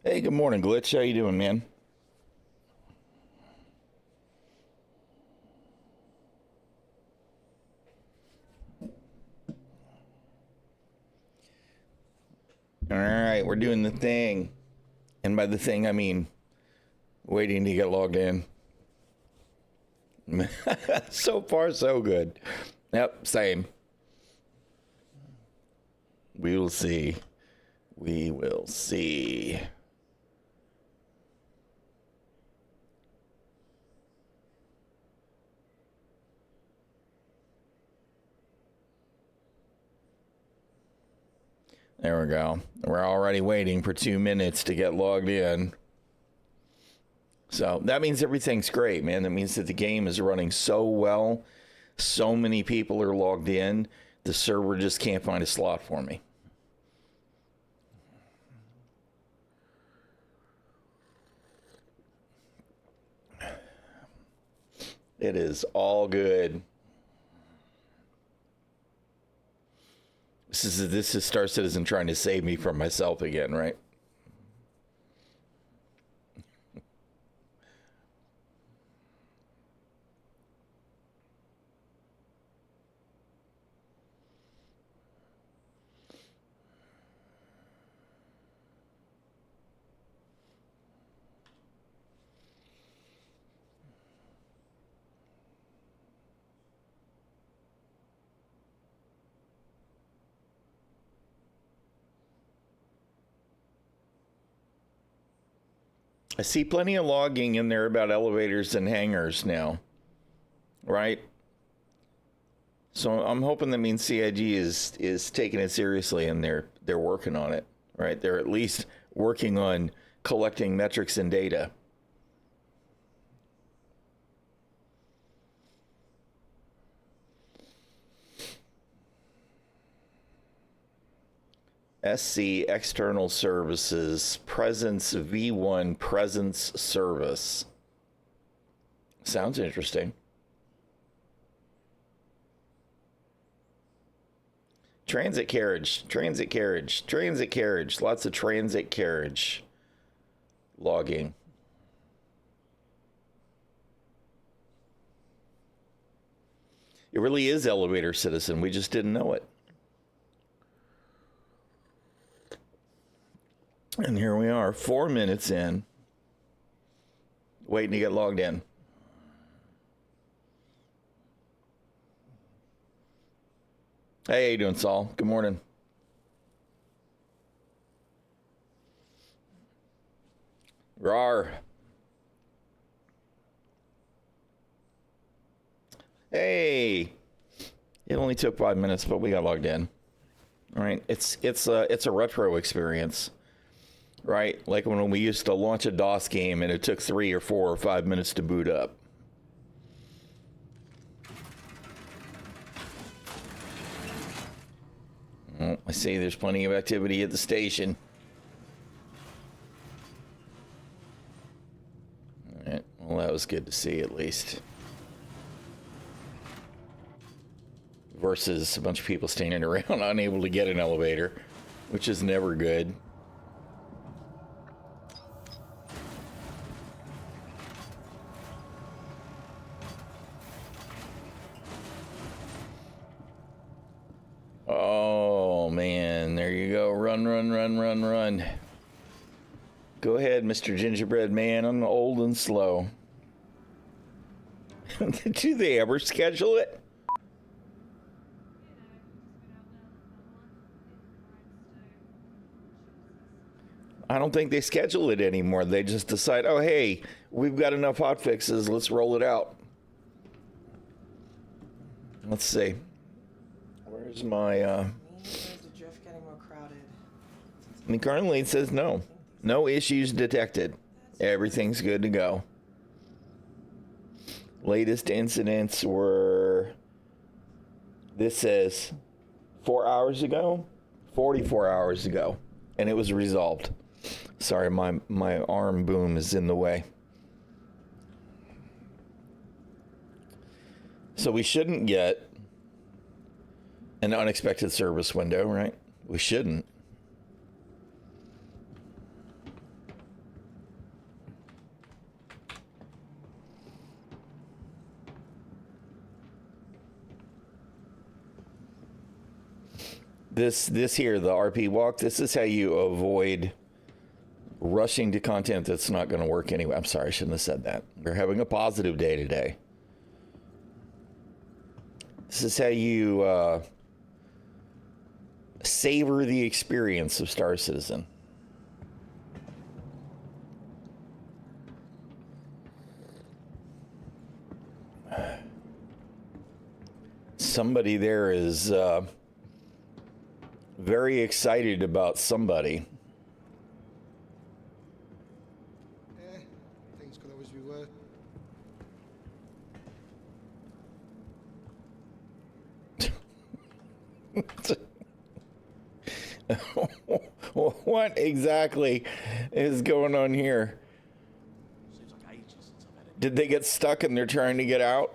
Hey, good morning, Glitch. How you doing, man? All right, we're doing the thing. And by the thing, I mean waiting to get logged in. So far, so good. Yep, same. We will see. We will see. There we go. We're already waiting for 2 minutes to get logged in. So that means everything's great, man. That means that the game is running so well. So many people are logged in. The server just can't find a slot for me. It is all good. This is Star Citizen trying to save me from myself again, right? I see plenty of logging in there about elevators and hangars now, right? So I'm hoping that means CIG is taking it seriously and they're working on it, right? They're at least working on collecting metrics and data. SC External Services Presence V1 Presence Service. Sounds interesting. Transit carriage, transit carriage, transit carriage. Lots of transit carriage logging. It really is Elevator Citizen. We just didn't know it. And here we are, 4 minutes in, waiting to get logged in. Hey, how you doing, Saul? Good morning. Rar. Hey. It only took 5 minutes, but we got logged in. All right, it's a retro experience, right? Like when we used to launch a DOS game and it took 3 or 4 or 5 minutes to boot up. Oh, I see there's plenty of activity at the station. All right, well, that was good to see at least. Versus a bunch of people standing around unable to get an elevator, which is never good. Oh, man. There you go. Run, run, run, run, run. Go ahead, Mr. Gingerbread Man. I'm old and slow. Do they ever schedule it? I don't think they schedule it anymore. They just decide, oh, hey, we've got enough hot fixes. Let's roll it out. Let's see. Where's my... Is the drift getting more crowded? I mean, currently it says no. No issues detected. Everything's good to go. Latest incidents were... This says 4 hours ago, 44 hours ago, and it was resolved. Sorry, my arm boom is in the way. So we shouldn't get an unexpected service window, right? We shouldn't. This here, the RP walk, this is how you avoid rushing to content that's not going to work anyway. I'm sorry, I shouldn't have said that. We're having a positive day today. This is how you savor the experience of Star Citizen. Somebody there is very excited about somebody. Things could always be worse. What exactly is going on here? Did they get stuck and they're trying to get out?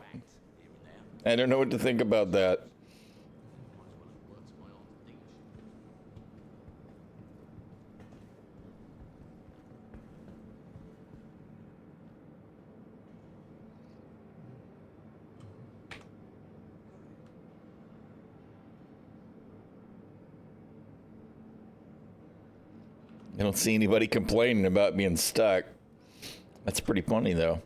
I don't know what to think about that. I don't see anybody complaining about being stuck. That's pretty funny, though.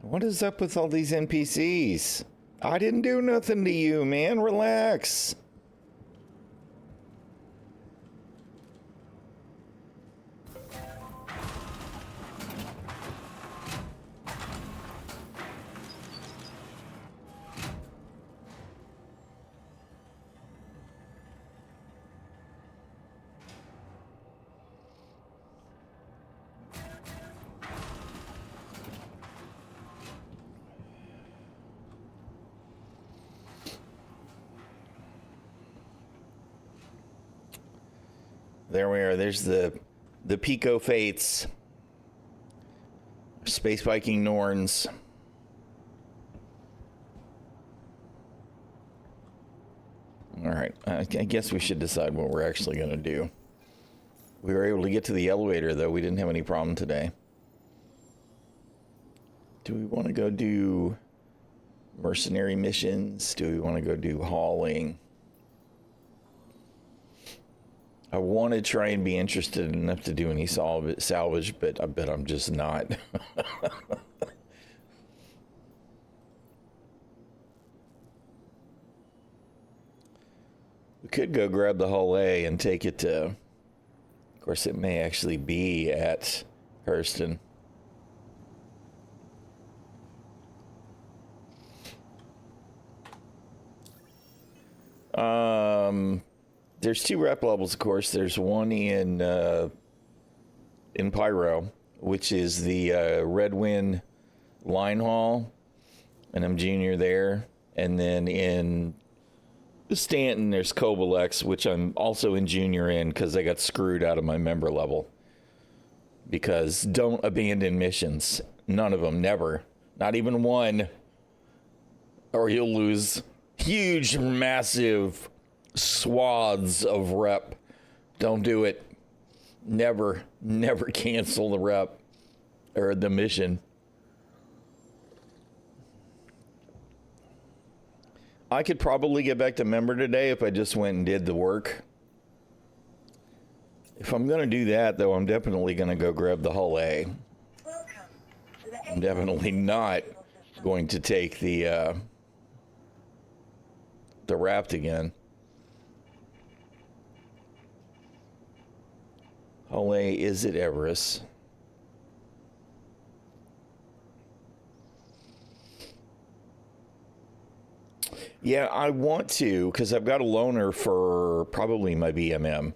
What is up with all these NPCs? I didn't do nothing to you, man. Relax. There we are. There's the Pico Fates. Space Viking Norns. All right. I guess we should decide what we're actually going to do. We were able to get to the elevator, though. We didn't have any problem today. Do we want to go do mercenary missions? Do we want to go do hauling? I want to try and be interested enough to do any salvage, but I bet I'm just not. We could go grab the Hull A and take it to... Of course, it may actually be at Hurston. There's 2 rep levels, of course. There's one in Pyro, which is the Red Wind line haul, and I'm junior there. And then in Stanton, there's Cobalex, which I'm also in junior in because I got screwed out of my member level. Because don't abandon missions. None of them, never. Not even one. Or you'll lose huge, massive swaths of rep. Don't do it. Never cancel the rep or the mission. I could probably get back to member today if I just went and did the work. If I'm going to do that, though, I'm definitely going to go grab the Hull A. I'm definitely not going to take the raft again. Hull A is at Everest. Yeah, I want to, because I've got a loaner for probably my BMM.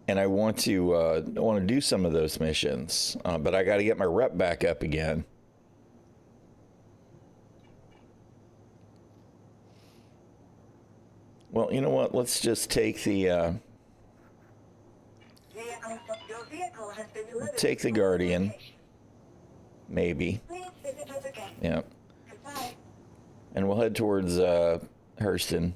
And I want to do some of those missions, but I got to get my rep back up again. Well, you know what? Let's just take the Guardian, maybe. Yeah. And we'll head towards Hurston.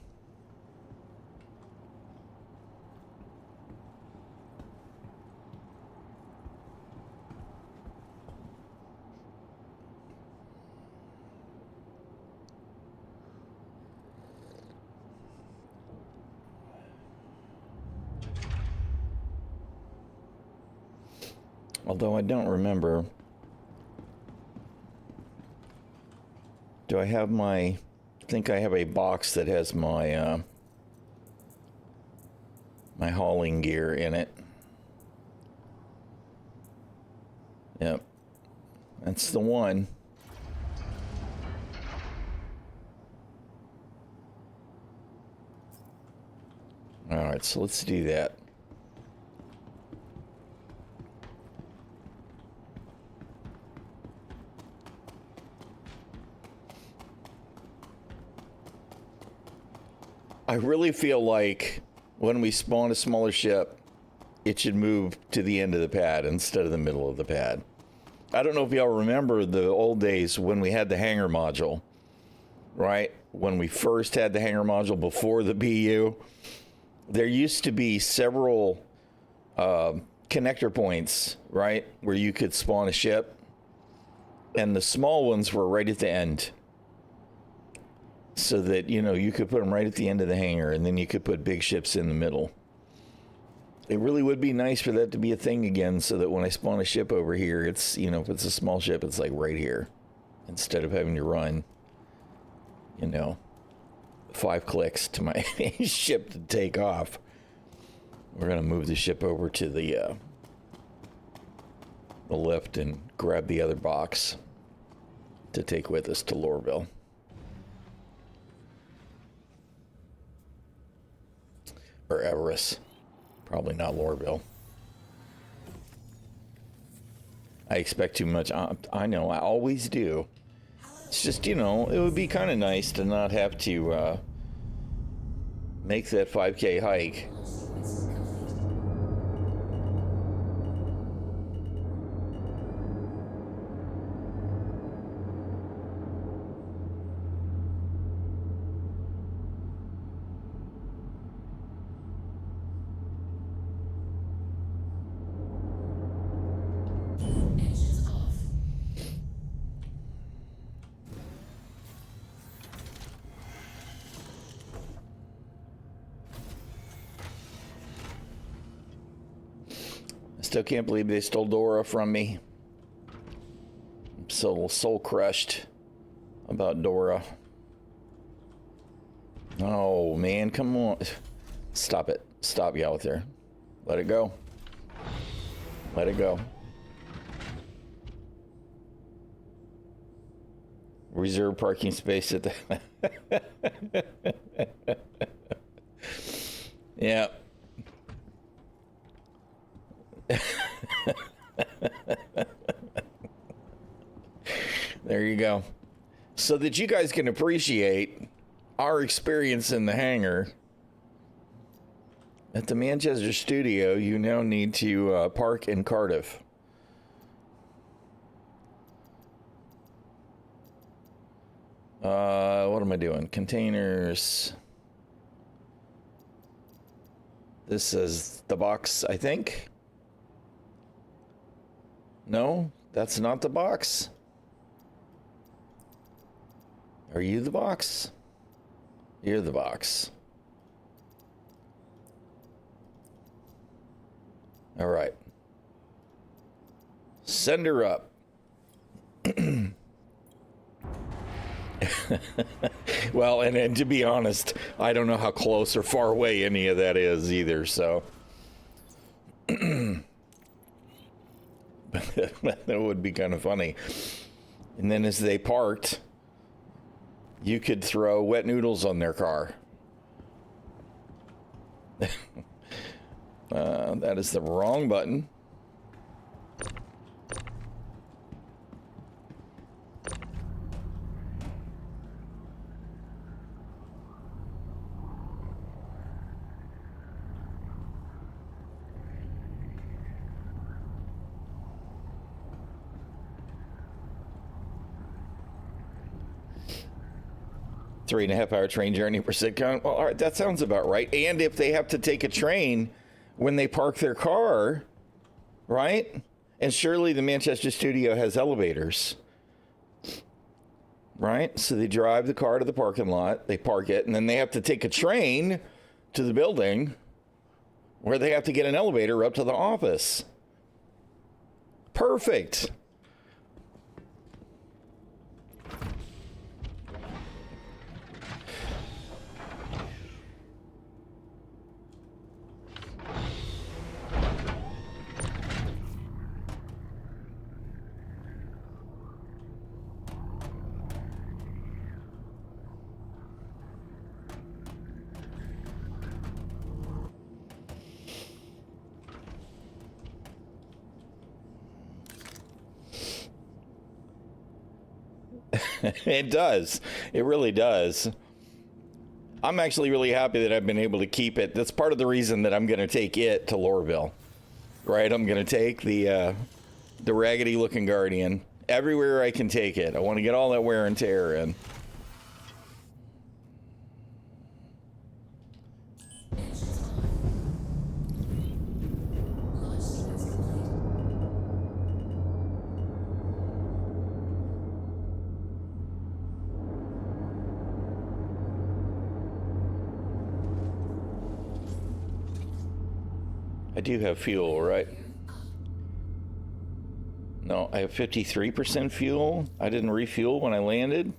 Although I don't remember. Do I have my... I think I have a box that has my my hauling gear in it. Yep. That's the one. All right, so let's do that. I really feel like when we spawn a smaller ship, it should move to the end of the pad instead of the middle of the pad. I don't know if y'all remember the old days when we had the hangar module, right? When we first had the hangar module before the BU, there used to be several connector points, right? Where you could spawn a ship. And the small ones were right at the end. So that, you know, you could put them right at the end of the hangar, and then you could put big ships in the middle. It really would be nice for that to be a thing again, so that when I spawn a ship over here, it's, you know, if it's a small ship, it's like right here. Instead of having to run, you know, 5 clicks to my ship to take off. We're going to move the ship over to the lift and grab the other box to take with us to Lorville. Or Everest. Probably not Lorville. I expect too much. I know, I always do. It's just, you know, it would be kind of nice to not have to make that 5K hike. Still can't believe they stole Dora from me. I'm so soul crushed about Dora. Oh man, come on. Stop it. Stop you out there. Let it go. Let it go. Reserve parking space at the... Yeah. There you go. So that you guys can appreciate our experience in the hangar at the Manchester studio, you now need to park in Cardiff. What am I doing? Containers. This is the box, I think. No, that's not the box. Are you the box? You're the box. All right. Send her up. Well, and to be honest, I don't know how close or far away any of that is either, so. That would be kind of funny. And then as they parked, you could throw wet noodles on their car. That is the wrong button. Three and a half hour train journey per sitcom. Well, all right, that sounds about right. And if they have to take a train when they park their car, right? And surely the Manchester studio has elevators, right? So they drive the car to the parking lot, they park it, and then they have to take a train to the building where they have to get an elevator up to the office. Perfect. It does. It really does. I'm actually really happy that I've been able to keep it. That's part of the reason that I'm going to take it to Lorville. Right? I'm going to take the raggedy looking Guardian everywhere I can take it. I want to get all that wear and tear in. I do have fuel, right? No, I have 53% fuel. I didn't refuel when I landed.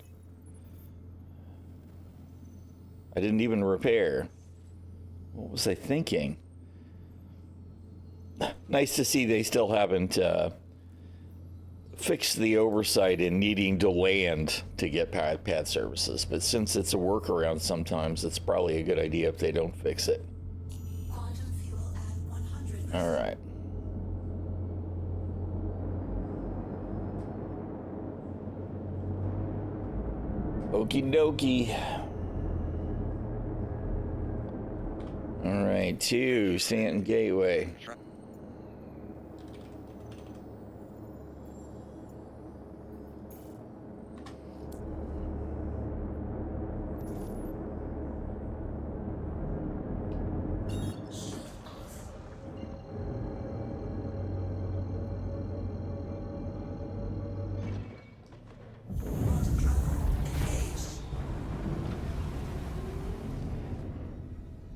I didn't even repair. What was I thinking? Nice to see they still haven't fixed the oversight in needing to land to get pad services. But since it's a workaround sometimes, it's probably a good idea if they don't fix it. All right. Okie dokie. All right, to Stanton Gateway.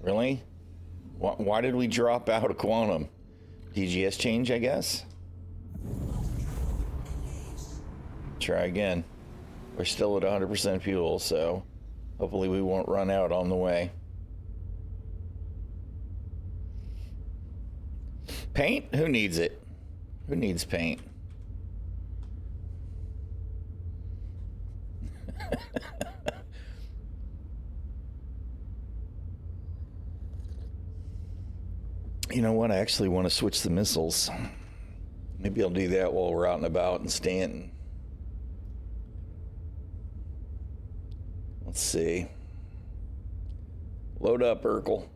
Really? Why did we drop out of Quantum? DGS change, I guess? Try again. We're still at 100% fuel, so hopefully we won't run out on the way. Paint? Who needs it? Who needs paint? You know what? I actually want to switch the missiles. Maybe I'll do that while we're out and about in Stanton. Let's see. Load up, Urkel.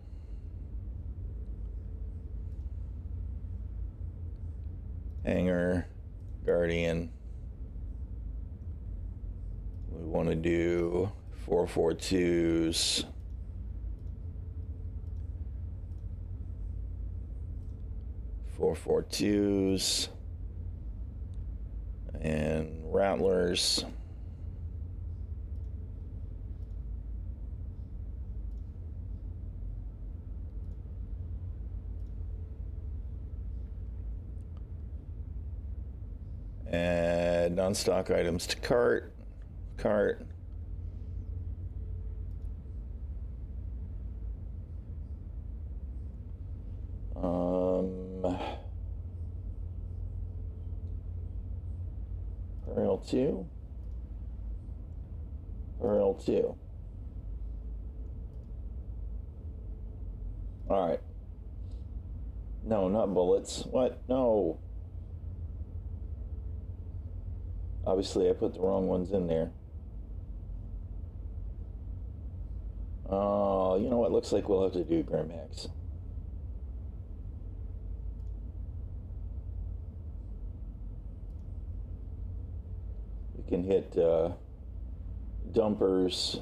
Hangar, Guardian. We want to do 442s. 442s and Rattlers. Add non-stock items to cart. Pearl 2. Pearl 2. All right. No, not bullets. What? No. Obviously, I put the wrong ones in there. Oh, you know what? Looks like we'll have to do Grimhex. We can hit dumpers.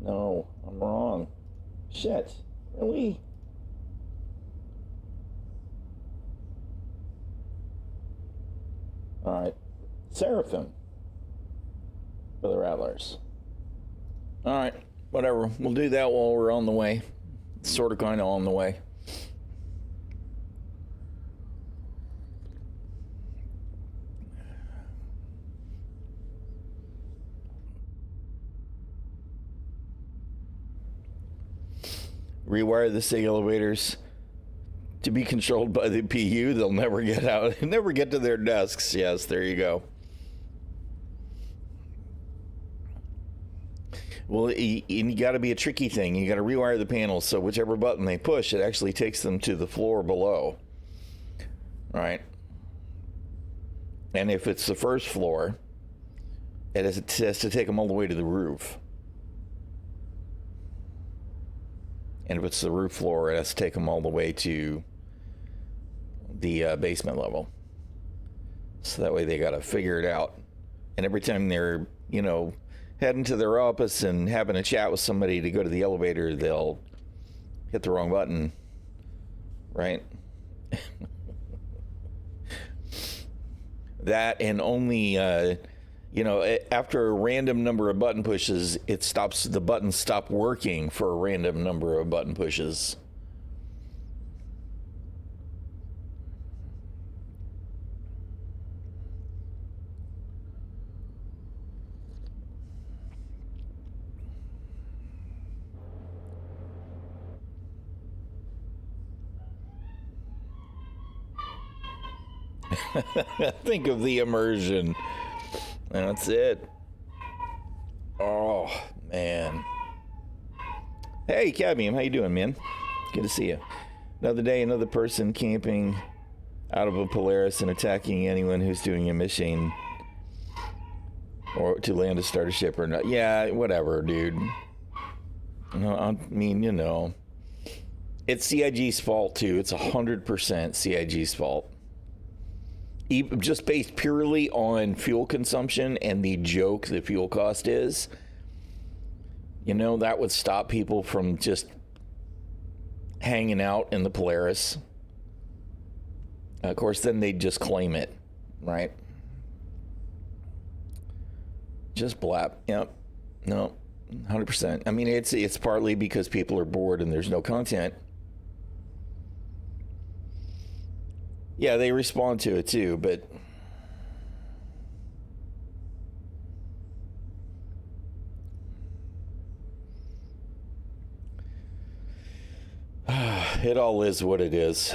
No, I'm wrong. Shit, really? All right, Seraphim for the Rattlers. All right, whatever. We'll do that while we're on the way. Sort of, kind of on the way. Rewire the SIG elevators to be controlled by the PU. They'll never get out, never get to their desks. Yes, there you go. Well, you got to be a tricky thing. You got to rewire the panels so whichever button they push, it actually takes them to the floor below. Right? And if it's the first floor, it has to take them all the way to the roof. And if it's the roof floor, it has to take them all the way to the basement level. So that way they got to figure it out. And every time they're, heading to their office and having a chat with somebody to go to the elevator, they'll hit the wrong button. Right? That, and only, after a random number of button pushes, the buttons stop working for a random number of button pushes. Think of the immersion. That's it. Oh, man. Hey, Cadmium, how you doing, man? Good to see you. Another day, another person camping out of a Polaris and attacking anyone who's doing a mission or to land a starter ship or not. Yeah, whatever, dude. No, I mean, it's CIG's fault, too. It's 100% CIG's fault. Just based purely on fuel consumption and the joke the fuel cost is, that would stop people from just hanging out in the Polaris. Of course, then they'd just claim it, right? Just blap. Yep. No, 100%. I mean, it's partly because people are bored and there's no content. Yeah, they respond to it too, but it all is what it is.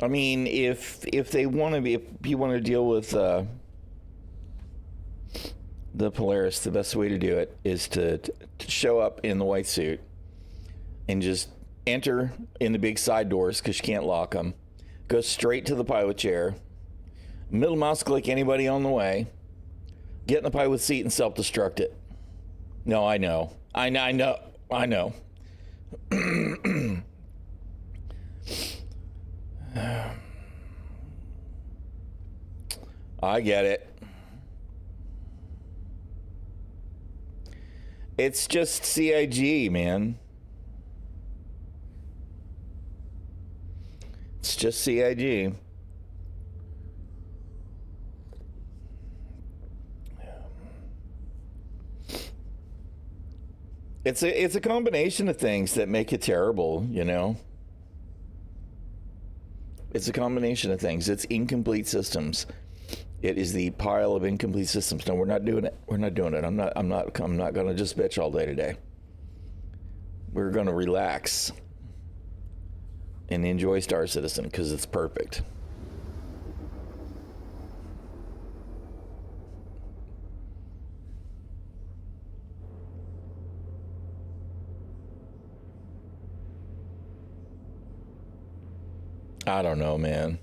I mean, if they want to be, if you want to deal with the Polaris, the best way to do it is to show up in the white suit and just enter in the big side doors because you can't lock them. Go straight to the pilot chair. Middle mouse click anybody on the way. Get in the pilot seat and self-destruct it. No, I know. I know. I get it. It's just CIG, man. It's just CIG. It's a combination of things that make it terrible, It's a combination of things. It's incomplete systems. It is the pile of incomplete systems. No, we're not doing it. We're not doing it. I'm not going to just bitch all day today. We're going to relax and enjoy Star Citizen because it's perfect. I don't know, man.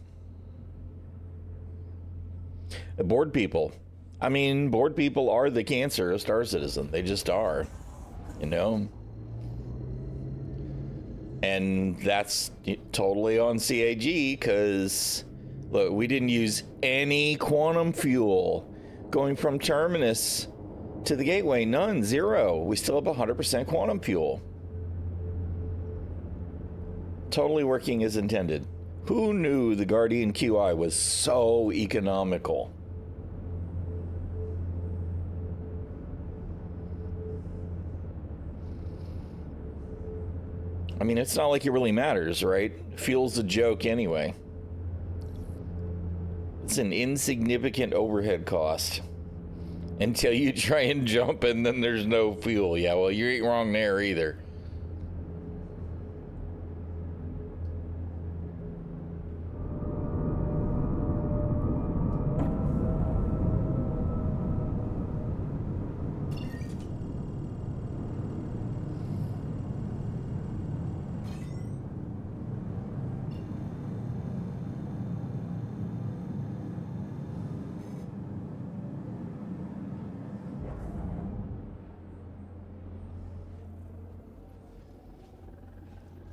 Bored people. I mean, bored people are the cancer of Star Citizen. They just are, And that's totally on CAG because, look, we didn't use any quantum fuel going from Terminus to the gateway. None. Zero. We still have 100% quantum fuel. Totally working as intended. Who knew the Guardian QI was so economical? I mean, it's not like it really matters, right? Fuel's a joke anyway. It's an insignificant overhead cost until you try and jump and then there's no fuel. Yeah, well, you ain't wrong there either.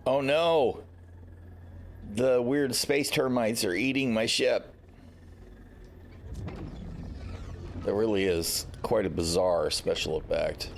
Oh no! The weird space termites are eating my ship. That really is quite a bizarre special effect.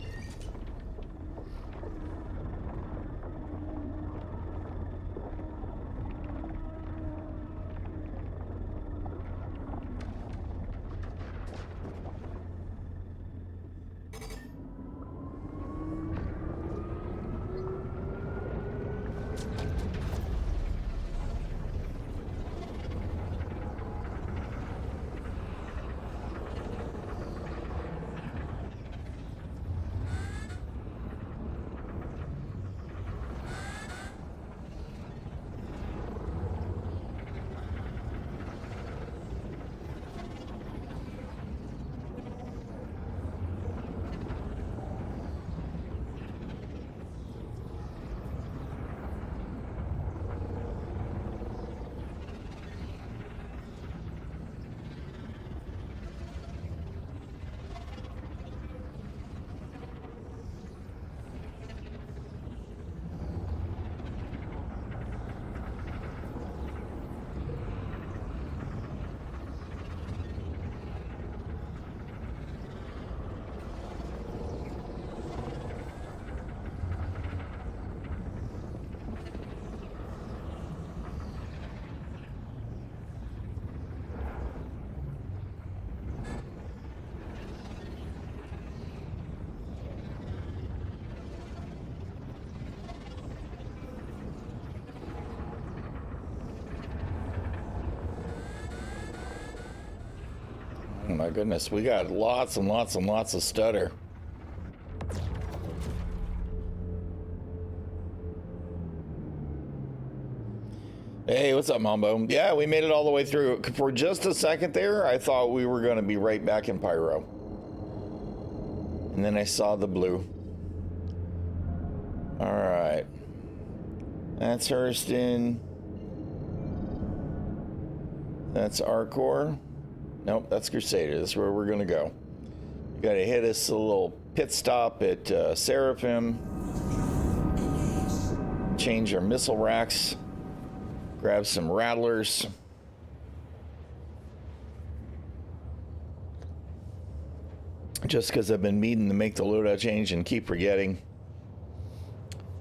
Oh my goodness, we got lots and lots and lots of stutter. Hey, what's up, Mambo? Yeah, we made it all the way through. For just a second there, I thought we were going to be right back in Pyro. And then I saw the blue. All right. That's Hurston. That's Arcor. Nope, that's Crusader. That's where we're going to go. We got to hit us a little pit stop at Seraphim. Change our missile racks. Grab some rattlers. Just because I've been meaning to make the loadout change and keep forgetting.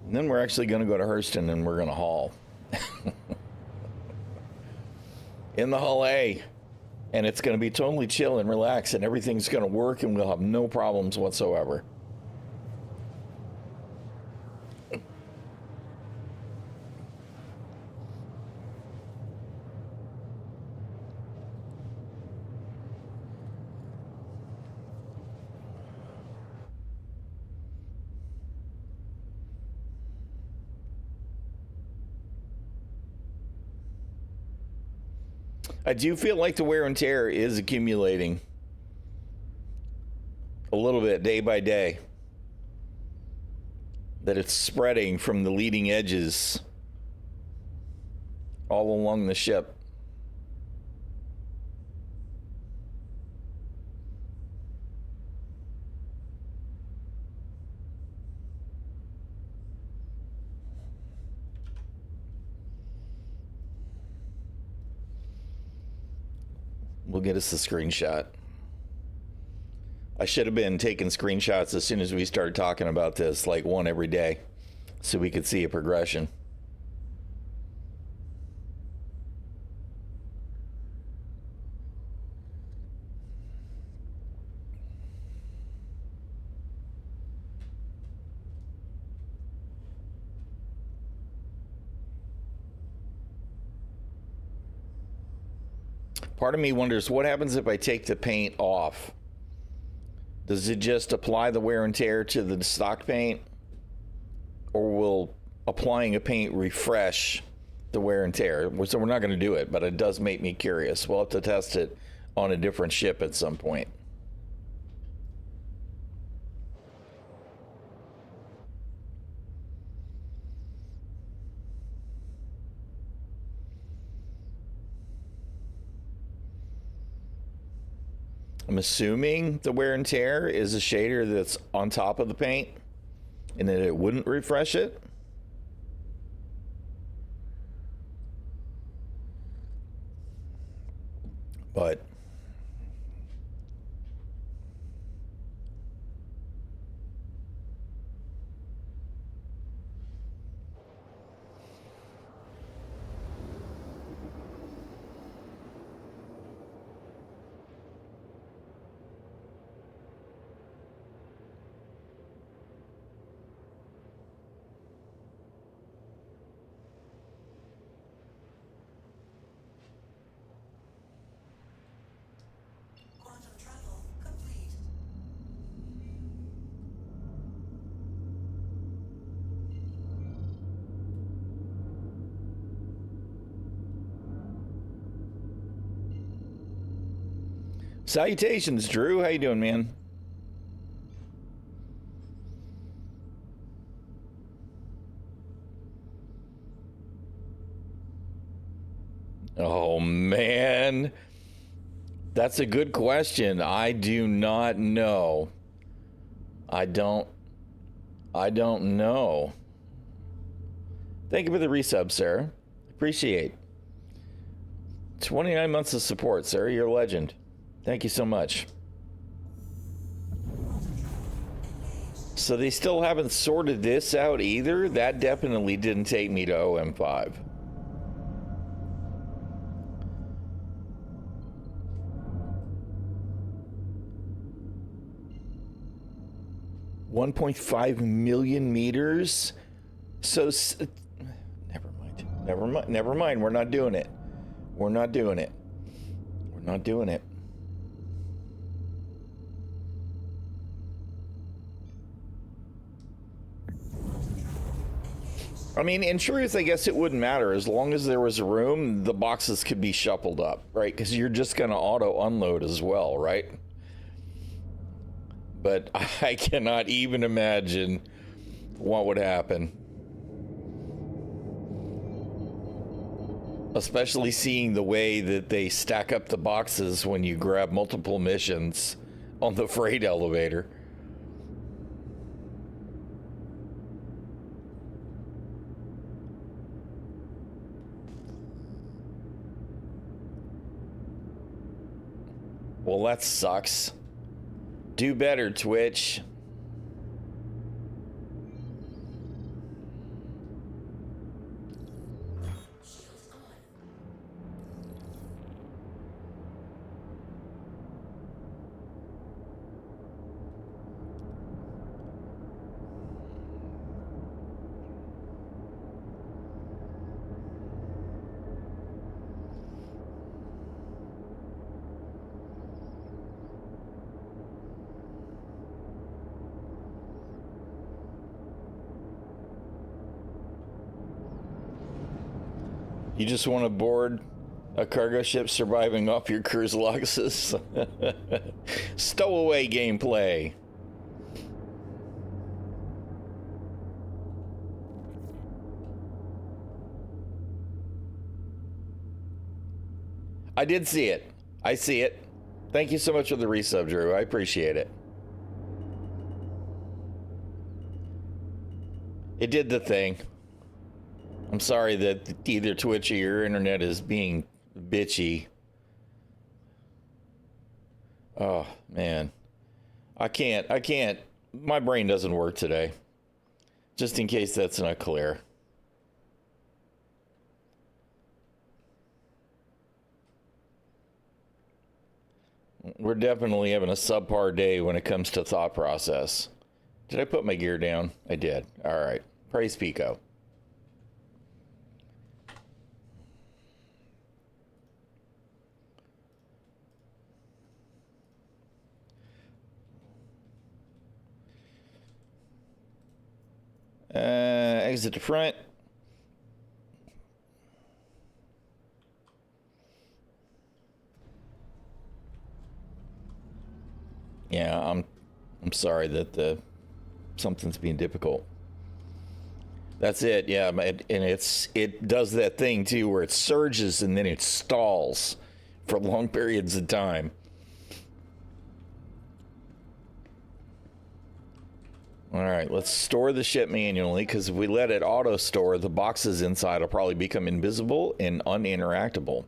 And then we're actually going to go to Hurston and we're going to haul. In the Hull A. And it's going to be totally chill and relaxed, and everything's going to work, and we'll have no problems whatsoever. I do feel like the wear and tear is accumulating a little bit day by day. That it's spreading from the leading edges all along the ship. We'll get us a screenshot. I should have been taking screenshots as soon as we started talking about this, like one every day, so we could see a progression. Part of me wonders what happens if I take the paint off. Does it just apply the wear and tear to the stock paint? Or will applying a paint refresh the wear and tear? So we're not going to do it, but it does make me curious. We'll have to test it on a different ship at some point. I'm assuming the wear and tear is a shader that's on top of the paint and that it wouldn't refresh it. But salutations, Drew. How you doing, man? Oh, man. That's a good question. I do not know. I don't know. Thank you for the resub, Sarah. Appreciate. 29 months of support, Sarah. You're a legend. Thank you so much. So they still haven't sorted this out either? That definitely didn't take me to OM5. $1.5 million meters. So never mind. We're not doing it. We're not doing it. I mean, in truth, I guess it wouldn't matter. As long as there was room, the boxes could be shuffled up, right? Because you're just going to auto unload as well, right? But I cannot even imagine what would happen. Especially seeing the way that they stack up the boxes when you grab multiple missions on the freight elevator. Well, that sucks. Do better, Twitch. You just want to board a cargo ship surviving off your cruise losses? Stowaway gameplay. I did see it. I see it. Thank you so much for the resub, Drew. I appreciate it. It did the thing. I'm sorry that either Twitch or your internet is being bitchy. Oh, man. I can't. My brain doesn't work today. Just in case that's not clear. We're definitely having a subpar day when it comes to thought process. Did I put my gear down? I did. All right. Praise Pico. mags at the front. Yeah, I'm sorry that something's being difficult. That's it. Yeah, and it does that thing too where it surges and then it stalls for long periods of time. All right, let's store the ship manually, because if we let it auto store, the boxes inside will probably become invisible and uninteractable.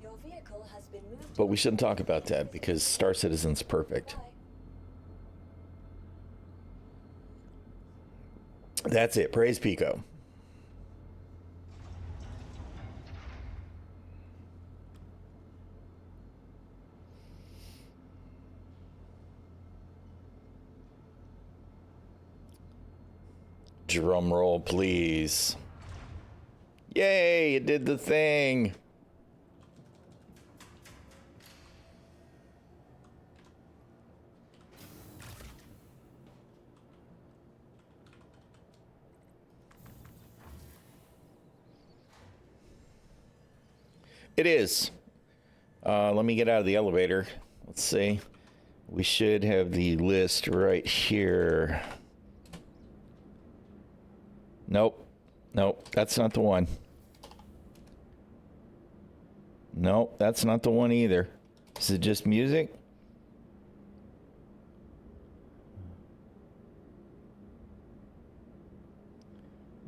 Your vehicle has been moved. But we shouldn't talk about that because Star Citizen's perfect. That's it. Praise Pico. Drum roll, please. Yay, it did the thing. It is. Let me get out of the elevator. Let's see. We should have the list right here. Nope. Nope, that's not the one. Nope, that's not the one either. Is it just music?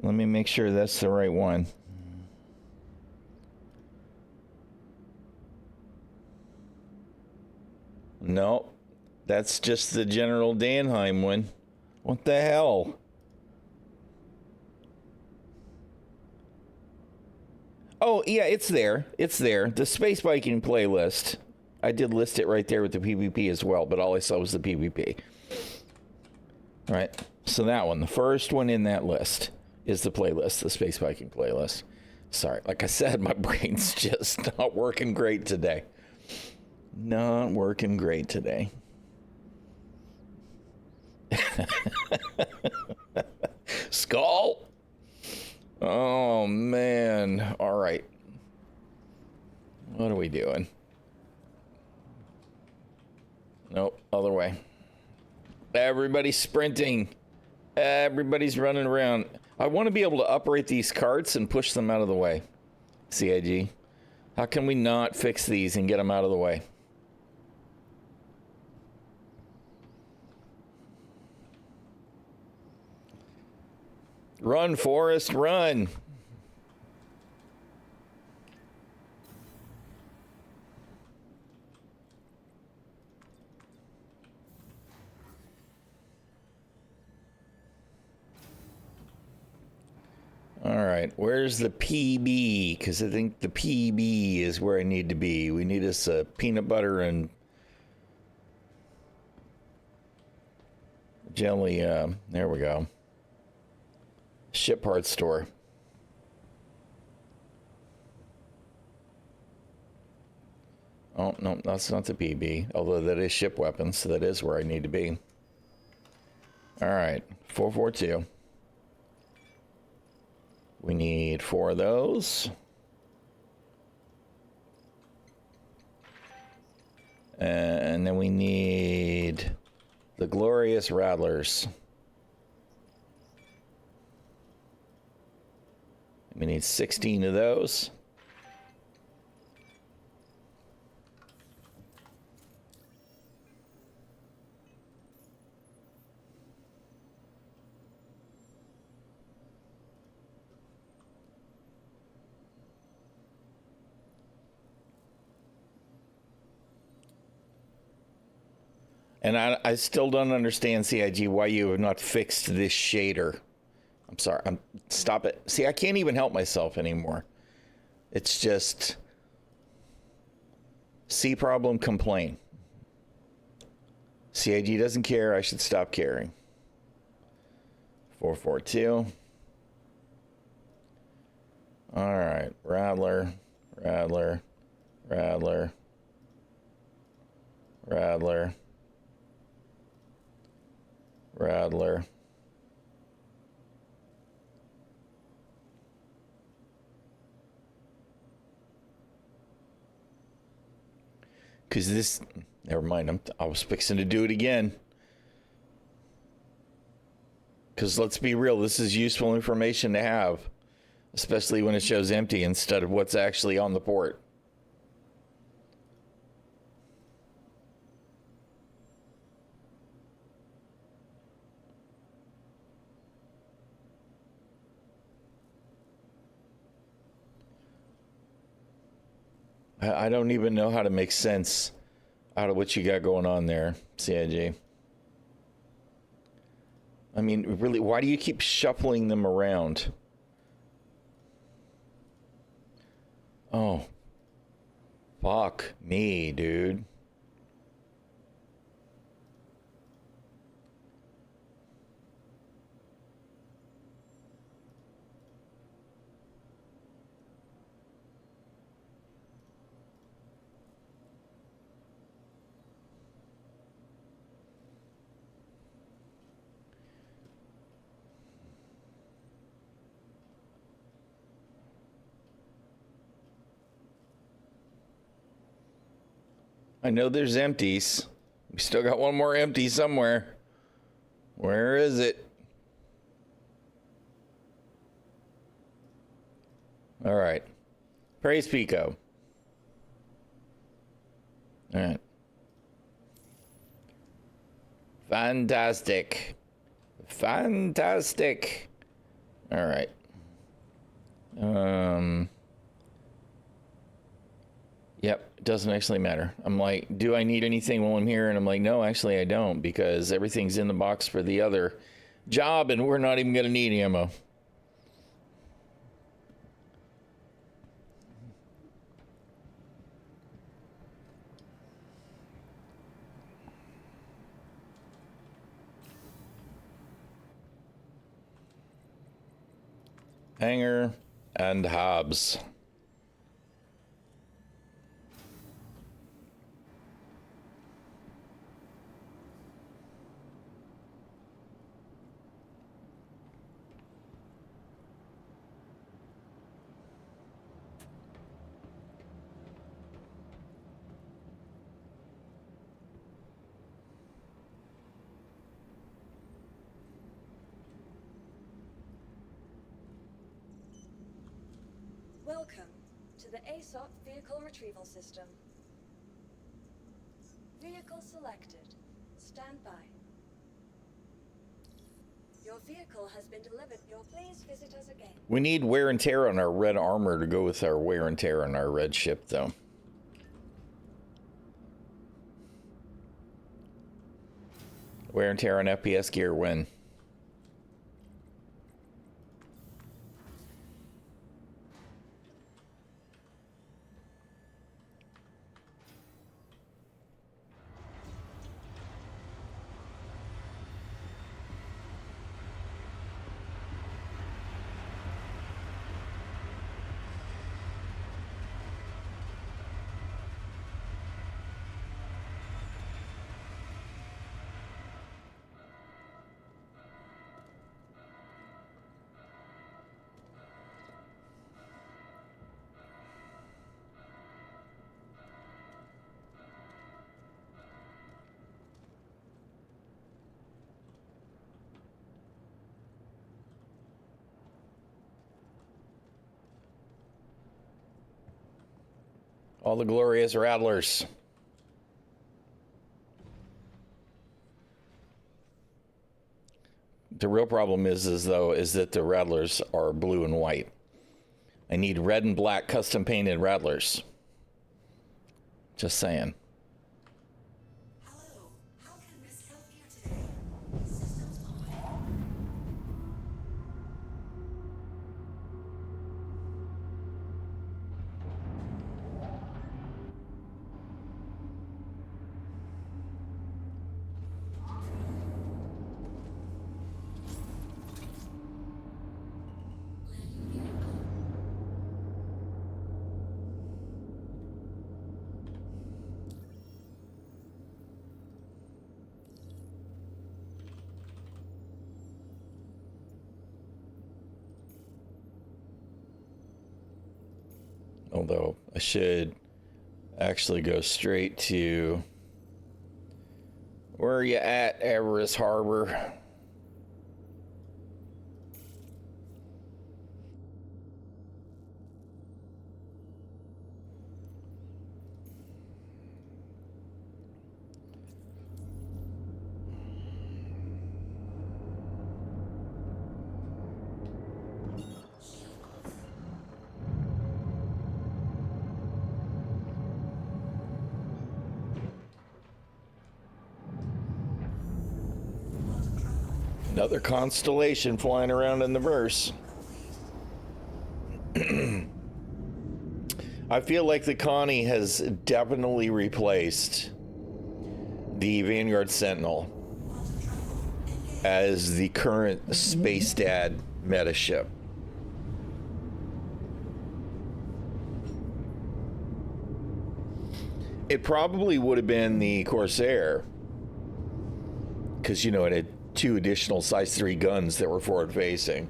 Let me make sure that's the right one. No, that's just the General Danheim one. What the hell? Oh, yeah, it's there. It's there. The Space Viking playlist. I did list it right there with the PvP as well, but all I saw was the PvP. All right, so that one, the first one in that list is the playlist, the Space Viking playlist. Sorry, like I said, my brain's just not working great today. Not working great today. Skull? Oh, man. All right. What are we doing? Nope, other way. Everybody's sprinting. Everybody's running around. I want to be able to operate these carts and push them out of the way. CIG. How can we not fix these and get them out of the way? Run, Forrest, run. All right, where's the PB? Because I think the PB is where I need to be. We need us a peanut butter and jelly. There we go. Ship parts store. Oh, no, that's not the PB. Although that is ship weapons, so that is where I need to be. All right, 442. We need 4 of those. And then we need the glorious rattlers. We need 16 of those. And I still don't understand, CIG, why you have not fixed this shader. I'm sorry. Stop it. See, I can't even help myself anymore. It's just see problem, complain. CIG doesn't care. I should stop caring. 442. All right. Rattler, Rattler, Rattler, Rattler, Rattler, Because this, never mind, I was fixing to do it again. Because let's be real, this is useful information to have, especially when it shows empty instead of what's actually on the port. I don't even know how to make sense out of what you got going on there, CIG. I mean, really, why do you keep shuffling them around? Oh. Fuck me, dude. I know there's empties. We still got one more empty somewhere. Where is it? All right. Praise Pico. All right. Fantastic. Fantastic. All right. Yep, it doesn't actually matter. I'm like, do I need anything while I'm here? And I'm like, no, actually I don't, because everything's in the box for the other job and we're not even going to need ammo. Hanger and Hobbs. Welcome to the ASOP Vehicle Retrieval System. Vehicle selected. Stand by. Your vehicle has been delivered. Please visit us again. We need wear and tear on our red armor to go with our wear and tear on our red ship, though. Wear and tear on FPS gear when? All the glorious rattlers. The real problem is that the rattlers are blue and white. I need red and black custom painted rattlers. Just saying. Hello, how can Miss help you today? Systems on. Although I should actually go straight to where are you at, Everest Harbor? Another constellation flying around in the verse. I feel like the Connie has definitely replaced the Vanguard Sentinel as the current Space Dad meta ship. It probably would have been the Corsair, because, you know, it had 2 additional size 3 guns that were forward facing.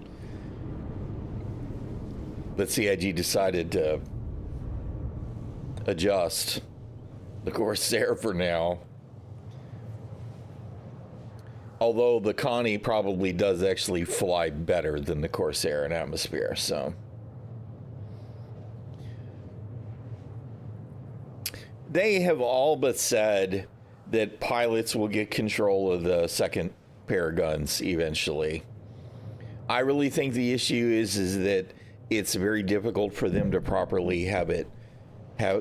But CIG decided to adjust the Corsair for now. Although the Connie probably does actually fly better than the Corsair in atmosphere, so. They have all but said that pilots will get control of the second pair of guns eventually. I really think the issue is that it's very difficult for them to properly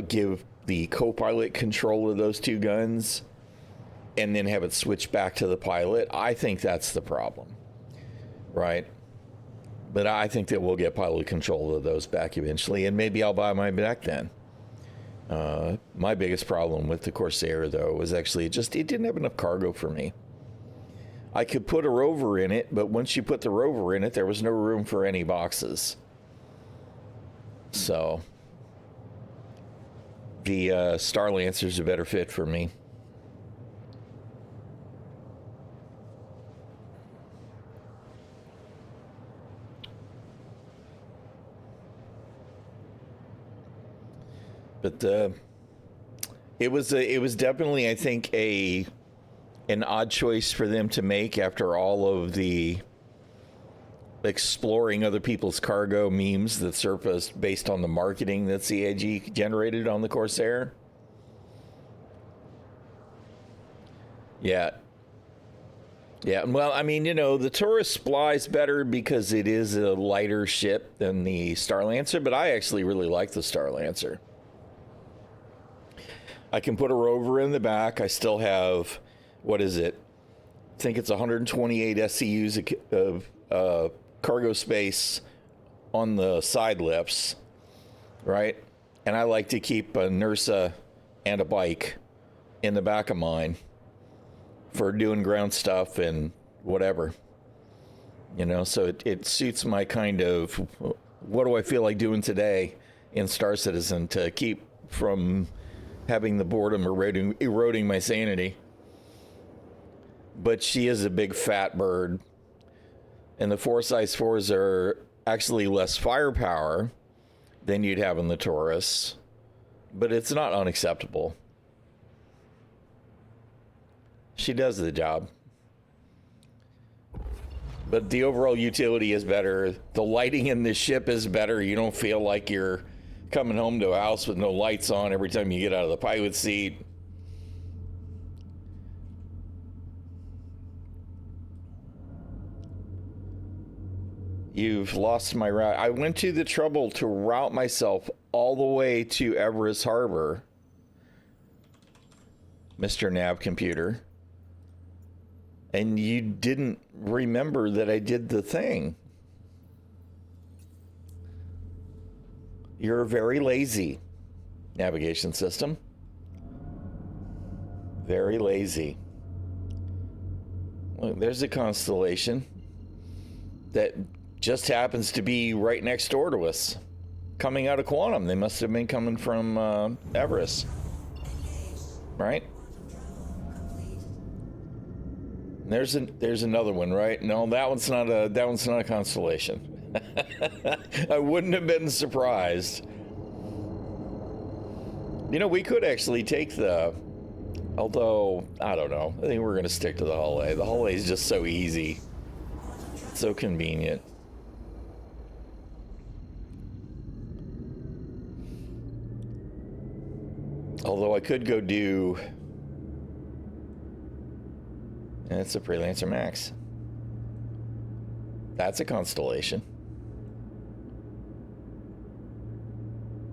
give the co-pilot control of those 2 guns and then have it switch back to the pilot. I think that's the problem, right? But I think that we'll get pilot control of those back eventually, and maybe I'll buy mine back then. My biggest problem with the Corsair, though, was actually it didn't have enough cargo for me. I could put a rover in it, but once you put the rover in it, there was no room for any boxes. So the Star Lancer's a better fit for me. But it was definitely, I think, an odd choice for them to make after all of the exploring other people's cargo memes that surfaced based on the marketing that CIG generated on the Corsair. Yeah. Yeah, well, I mean, you know, the Taurus flies better because it is a lighter ship than the Star Lancer, but I actually really like the Star Lancer. I can put a rover in the back. I still have, what is it? I think it's 128 SCUs of cargo space on the side lifts, right? And I like to keep a Nursa and a bike in the back of mine for doing ground stuff and whatever. You know, so it suits my kind of, what do I feel like doing today in Star Citizen to keep from having the boredom eroding my sanity. But she is a big fat bird, and the 4x4s are actually less firepower than you'd have in the Taurus, but it's not unacceptable. She does the job. But the overall utility is better. The lighting in this ship is better. You don't feel like you're coming home to a house with no lights on every time you get out of the pilot seat. You've lost my route. I went to the trouble to route myself all the way to Everest Harbor, Mr. Nav Computer, and you didn't remember that I did the thing. You're very lazy, navigation system. Very lazy. Look, there's a constellation that just happens to be right next door to us, coming out of Quantum. They must have been coming from Everest, right? There's another one, right? No, that one's not a constellation. I wouldn't have been surprised. You know, we could actually take the... Although, I don't know. I think we're going to stick to the Hull A. The Hull A is just so easy. So convenient. Although I could go do... And it's a Freelancer Max. That's a constellation.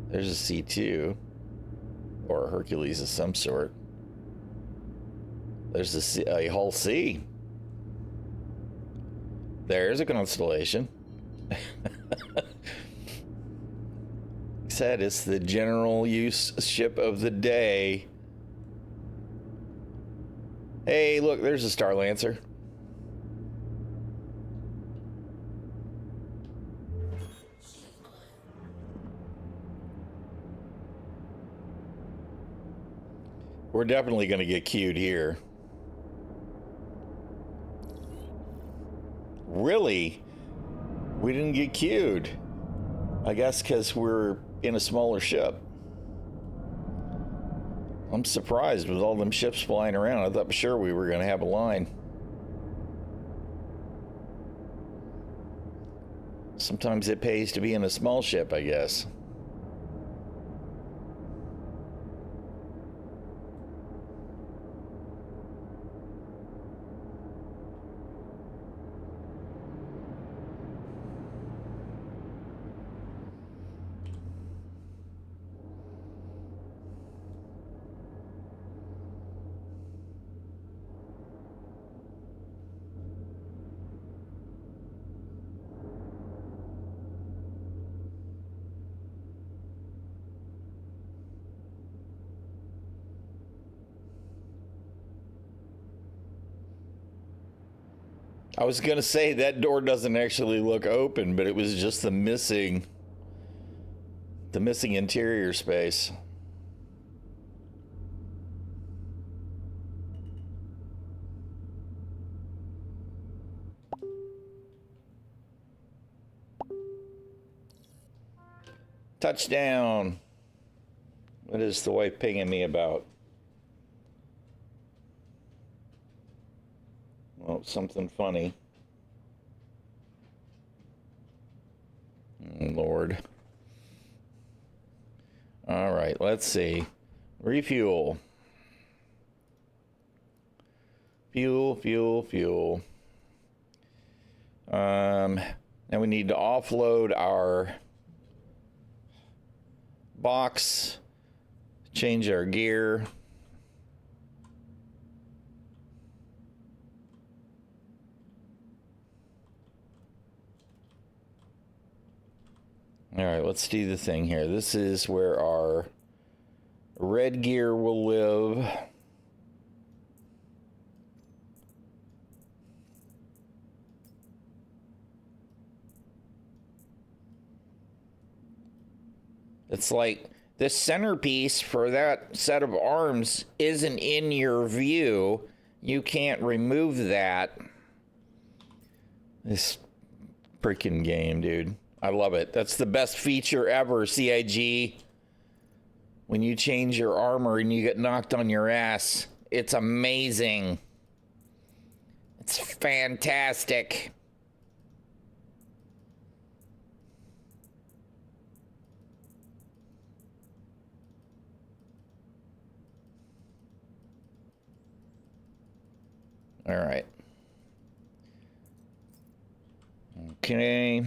There's a C2. Or a Hercules of some sort. There's a Hull C. There's a constellation. Said it's the general use ship of the day. Hey, look, there's a Starlancer. We're definitely going to get queued here. Really? We didn't get queued. I guess because we're in a smaller ship. I'm surprised with all them ships flying around. I thought for sure we were going to have a line. Sometimes it pays to be in a small ship, I guess. I was gonna say that door doesn't actually look open, but it was just the missing interior space. Touchdown. What is the wife pinging me about? Well, something funny. Lord. All right, let's see. Refuel. Fuel. Now we need to offload our box, change our gear. All right, let's do the thing here. This is where our red gear will live. It's like the centerpiece for that set of arms isn't in your view. You can't remove that. This freaking game, dude. I love it. That's the best feature ever, CIG. When you change your armor and you get knocked on your ass, it's amazing. It's fantastic. All right. Okay.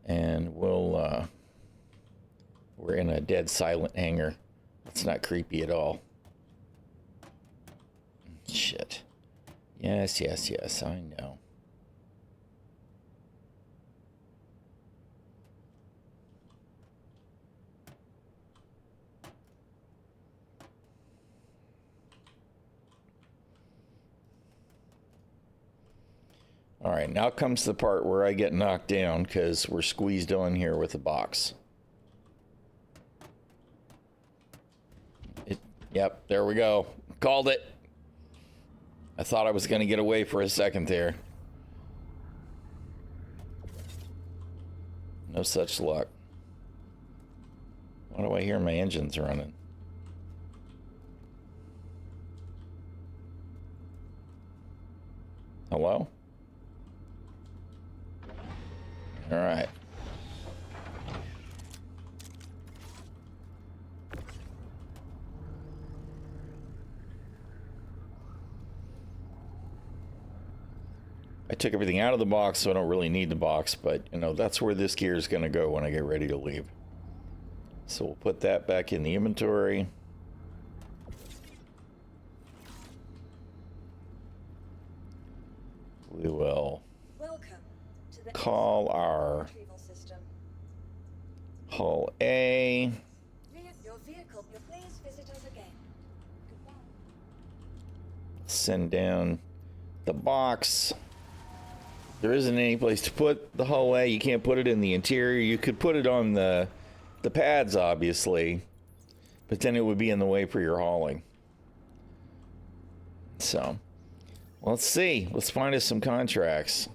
And we're in a dead silent hangar. It's not creepy at all. Shit. Yes, I know. All right, now comes the part where I get knocked down because we're squeezed on here with a box. Yep, there we go. Called it. I thought I was going to get away for a second there. No such luck. Why do I hear my engines running? Hello? All right. I took everything out of the box, so I don't really need the box, but, you know, that's where this gear is going to go when I get ready to leave. So we'll put that back in the inventory. We will Welcome to the call our retrieval system. hull A. Your vehicle. Please visit us again. Goodbye. Send down the box. There isn't any place to put the hull A. You can't put it in the interior. You could put it on the pads, obviously, but then it would be in the way for your hauling. So, let's see. Let's find us some contracts.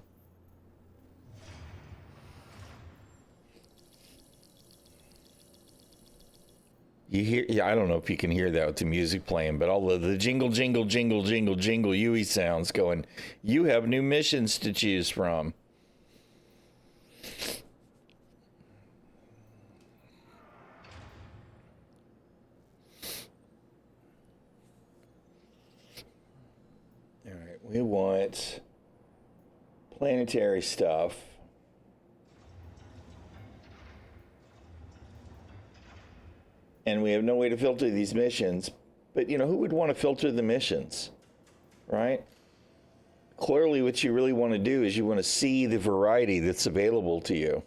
You hear? Yeah, I don't know if you can hear that with the music playing, but all of the jingle, jingle, jingle, jingle, jingle, Yui sounds going. You have new missions to choose from. All right, we want planetary stuff. And we have no way to filter these missions. But, you know, who would want to filter the missions? Right? Clearly, what you really want to do is you want to see the variety that's available to you.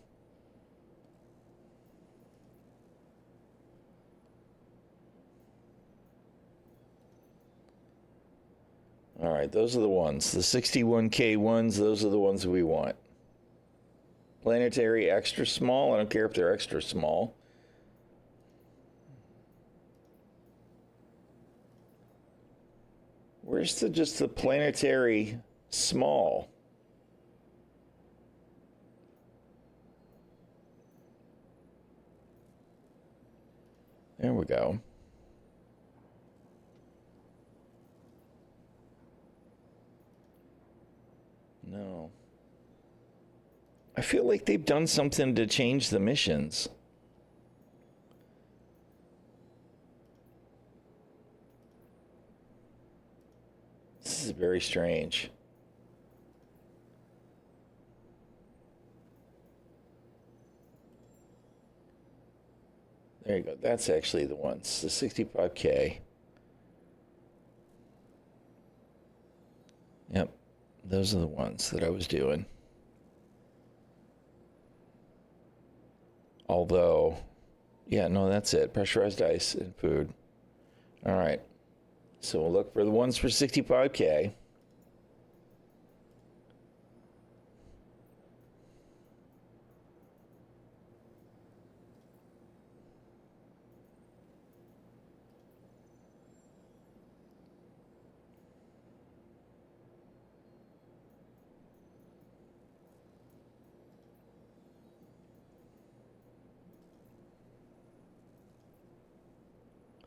All right, those are the ones. The 61K ones, those are the ones we want. Planetary extra small. I don't care if they're extra small. Where's just the planetary small? There we go. No. I feel like they've done something to change the missions. This is very strange. There you go. That's actually the ones. The 65K. Yep. Those are the ones that I was doing. Although, yeah, no, that's it. Pressurized ice and food. All right. So we'll look for the ones for 65K.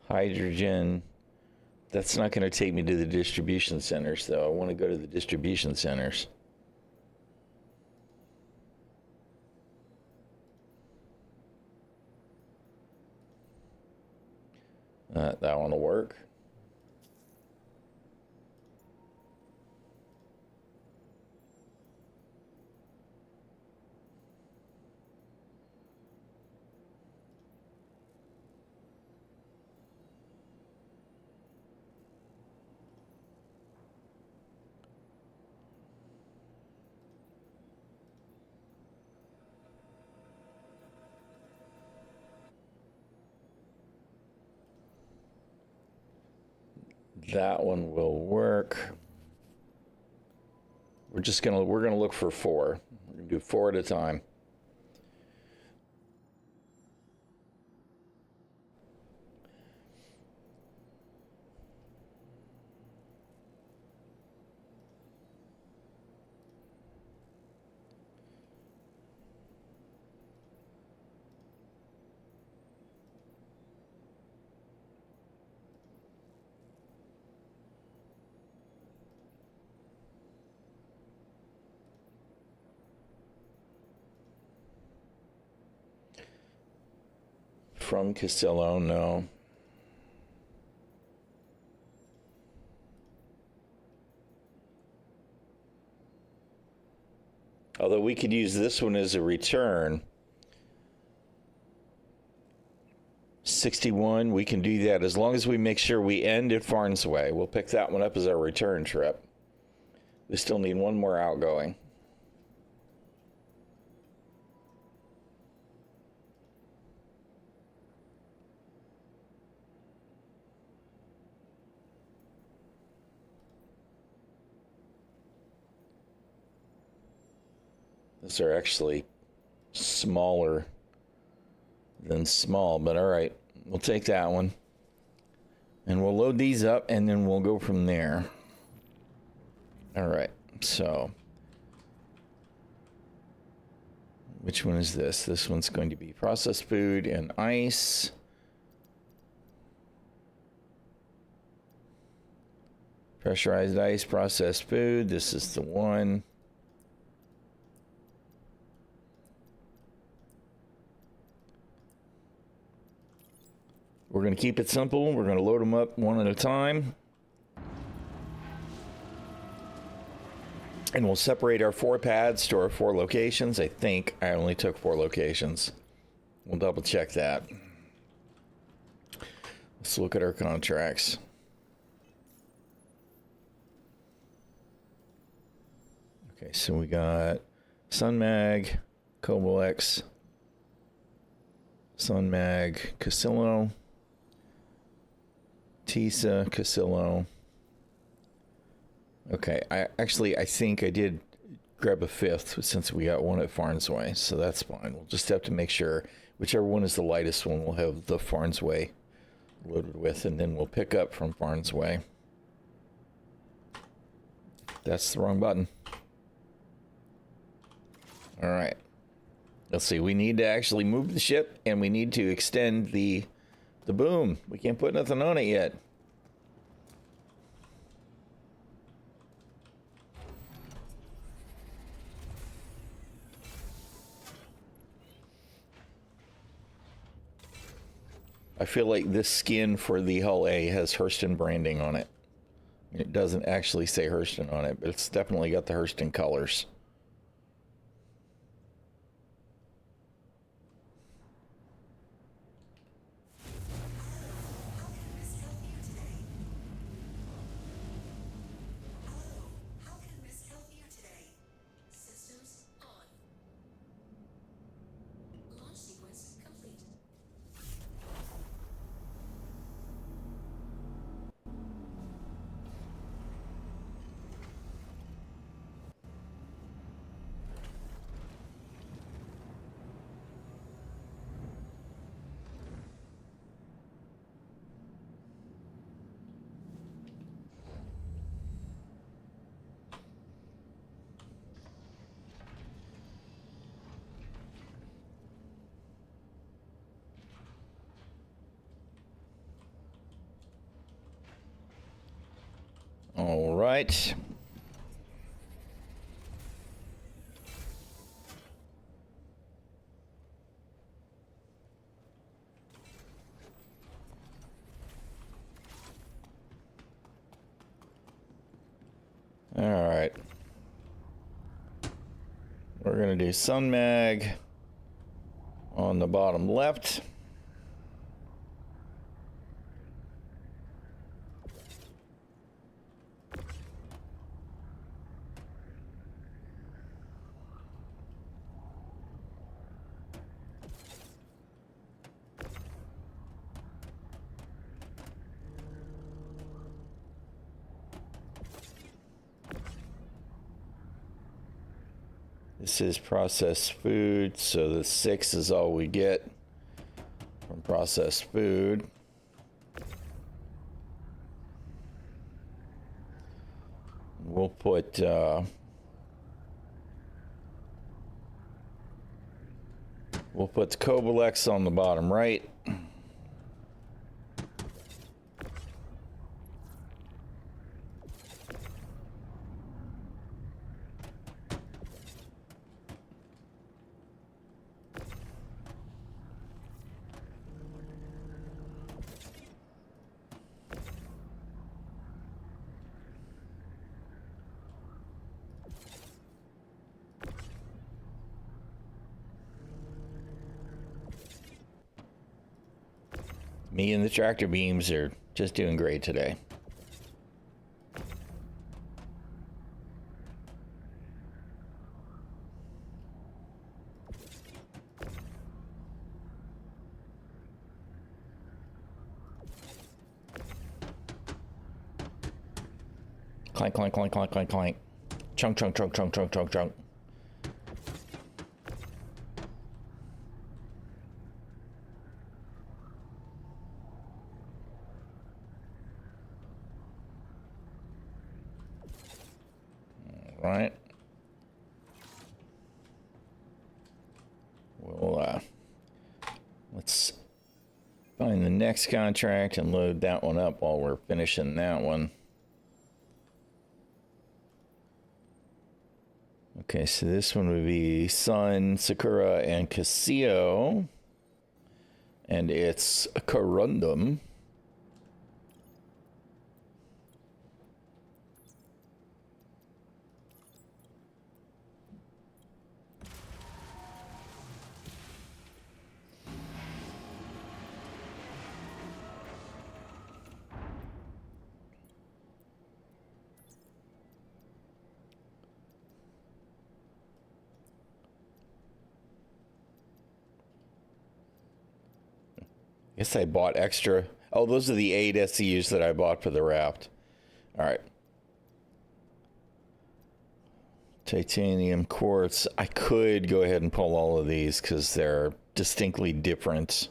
Hydrogen. That's not going to take me to the distribution centers, though. I want to go to the distribution centers. That one will work. That one will work. We're gonna look for 4. We're gonna do 4 at a time. from Castillo, no. Although we could use this one as a return. 61, we can do that as long as we make sure we end at Farnsway. We'll pick that one up as our return trip. We still need one more outgoing. These are actually smaller than small, but all right, we'll take that one. And we'll load these up and then we'll go from there. All right, so which one is this? This one's going to be processed food and ice. Pressurized ice, processed food. This is the one. We're going to keep it simple. We're going to load them up one at a time. And we'll separate our 4 pads to our 4 locations. I think I only took 4 locations. We'll double check that. Let's look at our contracts. Okay, so we got SunMag, Cobalex, SunMag, Castillo, Tisa, Castillo. Okay, I think I did grab a 5th since we got one at Farnsway, so that's fine. We'll just have to make sure whichever one is the lightest one, we'll have the Farnsway loaded with, and then we'll pick up from Farnsway. That's the wrong button. All right. Let's see. We need to actually move the ship, and we need to extend the boom. We can't put nothing on it yet. I feel like this skin for the Hull A has Hurston branding on it. It doesn't actually say Hurston on it, but it's definitely got the Hurston colors. How can Miss help you today? Systems on. Launch sequence complete. All right. All right. We're going to do SunMag on the bottom left. This is processed food, so the 6 is all we get from processed food. We'll put Cobalex on the bottom right. Me and the tractor beams are just doing great today. Clank, clank, clank, clank, clank, clank. Chunk, chunk, chunk, chunk, chunk, chunk, chunk. All right. We'll let's find the next contract and load that one up while we're finishing that one. Okay, so this one would be Sun, Sakura, and Casio. And it's Corundum. Guess I bought extra. Oh, those are the 8 SCUs that I bought for the Wrapped. All right. Titanium quartz. I could go ahead and pull all of these because they're distinctly different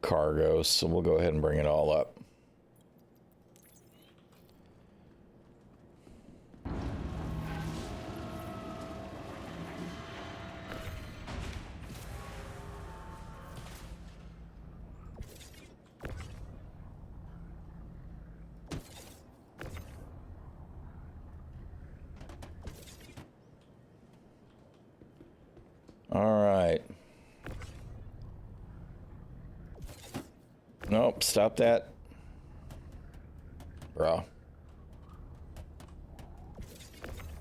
cargoes. So we'll go ahead and bring it all up. All right. Nope, stop that. Bro.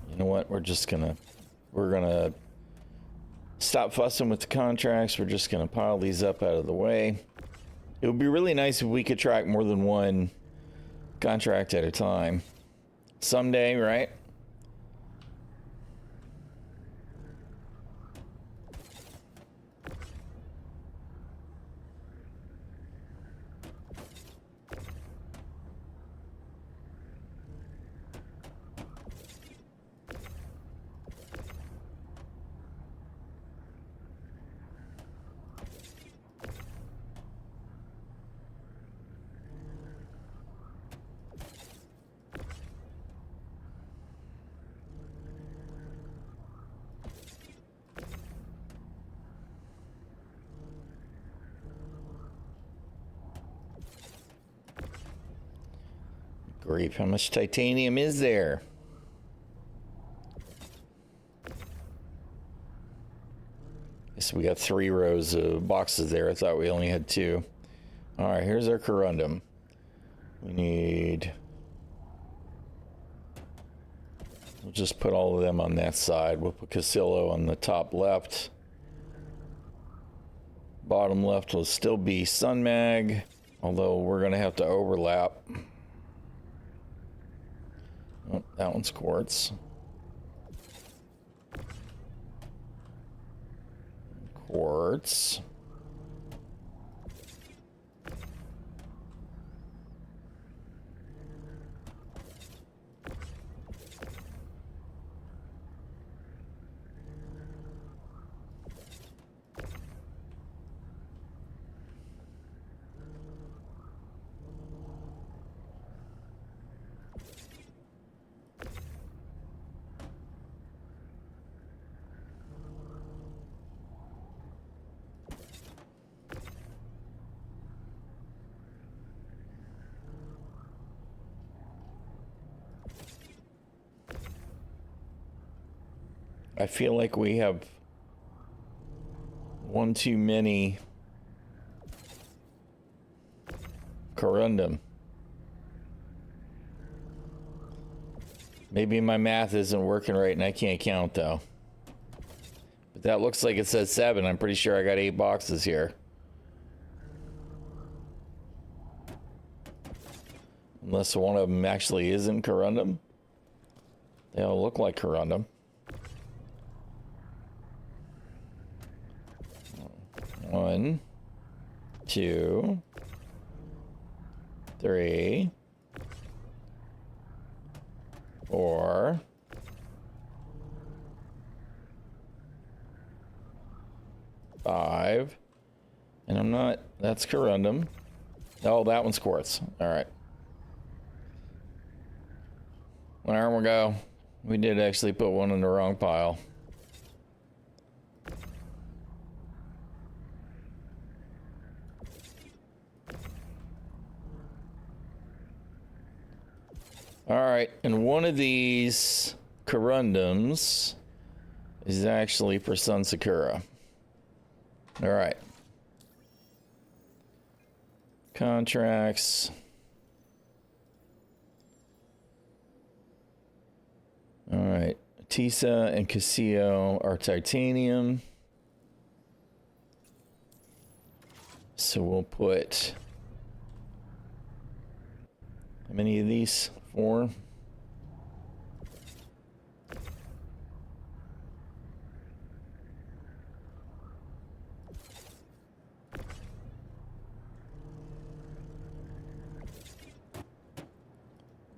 You know what? We're gonna stop fussing with the contracts. We're just gonna pile these up out of the way. It would be really nice if we could track more than one contract at a time. Someday, right? Grief, how much titanium is there? Guess we got 3 rows of boxes there. I thought we only had 2. All right, here's our corundum. We need... We'll just put all of them on that side. We'll put Casillo on the top left. Bottom left will still be Sun Mag, although we're going to have to overlap. Oh, that one's quartz. Quartz. I feel like we have one too many corundum. Maybe my math isn't working right and I can't count though. But that looks like it says 7. I'm pretty sure I got 8 boxes here. Unless one of them actually isn't corundum. They all look like corundum. One, two, three, four, five, and I'm not, that's corundum. Oh, that one's quartz. All right. There we go. We did actually put one in the wrong pile. All right, and one of these corundums is actually for Sun Sakura. All right. Contracts. All right. Tisa and Casio are titanium. So we'll put... How many of these? 4?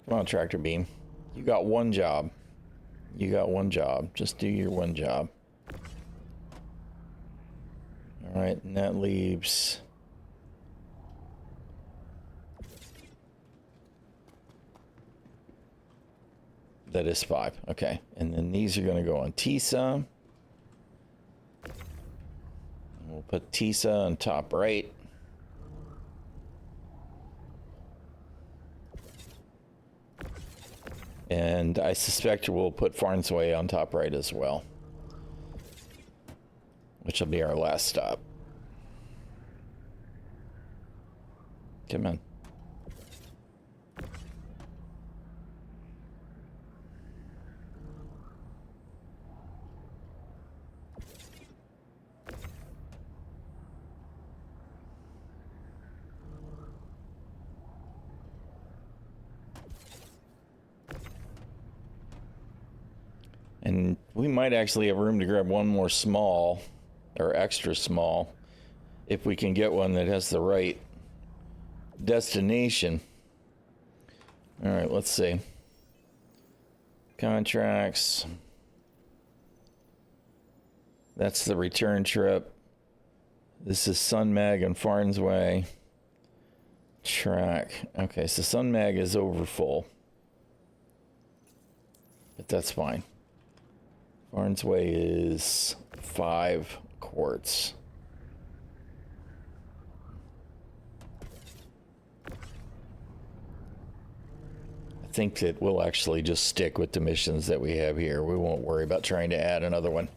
Come on, Tractor Beam. You got one job. You got one job. Just do your one job. All right, and that leaves... That is 5. Okay, and then these are going to go on Tisa. We'll put Tisa on top right. And I suspect we'll put Farnsway on top right as well, which will be our last stop. Come on. And we might actually have room to grab one more small, or extra small, if we can get one that has the right destination. All right, let's see. Contracts. That's the return trip. This is Sun Mag and Farnsway. Track. Okay, so Sun Mag is over full. But that's fine. Farnsway is 5 quartz. I think that we'll actually just stick with the missions that we have here. We won't worry about trying to add another one.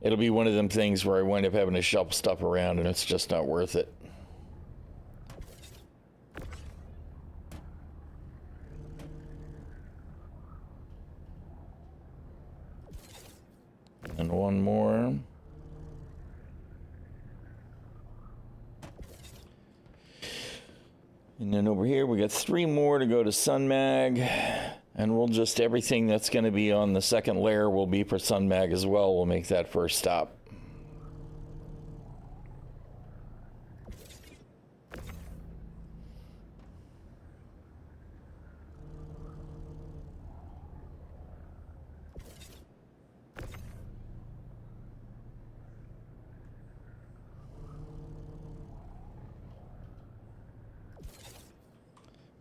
It'll be one of them things where I wind up having to shuffle stuff around and it's just not worth it. And one more. And then over here we got 3 more to go to Sun Mag. And we'll just, everything that's going to be on the second layer will be for Sun Mag as well. We'll make that first stop.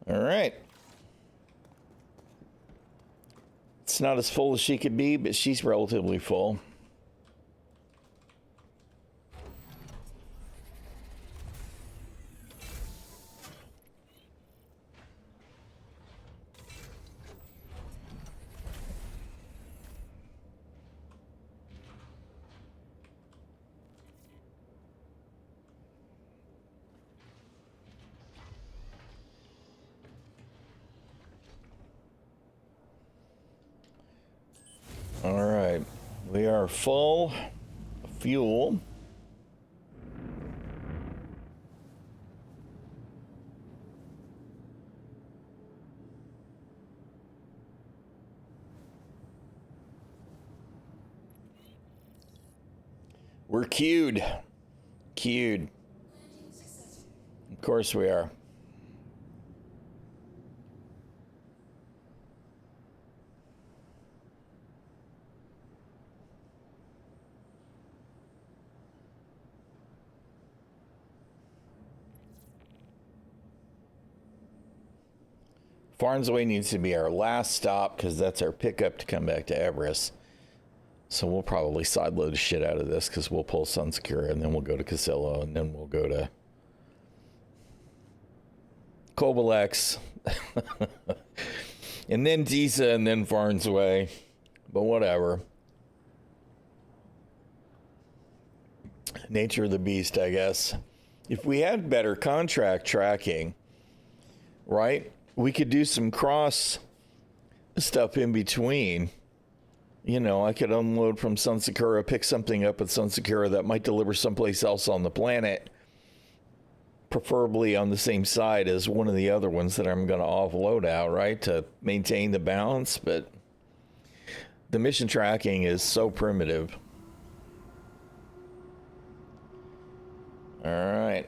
All right. It's not as full as she could be, but she's relatively full. All right, we are full fuel. We're queued. Queued. Of course we are. Farnsway needs to be our last stop because that's our pickup to come back to Everest. So we'll probably sideload the shit out of this because we'll pull Sunsecura and then we'll go to Casillo and then we'll go to Cobalex and then Disa and then Farnsway. But whatever. Nature of the beast, I guess. If we had better contract tracking, right? We could do some cross stuff in between. You know, I could unload from Sunsecura, pick something up at Sunsecura that might deliver someplace else on the planet, preferably on the same side as one of the other ones that I'm going to offload out, right, to maintain the balance. But the mission tracking is so primitive. All right.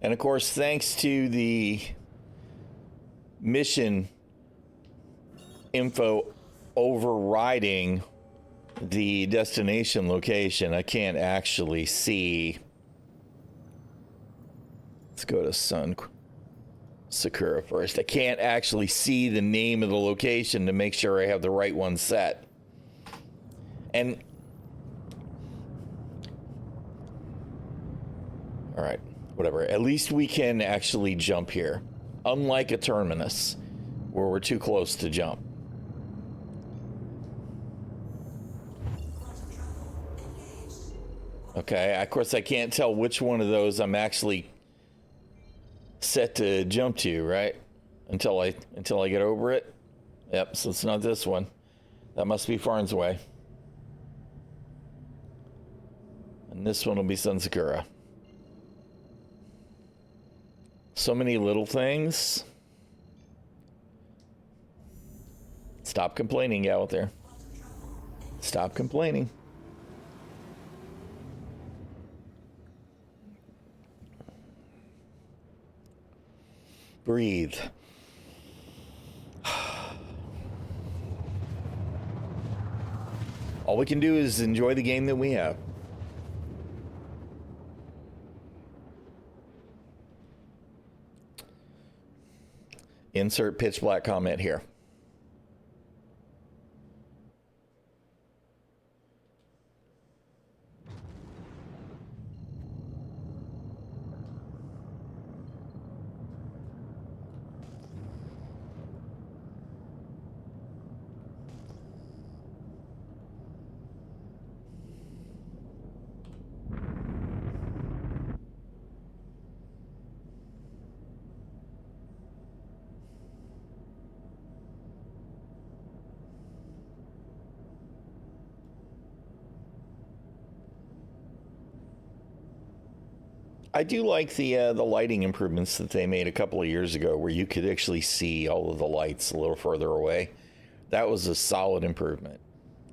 And of course, thanks to the mission info overriding the destination location, I can't actually see. Let's go to Sakura first. I can't actually see the name of the location to make sure I have the right one set. And all right. Whatever. At least we can actually jump here. Unlike a terminus, where we're too close to jump. Okay, of course I can't tell which one of those I'm actually set to jump to, right? Until I get over it. Yep, so it's not this one. That must be Farnsway. And this one will be Sunsecura. So many little things. Stop complaining out there. Stop complaining. Breathe. All we can do is enjoy the game that we have. Insert pitch black comment here. I do like the lighting improvements that they made a couple of years ago, where you could actually see all of the lights a little further away. That was a solid improvement.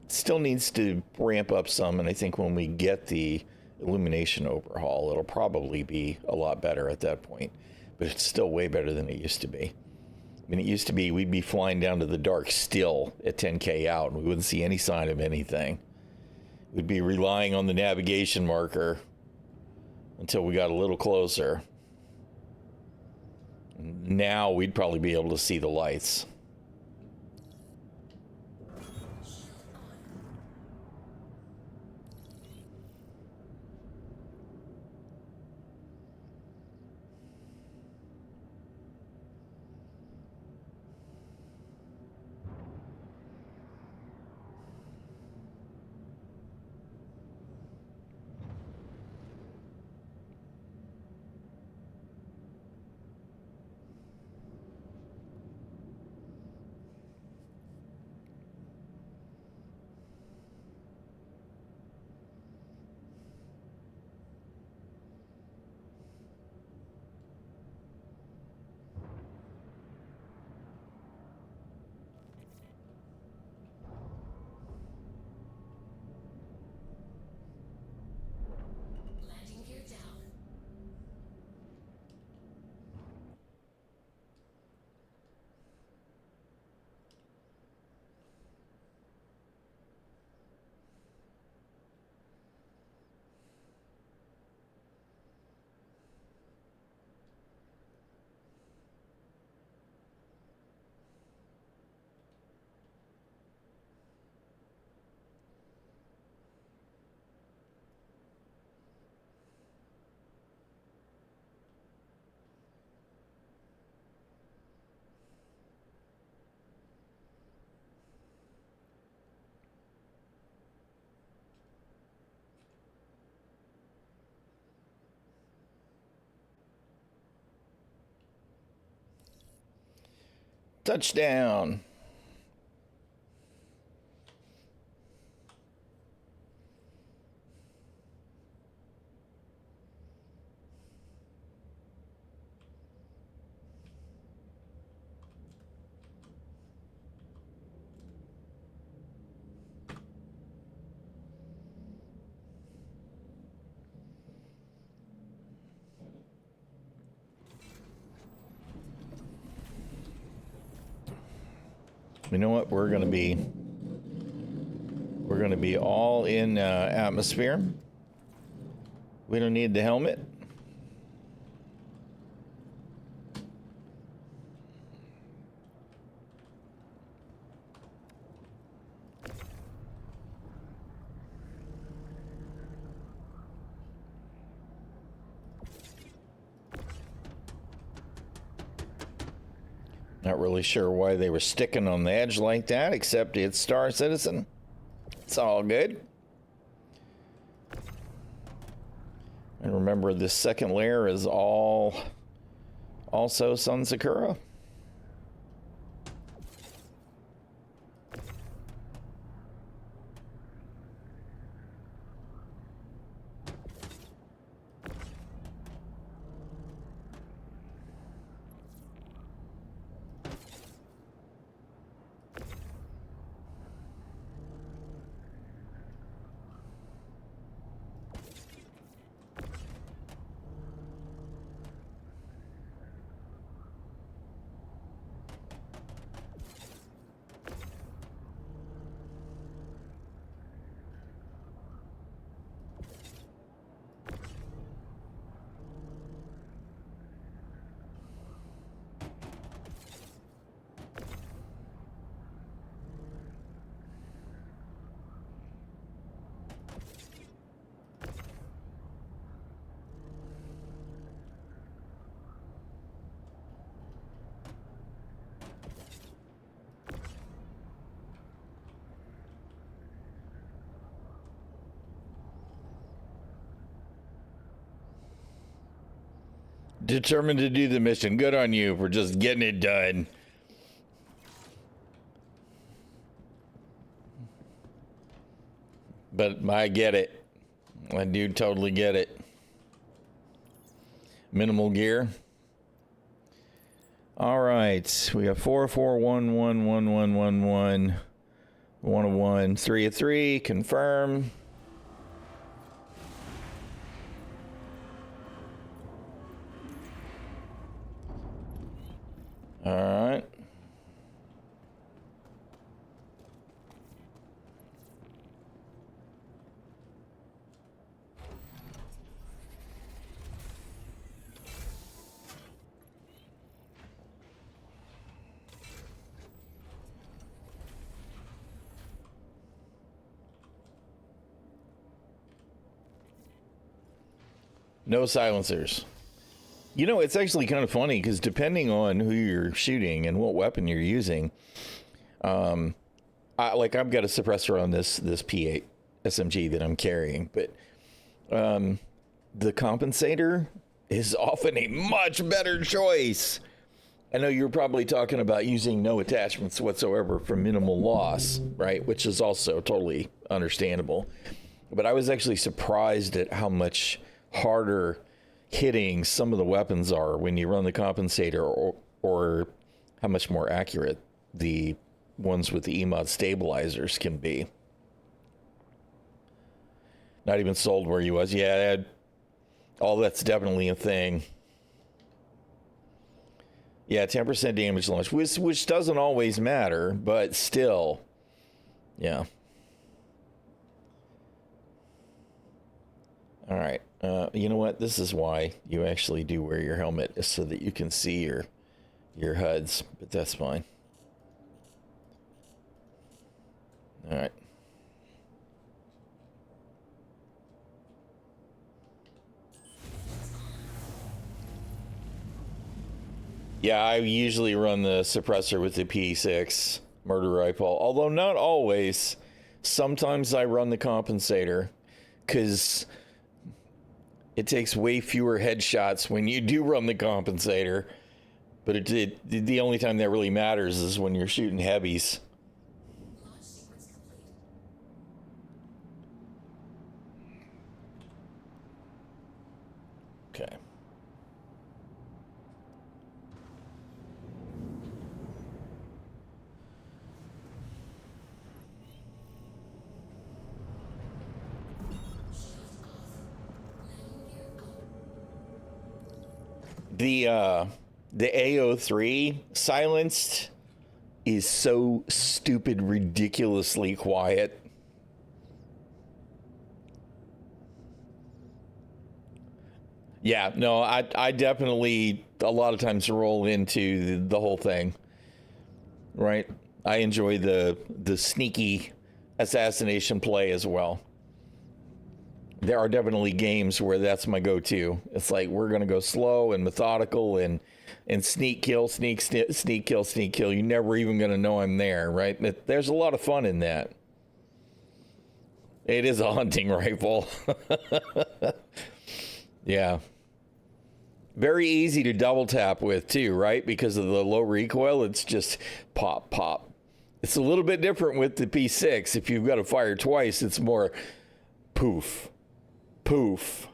Still needs to ramp up some, and I think when we get the illumination overhaul, it'll probably be a lot better at that point. But it's still way better than it used to be. I mean, it used to be we'd be flying down to the dark still at 10K out, and we wouldn't see any sign of anything. We'd be relying on the navigation marker until we got a little closer. Now we'd probably be able to see the lights. Touchdown. You know what? We're gonna be all in atmosphere. We don't need the helmet. Not really sure why they were sticking on the edge like that, except it's Star Citizen. It's all good. And remember, this second layer is all also Sun Sakura. Determined to do the mission. Good on you for just getting it done. But I get it. I do totally get it. Minimal gear. All right. We got 44111111. 101. 3 of 3. Confirm. All right. No silencers. You know, it's actually kind of funny because depending on who you're shooting and what weapon you're using, I've got a suppressor on this P8 SMG that I'm carrying, but the compensator is often a much better choice. I know you're probably talking about using no attachments whatsoever for minimal loss, right? Which is also totally understandable. But I was actually surprised at how much harder hitting some of the weapons are when you run the compensator, or how much more accurate the ones with the EMOD stabilizers can be. Not even sold where you was. Yeah, all that's definitely a thing. Yeah, 10% damage launch, which doesn't always matter, but still, yeah. All right. You know what? This is why you actually do wear your helmet, is so that you can see your HUDs, but that's fine. All right. Yeah, I usually run the suppressor with the P6 murder rifle, although not always. Sometimes I run the compensator because it takes way fewer headshots when you do run the compensator. But the only time that really matters is when you're shooting heavies. Launch sequence complete. Okay. The AO3 silenced is so stupid, ridiculously quiet. Yeah, no, I definitely a lot of times roll into the whole thing. Right? I enjoy the sneaky assassination play as well. There are definitely games where that's my go-to. It's like we're gonna go slow and methodical and sneak kill, sneak kill, sneak kill. You're never even gonna know I'm there, right? There's a lot of fun in that. It is a hunting rifle. Yeah. Very easy to double tap with too, right? Because of the low recoil, it's just pop, pop. It's a little bit different with the P6. If you've got to fire twice, it's more poof. Poof.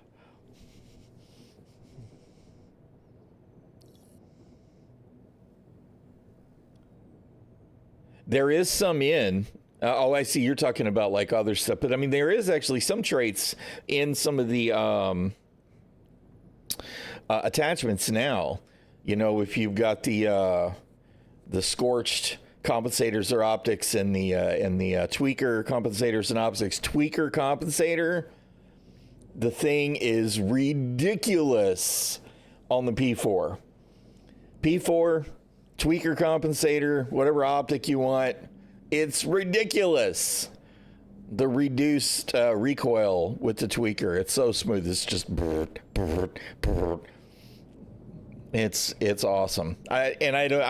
There is some in. I see you're talking about like other stuff, but I mean, there is actually some traits in some of the attachments now. You know, if you've got the scorched compensators or optics and the tweaker compensators and optics, tweaker compensator. The thing is ridiculous on the P4. P4, tweaker compensator, whatever optic you want, it's ridiculous. The reduced recoil with the tweaker, it's so smooth. It's just it's awesome. I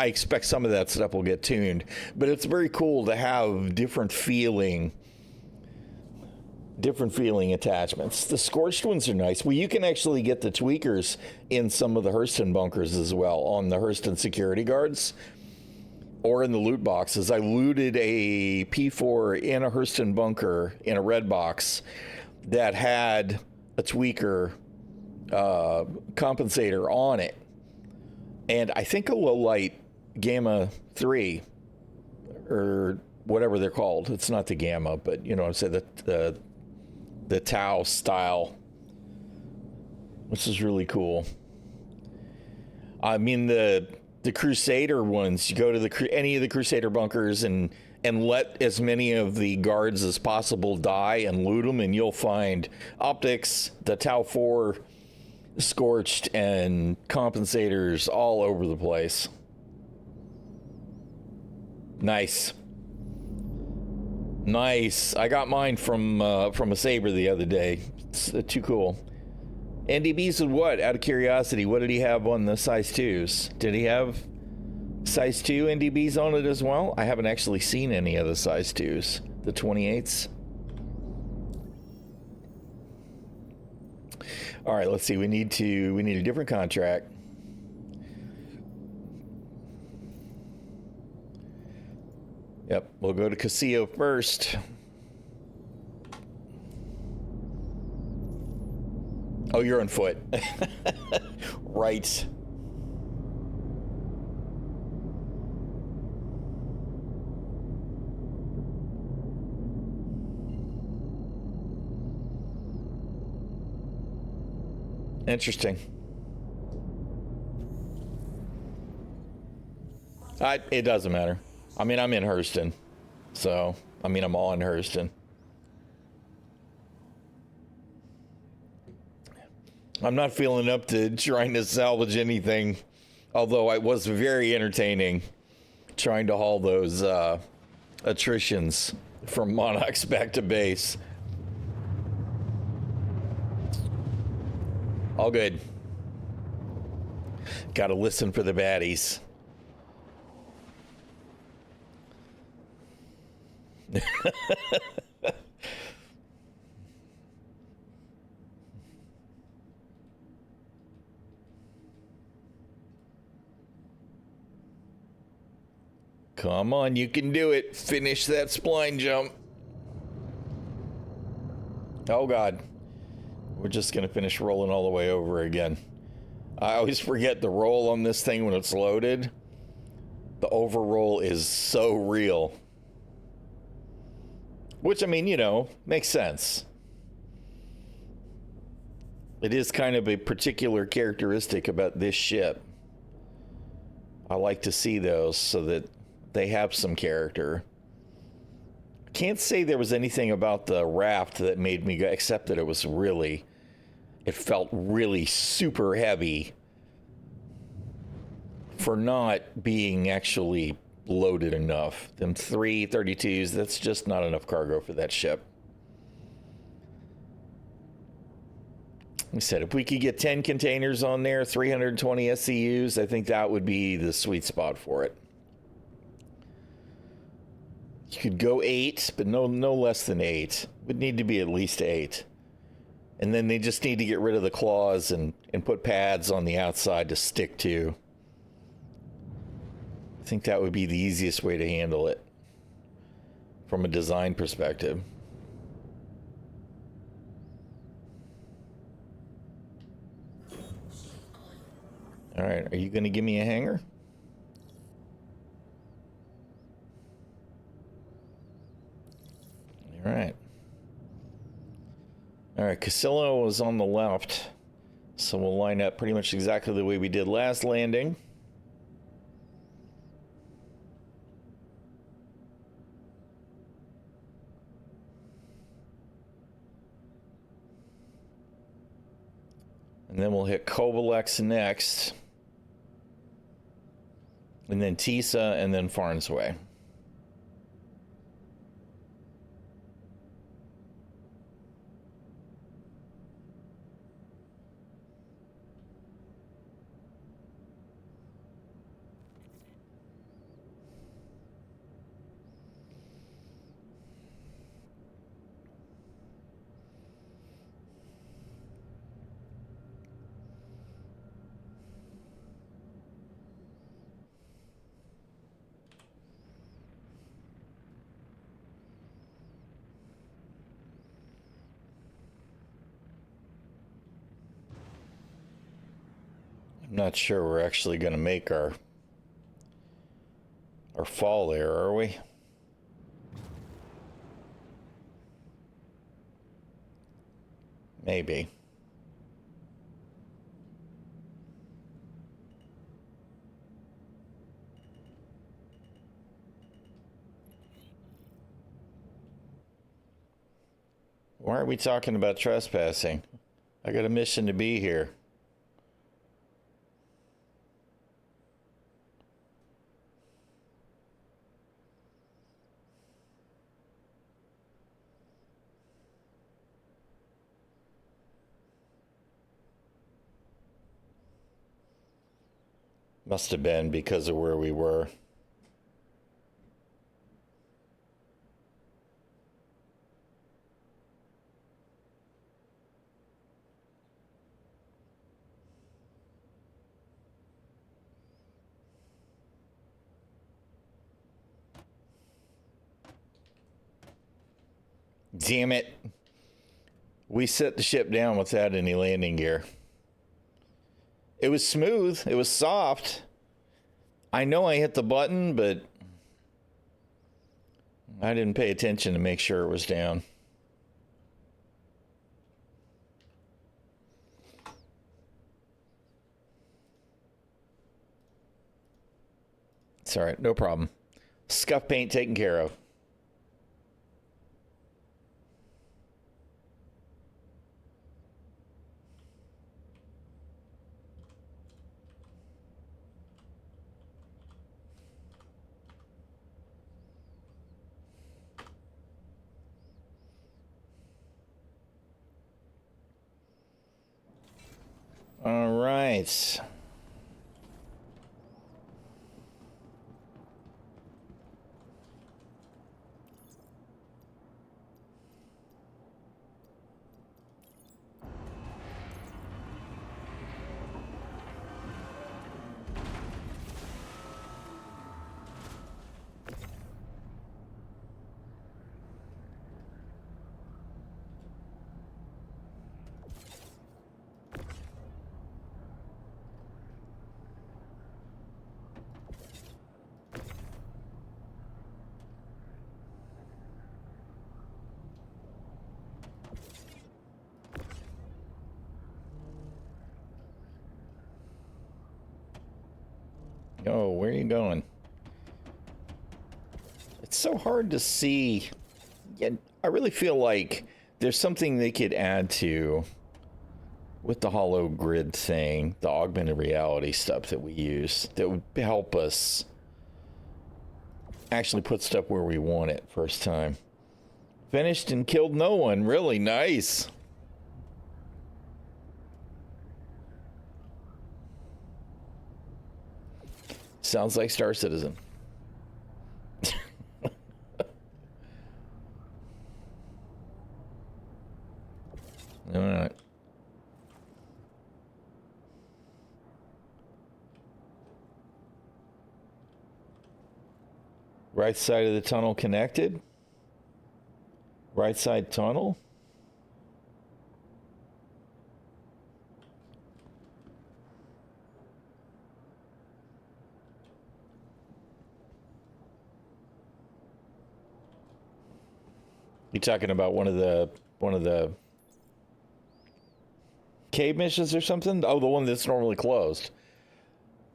expect some of that stuff will get tuned, but it's very cool to have different feeling attachments. The scorched ones are nice. Well, you can actually get the tweakers in some of the Hurston bunkers as well, on the Hurston security guards or in the loot boxes. I looted a P4 in a Hurston bunker in a red box that had a tweaker compensator on it. And I think a low light Gamma 3 or whatever they're called. It's not the Gamma, but you know what I'm saying, the Tau style, which is really cool. I mean, the Crusader ones, you go to any of the Crusader bunkers and let as many of the guards as possible die and loot them, and you'll find optics, the Tau 4 scorched, and compensators all over the place. Nice. I got mine from a Saber the other day. It's too cool. NDBs with what? Out of curiosity, what did he have on the size 2s? Did he have size 2 NDBs on it as well? I haven't actually seen any of the size 2s. The 28s. All right, let's see. We need a different contract. Yep, we'll go to Casio first. Oh, you're on foot. Right. Interesting. It doesn't matter. I mean, I'm in Hurston, so I'm all in Hurston. I'm not feeling up to trying to salvage anything, although it was very entertaining trying to haul those attritions from Monarchs back to base. All good. Got to listen for the baddies. Come on, you can do it. Finish that spline jump. Oh, God. We're just going to finish rolling all the way over again. I always forget the roll on this thing when it's loaded. The overroll is so real. Which, I mean, you know, makes sense. It is kind of a particular characteristic about this ship. I like to see those so that they have some character. Can't say there was anything about the raft that made me go, except that it felt really super heavy for not being actually loaded enough. Them 332s, that's just not enough cargo for that ship. Like I said, if we could get 10 containers on there, 320 SCUs, I think that would be the sweet spot for it. You could go 8, but no less than 8. Would need to be at least 8. And then they just need to get rid of the claws and put pads on the outside to stick to. I think that would be the easiest way to handle it from a design perspective. All right, are you going to give me a hanger? All right. All right, Casillo was on the left, so we'll line up pretty much exactly the way we did last landing. And then we'll hit Kovalex next. And then Tisa, and then Farnsway. I'm not sure we're actually going to make our fall there, are we? Maybe. Why are we talking about trespassing? I got a mission to be here. Must have been because of where we were. Damn it. We set the ship down without any landing gear. It was smooth. It was soft. I know I hit the button, but I didn't pay attention to make sure it was down. It's all right. No problem. Scuff paint taken care of. All right. Yo, where are you going? It's so hard to see. Yeah, I really feel like there's something they could add to with the hollow grid thing, the augmented reality stuff that we use, that would help us actually put stuff where we want it first time. Finished and killed no one. Really nice. Sounds like Star Citizen. All right. Right side of the tunnel connected. Right side tunnel. You talking about one of the cave missions or something? Oh, the one that's normally closed.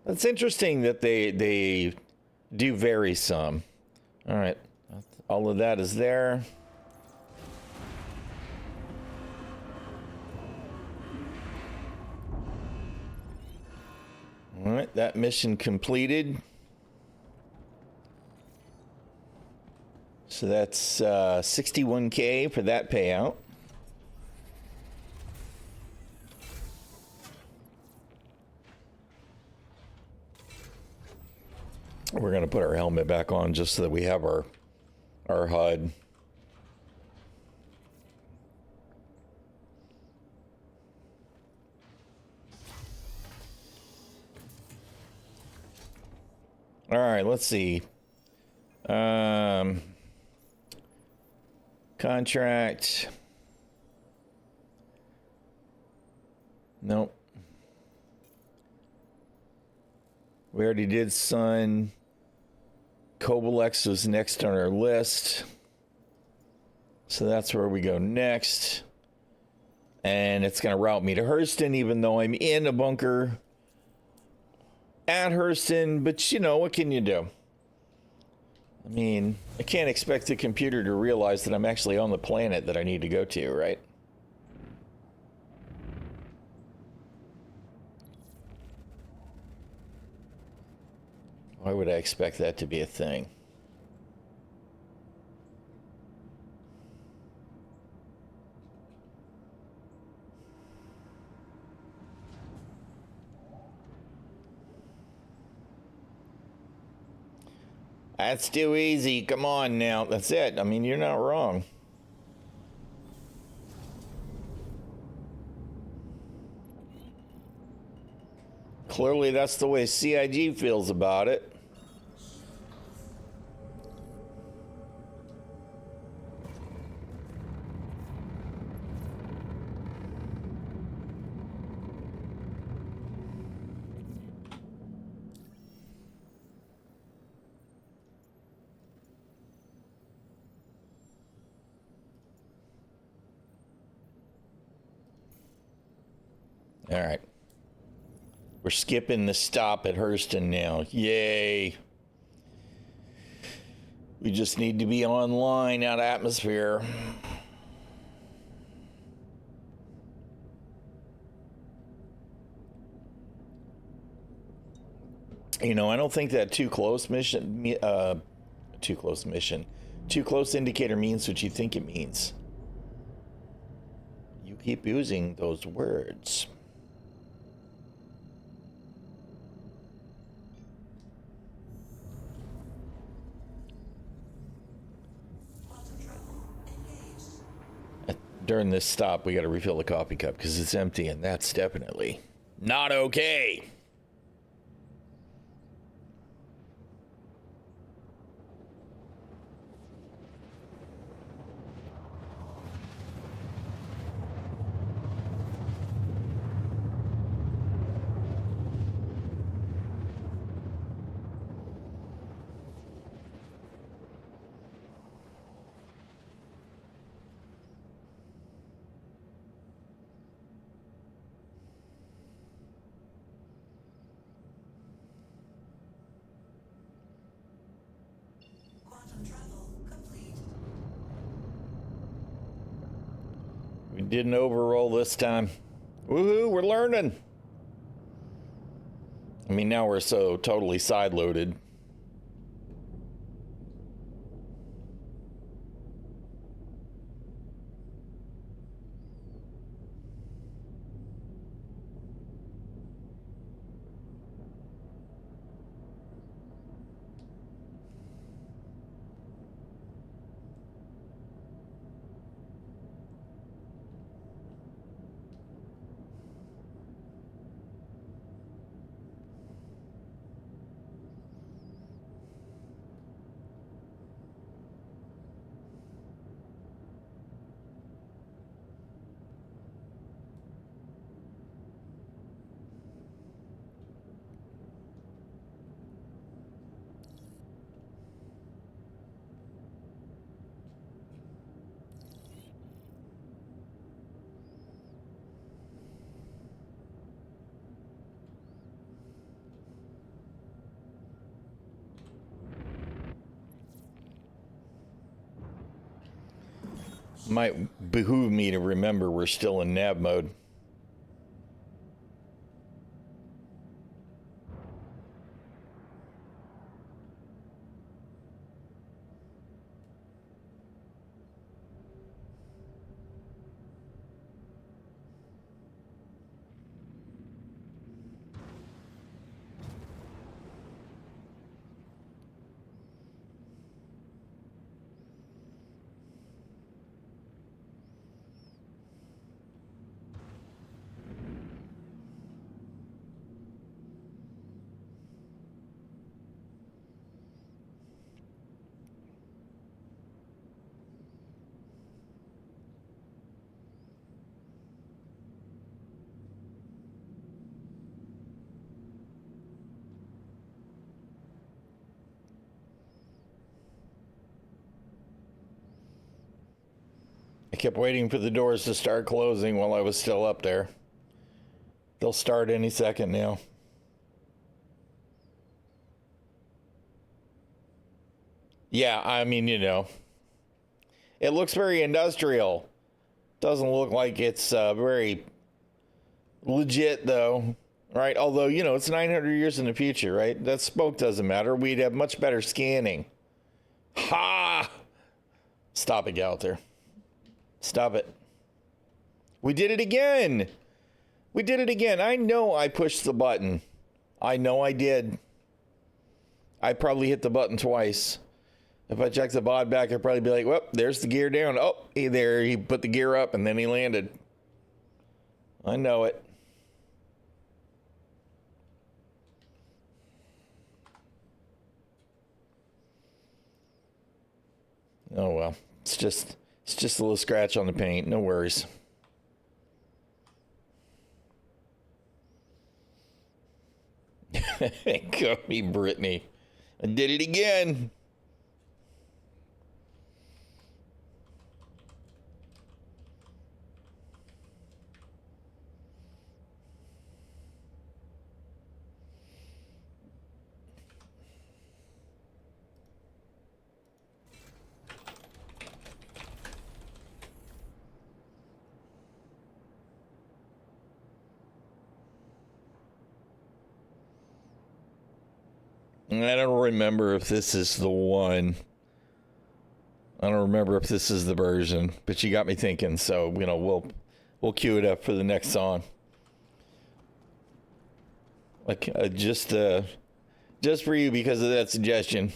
That's interesting that they do vary some. All right, all of that is there. All right, that mission completed. So that's 61K for that payout. We're going to put our helmet back on just so that we have our HUD. All right, let's see. Contract. Nope. We already did Sun. Cobalex was next on our list. So that's where we go next. And it's going to route me to Hurston, even though I'm in a bunker at Hurston. But, you know, what can you do? I mean, I can't expect the computer to realize that I'm actually on the planet that I need to go to, right? Why would I expect that to be a thing? That's too easy. Come on now. That's it. I mean, you're not wrong. Clearly, that's the way CIG feels about it. All right. We're skipping the stop at Hurston now. Yay. We just need to be online out of atmosphere. You know, I don't think that too close indicator means what you think it means. You keep using those words. During this stop, we got to refill the coffee cup because it's empty, and that's definitely not okay. Didn't overroll this time. Woohoo, we're learning. I mean, now we're so totally side-loaded. Might behoove me to remember we're still in nav mode. I kept waiting for the doors to start closing while I was still up there. They'll start any second now. Yeah, I mean, you know, it looks very industrial. Doesn't look like it's very legit, though, right? Although, you know, it's 900 years in the future, right? That smoke doesn't matter. We'd have much better scanning. Ha! Stop it, Galter. Stop it. We did it again. We did it again. I know I pushed the button. I know I did. I probably hit the button twice. If I check the bod back, I'd probably be like, well, there's the gear down. Oh, there, he put the gear up and then he landed. I know it. Oh, well. It's just a little scratch on the paint. No worries. Go me, Brittany. I did it again. I don't remember if this is the one. I don't remember if this is the version, but you got me thinking. So, you know, we'll cue it up for the next song. Like just for you because of that suggestion.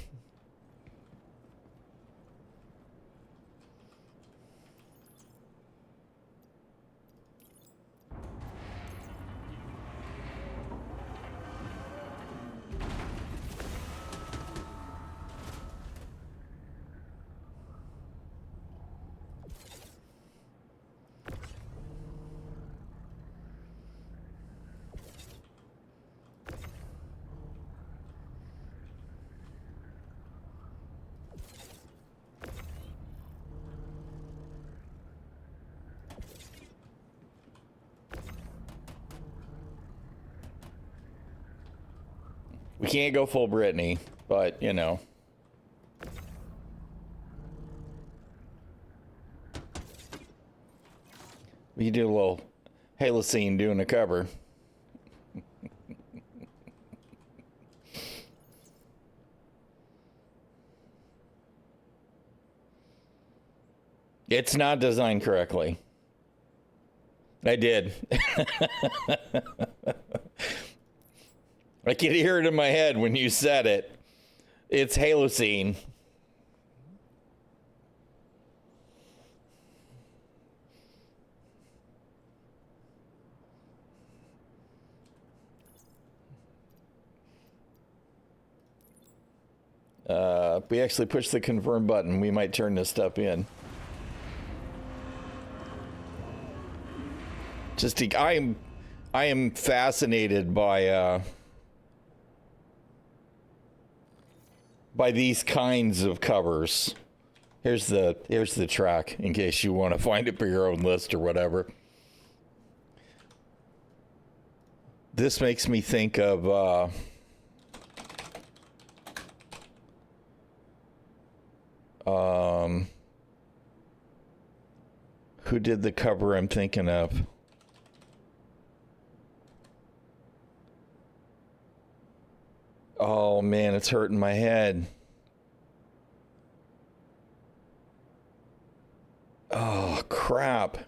We can't go full Britney, but, you know. We do a little Halocene doing a cover. It's not designed correctly. I did. I could hear it in my head when you said it. It's Halocene. If we actually push the confirm button, we might turn this stuff in. I am fascinated by these kinds of covers. Here's the track in case you want to find it for your own list or whatever. This makes me think of who did the cover I'm thinking of? Oh man, it's hurting my head. Oh crap.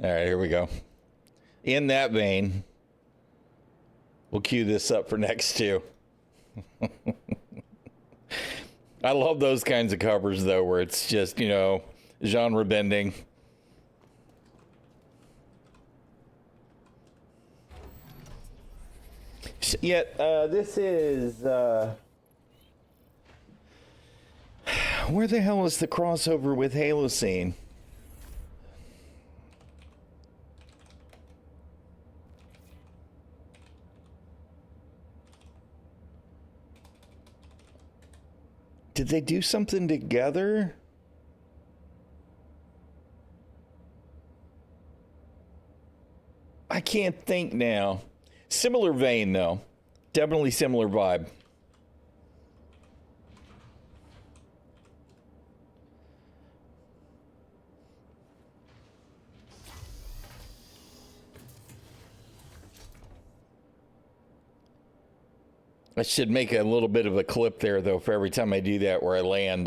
All right, here we go. In that vein, we'll cue this up for next two. I love those kinds of covers, though, where it's just, genre bending. Yet, this is... where the hell is the crossover with Halocene? Did they do something together? I can't think now. Similar vein, though. Definitely similar vibe. I should make a little bit of a clip there, though, for every time I do that where I land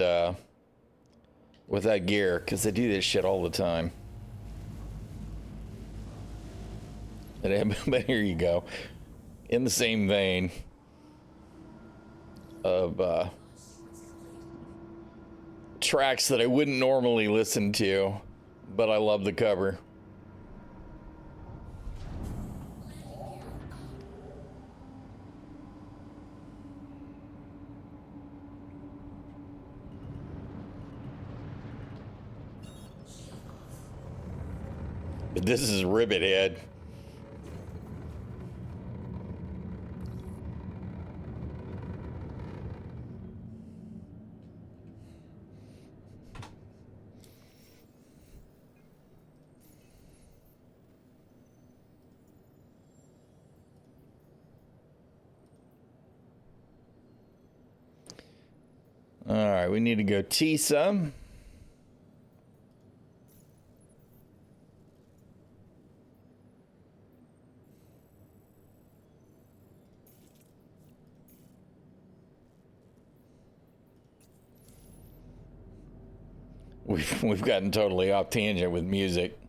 with that gear, because I do this shit all the time. But here you go. In the same vein of tracks that I wouldn't normally listen to, but I love the cover. But this is Ribbit Head. All right, we need to go Tisa. We've gotten totally off tangent with music.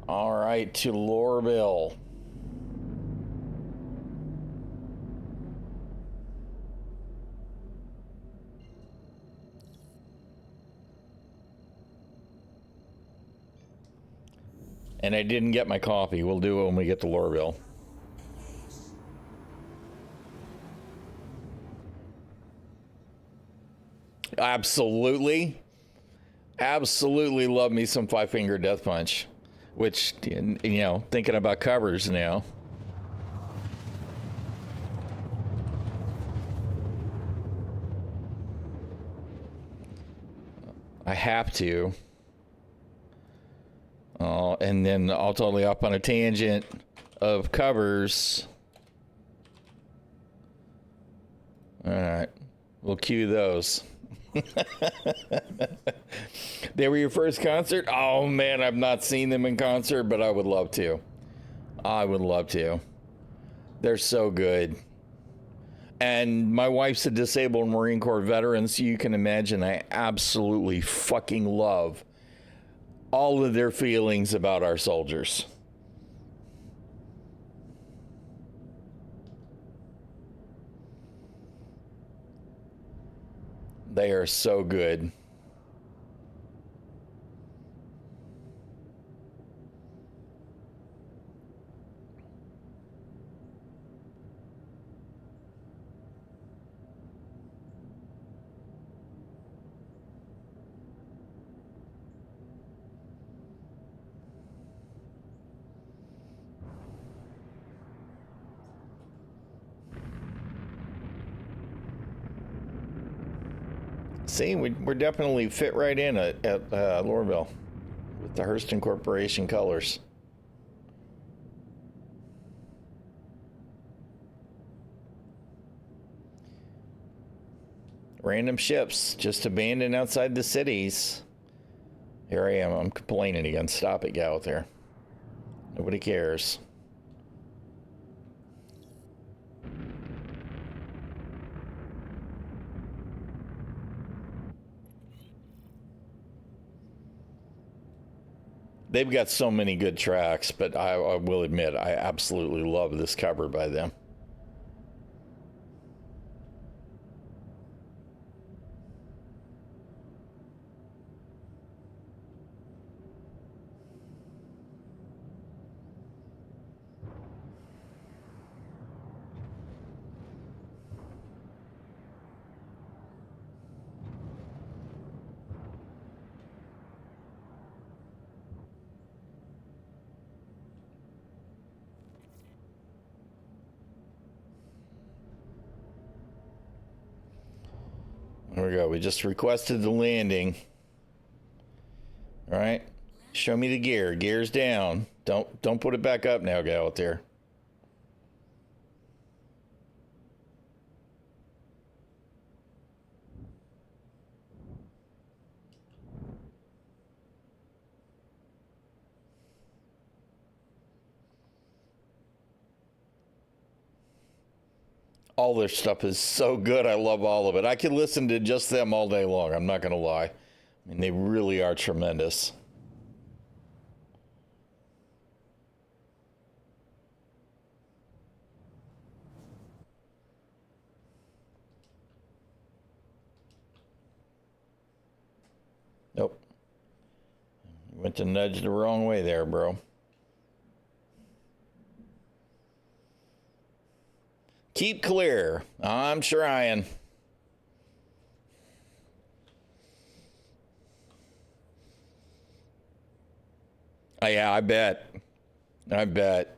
All right, to Lorville. And I didn't get my coffee. We'll do it when we get to Lorville. Absolutely. Absolutely love me some Five Finger Death Punch. Which, thinking about covers now. I have to. And then I'll totally up on a tangent of covers. All right. We'll cue those. They were your first concert? Oh, man, I've not seen them in concert, but I would love to. I would love to. They're so good. And my wife's a disabled Marine Corps veteran, so you can imagine I absolutely fucking love all of their feelings about our soldiers. They are so good. See, we're definitely fit right in at Lorville with the Hurston Corporation colors. Random ships just abandoned outside the cities. Here I am. I'm complaining again. Stop it, get out there. Nobody cares. They've got so many good tracks, but I will admit, I absolutely love this cover by them. There we go. We just requested the landing. All right. Show me the gear. Gear's down. Don't put it back up now, get out there. All their stuff is so good. I love all of it. I could listen to just them all day long. I'm not going to lie. I mean, they really are tremendous. Nope. You went to nudge the wrong way there, bro. Keep clear. I'm trying. Oh, yeah, I bet. I bet.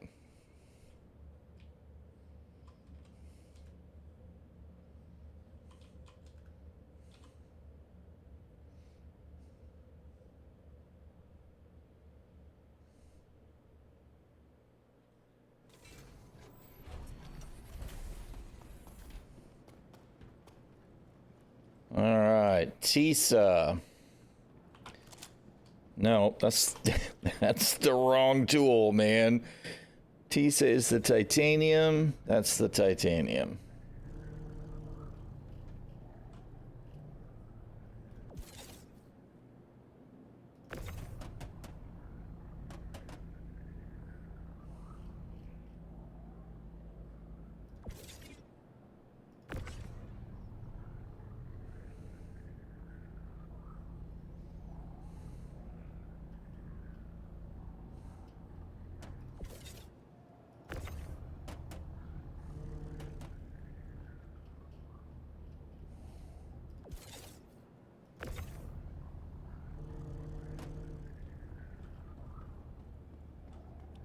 All right, Tisa. No, that's the wrong tool, man. Tisa is the titanium. That's the titanium.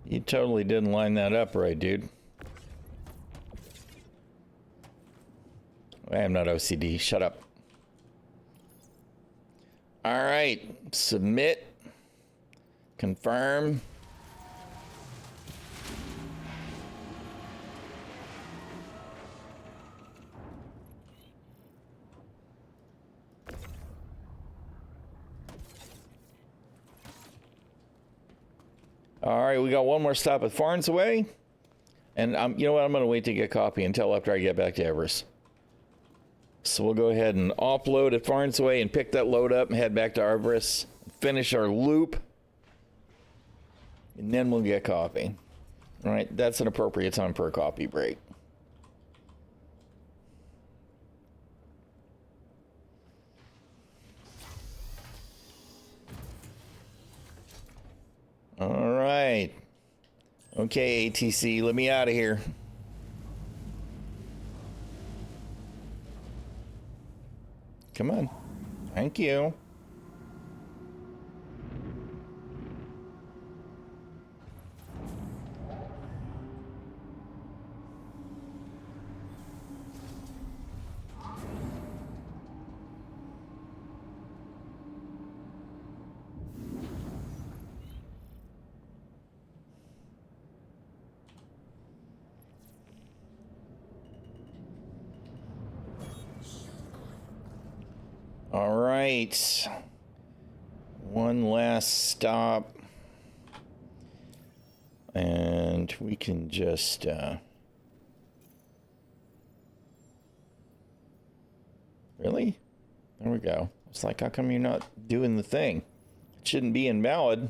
You totally didn't line that up right, dude. I am not OCD. Shut up. All right. Submit. Confirm. All right, we got one more stop at Farnsway. And you know what? I'm going to wait to get coffee until after I get back to Everest. So we'll go ahead and offload at Farnsway and pick that load up and head back to Everest. Finish our loop. And then we'll get coffee. All right, that's an appropriate time for a coffee break. All right. Okay, ATC, let me out of here. Come on. Thank you. All right. One last stop. And we can just... Really? There we go. It's like, how come you're not doing the thing? It shouldn't be invalid.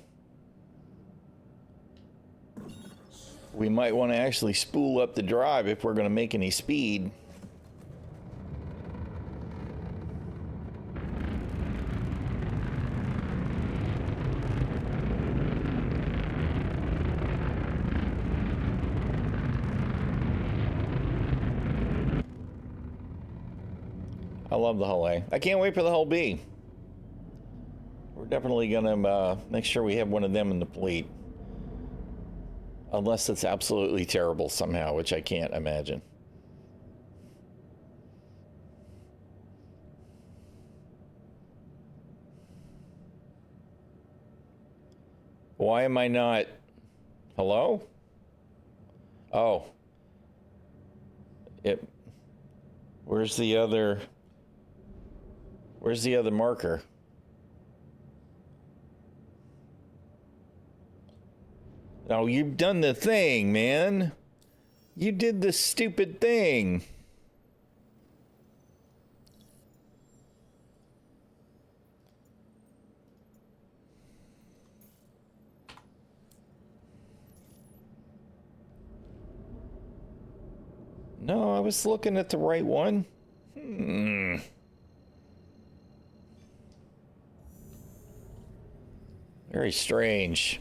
We might want to actually spool up the drive if we're going to make any speed. I love the Hull A. I can't wait for the Hull B. We're definitely going to make sure we have one of them in the fleet. Unless it's absolutely terrible somehow, which I can't imagine. Why am I not... Hello? Oh. Where's the other... Where's the other marker? Oh, you've done the thing, man. You did the stupid thing. No, I was looking at the right one. Very strange.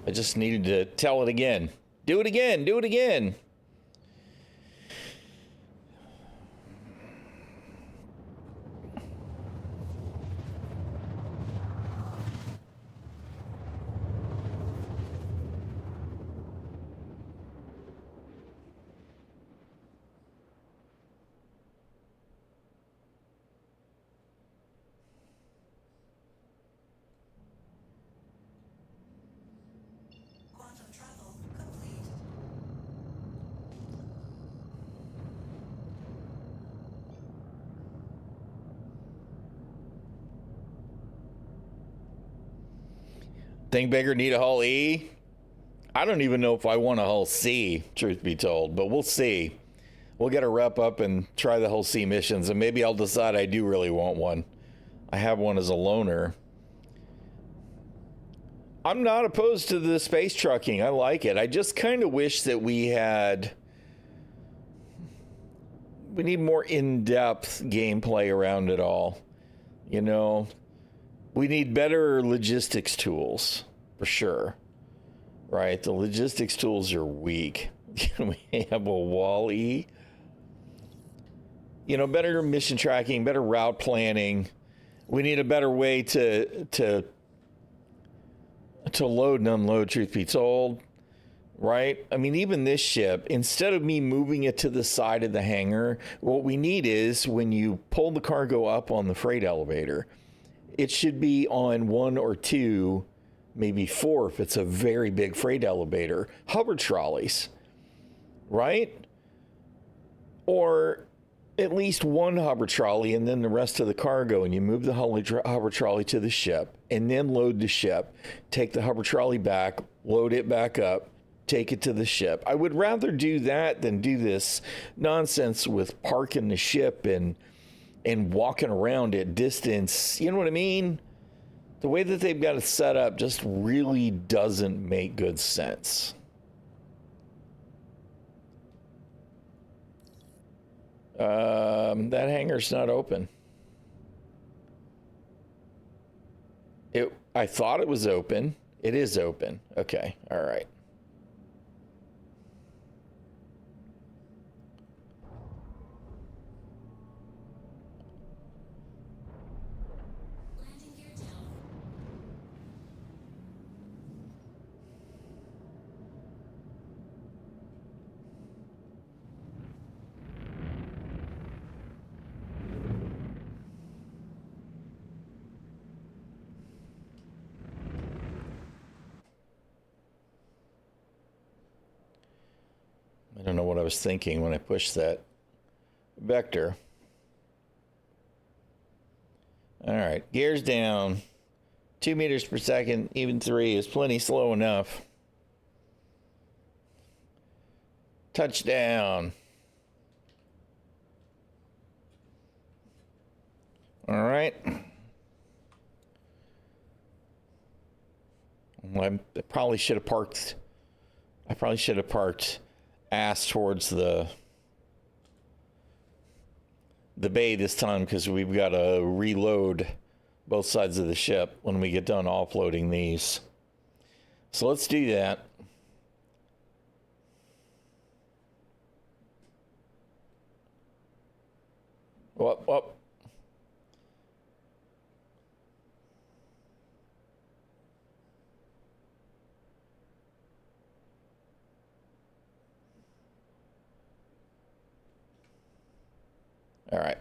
I just needed to tell it again. Do it again. Do it again. Quantum travel complete. Think bigger, need a Hull E? I don't even know if I want a Hull C, truth be told, but we'll see. We'll get a rep up and try the Hull C missions, and maybe I'll decide I do really want one. I have one as a loaner. I'm not opposed to the space trucking. I like it. I just kind of wish that we need more in-depth gameplay around it all. You know, we need better logistics tools, for sure. Right? The logistics tools are weak. We have a Wall-E. You know, better mission tracking, better route planning. We need a better way to load and unload, truth be told. right? I mean, even this ship, instead of me moving it to the side of the hangar, what we need is when you pull the cargo up on the freight elevator, it should be on 1 or 2, maybe 4 if it's a very big freight elevator, hover trolleys, right? Or at least 1 hover trolley and then the rest of the cargo, and you move the hover trolley to the ship and then load the ship, take the hover trolley back, load it back up, take it to the ship. I would rather do that than do this nonsense with parking the ship and walking around at distance. You know what I mean? The way that they've got it set up just really doesn't make good sense. That hangar's not open. I thought it was open. It is open. Okay. All right. Landing gear down. I don't know what I was thinking when I pushed that vector. All right, gears down. 2 meters per second, even 3 is plenty slow enough. Touchdown. All right. Well, I probably should have parked. I probably should have parked ass towards the bay this time, because we've got to reload both sides of the ship when we get done offloading these. So let's do that. Whoop, whoop. All right.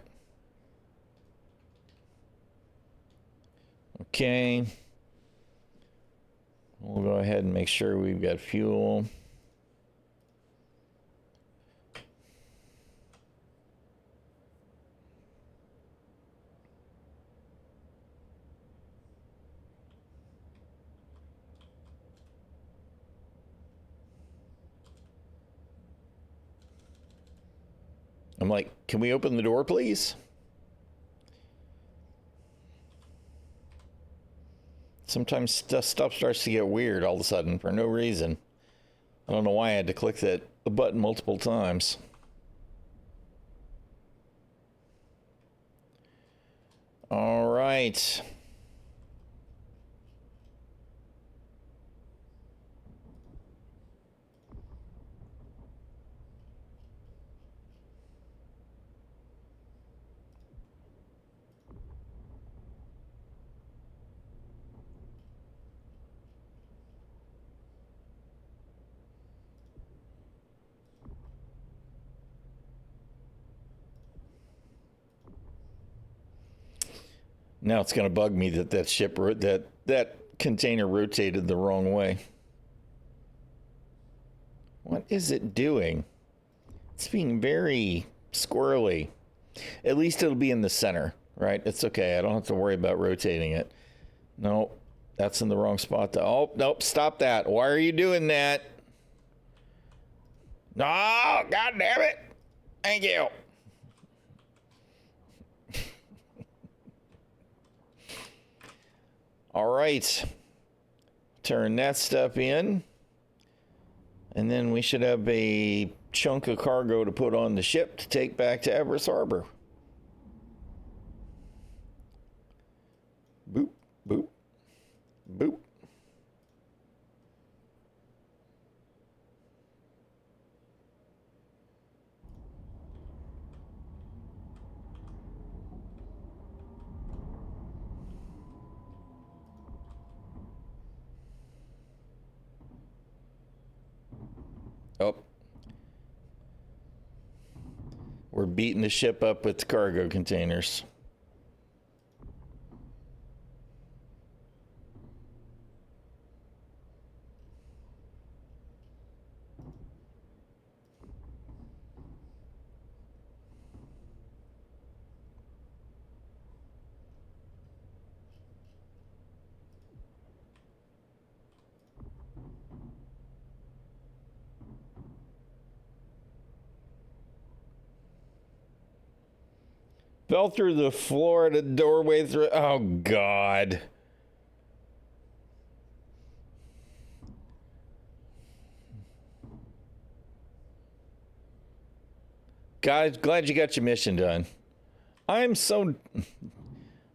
Okay. We'll go ahead and make sure we've got fuel. I'm like, can we open the door, please? Sometimes stuff starts to get weird all of a sudden for no reason. I don't know why I had to click the button multiple times. All right. Now it's going to bug me that that container rotated the wrong way. What is it doing? It's being very squirrely. At least it'll be in the center, right? It's okay. I don't have to worry about rotating it. No, that's in the wrong spot. Oh, nope. Stop that. Why are you doing that? No, God damn it. Thank you. All right. Turn that stuff in. And then we should have a chunk of cargo to put on the ship to take back to Everest Harbor. Boop, boop, boop. Oh. We're beating the ship up with cargo containers. Fell through the floor at a doorway through. Oh, God. Guys, glad you got your mission done. I'm so.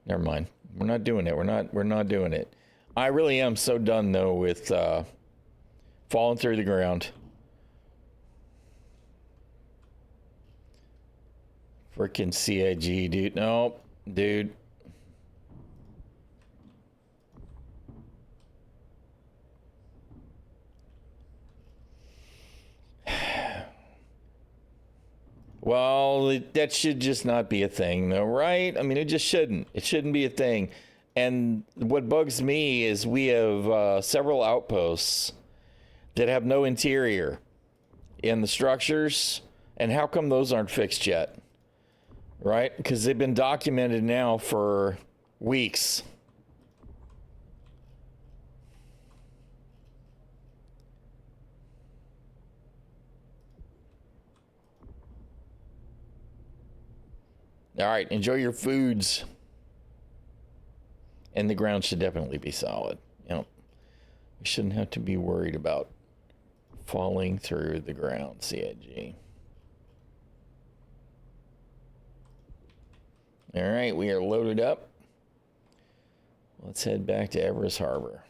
Never mind. We're not doing it. We're not doing it. I really am so done though with falling through the ground. Freaking CIG, dude. No, dude. Well, that should just not be a thing, though, right? I mean, it just shouldn't. It shouldn't be a thing. And what bugs me is we have several outposts that have no interior in the structures. And how come those aren't fixed yet? Right? Because they've been documented now for weeks. All right, enjoy your foods. And the ground should definitely be solid. You know, we shouldn't have to be worried about falling through the ground, CIG. All right, we are loaded up. Let's head back to Everest Harbor.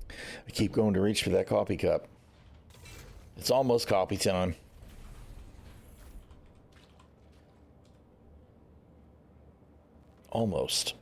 I keep going to reach for that coffee cup. It's almost coffee time. Almost.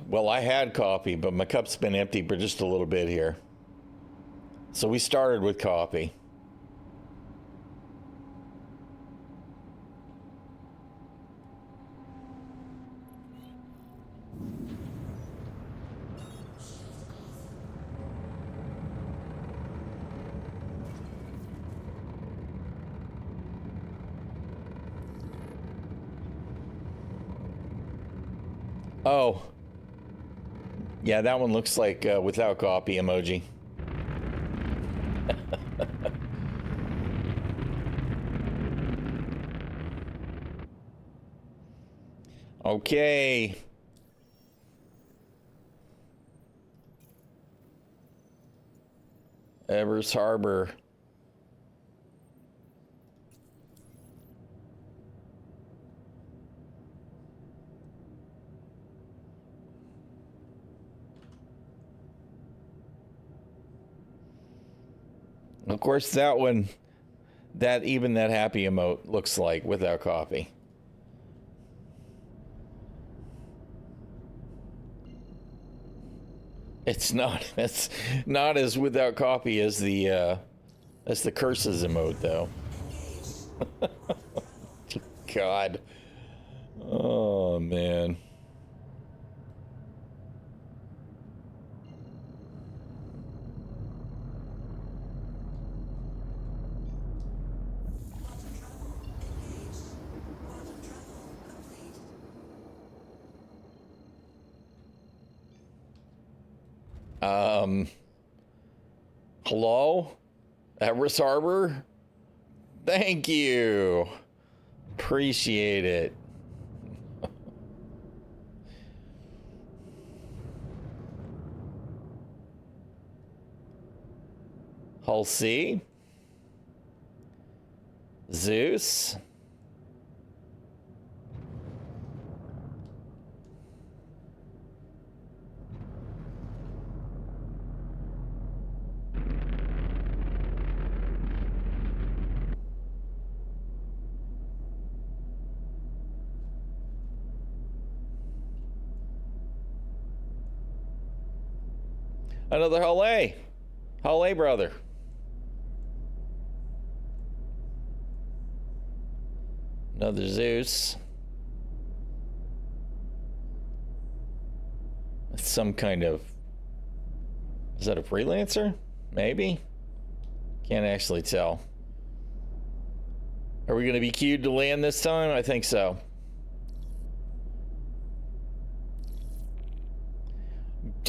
Well, I had coffee, but my cup's been empty for just a little bit here. So we started with coffee. Oh. Yeah, that one looks like without copy emoji. Okay. Everest Harbor. Of course, that one, that happy emote looks like without coffee. It's not as without coffee as the curses emote though. God. Oh man. Hello? Everest Harbor? Thank you. Appreciate it. Hull C. Zeus. Another Hull A. Hull A, brother. Another Zeus. That's some kind of... Is that a freelancer? Maybe? Can't actually tell. Are we going to be queued to land this time? I think so.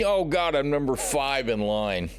Oh God, I'm number 5 in line.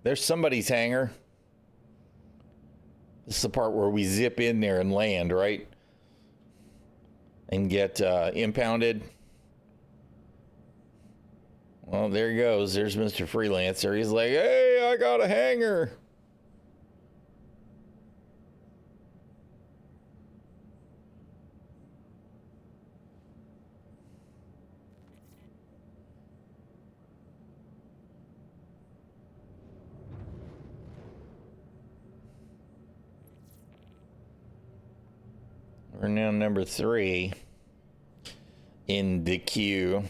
There's somebody's hangar. This is the part where we zip in there and land, right? And get impounded. Well, there he goes. There's Mr. Freelancer. He's like, hey, I got a hangar. We're now number 3 in the queue.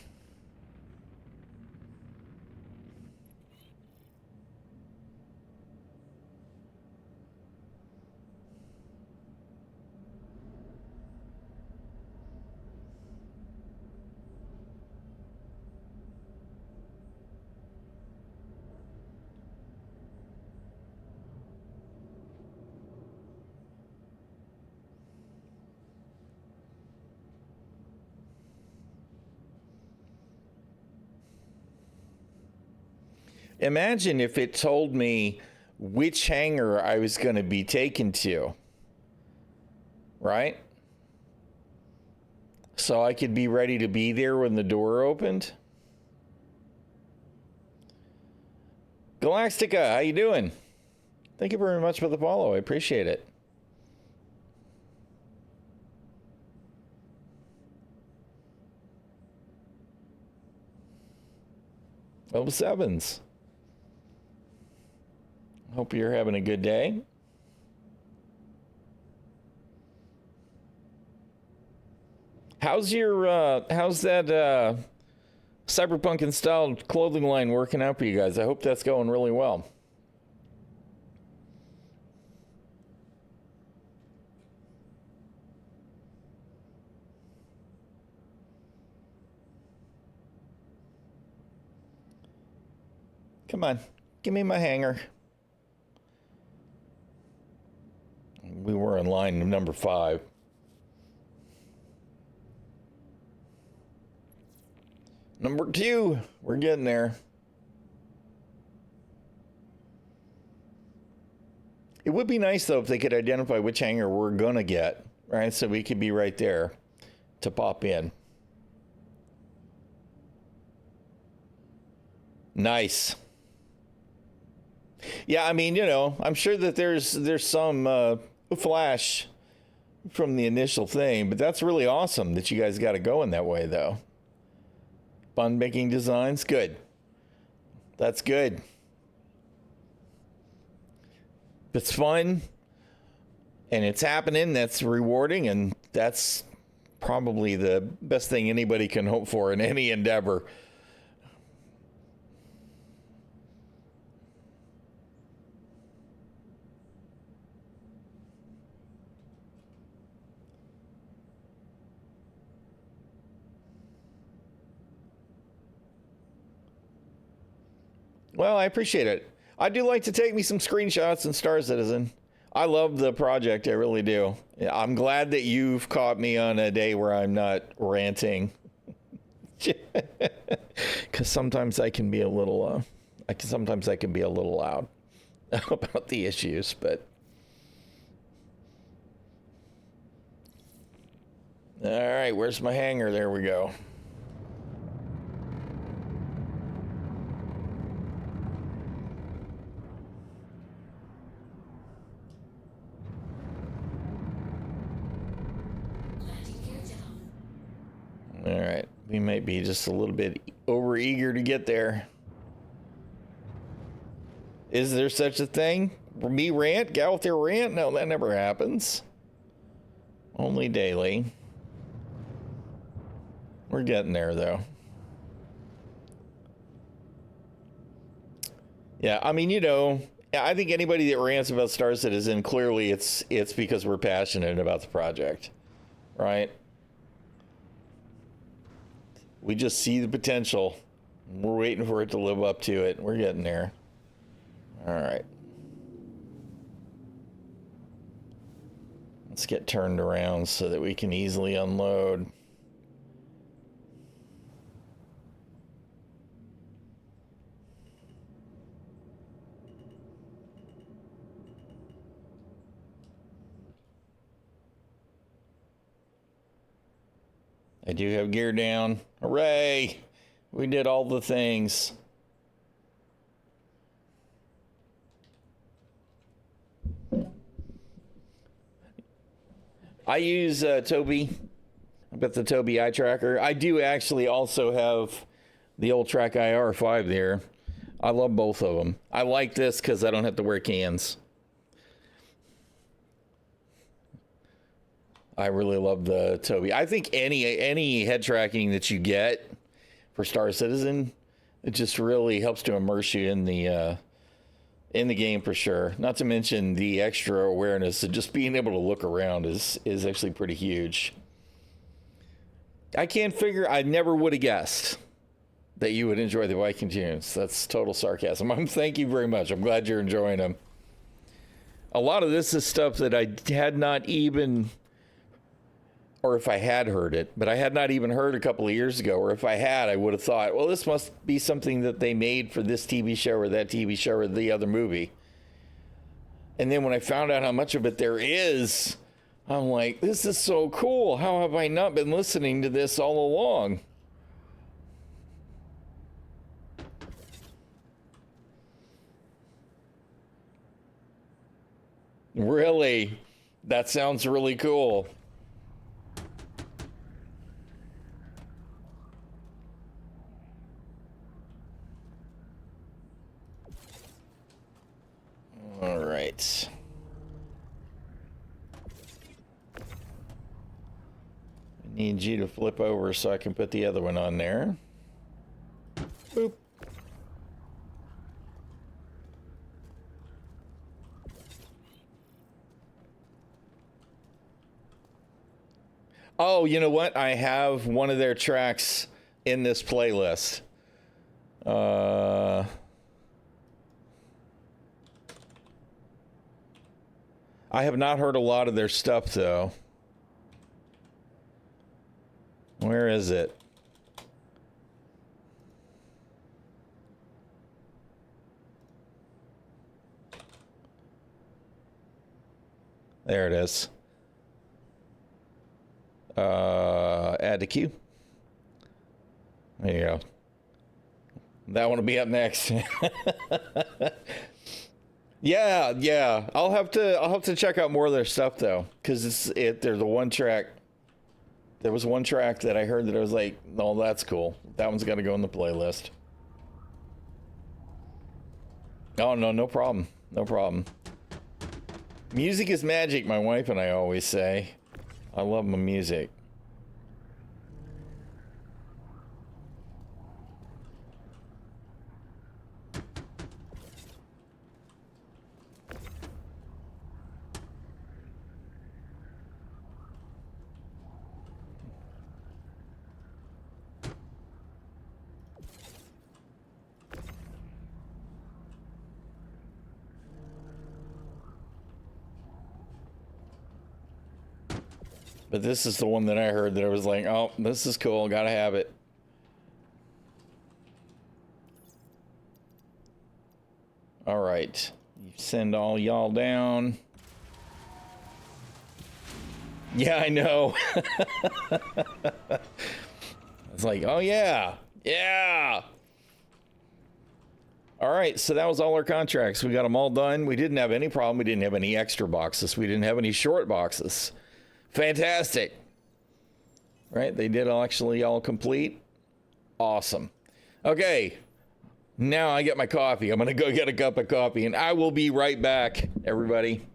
Imagine if it told me which hangar I was going to be taken to, right? So I could be ready to be there when the door opened. Galactica, how you doing? Thank you very much for the follow. I appreciate it. Oh, sevens. Hope you're having a good day. How's that cyberpunk installed clothing line working out for you guys? I hope that's going really well. Come on, give me my hanger. We were in line number 5. Number 2, we're getting there. It would be nice, though, if they could identify which hangar we're going to get, right? So we could be right there to pop in. Nice. Yeah, I mean, you know, I'm sure that there's some flash from the initial thing, but that's really awesome that you guys got it going that way, though. Fun making designs, good. That's good. If it's fun and it's happening, that's rewarding, and that's probably the best thing anybody can hope for in any endeavor. Well, I appreciate it. I do like to take me some screenshots in Star Citizen. I love the project, I really do. I'm glad that you've caught me on a day where I'm not ranting. Because sometimes I can be a little, sometimes I can be a little loud about the issues, but. All right, where's my hangar? There we go. All right, we might be just a little bit over eager to get there. Is there such a thing? Me rant? Galthier rant? No, that never happens. Only daily. We're getting there, though. Yeah, I mean, you know, I think anybody that rants about Star Citizen, clearly it's because we're passionate about the project, right? We just see the potential. We're waiting for it to live up to it. We're getting there. All right. Let's get turned around so that we can easily unload. I do have gear down. Hooray! We did all the things. I use Tobii. I've got the Tobii eye tracker. I do actually also have the old Track IR5 there. I love both of them. I like this because I don't have to wear cans. I really love the Tobii. I think any head tracking that you get for Star Citizen, it just really helps to immerse you in the game for sure. Not to mention the extra awareness of just being able to look around is actually pretty huge. I can't figure. I never would have guessed that you would enjoy the Viking tunes. That's total sarcasm. Thank you very much. I'm glad you're enjoying them. A lot of this is stuff that I had not even. Or if I had heard it, but I had not even heard a couple of years ago, or if I had, I would have thought, well, this must be something that they made for this TV show or that TV show or the other movie. And then when I found out how much of it there is, I'm like, this is so cool. How have I not been listening to this all along? Really? That sounds really cool. All right. I need you to flip over so I can put the other one on there. Boop. Oh, you know what? I have one of their tracks in this playlist. I have not heard a lot of their stuff, though. Where is it? There it is. Add to queue. There you go. That one will be up next. Yeah. I'll have to check out more of their stuff though, because there's the one track. There was one track that I heard that I was like, no, that's cool. That one's got to go in the playlist. Oh no problem. No problem. Music is magic, my wife and I always say. I love my music. But this is the one that I heard that I was like, oh, this is cool. Gotta have it. All right. You send all y'all down. Yeah, I know. It's like, oh, yeah. Yeah. All right. So that was all our contracts. We got them all done. We didn't have any problem. We didn't have any extra boxes. We didn't have any short boxes. Fantastic. Right? They did actually all complete. Awesome. Okay. Now I get my coffee. I'm going to go get a cup of coffee, and I will be right back, everybody.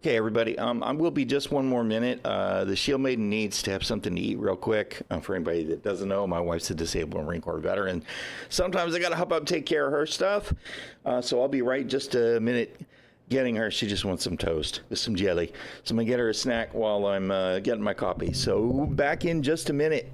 Okay, everybody. I will be just one more minute. The Shield Maiden needs to have something to eat real quick. For anybody that doesn't know, my wife's a disabled Marine Corps veteran. Sometimes I got to hop up and take care of her stuff. So I'll be right just a minute getting her. She just wants some toast with some jelly. So I'm going to get her a snack while I'm getting my coffee. So back in just a minute.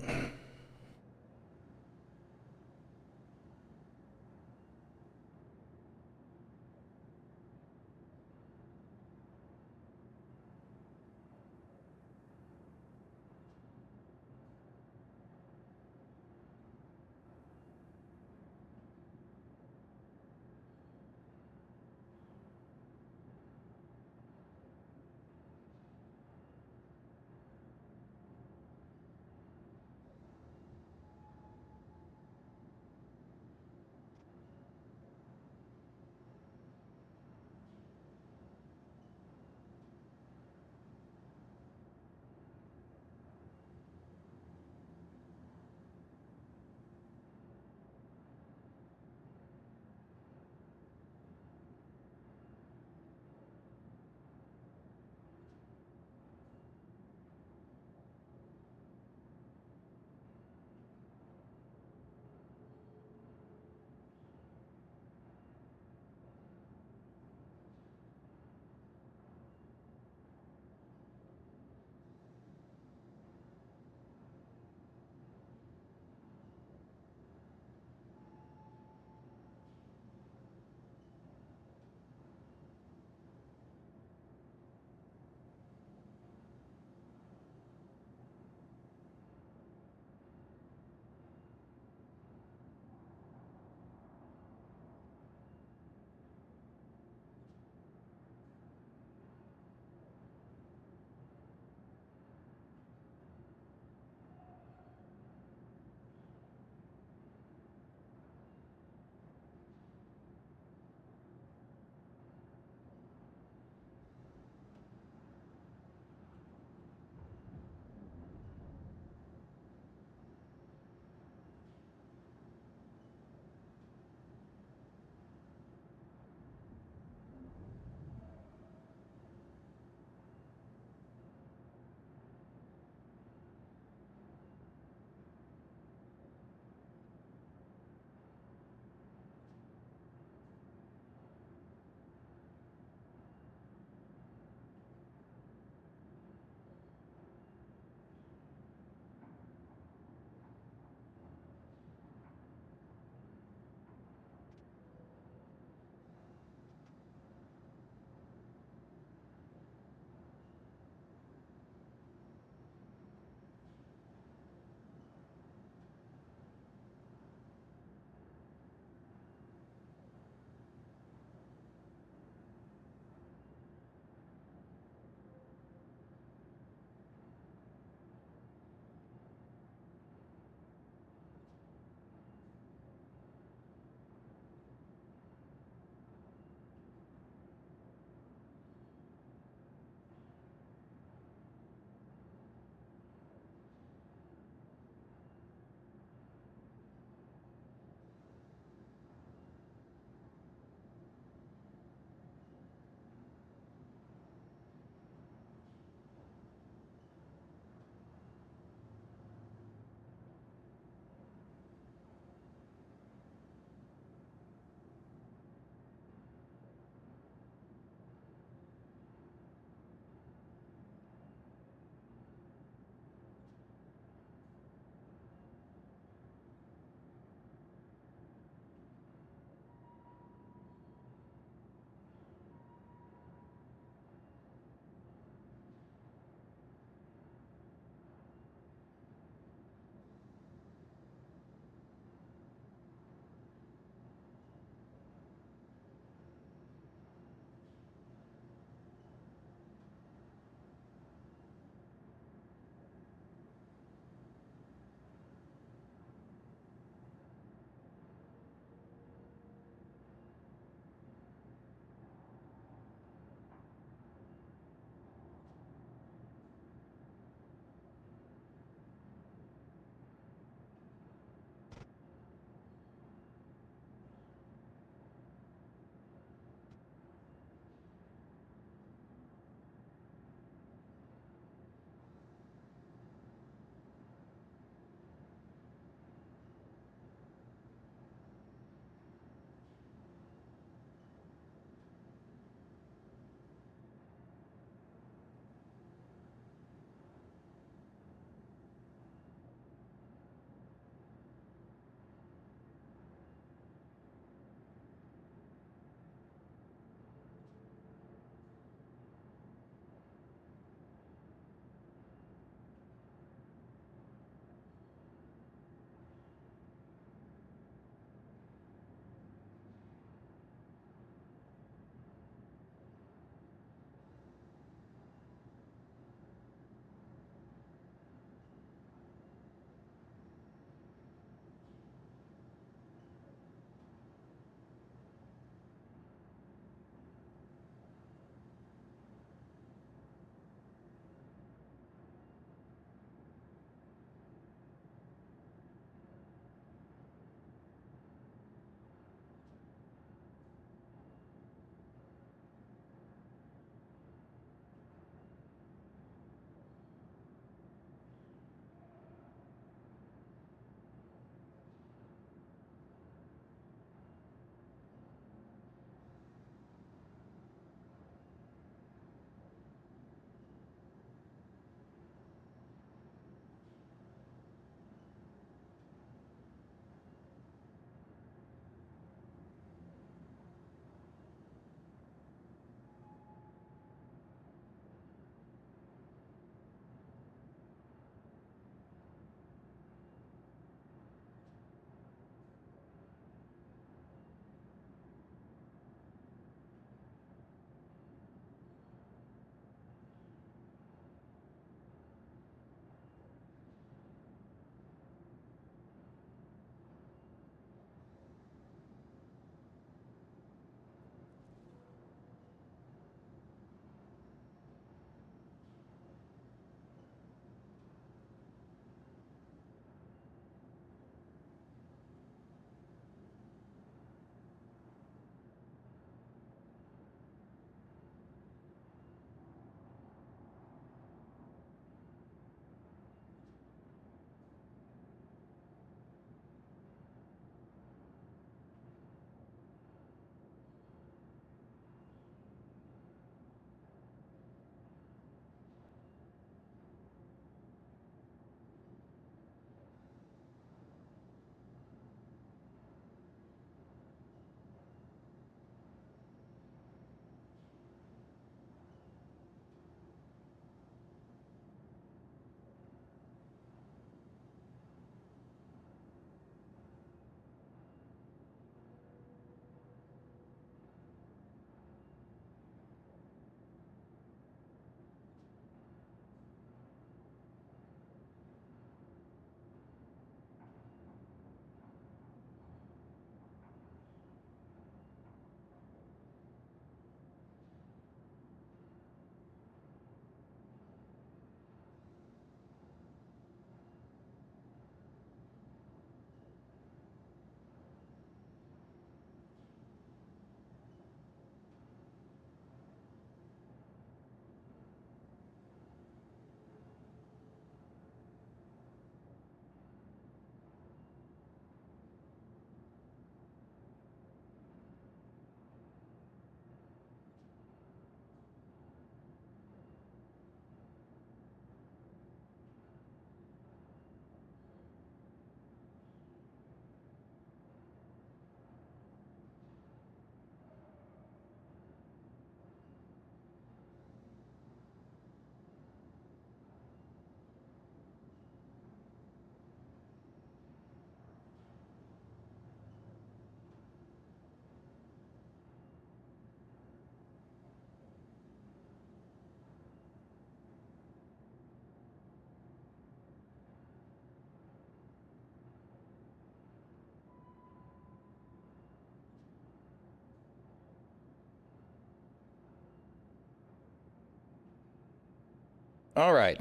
All right,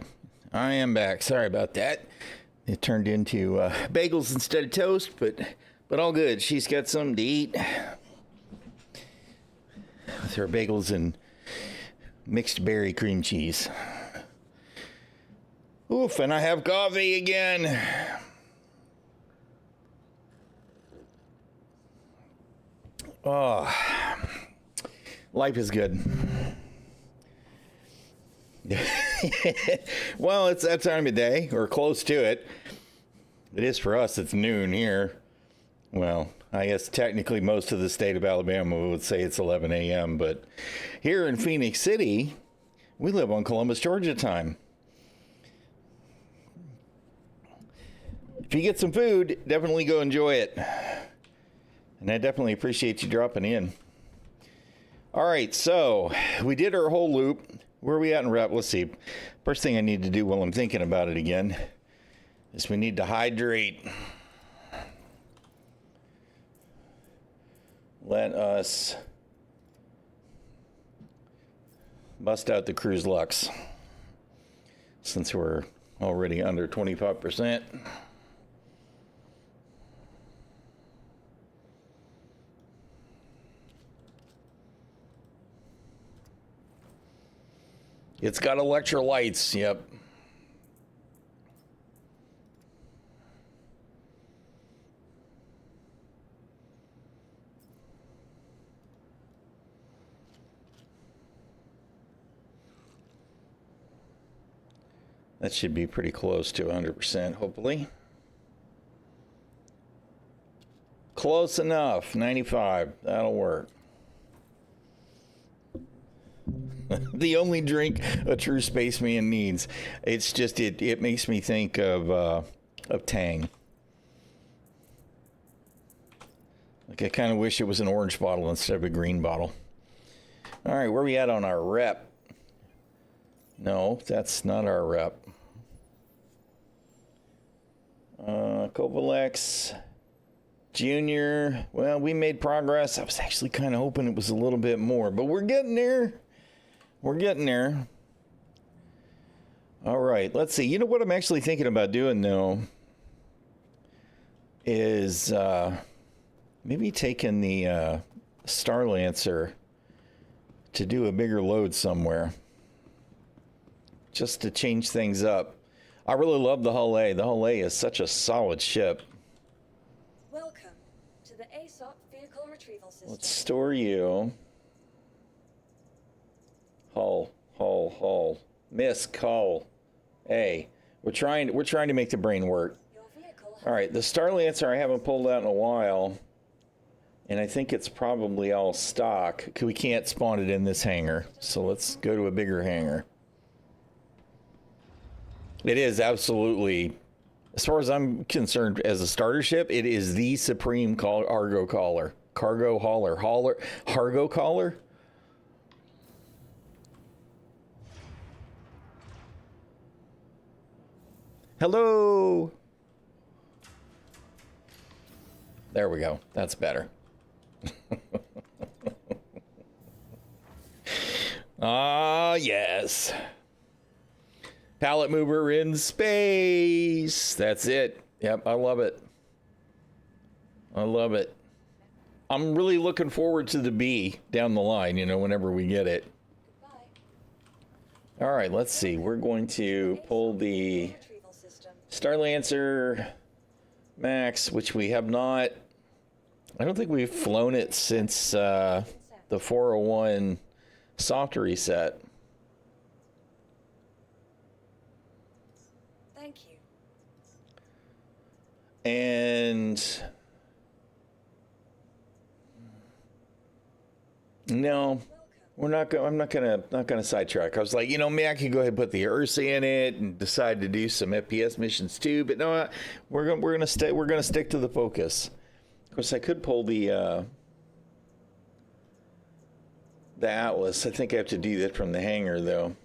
I am back. Sorry about that. It turned into bagels instead of toast, but all good. She's got something to eat. With her bagels and mixed berry cream cheese. Oof, and I have coffee again. Oh, life is good. Well, it's that time of day, or close to it. It is for us. It's noon here. Well, I guess technically most of the state of Alabama would say it's 11 a.m., but here in Phoenix City, we live on Columbus, Georgia time. If you get some food, definitely go enjoy it. And I definitely appreciate you dropping in. All right, so we did our whole loop. Where are we at in rep? Let's see. First thing I need to do while I'm thinking about it again is we need to hydrate. Let us bust out the Cruise Lux since we're already under 25%. It's got electrolytes, yep. That should be pretty close to 100%, hopefully. Close enough, 95, that'll work. The only drink a true spaceman needs. It's just it makes me think of Tang. Like I kind of wish it was an orange bottle instead of a green bottle. All right, where are we at on our rep? No, that's not our rep. Kovalex Junior. Well, we made progress. I was actually kind of hoping it was a little bit more, but we're getting there. We're getting there. All right, let's see. You know what I'm actually thinking about doing, though, is maybe taking the Starlancer to do a bigger load somewhere, just to change things up. I really love the Hull A. The Hull A is such a solid ship. Welcome to the ASOP vehicle retrieval system. Let's store you. Hull. Misk Hull A. We're trying to make the brain work. Your vehicle has All right, the Starlancer I haven't pulled out in a while, and I think it's probably all stock. We can't spawn it in this hangar, so let's go to a bigger hangar. It is absolutely, as far as I'm concerned, as a starter ship, it is the supreme cargo hauler. Cargo hauler. Hello. There we go. That's better. Ah, yes. Pallet mover in space. That's it. Yep, I love it. I love it. I'm really looking forward to the B down the line, whenever we get it. goodbye. All right, let's see. We're going to pull the Retrieval system. Starlancer Max, which we have not. I don't think we've flown it since the 401 soft reset. Thank you. And no, we're not going. I'm not gonna sidetrack. I was like, maybe I could go ahead and put the Ursa in it and decide to do some FPS missions too. But no, we're gonna stick to the focus. Of course, I could pull the Atlas. I think I have to do that from the hangar though.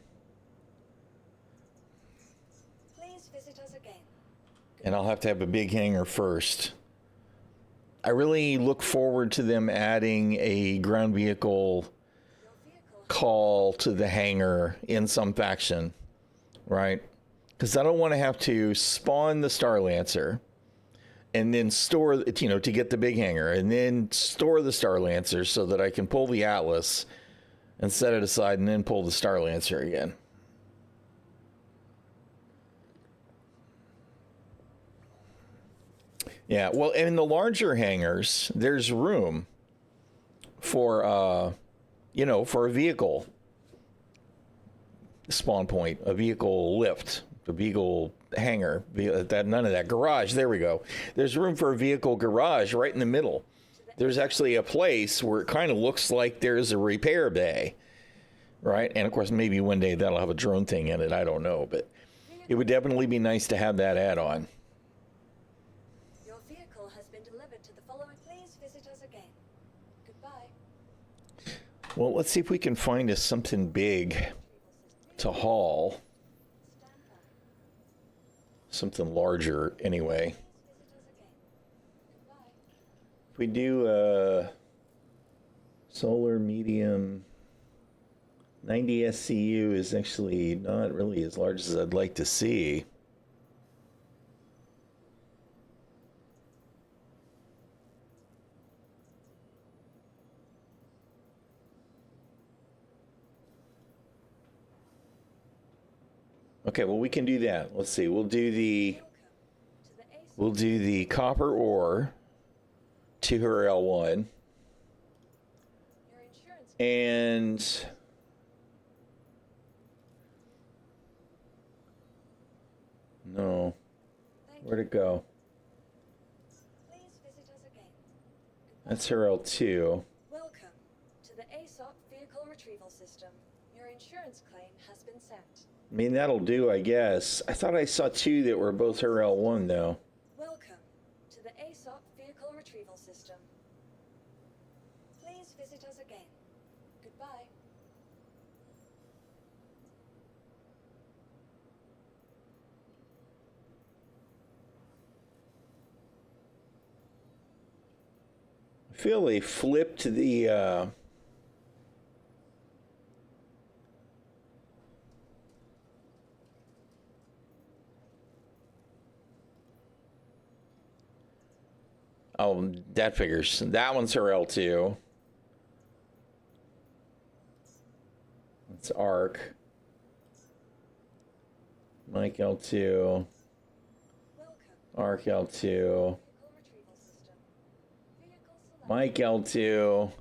Please visit us again. And I'll have to have a big hangar first. I really look forward to them adding a ground vehicle Your vehicle call to the hangar in some faction. right? Because I don't want to have to spawn the Star Lancer and then store it, you know, to get the big hangar, and then store the Star Lancer so that I can pull the Atlas and set it aside and then pull the Star Lancer again. Yeah, well, in the larger hangars, there's room for, you know, for a vehicle spawn point, a vehicle lift, a vehicle hangar, none of that. Garage, there we go. There's room for a vehicle garage right in the middle. There's actually a place where it kind of looks like there's a repair bay, right? And of course, maybe one day that'll have a drone thing in it. I don't know, but it would definitely be nice to have that add-on. Your vehicle has been delivered to the following. Please visit us again. Goodbye. Well, let's see if we can find us something big to haul. Stand by. Something larger, anyway. Please visit us again. Goodbye. If we do solar medium, 90 SCU is actually not really as large as I'd like to see. Okay, well, we can do that. Let's see. We'll do the copper ore to her L1 Your insurance. and no, Thank where'd you. it go? Please visit us again. Goodbye. That's her L2. Welcome to the ASOP Vehicle Retrieval System. Your insurance claim has been sent. I mean, that'll do, I guess. I thought I saw two that were both her L1, though. Welcome to the ASOP Vehicle Retrieval System. Please visit us again. Goodbye. I feel they flipped the, oh, that figures. That one's her L2. That's Arc. Mike L2. Welcome. Arc L2. Vehicle Retrieval System. Vehicle select. Mike L2. Your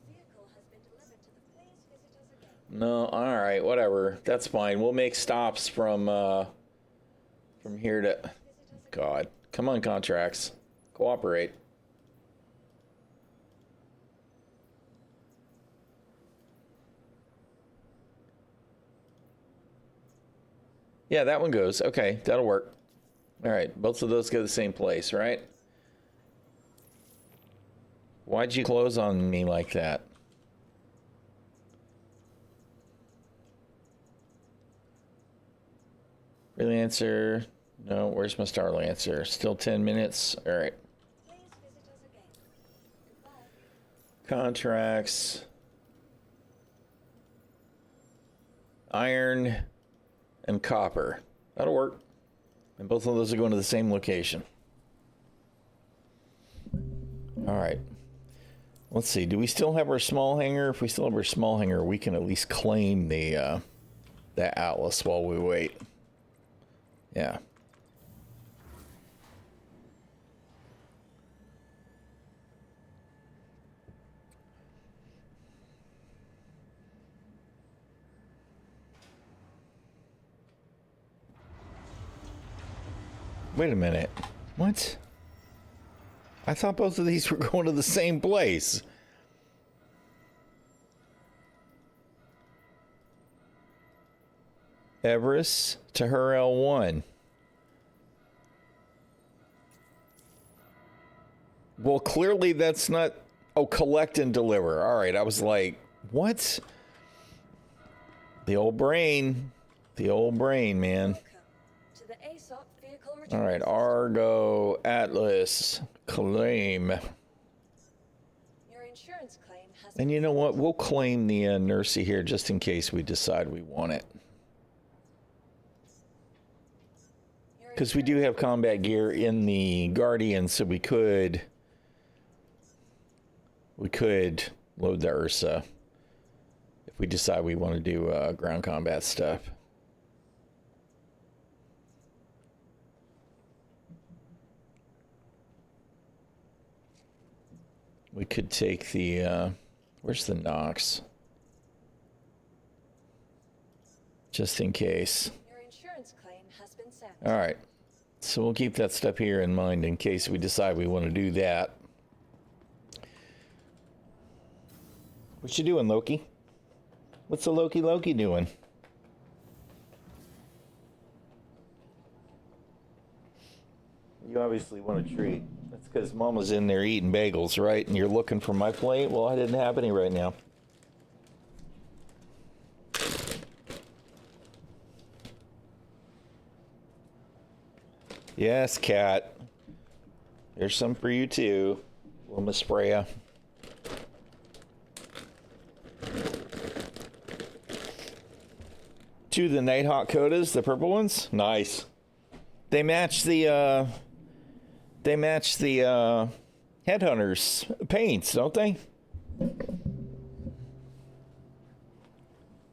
vehicle has been delivered to the. Please visit us again. No, all right, whatever. That's fine. We'll make stops from here to. Visit us again. God, come on, contracts, cooperate. Yeah, that one goes. Okay, that'll work. All right, both of those go to the same place, right? Why'd you close on me like that? Freelancer. No, where's my Star Lancer? Still 10 minutes. All right. Please visit us again. Goodbye. Contracts. Iron and copper. That'll work. And both of those are going to the same location. All right. Let's see. Do we still have our small hangar? If we still have our small hangar, we can at least claim the that Atlas while we wait. Yeah. Wait a minute. What? I thought both of these were going to the same place. Everest to her L1. Well, clearly that's not... Oh, collect and deliver. All right, I was like, what? The old brain. The old brain, man. Welcome to the ASOP Vehicle Retrieval All right, System. Argo, Atlas, claim. Your insurance claim has And you know what? We'll claim the Nursie here just in case we decide we want it. Because we do have combat gear in the Guardian, so we could load the Ursa if we decide we want to do ground combat stuff. We could take the, where's the Nox? Just in case. Your insurance claim has been sent. All right. So we'll keep that stuff here in mind in case we decide we want to do that. What you doing, Loki? What's the Loki doing? You obviously want a treat. That's because Mama's in there eating bagels, right? And you're looking for my plate? Well, I didn't have any right now. Yes, cat. There's some for you too, little Miss Freya. Two of the Nighthawk Codas, the purple ones. Nice. They match the Headhunters paints, don't they?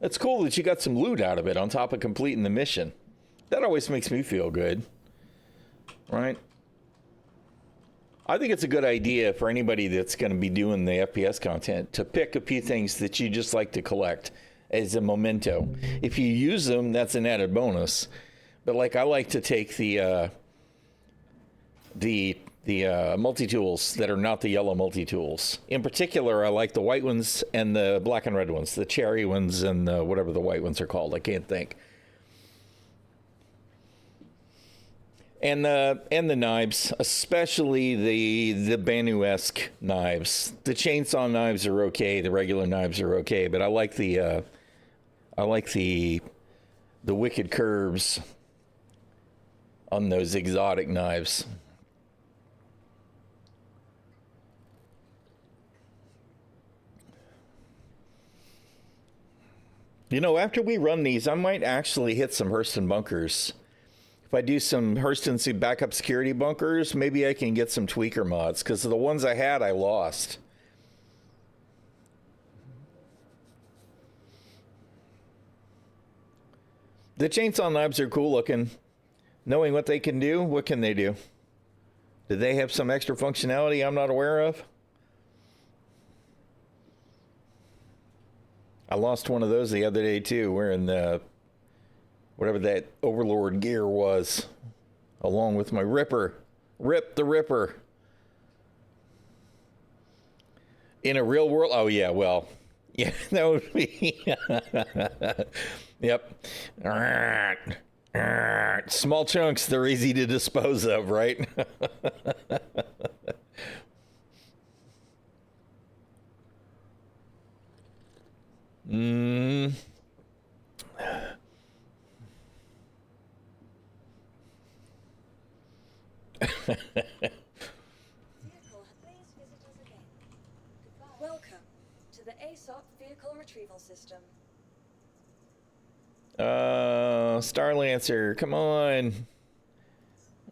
It's cool that you got some loot out of it on top of completing the mission. That always makes me feel good. Right? I think it's a good idea for anybody that's going to be doing the FPS content to pick a few things that you just like to collect as a memento. If you use them, that's an added bonus. But like, I like to take the multi-tools that are not the yellow multi-tools. In particular, I like the white ones and the black and red ones, the cherry ones and the, whatever the white ones are called. I can't think. And the knives, especially the Banu-esque knives. The chainsaw knives are okay. The regular knives are okay, but I like the wicked curves on those exotic knives. You know, after we run these, I might actually hit some Hurston bunkers. If I do some Hurston backup security bunkers, maybe I can get some tweaker mods, because the ones I had, I lost. The chainsaw knives are cool looking. Knowing what they can do, what can they do? Do they have some extra functionality I'm not aware of? I lost one of those the other day too, wearing the whatever that Overlord gear was, along with my Ripper. Rip the Ripper. In a real world, oh yeah, well, yeah, that would be, yep. Small chunks, they're easy to dispose of, right? Welcome to the ASOP Vehicle Retrieval System. Starlancer, come on.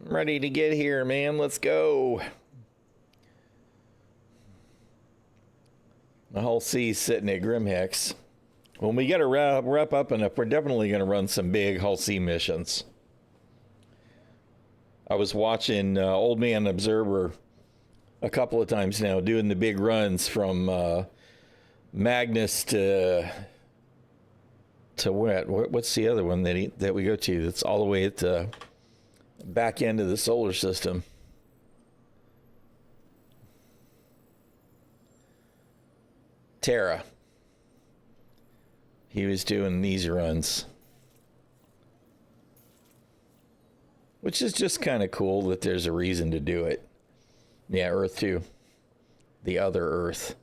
I'm ready to get here, man. Let's go. The whole C's sitting at Grimhex. When we get to wrap up enough, we're definitely going to run some big Hull C missions. I was watching Old Man Observer a couple of times now, doing the big runs from Magnus to what's the other one that we go to that's all the way at the back end of the solar system? Terra. He was doing these runs, which is just kind of cool that there's a reason to do it. Yeah, Earth 2. The other Earth.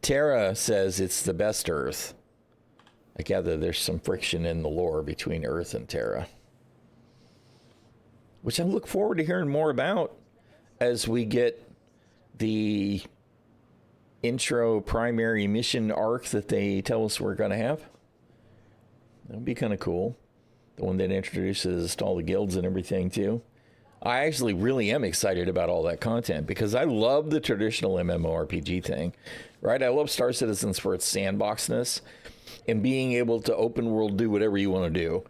Terra says it's the best Earth. I gather there's some friction in the lore between Earth and Terra, which I look forward to hearing more about as we get the intro primary mission arc that they tell us we're going to have. That would be kind of cool. The one that introduces all the guilds and everything too. I actually really am excited about all that content because I love the traditional MMORPG thing, right? I love Star Citizens for its sandboxness, and being able to open world do whatever you want to do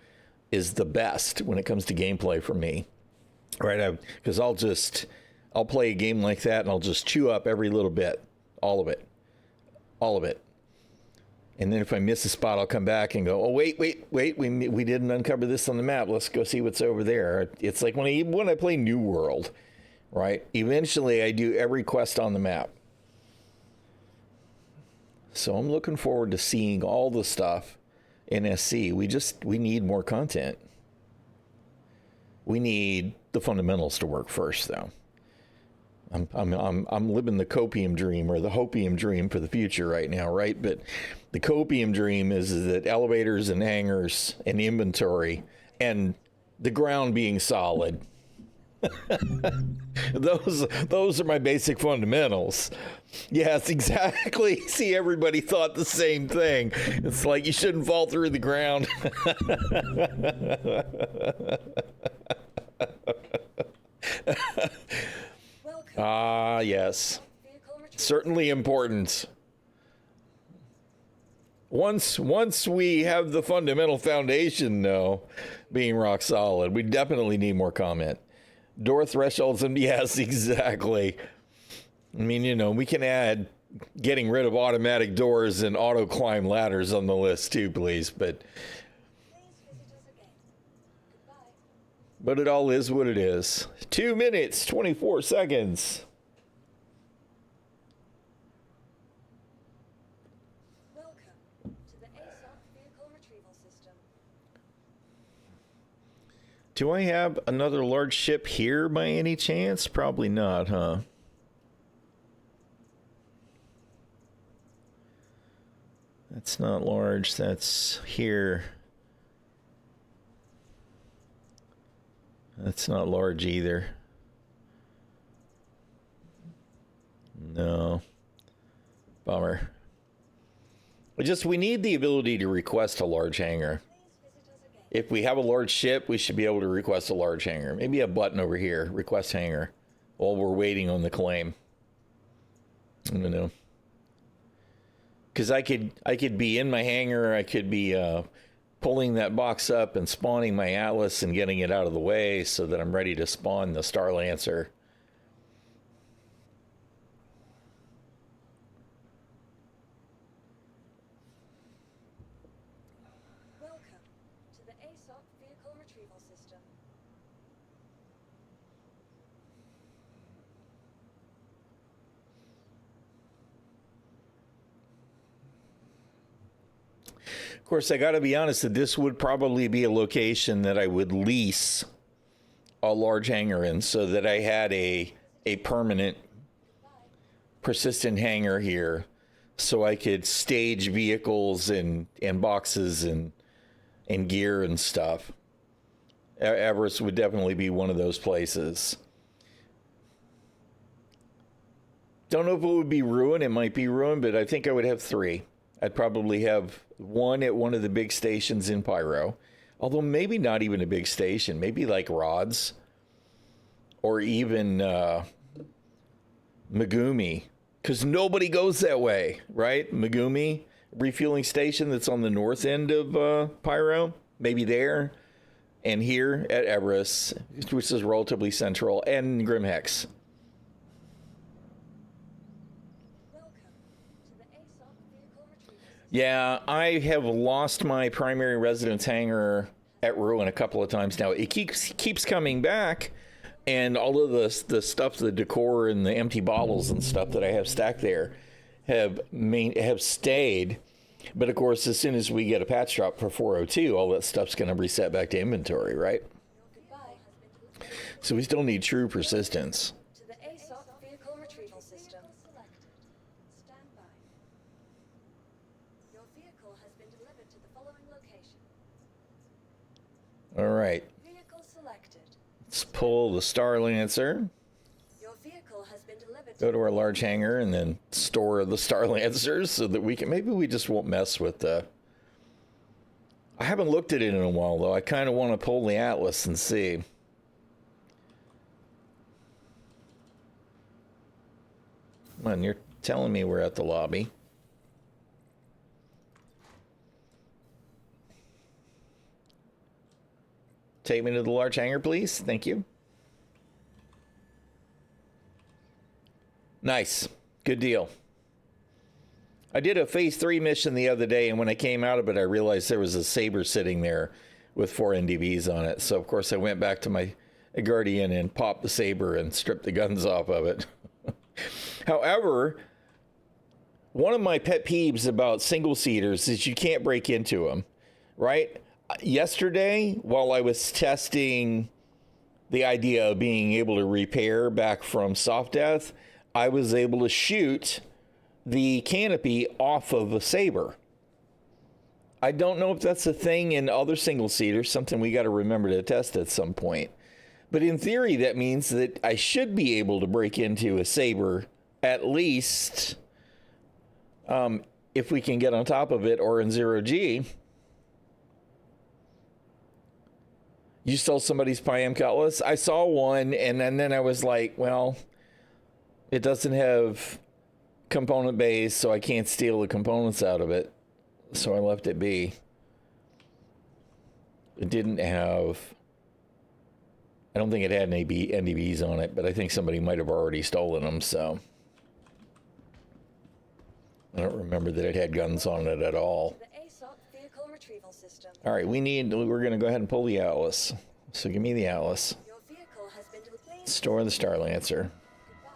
is the best when it comes to gameplay for me, right? Because I'll play a game like that and I'll just chew up every little bit, all of it. And then if I miss a spot, I'll come back and go, oh, wait, we didn't uncover this on the map. Let's go see what's over there. It's like when I play New World, right? Eventually, I do every quest on the map. So I'm looking forward to seeing all the stuff in SC. We need more content. We need the fundamentals to work first, though. I'm living the copium dream or the hopium dream for the future right now, right? But the copium dream is that elevators and hangars and inventory and the ground being solid. Those are my basic fundamentals. Yes, exactly. See, everybody thought the same thing. It's like you shouldn't fall through the ground. Ah, yes. Certainly important. Once we have the fundamental foundation, though, being rock solid, we definitely need more comment. Door thresholds, and yes, exactly. I mean, we can add getting rid of automatic doors and auto climb ladders on the list too, please. But it all is what it is. 2 minutes, 24 seconds. Welcome to the ASOP vehicle retrieval system. Do I have another large ship here by any chance? Probably not, huh? That's not large. That's here. That's not large either. No. Bummer. We need the ability to request a large hangar. If we have a large ship, we should be able to request a large hangar. Maybe a button over here, request hangar, while we're waiting on the claim. I don't know. Because I could be in my hangar, I could be pulling that box up and spawning my Atlas and getting it out of the way so that I'm ready to spawn the Starlancer. Welcome to the ASOP vehicle retrieval system. Of course, I got to be honest that this would probably be a location that I would lease a large hangar in so that I had a permanent persistent hangar here so I could stage vehicles and boxes and gear and stuff. Everest would definitely be one of those places. Don't know if it would be Ruin. It might be Ruin, but I think I would have 3. I'd probably have one at one of the big stations in Pyro. Although maybe not even a big station. Maybe like Rods. Or even Megumi. Because nobody goes that way, right? Megumi, refueling station that's on the north end of Pyro. Maybe there. And here at Everest, which is relatively central. And Grimhex. Yeah, I have lost my primary residence hangar at Ruin a couple of times now. It keeps coming back, and all of the stuff, the decor and the empty bottles and stuff that I have stacked there have stayed. But of course, as soon as we get a patch drop for 402, all that stuff's going to reset back to inventory, right? So we still need true persistence. To the ASOP vehicle retrieval system. Stand by. Your vehicle has been delivered to the following location. All right. Vehicle selected. Let's pull the Starlancer. Your vehicle has been been delivered. Go to our large hangar and then store the Star Lancers so that we can. Maybe we just won't mess with the. I haven't looked at it in a while though. I kind of want to pull the Atlas and see. Come on, you're telling me we're at the lobby. Take me to the large hangar, please. Thank you. Nice. Good deal. I did a phase 3 mission the other day, and when I came out of it, I realized there was a Saber sitting there with 4 NDVs on it. So, of course, I went back to my Guardian and popped the Saber and stripped the guns off of it. However, one of my pet peeves about single-seaters is you can't break into them, right? Yesterday, while I was testing the idea of being able to repair back from Soft Death, I was able to shoot the canopy off of a Saber. I don't know if that's a thing in other single-seaters, something we got to remember to test at some point. But in theory, that means that I should be able to break into a Saber at least if we can get on top of it or in 0G. You stole somebody's Pyam Cutlass? I saw one, and then I was like, well, it doesn't have component base, so I can't steal the components out of it. So I left it be. It didn't have... I don't think it had any NDVs on it, but I think somebody might have already stolen them, so... I don't remember that it had guns on it at all. The ASOP vehicle retrieval system. All right, we're going to go ahead and pull the Atlas. So give me the Atlas. Your vehicle has been delivered. Store the Star Lancer. Goodbye.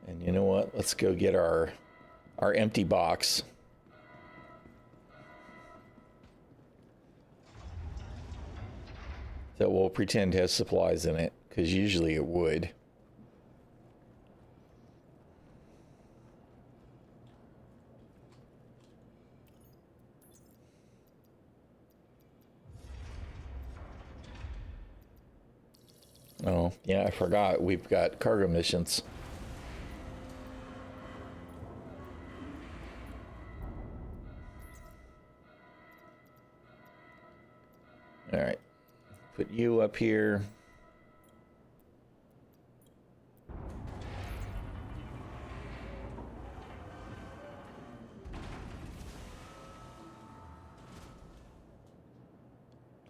And you know what? Let's go get our empty box. That we'll pretend has supplies in it, because usually it would. Oh, yeah, I forgot. We've got cargo missions. All right. Put you up here.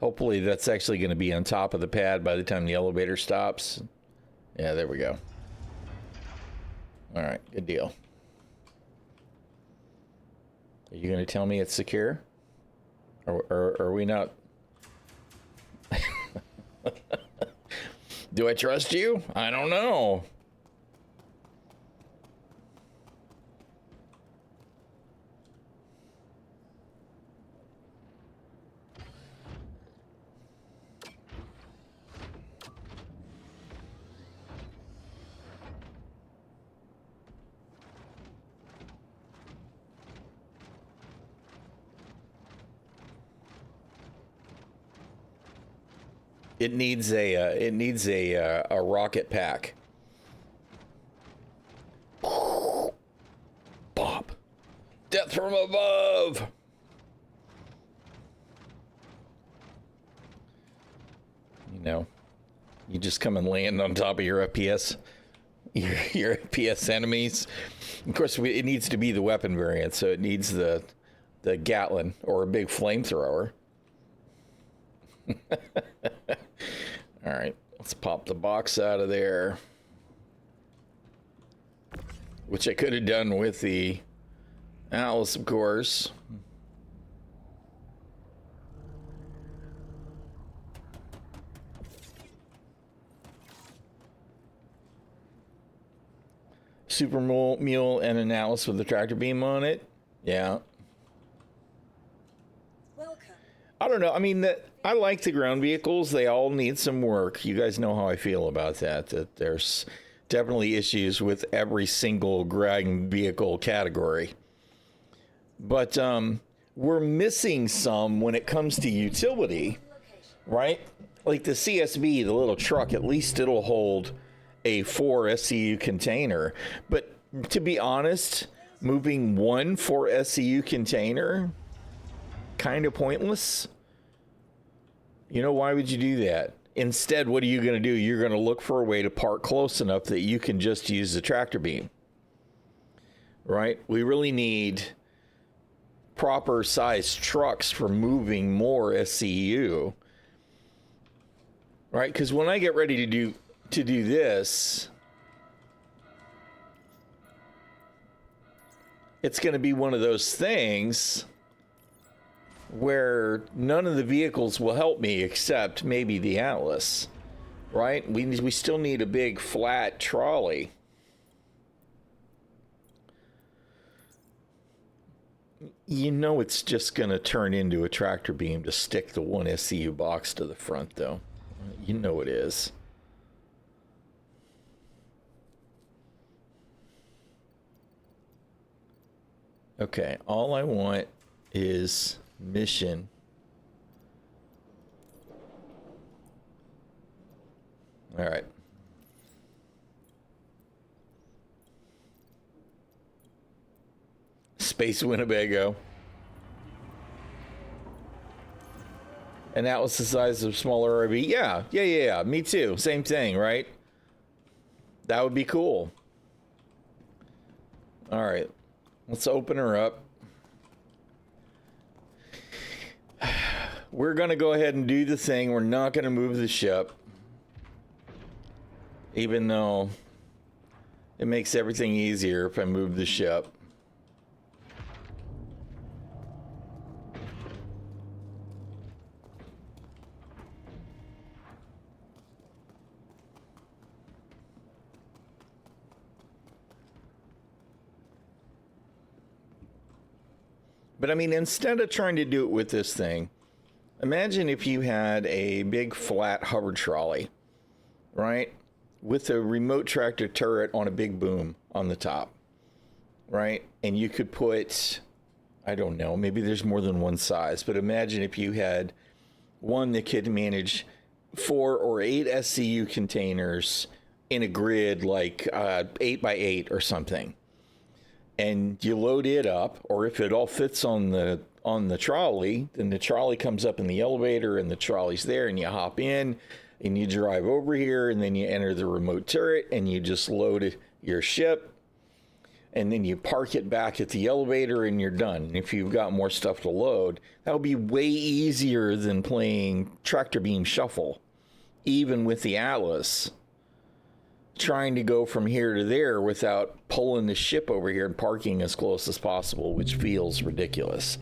Hopefully that's actually going to be on top of the pad by the time the elevator stops. Yeah, there we go. All right, good deal. Are you going to tell me it's secure? Or are we not? Do I trust you? I don't know. It needs a rocket pack. Bop. Death from above. You know, you just come and land on top of your FPS, your FPS enemies. Of course, it needs to be the weapon variant, so it needs the Gatling or a big flamethrower. All right, let's pop the box out of there, which I could have done with the Atlas, of course. Super Mule and an Atlas with the tractor beam on it. Yeah. Welcome. I don't know. I mean, I like the ground vehicles. They all need some work. You guys know how I feel about that. That there's definitely issues with every single ground vehicle category. But we're missing some when it comes to utility, right? Like the CSB, the little truck, at least it'll hold a 4 SCU container. But to be honest, moving one 4 SCU container, kind of pointless. You know, why would you do that? Instead, what are you going to do? You're going to look for a way to park close enough that you can just use the tractor beam. Right? We really need proper sized trucks for moving more SCU. Right? Because when I get ready to do this, it's going to be one of those things where none of the vehicles will help me except maybe the Atlas, right? We still need a big flat trolley. You know it's just going to turn into a tractor beam to stick the one SCU box to the front, though. You know it is. Okay, all I want is mission. All right. Space Winnebago. And that was the size of smaller RV. Yeah. Me too. Same thing, right? That would be cool. All right. Let's open her up. We're going to go ahead and do the thing. We're not going to move the ship. Even though it makes everything easier if I move the ship. But I mean, instead of trying to do it with this thing, imagine if you had a big flat hover trolley, right? With a remote tractor turret on a big boom on the top, right? And you could put, I don't know, maybe there's more than one size, but imagine if you had one that could manage 4 or 8 SCU containers in a grid like 8 by 8 or something. And you load it up, or if it all fits on the trolley, then the trolley comes up in the elevator and the trolley's there, and you hop in and you drive over here, and then you enter the remote turret and you just load your ship, and then you park it back at the elevator and you're done. If you've got more stuff to load, that would be way easier than playing tractor beam shuffle, even with the Atlas. Trying to go from here to there without pulling the ship over here and parking as close as possible, which feels ridiculous,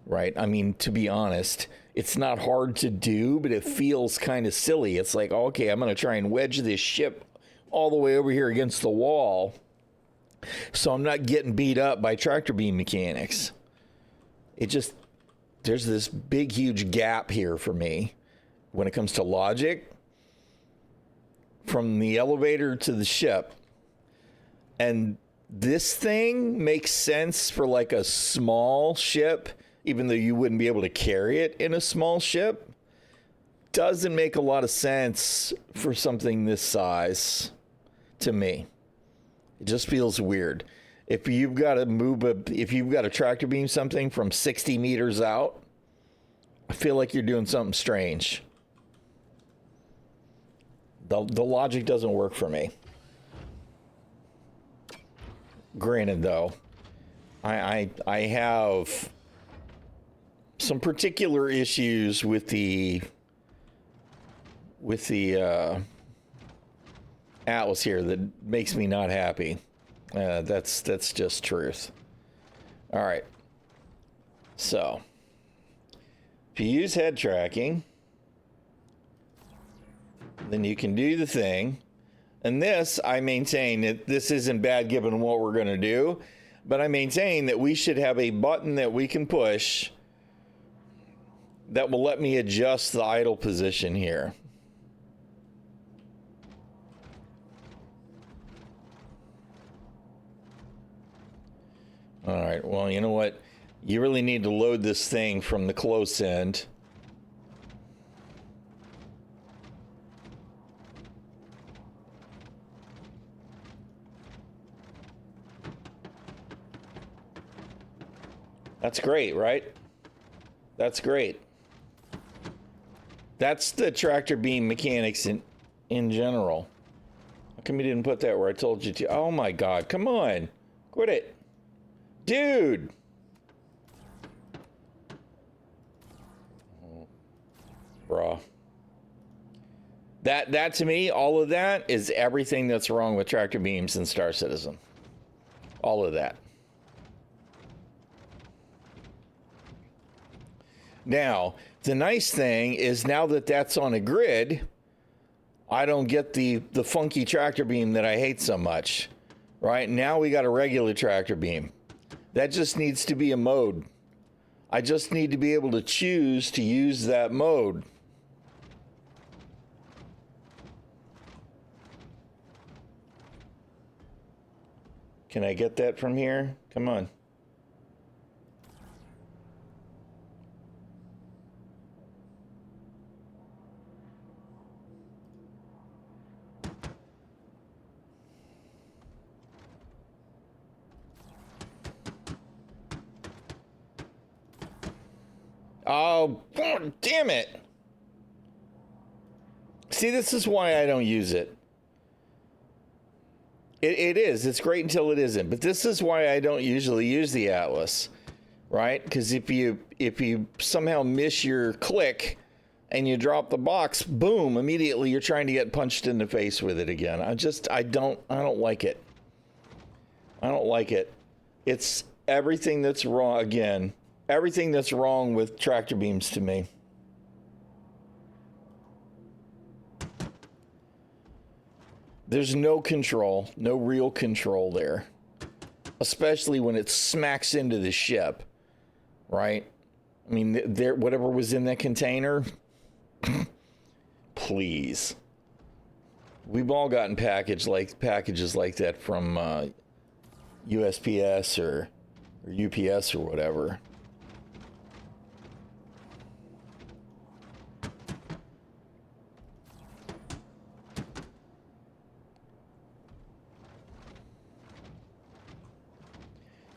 right? I mean, to be honest, it's not hard to do, but it feels kind of silly. It's like, okay, I'm going to try and wedge this ship all the way over here against the wall so I'm not getting beat up by tractor beam mechanics. There's this big, huge gap here for me when it comes to logic. From the elevator to the ship. And this thing makes sense for like a small ship, even though you wouldn't be able to carry it in a small ship. Doesn't make a lot of sense for something this size to me. It just feels weird. If you've got to tractor beam something from 60 meters out, I feel like you're doing something strange. The logic doesn't work for me. Granted, though, I have some particular issues with the Atlas here that makes me not happy. That's just truth. All right. So, if you use head tracking, then you can do the thing. And this, I maintain that this isn't bad given what we're going to do, but I maintain that we should have a button that we can push that will let me adjust the idle position here. All right, well, you know what? You really need to load this thing from the close end. That's great, right? That's great. That's the tractor beam mechanics in general. How come you didn't put that where I told you to? Oh my God, come on. Quit it. Dude. Oh, bruh. That to me, all of that is everything that's wrong with tractor beams in Star Citizen. All of that. Now, the nice thing is now that that's on a grid, I don't get the funky tractor beam that I hate so much. Right? Now we got a regular tractor beam. That just needs to be a mode. I just need to be able to choose to use that mode. Can I get that from here? Come on. Oh, God damn it. See, this is why I don't use it. It is. It's great until it isn't. But this is why I don't usually use the Atlas, right? Because if you somehow miss your click and you drop the box, boom, immediately you're trying to get punched in the face with it again. I don't like it. I don't like it. It's everything that's wrong again. Everything that's wrong with tractor beams to me. There's no control, no real control there. Especially when it smacks into the ship, right? I mean, there, whatever was in that container, please. We've all gotten packages like that from USPS or UPS or whatever.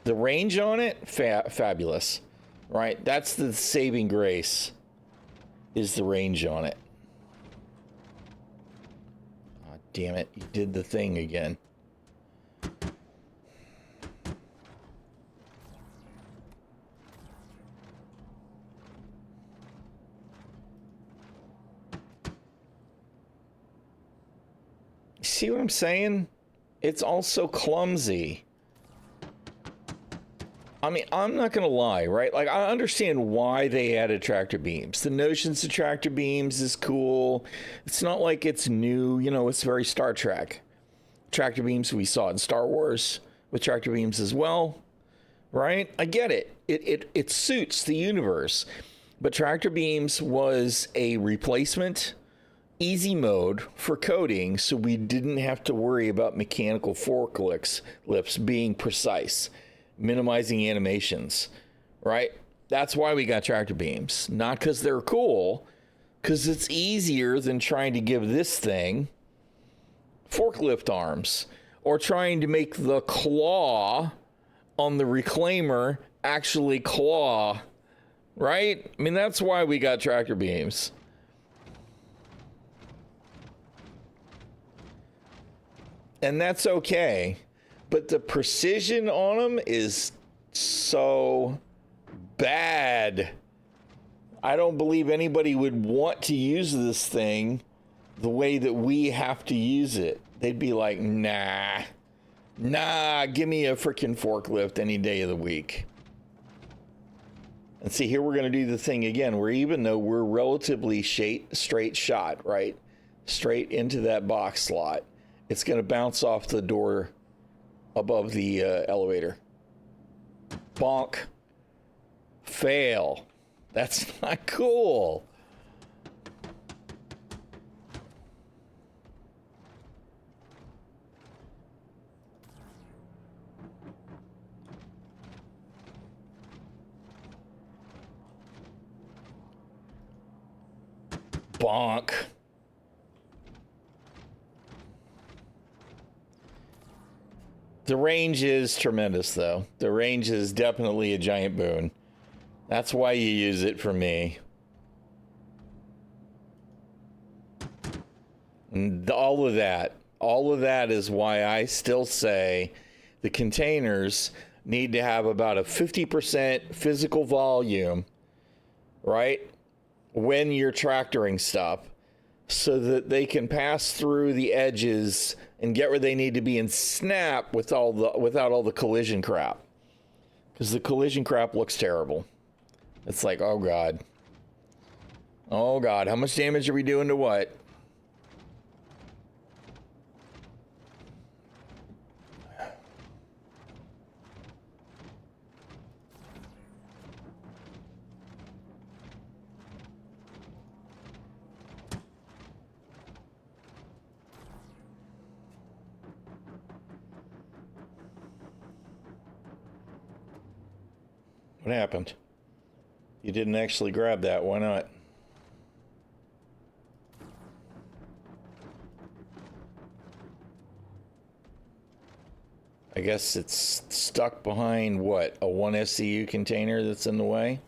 The range on it, fabulous, right? That's the saving grace, is the range on it. Oh, damn it, you did the thing again. See what I'm saying? It's also clumsy. I mean, I'm not going to lie, right? Like, I understand why they added tractor beams. The notions of tractor beams is cool. It's not like it's new. You know, it's very Star Trek. Tractor beams, we saw in Star Wars with tractor beams as well, right? I get it. It suits the universe. But tractor beams was a replacement, easy mode for coding, so we didn't have to worry about mechanical forklifts being precise, minimizing animations, right? That's why we got tractor beams. Not because they're cool, because it's easier than trying to give this thing forklift arms or trying to make the claw on the reclaimer actually claw, right? I mean, that's why we got tractor beams. And that's okay. But the precision on them is so bad. I don't believe anybody would want to use this thing the way that we have to use it. They'd be like, nah, give me a freaking forklift any day of the week. And see, here we're going to do the thing again, where even though we're relatively straight shot, right? Straight into that box slot, it's going to bounce off the door above the elevator. Bonk. Fail. That's not cool. Bonk. The range is tremendous, though. The range is definitely a giant boon. That's why you use it for me. And all of that is why I still say the containers need to have about a 50% physical volume, right? When you're tractoring stuff, so that they can pass through the edges and get where they need to be and snap without all the collision crap. Because the collision crap looks terrible. It's like, oh God. Oh God, how much damage are we doing to what? What happened? You didn't actually grab that. Why not? I guess it's stuck behind what? A 1 SCU container that's in the way?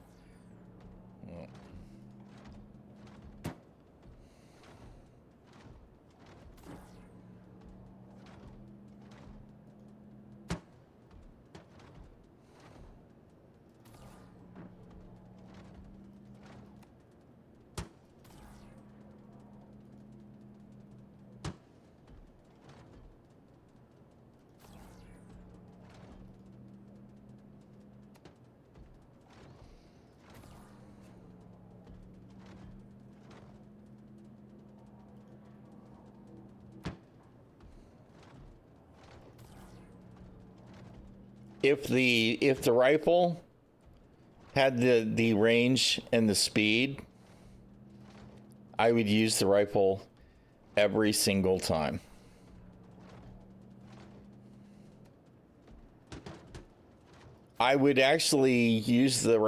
If the rifle had the range and the speed, I would use the rifle every single time. I would actually use the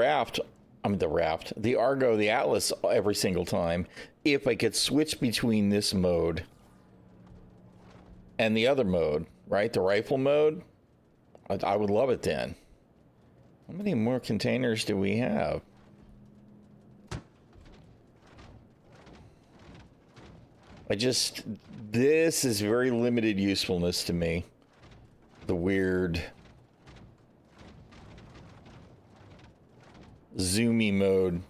Argo, the Atlas every single time if I could switch between this mode and the other mode, right? The rifle mode. I would love it then. How many more containers do we have? This is very limited usefulness to me. The weird zoomy mode.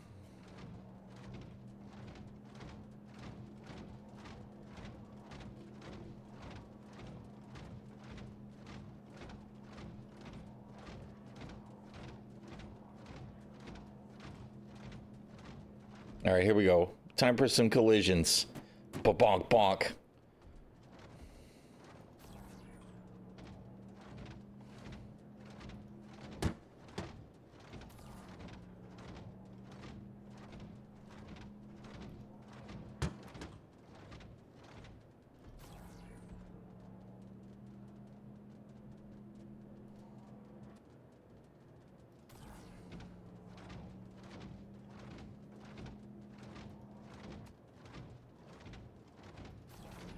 All right, here we go. Time for some collisions. Bonk, bonk.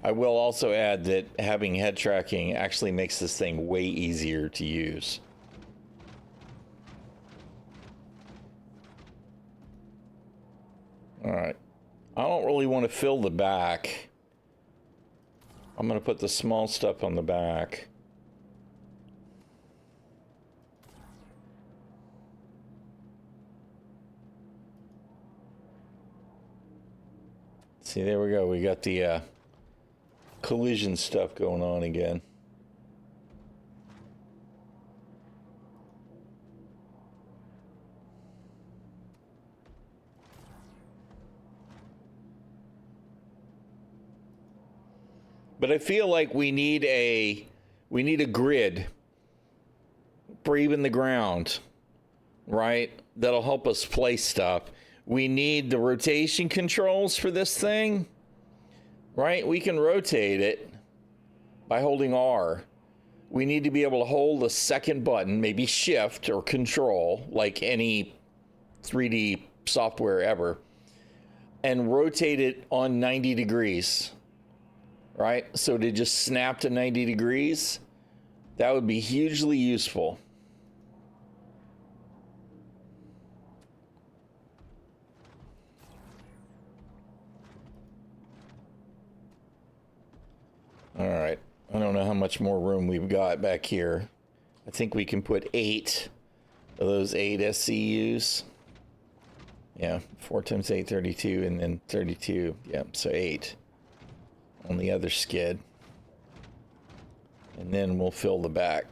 I will also add that having head tracking actually makes this thing way easier to use. All right. I don't really want to fill the back. I'm going to put the small stuff on the back. See, there we go. We got the collision stuff going on again. But I feel like we need a grid for even the ground, right? That'll help us place stuff. We need the rotation controls for this thing. Right? We can rotate it by holding R. We need to be able to hold a second button, maybe shift or control, like any 3D software ever, and rotate it on 90 degrees. Right? So to just snap to 90 degrees, That would be hugely useful. All right. I don't know how much more room we've got back here. I think we can put 8 of those 8 SCUs. Yeah, 4 times 8, 32, and then 32. Yeah, so 8 on the other skid. And then we'll fill the back.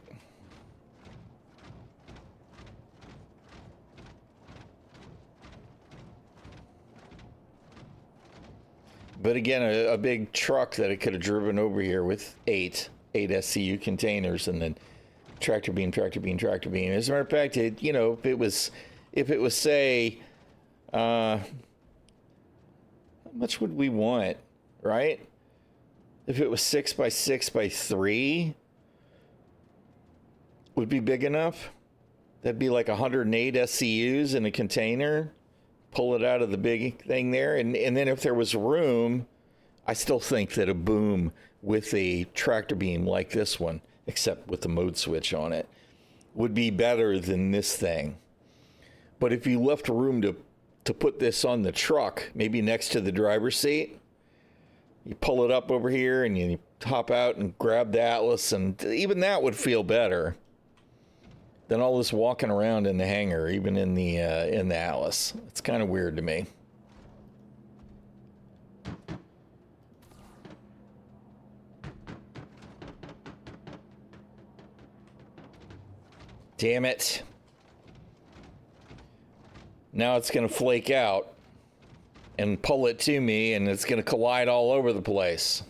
But again, a big truck that it could have driven over here with 8 SCU containers and then tractor beam, tractor beam, tractor beam. As a matter of fact, if it was say, how much would we want, right? If it was 6 by 6 by 3, would be big enough. That'd be like 108 SCUs in a container. Pull it out of the big thing there. And then if there was room, I still think that a boom with a tractor beam like this one, except with the mode switch on it, would be better than this thing. But if you left room to put this on the truck, maybe next to the driver's seat, you pull it up over here and you hop out and grab the Atlas, and even that would feel better than all this walking around in the hangar, even in the Atlas. It's kind of weird to me. Damn it. Now it's going to flake out and pull it to me, and it's going to collide all over the place.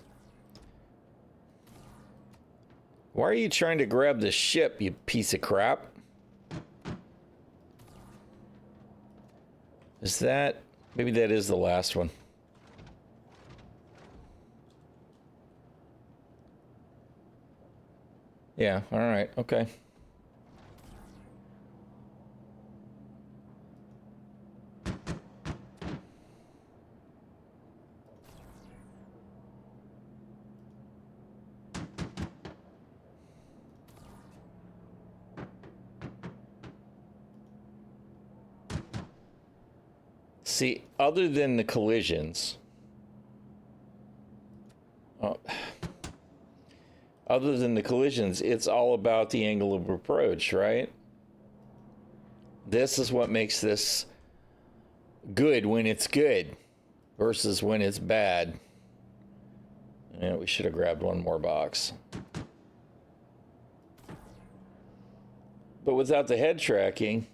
Why are you trying to grab the ship, you piece of crap? Is that... Maybe that is the last one. Yeah, all right, okay. See, other than the collisions, it's all about the angle of approach, right? This is what makes this good when it's good versus when it's bad. Yeah, we should have grabbed one more box. But without the head tracking,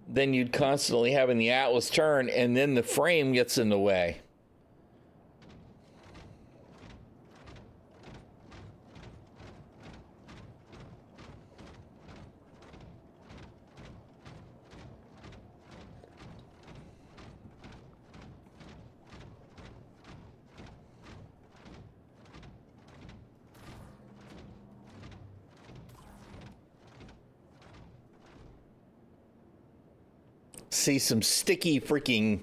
then you'd constantly having the Atlas turn, and then the frame gets in the way. See, some sticky freaking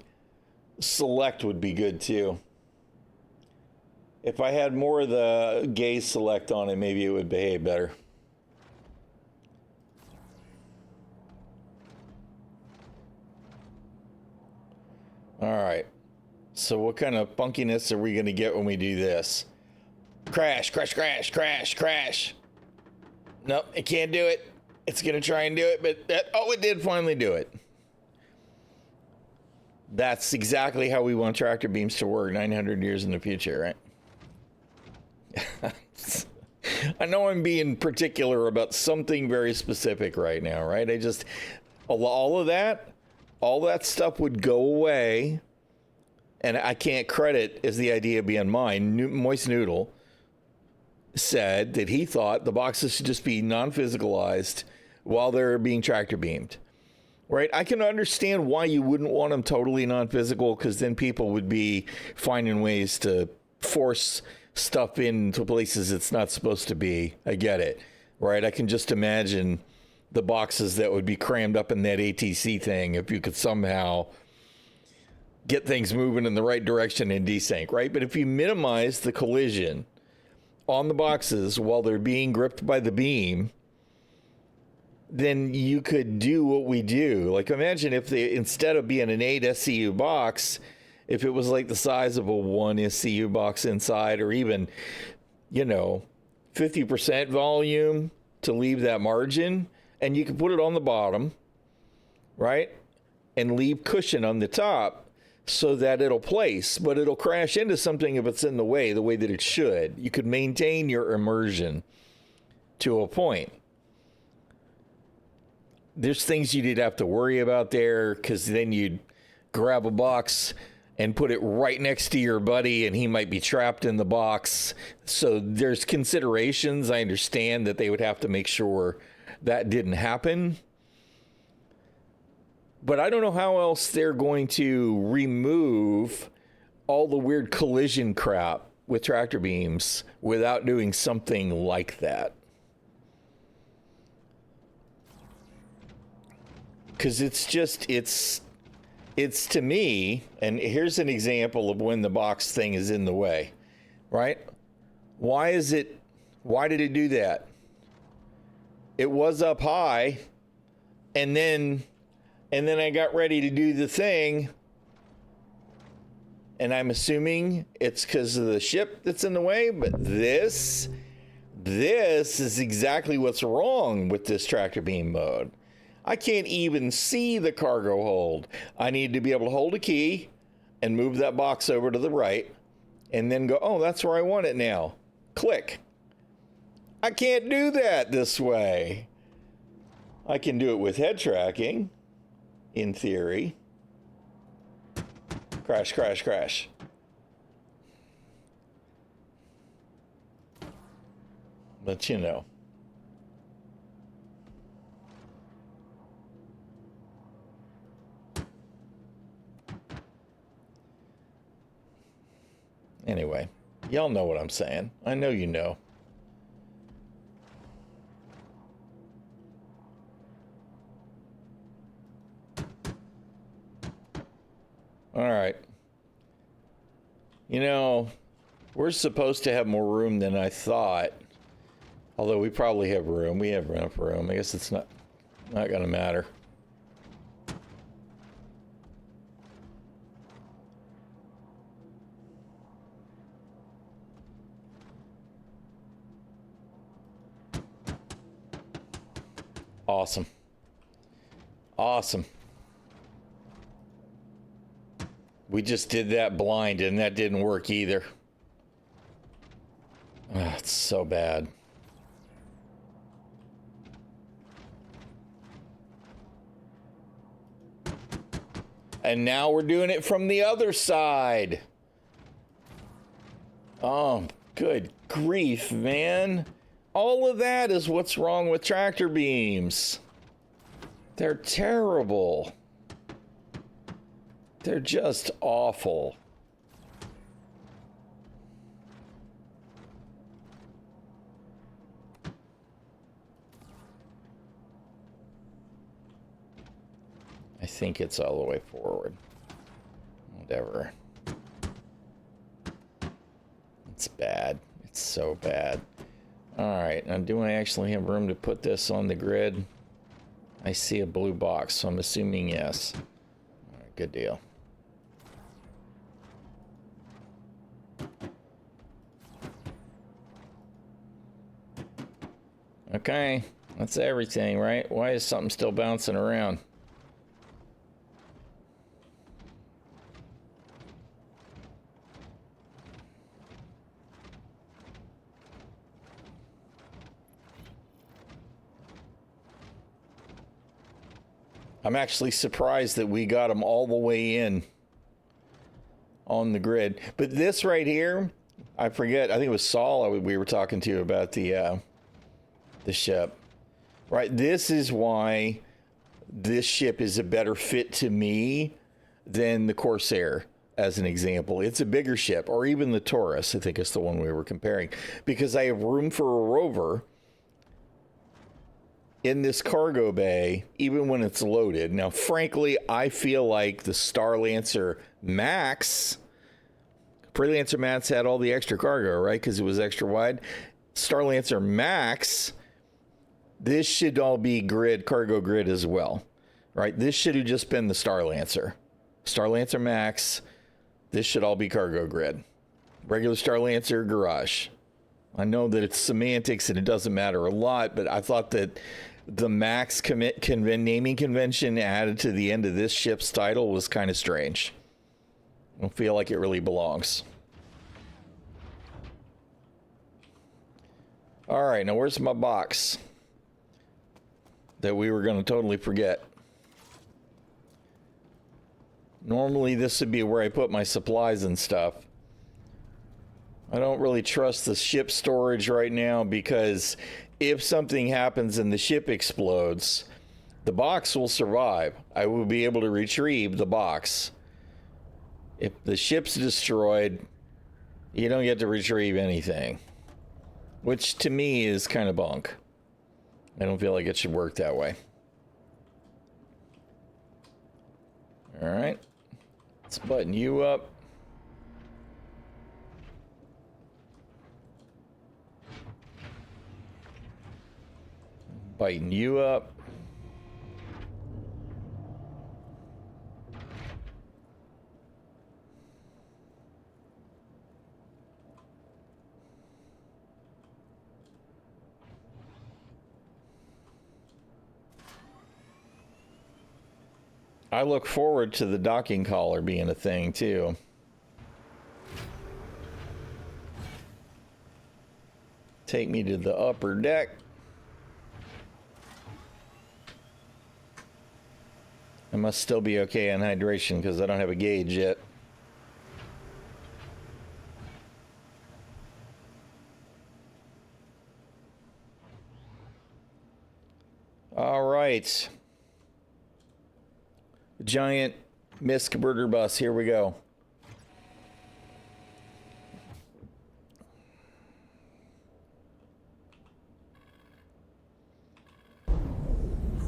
select would be good too. If I had more of the gaze select on it, maybe it would behave better. All right. So what kind of funkiness are we going to get when we do this? Crash, crash, crash, crash, crash. Nope, it can't do it. It's going to try and do it, but oh, it did finally do it. That's exactly how we want tractor beams to work 900 years in the future, right? I know I'm being particular about something very specific right now, right? All that stuff would go away, and I can't credit as the idea being mine. Moist Noodle said that he thought the boxes should just be non-physicalized while they're being tractor beamed. Right, I can understand why you wouldn't want them totally non-physical, because then people would be finding ways to force stuff into places it's not supposed to be. I get it, right? I can just imagine the boxes that would be crammed up in that ATC thing if you could somehow get things moving in the right direction in desync, right? But if you minimize the collision on the boxes while they're being gripped by the beam, then you could do what we do. Like, imagine if they, instead of being an 8 SCU box, if it was like the size of a 1 SCU box inside, or even, 50% volume to leave that margin, and you can put it on the bottom, right? And leave cushion on the top so that it'll place, but it'll crash into something if it's in the way that it should. You could maintain your immersion to a point. There's things you'd have to worry about there, because then you'd grab a box and put it right next to your buddy and he might be trapped in the box. So there's considerations. I understand that they would have to make sure that didn't happen. But I don't know how else they're going to remove all the weird collision crap with tractor beams without doing something like that. Because it's to me, and here's an example of when the box thing is in the way, right? Why did it do that? It was up high, and then I got ready to do the thing, and I'm assuming it's because of the ship that's in the way, but this is exactly what's wrong with this tractor beam mode. I can't even see the cargo hold. I need to be able to hold a key and move that box over to the right and then go, oh, that's where I want it now. Click. I can't do that this way. I can do it with head tracking, in theory. Crash, crash, crash. But Anyway, y'all know what I'm saying. I know you know. All right. We're supposed to have more room than I thought. Although we probably have room. We have enough room. I guess it's not going to matter. Awesome. Awesome. We just did that blind and that didn't work either. It's so bad. And now we're doing it from the other side. Oh, good grief, man. All of that is what's wrong with tractor beams. They're terrible. They're just awful. I think it's all the way forward. Whatever. It's bad. It's so bad. All right, now do I actually have room to put this on the grid? I see a blue box, so I'm assuming yes. All right, good deal. Okay, that's everything, right? Why is something still bouncing around? I'm actually surprised that we got them all the way in on the grid. But this right here, I forget, I think it was Saul we were talking to about the ship. Right, this is why this ship is a better fit to me than the Corsair, as an example. It's a bigger ship, or even the Taurus, I think is the one we were comparing, because I have room for a rover in this cargo bay, even when it's loaded. Now, frankly, I feel like the Starlancer Max Freelancer Max had all the extra cargo, right? Because it was extra wide. Starlancer Max, this should all be cargo grid as well, right? This should have just been the Starlancer. Starlancer Max, this should all be cargo grid. Regular Starlancer, garage. I know that it's semantics and it doesn't matter a lot, but I thought that the Max naming convention added to the end of this ship's title was kind of strange. I don't feel like it really belongs. All right, now where's my box that we were going to totally forget? Normally this would be where I put my supplies and stuff. I don't really trust the ship storage right now because if something happens and the ship explodes, the box will survive. I will be able to retrieve the box. If the ship's destroyed, you don't get to retrieve anything, which to me is kind of bunk. I don't feel like it should work that way. All right, let's button you up. Biting you up. I look forward to the docking collar being a thing too. Take me to the upper deck. I must still be okay on hydration because I don't have a gauge yet. All right. Giant MISC birder bus. Here we go.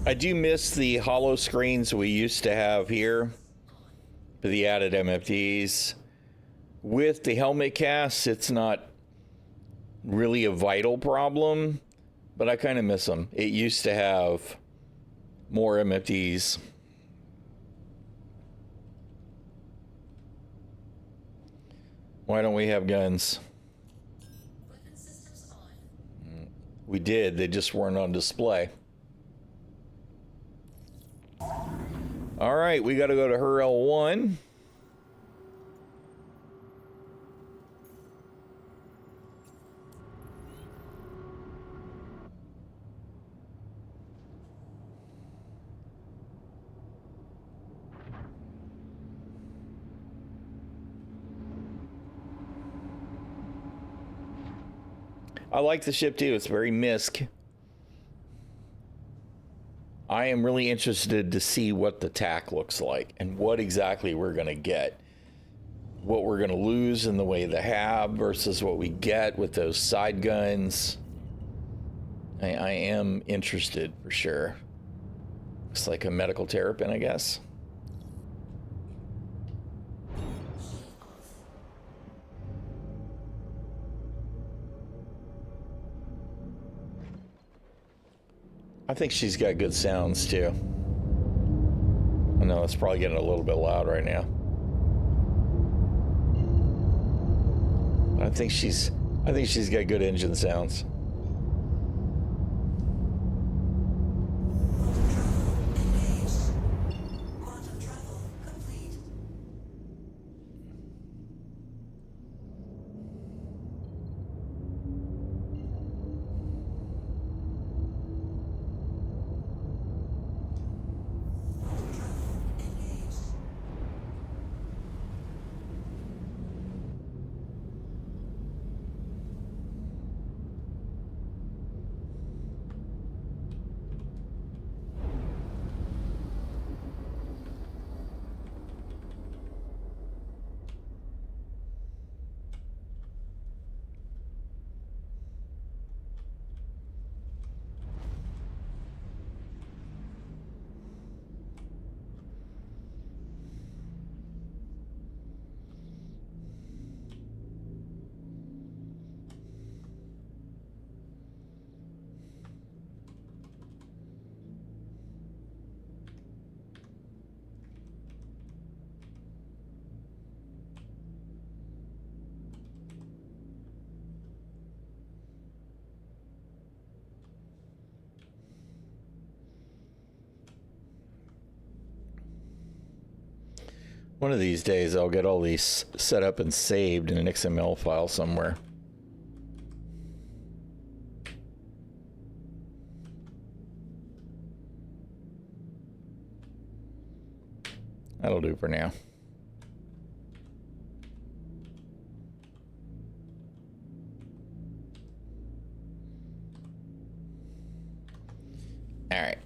I do miss the hollow screens we used to have here for the added MFTs. With the helmet casts, it's not really a vital problem, but I kind of miss them. It used to have more MFTs. Why don't we have guns? Weapon systems on. We did, they just weren't on display. All right, we got to go to her L1. I like the ship too. It's very MISC. I am really interested to see what the TAC looks like and what exactly we're going to get. What we're going to lose in the way of the HAB versus what we get with those side guns. I am interested for sure. Looks like a medical terrapin, I guess. I think she's got good sounds too. I know it's probably getting a little bit loud right now. I think she's got good engine sounds. Quantum travel complete. One of these days, I'll get all these set up and saved in an XML file somewhere. That'll do for now. All right.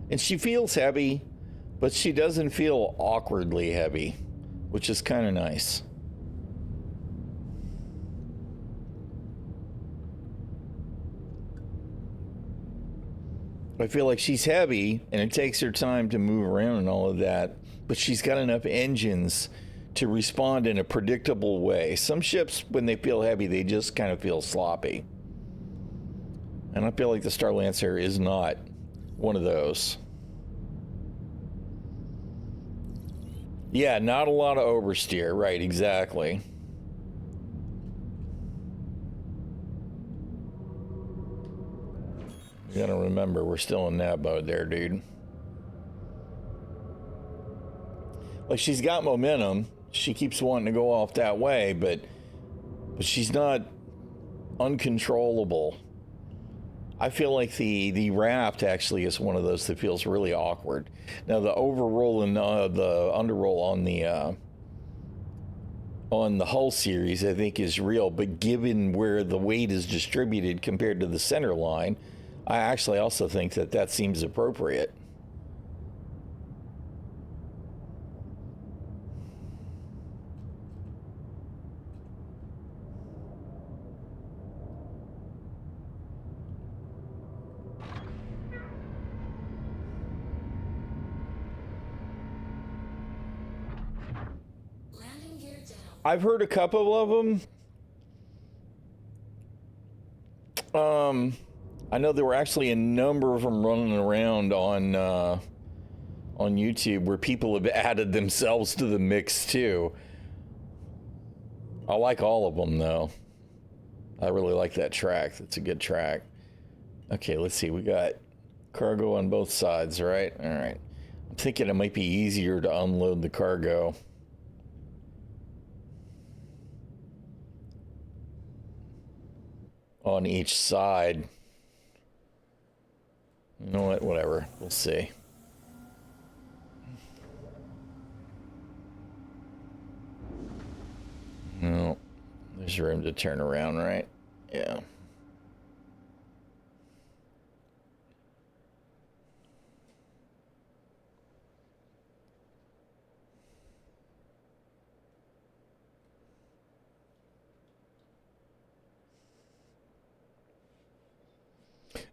And she feels heavy, but she doesn't feel awkwardly heavy, which is kind of nice. I feel like she's heavy and it takes her time to move around and all of that, but she's got enough engines to respond in a predictable way. Some ships, when they feel heavy, they just kind of feel sloppy. And I feel like the Starlancer is not one of those. Yeah, not a lot of oversteer. Right, exactly. You gotta remember, we're still in that mode there, dude. Like, she's got momentum. She keeps wanting to go off that way, but she's not uncontrollable. I feel like the raft actually is one of those that feels really awkward. Now, the overroll and the underroll on the hull series, I think, is real, but given where the weight is distributed compared to the center line, I actually also think that seems appropriate. Landing gear down. I've heard a couple of them. I know there were actually a number of them running around on YouTube where people have added themselves to the mix too. I like all of them though. I really like that track. That's a good track. Okay, let's see. We got cargo on both sides, right? All right. I'm thinking it might be easier to unload the cargo. On each side. You know what? Whatever. We'll see. No. There's room to turn around, right? Yeah.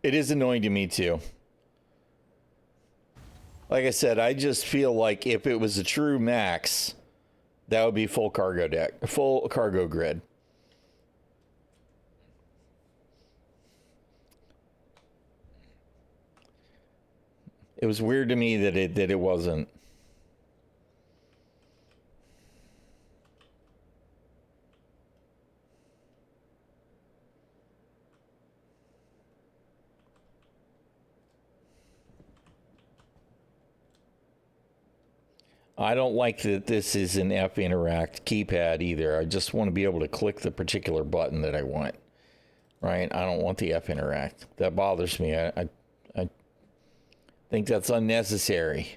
It is annoying to me too. Like I said, I just feel like if it was a true max, that would be full cargo deck, full cargo grid. It was weird to me that it wasn't. I don't like that this is an F Interact keypad either. I just want to be able to click the particular button that I want. Right? I don't want the F Interact. That bothers me. I think that's unnecessary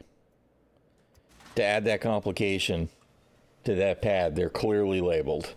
to add that complication to that pad. They're clearly labeled.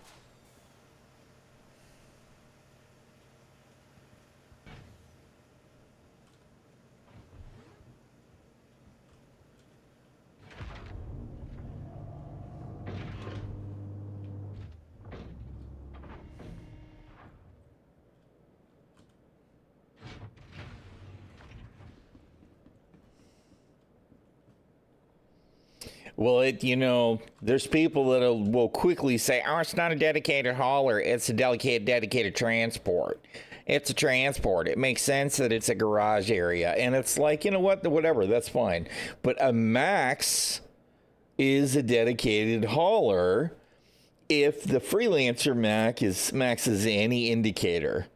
Well, there's people that will quickly say, oh, it's not a dedicated hauler. It's a dedicated transport. It's a transport. It makes sense that it's a garage area. And it's like, you know what? Whatever. That's fine. But a max is a dedicated hauler if the Freelancer Max is any indicator,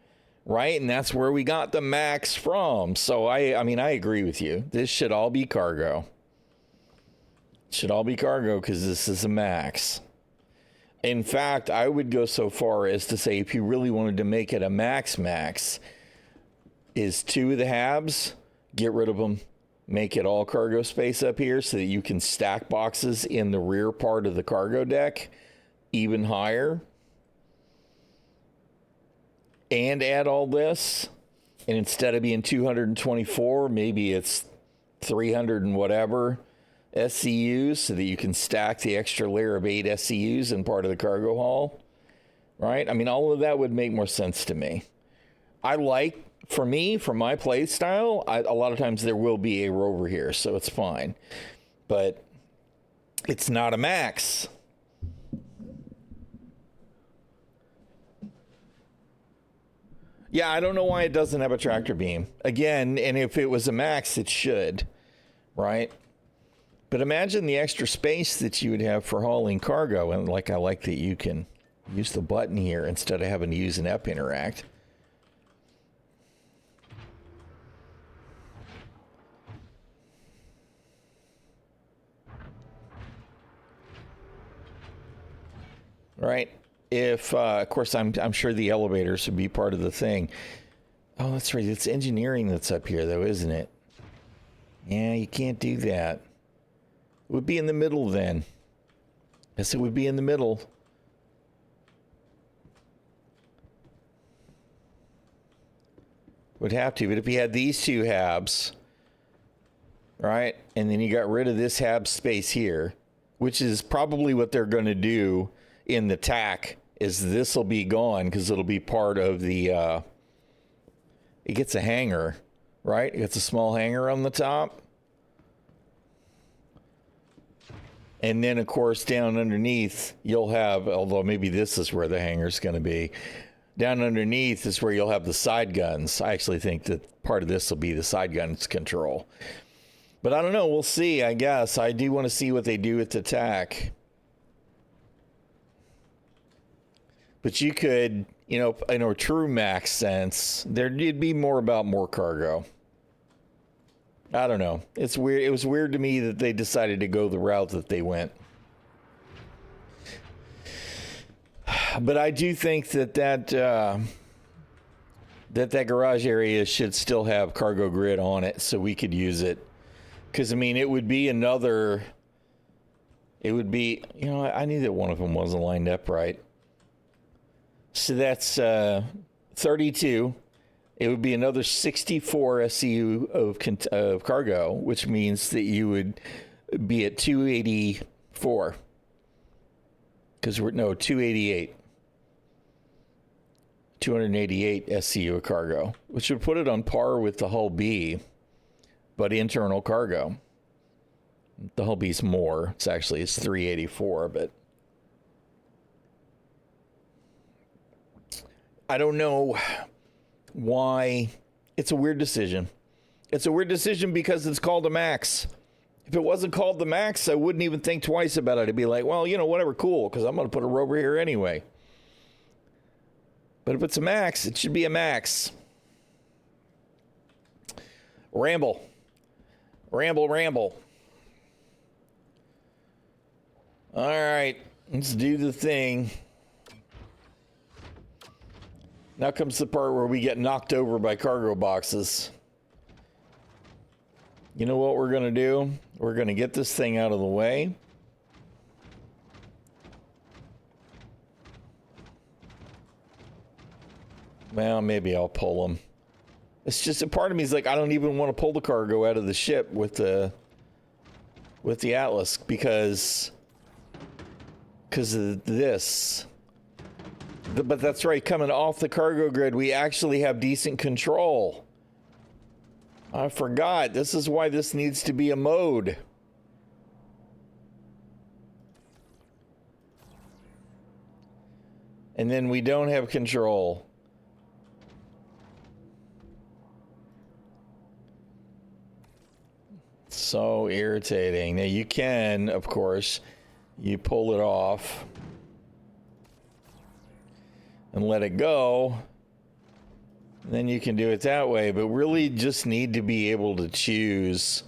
right? And that's where we got the Max from. So I mean, I agree with you. This should all be cargo. Should all be cargo because this is a Max. In fact, I would go so far as to say if you really wanted to make it a Max, is 2 of the habs, get rid of them, make it all cargo space up here so that you can stack boxes in the rear part of the cargo deck even higher. And add all this. And instead of being 224, maybe it's 300 and whatever SCUs so that you can stack the extra layer of 8 SCUs in part of the cargo hull, right? I mean, all of that would make more sense to me. For me, for my play style, a lot of times there will be a rover here, so it's fine. But it's not a Max. Yeah, I don't know why it doesn't have a tractor beam. Again, and if it was a Max, it should, right? But imagine the extra space that you would have for hauling cargo. And I like that you can use the button here instead of having to use an EP interact. Right? If, of course, I'm sure the elevators would be part of the thing. Oh, that's right. It's engineering that's up here, though, isn't it? Yeah, you can't do that. It would be in the middle then. Yes, it would be in the middle. Would have to, but if you had these 2 habs, right, and then you got rid of this hab space here, which is probably what they're going to do in the TAC, is this will be gone because it'll be part of the, it gets a hanger, right? It gets a small hanger on the top. And then, of course, down underneath, you'll have, although maybe this is where the hanger's going to be, down underneath is where you'll have the side guns. I actually think that part of this will be the side guns control. But I don't know. We'll see, I guess. I do want to see what they do with the TAC. But you could, in a true Max sense, there'd be more about more cargo. I don't know. It's weird. It was weird to me that they decided to go the route that they went. But I do think that garage area should still have cargo grid on it so we could use it. Because, I mean, it would be, I knew that one of them wasn't lined up right. So that's 32. It would be another 64 SCU of cargo, which means that you would be at 284. 288. 288 SCU of cargo, which would put it on par with the Hull B, but internal cargo. The Hull B's more. It's 384, but I don't know why. It's a weird decision. It's a weird decision because it's called a Max. If it wasn't called the Max, I wouldn't even think twice about it. I'd be like, well, whatever, cool, because I'm going to put a rover here anyway. But if it's a Max, it should be a Max. Ramble. All right, let's do the thing. Now comes the part where we get knocked over by cargo boxes. You know what we're going to do? We're going to get this thing out of the way. Well, maybe I'll pull them. It's just a part of me is like, I don't even want to pull the cargo out of the ship with the Atlas because of this. But that's right, coming off the cargo grid, we actually have decent control. I forgot. This is why this needs to be a mode. And then we don't have control. So irritating. Now you can, of course, you pull it off. and let it go, then you can do it that way. But really just need to be able to choose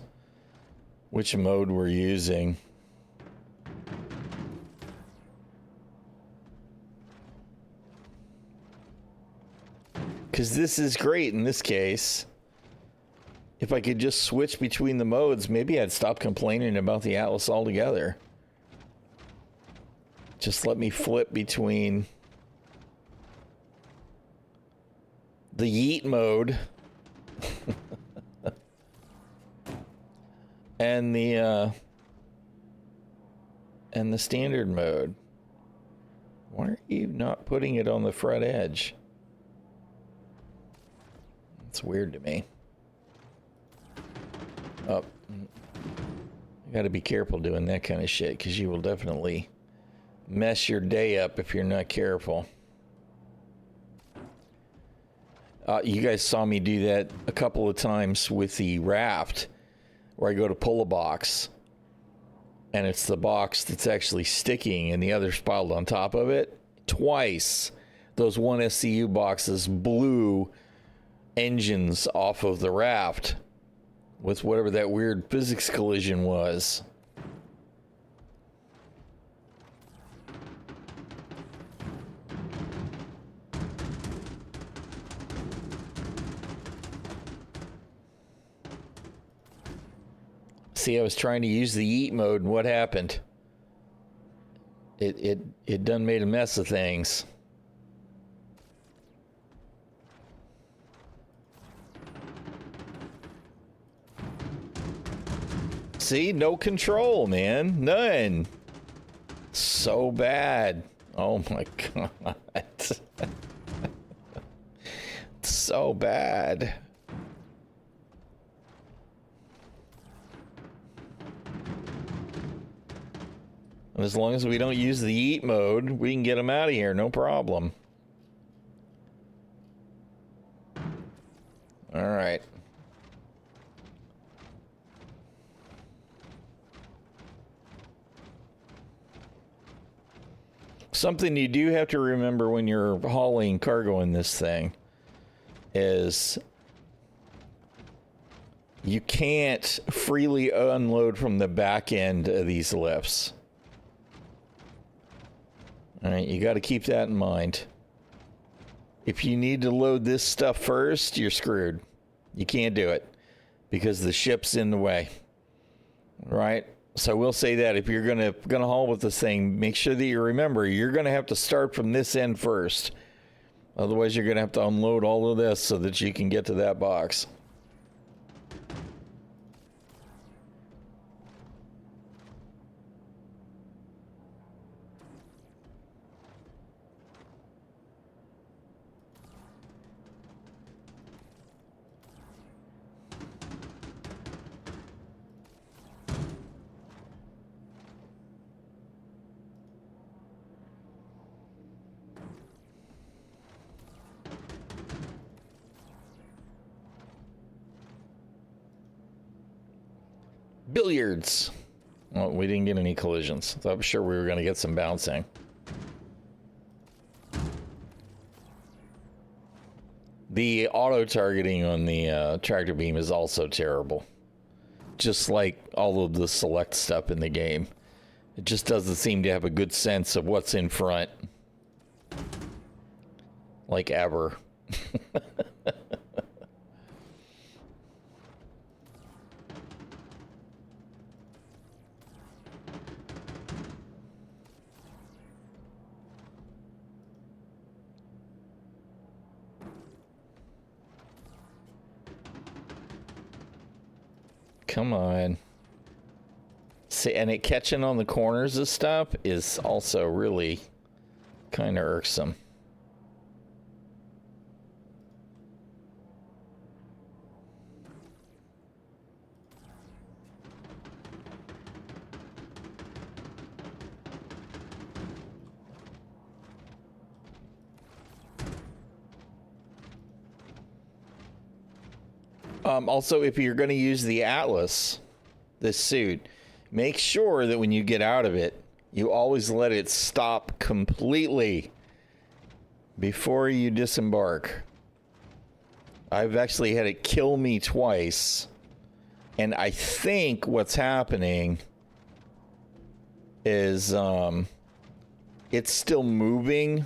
which mode we're using. Because this is great in this case. If I could just switch between the modes, maybe I'd stop complaining about the Atlas altogether. Just let me flip between the yeet mode and the standard mode. Why are you not putting it on the front edge? It's weird to me. Oh, you got to be careful doing that kind of shit, because you will definitely mess your day up if you're not careful. You guys saw me do that a couple of times with the raft, where I go to pull a box, and it's the box that's actually sticking and the other's piled on top of it. Twice, those 1SCU boxes blew engines off of the raft with whatever that weird physics collision was. See, I was trying to use the yeet mode, and what happened? It done made a mess of things. See, no control, man. None. So bad. Oh my God. So bad. And as long as we don't use the eat mode, we can get them out of here, no problem. All right. Something you do have to remember when you're hauling cargo in this thing is you can't freely unload from the back end of these lifts. All right, you got to keep that in mind. If you need to load this stuff first, you're screwed. You can't do it because the ship's in the way. Right? So we'll say that if you're gonna haul with this thing, make sure that you remember you're gonna have to start from this end first. Otherwise, you're gonna have to unload all of this so that you can get to that box. Billiards. Well, we didn't get any collisions, so I'm sure we were going to get some bouncing. The auto-targeting on the tractor beam is also terrible. Just like all of the select stuff in the game. It just doesn't seem to have a good sense of what's in front. Like ever. Come on. See, and it catching on the corners of stuff is also really kind of irksome. Also, if you're going to use the Atlas, this suit, make sure that when you get out of it, you always let it stop completely. before you disembark. I've actually had it kill me twice. And I think what's happening is it's still moving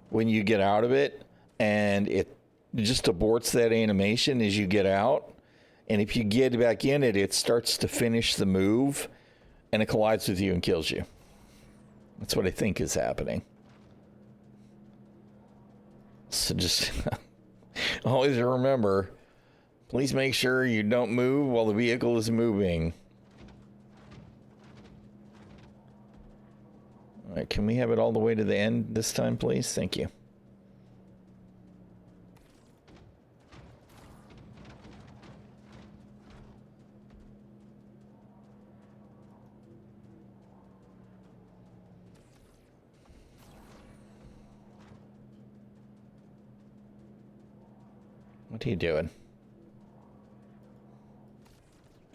when you get out of it, and it just aborts that animation as you get out. And if you get back in it, it starts to finish the move, and it collides with you and kills you. That's what I think is happening. So just always remember, please make sure you don't move while the vehicle is moving. All right, can we have it all the way to the end this time, please? Thank you. What are you doing?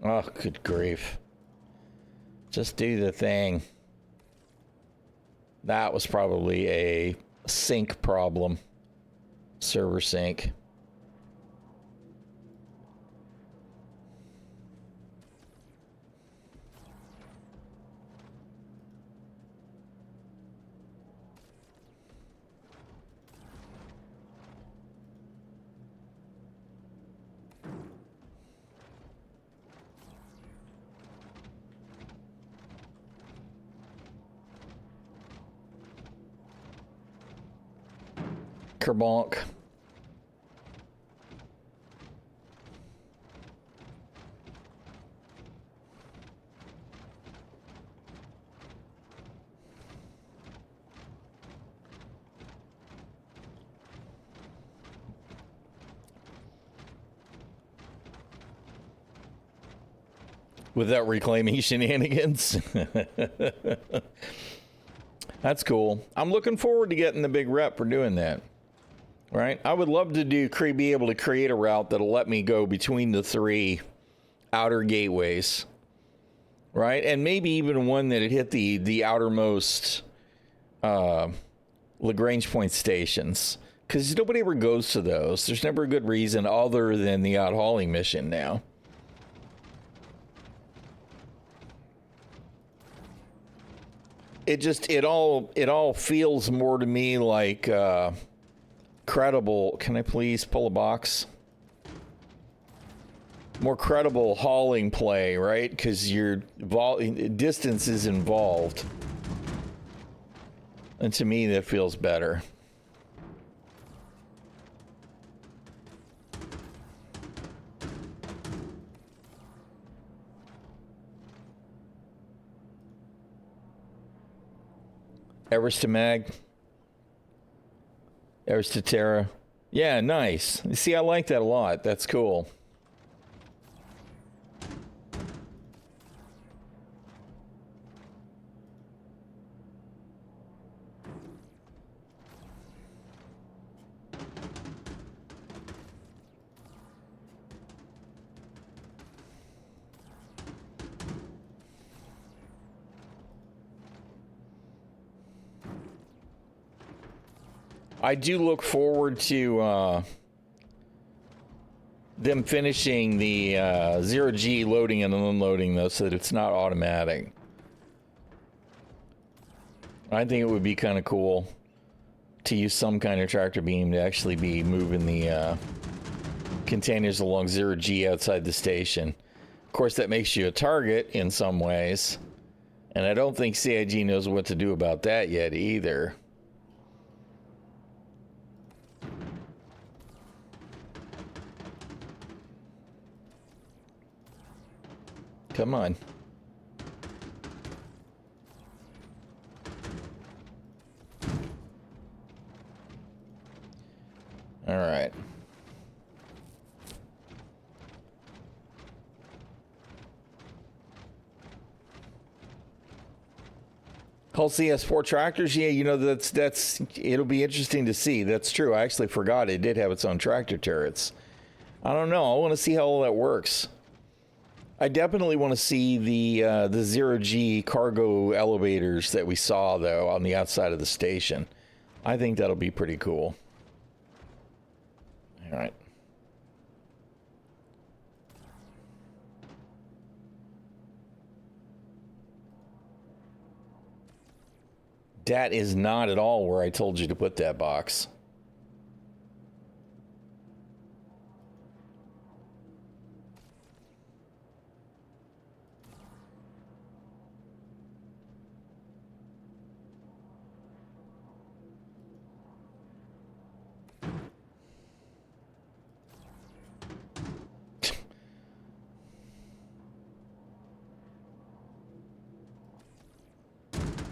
Oh, good grief. Just do the thing. That was probably a sync problem. Server sync. Kerbonk. Without reclaiming shenanigans. That's cool. I'm looking forward to getting the big rep for doing that. Right? I would love to be able to create a route that'll let me go between the 3 outer gateways. Right? And maybe even one that hit the outermost Lagrange point stations. Because nobody ever goes to those. There's never a good reason other than the out hauling mission now. It all feels more to me like credible. Can I please pull a box? More credible hauling play, right? Because your distance is involved. And to me, that feels better. Everest to Mag. Everest to Terra. Yeah, nice. You see, I like that a lot. That's cool. I do look forward to them finishing the 0G loading and unloading, though, so that it's not automatic. I think it would be kind of cool to use some kind of tractor beam to actually be moving the containers along 0G outside the station. Of course, that makes you a target in some ways, and I don't think CIG knows what to do about that yet either. Come on. All right. Hull CS4 tractors, yeah, you know, that's it'll be interesting to see. That's true. I actually forgot it did have its own tractor turrets. I don't know. I want to see how all that works. I definitely want to see the 0G cargo elevators that we saw, though, on the outside of the station. I think that'll be pretty cool. All right. That is not at all where I told you to put that box.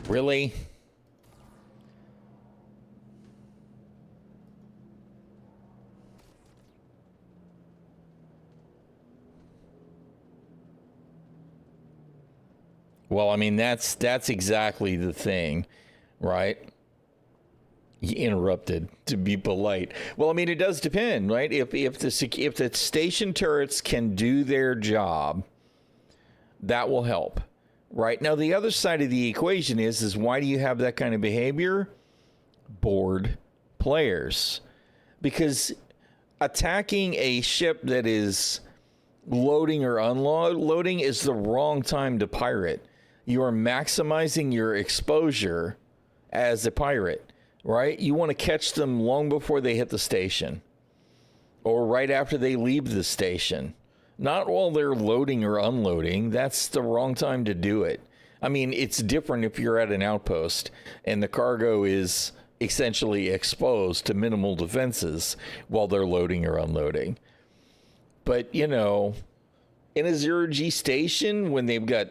Really? Well, I mean, that's exactly the thing, right? He interrupted to be polite. Well, I mean, it does depend, right? If the station turrets can do their job, that will help. Right now, the other side of the equation is why do you have that kind of behavior? Bored players. Because attacking a ship that is loading or unloading is the wrong time to pirate. You are maximizing your exposure as a pirate, right? You want to catch them long before they hit the station or right after they leave the station. Not while they're loading or unloading. That's the wrong time to do it. I mean, it's different if you're at an outpost and the cargo is essentially exposed to minimal defenses while they're loading or unloading. But, you know, in a zero-G station, when they've got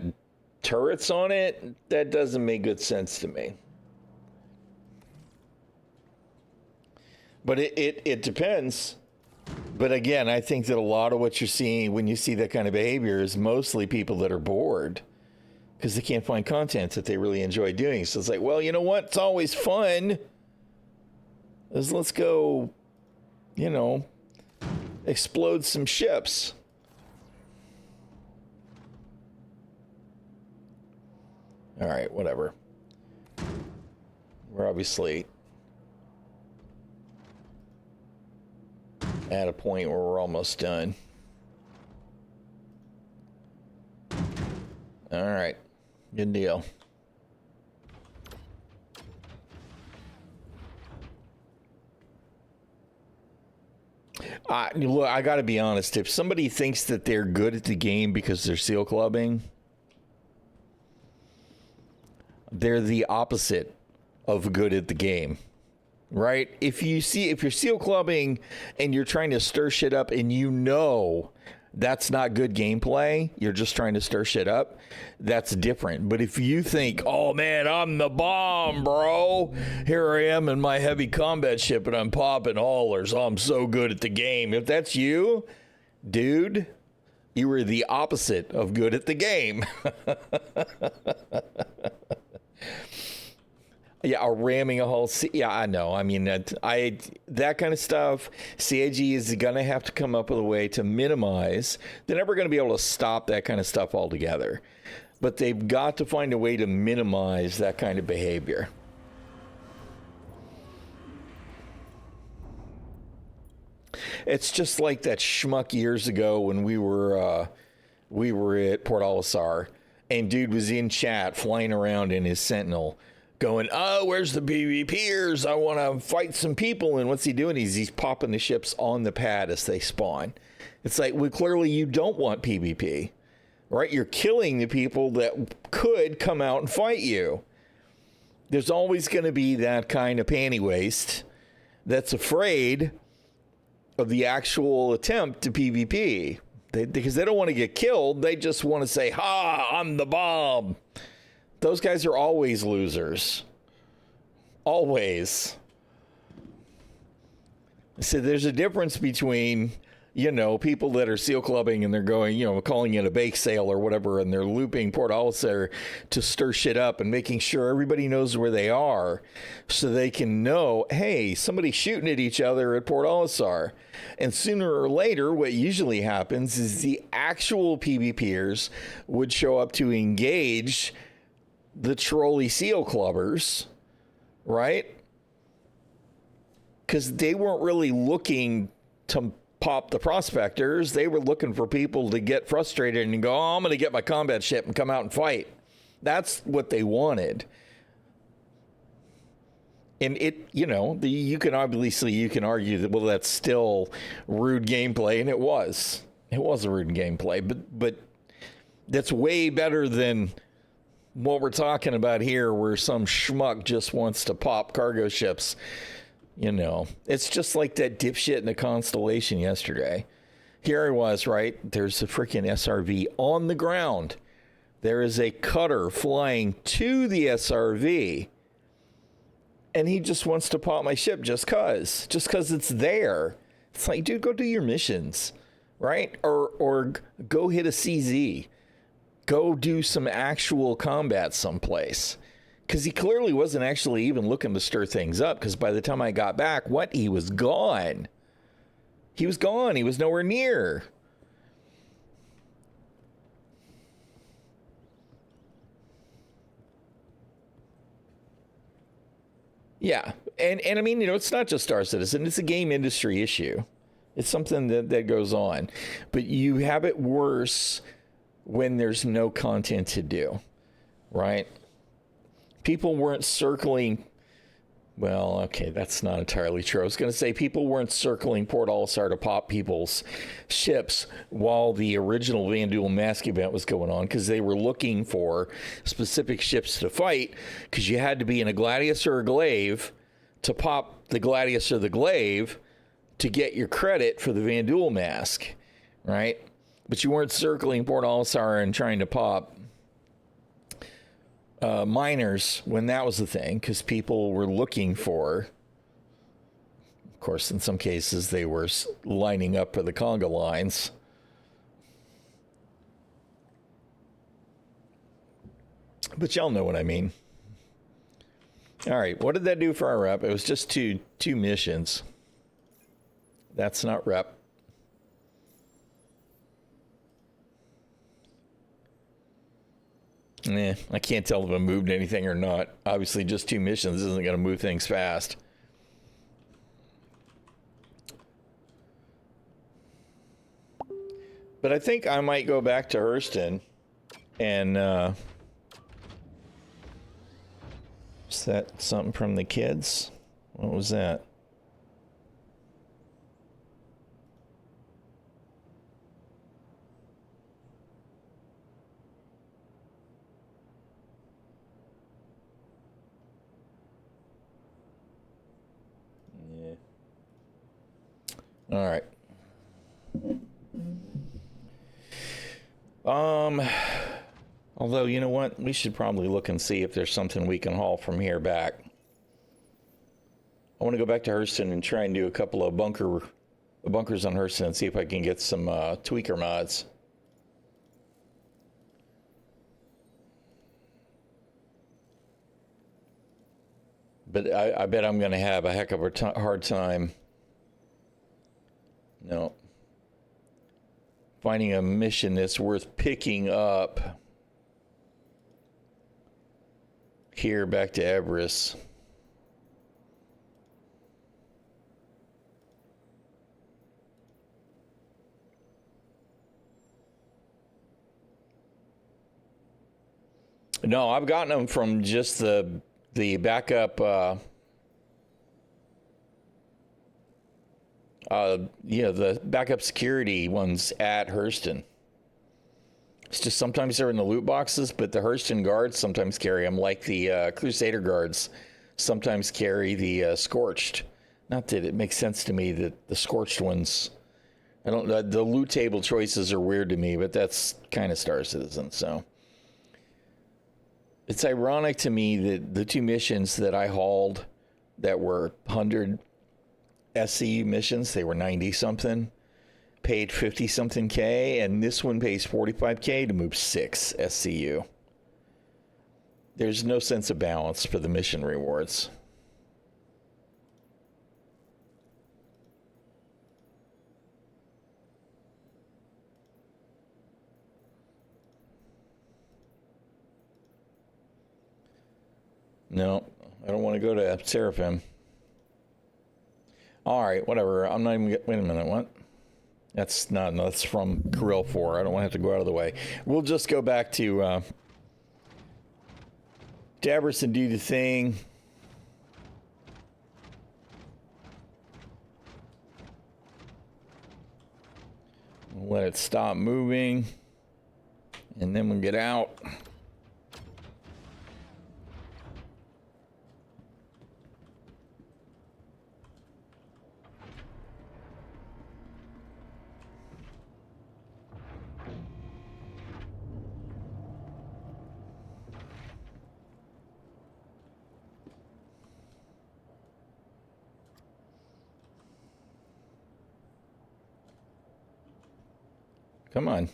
turrets on it, that doesn't make good sense to me. But it depends. But again, I think that a lot of what you're seeing when you see that kind of behavior is mostly people that are bored because they can't find content that they really enjoy doing. So it's like, well, you know what? It's always fun. Let's go, you know, explode some ships. All right, whatever. We're obviously at a point where we're almost done. All right. Good deal. Look, I got to be honest. If somebody thinks that they're good at the game because they're seal clubbing, they're the opposite of good at the game. Right? If you're seal clubbing and you're trying to stir shit up and you know that's not good gameplay, you're just trying to stir shit up, that's different. But if you think, oh man, I'm the bomb, bro. Here I am in my heavy combat ship and I'm popping haulers. Oh, I'm so good at the game. If that's you, dude, you were the opposite of good at the game. Yeah, or ramming a whole... Yeah, I know. I mean, that kind of stuff, CIG is going to have to come up with a way to minimize. They're never going to be able to stop that kind of stuff altogether. But they've got to find a way to minimize that kind of behavior. It's just like that schmuck years ago when we were at Port Olisar, and dude was in chat flying around in his Sentinel going, oh, where's the PvPers? I want to fight some people. And what's he doing? He's popping the ships on the pad as they spawn. It's like, well, clearly you don't want PvP, right? You're killing the people that could come out and fight you. There's always going to be that kind of panty waste that's afraid of the actual attempt to PvP. Because they don't want to get killed. They just want to say, ha, I'm the bomb. Those guys are always losers. Always. So there's a difference between, you know, people that are seal clubbing and they're going, you know, calling it a bake sale or whatever, and they're looping Port Olisar to stir shit up and making sure everybody knows where they are so they can know, hey, somebody's shooting at each other at Port Olisar. And sooner or later, what usually happens is the actual PvPers would show up to engage the trolley seal clubbers, right? because they weren't really looking to pop the prospectors. They were looking for people to get frustrated and go, oh, I'm going to get my combat ship and come out and fight. That's what they wanted. And it, you can argue that, well, that's still rude gameplay, and it was a rude gameplay, but that's way better than what we're talking about here, where some schmuck just wants to pop cargo ships. It's just like that dipshit in the Constellation yesterday. Here I was, right? There's a freaking SRV on the ground. There is a cutter flying to the SRV. And he just wants to pop my ship just cause it's there. It's like, dude, go do your missions, right? Or go hit a CZ. Go do some actual combat someplace. Because he clearly wasn't actually even looking to stir things up. Because by the time I got back, he was gone. He was gone. He was nowhere near. Yeah. And I mean, it's not just Star Citizen. It's a game industry issue. It's something that goes on. But you have it worse when there's no content to do, right? People weren't circling. Well, okay, that's not entirely true. I was going to say people weren't circling Port Olisar to pop people's ships while the original Vanduul Mask event was going on, because they were looking for specific ships to fight, because you had to be in a Gladius or a Glaive to pop the Gladius or the Glaive to get your credit for the Vanduul Mask, right? But you weren't circling Port Olisar and trying to pop miners when that was the thing, because people were looking for, of course, in some cases, they were lining up for the conga lines. But y'all know what I mean. All right, what did that do for our rep? It was just two missions. That's not rep. I can't tell if I moved anything or not. Obviously, just 2 missions isn't going to move things fast. But I think I might go back to Hurston and is that something from the kids? What was that? All right. Although, you know what? We should probably look and see if there's something we can haul from here back. I want to go back to Hurston and try and do a couple of bunkers on Hurston and see if I can get some tweaker mods. But I bet I'm going to have a heck of a hard time. No. Finding a mission that's worth picking up here back to Everest. No, I've gotten them from just the backup the backup security ones at Hurston. It's just sometimes they're in the loot boxes, but the Hurston guards sometimes carry them, like the Crusader guards sometimes carry the Scorched. Not that it makes sense to me that the Scorched ones, the loot table choices are weird to me, but that's kind of Star Citizen, so. It's ironic to me that the 2 missions that I hauled that were 100 SCU missions, they were 90 something, paid 50 something K, and this one pays 45K to move 6 SCU. There's no sense of balance for the mission rewards. No, I don't want to go to Seraphim. All right, whatever. I'm not even. Wait a minute. What? That's not. No, that's from Kirill 4. I don't want to have to go out of the way. We'll just go back to Davros and do the thing. We'll let it stop moving, and then we'll get out. Come on.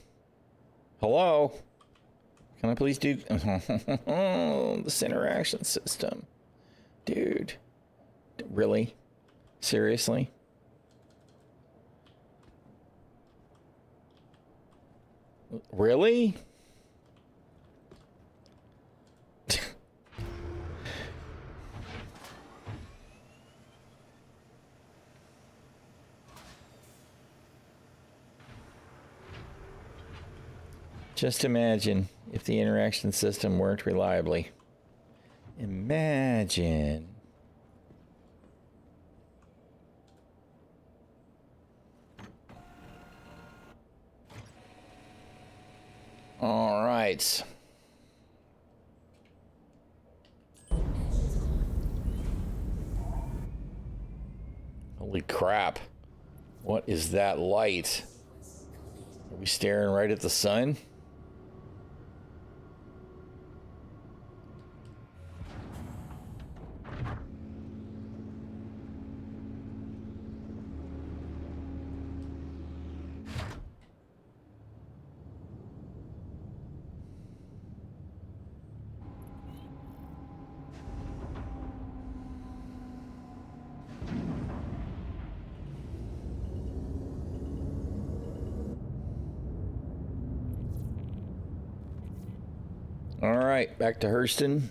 Hello? Can I please do... this interaction system. Dude. Really? Seriously? Really? Just imagine if the interaction system worked reliably. Imagine. All right. Holy crap. What is that light? Are we staring right at the sun? All right, back to Hurston.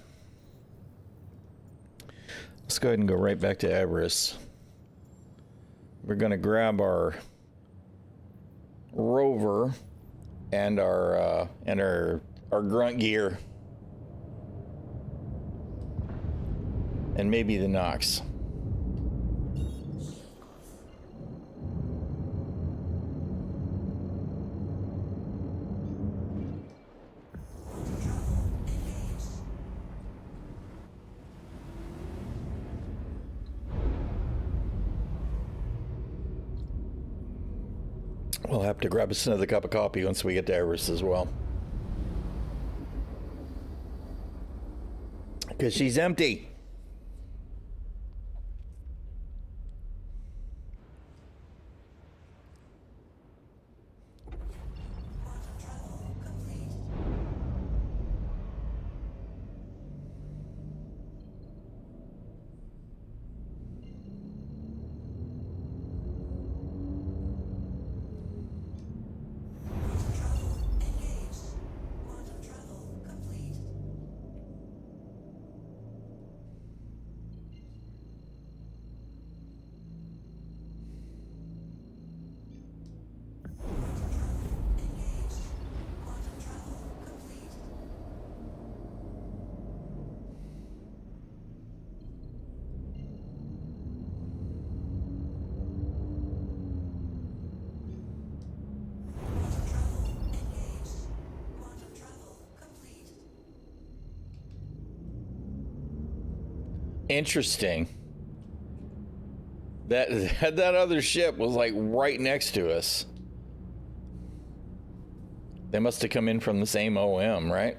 Let's go ahead and go right back to Everest. We're going to grab our rover and our grunt gear and maybe the Nox. We'll have to grab us another cup of coffee once we get to Everest as well. Because she's empty. Interesting. That other ship was like right next to us. They must have come in from the same OM, right?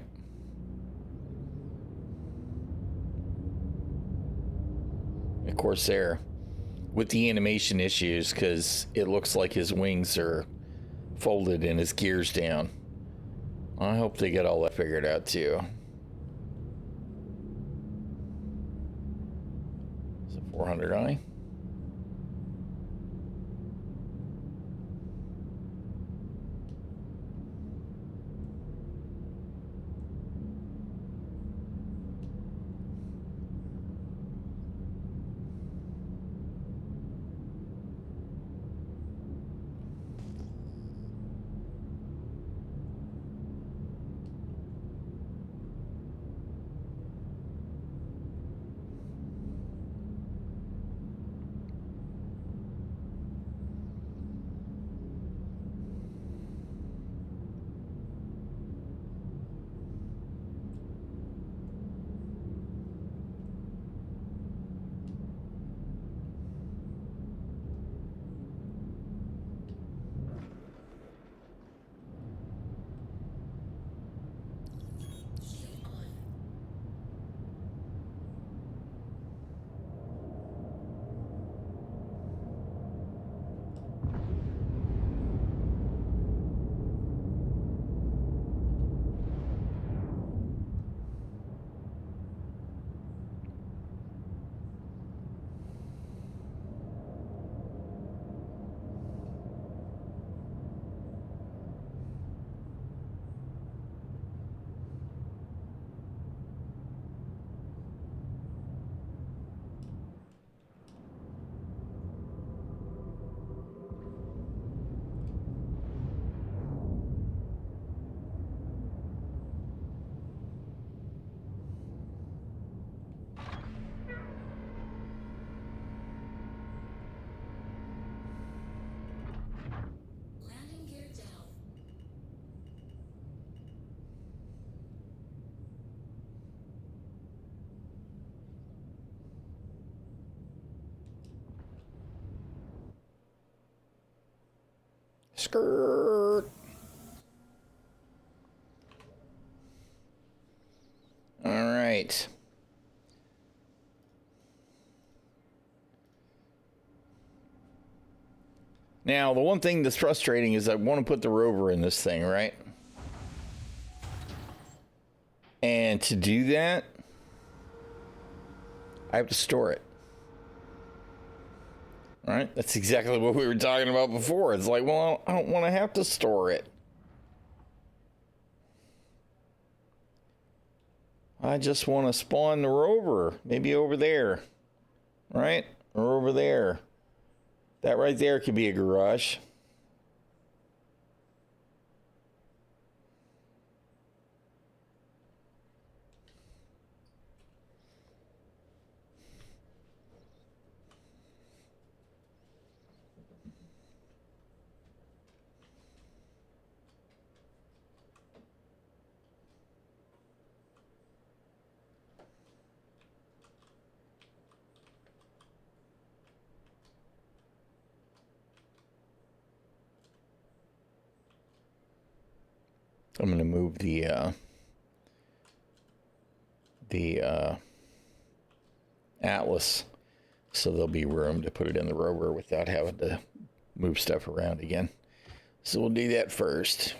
A Corsair with the animation issues because it looks like his wings are folded and his gears down. I hope they get all that figured out too. Is it 400i? Skirt. All right. Now, the one thing that's frustrating is I want to put the rover in this thing, right? And to do that, I have to store it. All right? That's exactly what we were talking about before. It's like, well, I don't want to have to store it. I just want to spawn the rover. Maybe over there. Right? Or over there. That right there could be a garage. I'm going to move the Atlas so there'll be room to put it in the rover without having to move stuff around again. So we'll do that first.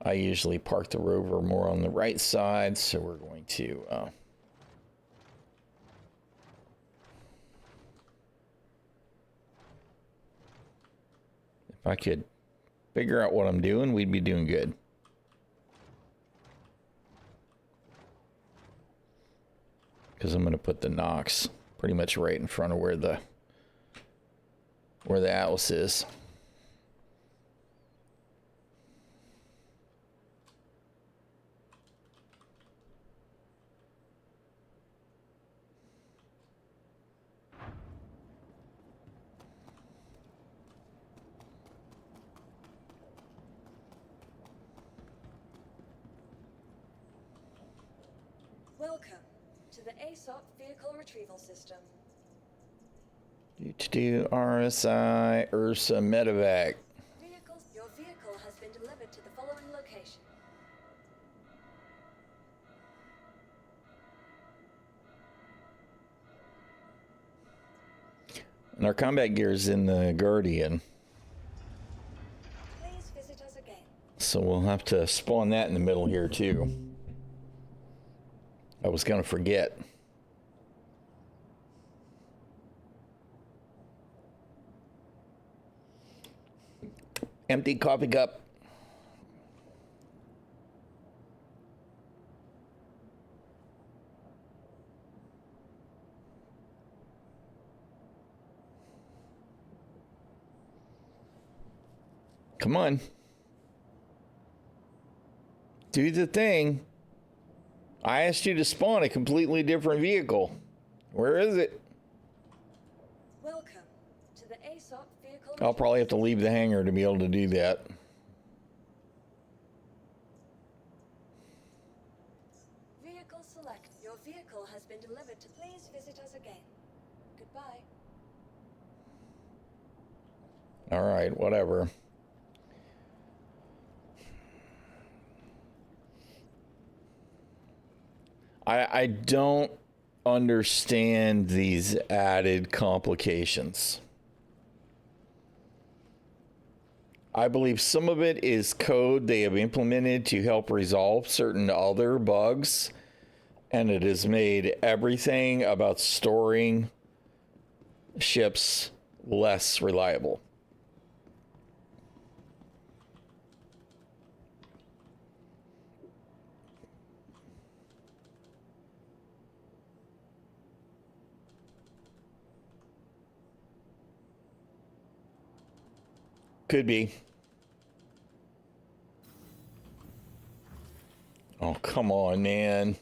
I usually park the rover more on the right side, so we're going to if I could figure out what I'm doing, we'd be doing good. Because I'm going to put the Nox pretty much right in front of where the Atlas is. Welcome to the ASOP Vehicle Retrieval System. Do RSI Ursa Medevac. Your vehicle has been delivered to the following location. And our combat gear is in the Guardian. Please visit us again. So we'll have to spawn that in the middle here too. I was going to forget. Empty coffee cup. Come on. Do the thing. I asked you to spawn a completely different vehicle. Where is it? Welcome to the ASOP Vehicle I'll probably have to leave the hangar to be able to do that. Vehicle select. Your vehicle has been delivered to. Please visit us again. Goodbye. All right, whatever. I don't understand these added complications. I believe some of it is code they have implemented to help resolve certain other bugs, and it has made everything about storing ships less reliable. Could be. Oh, come on, man.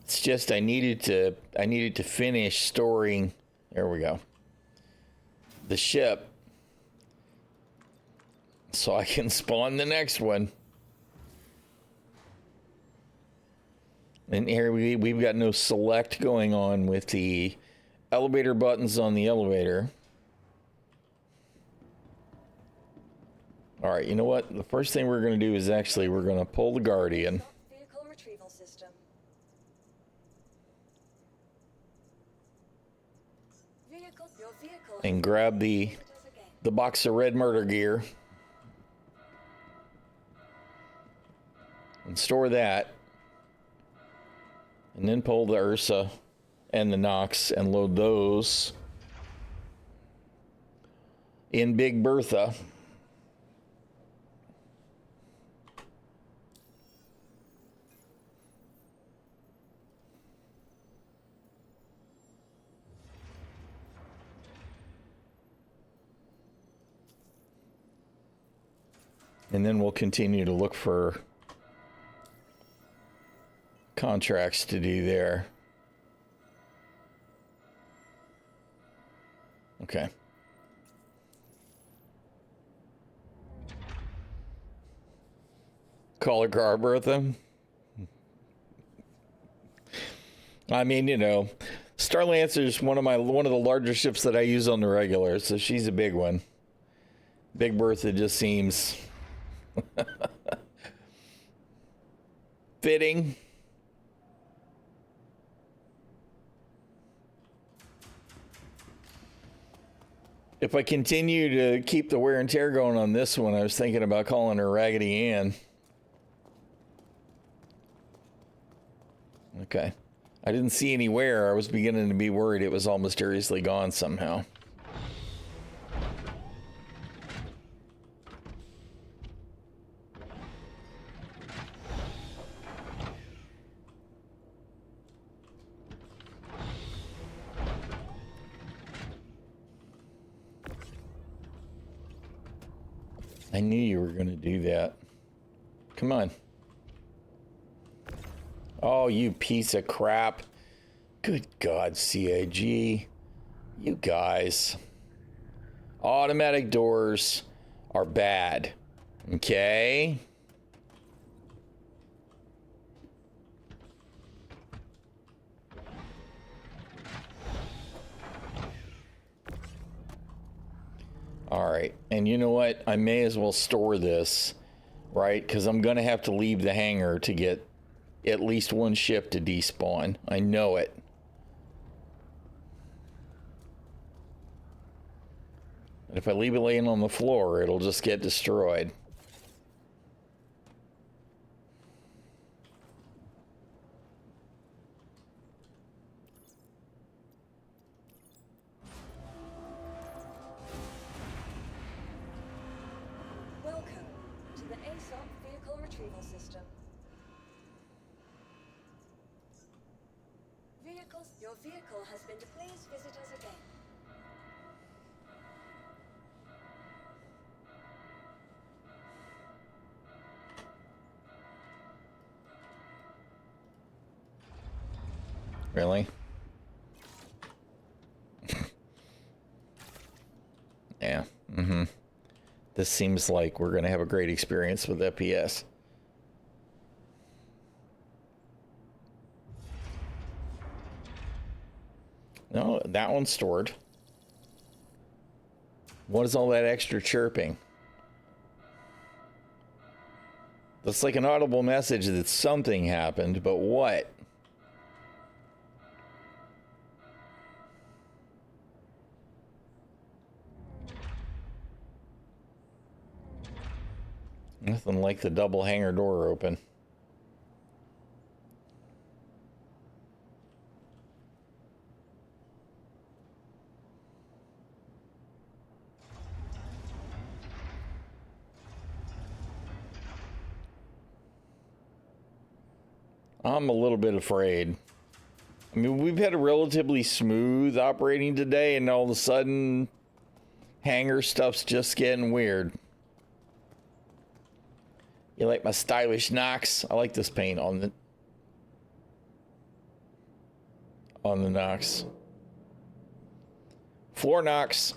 It's just I needed to finish storing. There we go. The ship so I can spawn the next one. And here we've got no select going on with the elevator buttons on the elevator. All right, you know what? The first thing we're going to do is actually we're going to pull the Guardian. Stop vehicle retrieval system. Your vehicle And grab visit us again. the box of red murder gear. And store that. And then pull the Ursa and the Nox and load those in Big Bertha. And then we'll continue to look for contracts to do there. Okay. Call her car, Bertha. I mean, you know, Starlancer is one of the larger ships that I use on the regular, so she's a big one. Big Bertha just seems fitting. If I continue to keep the wear and tear going on this one, I was thinking about calling her Raggedy Ann. Okay. I didn't see any wear. I was beginning to be worried it was all mysteriously gone somehow. I knew you were going to do that. Come on. Oh, you piece of crap. Good God, CAG. You guys. Automatic doors are bad. Okay? All right, and you know what? I may as well store this, right? Because I'm going to have to leave the hangar to get at least one ship to despawn. I know it. And if I leave it laying on the floor, it'll just get destroyed. Welcome to the ASOP vehicle retrieval system. Your vehicle has been. Please visit us again. Really? Yeah. Mm-hmm. This seems like we're going to have a great experience with FPS. No, that one's stored. What is all that extra chirping? That's like an audible message that something happened, but what? Nothing like the double hangar door open. I'm a little bit afraid. I mean, we've had a relatively smooth operating today, and all of a sudden, hangar stuff's just getting weird. You like my stylish Nox? I like this paint on the Nox. Floor Nox.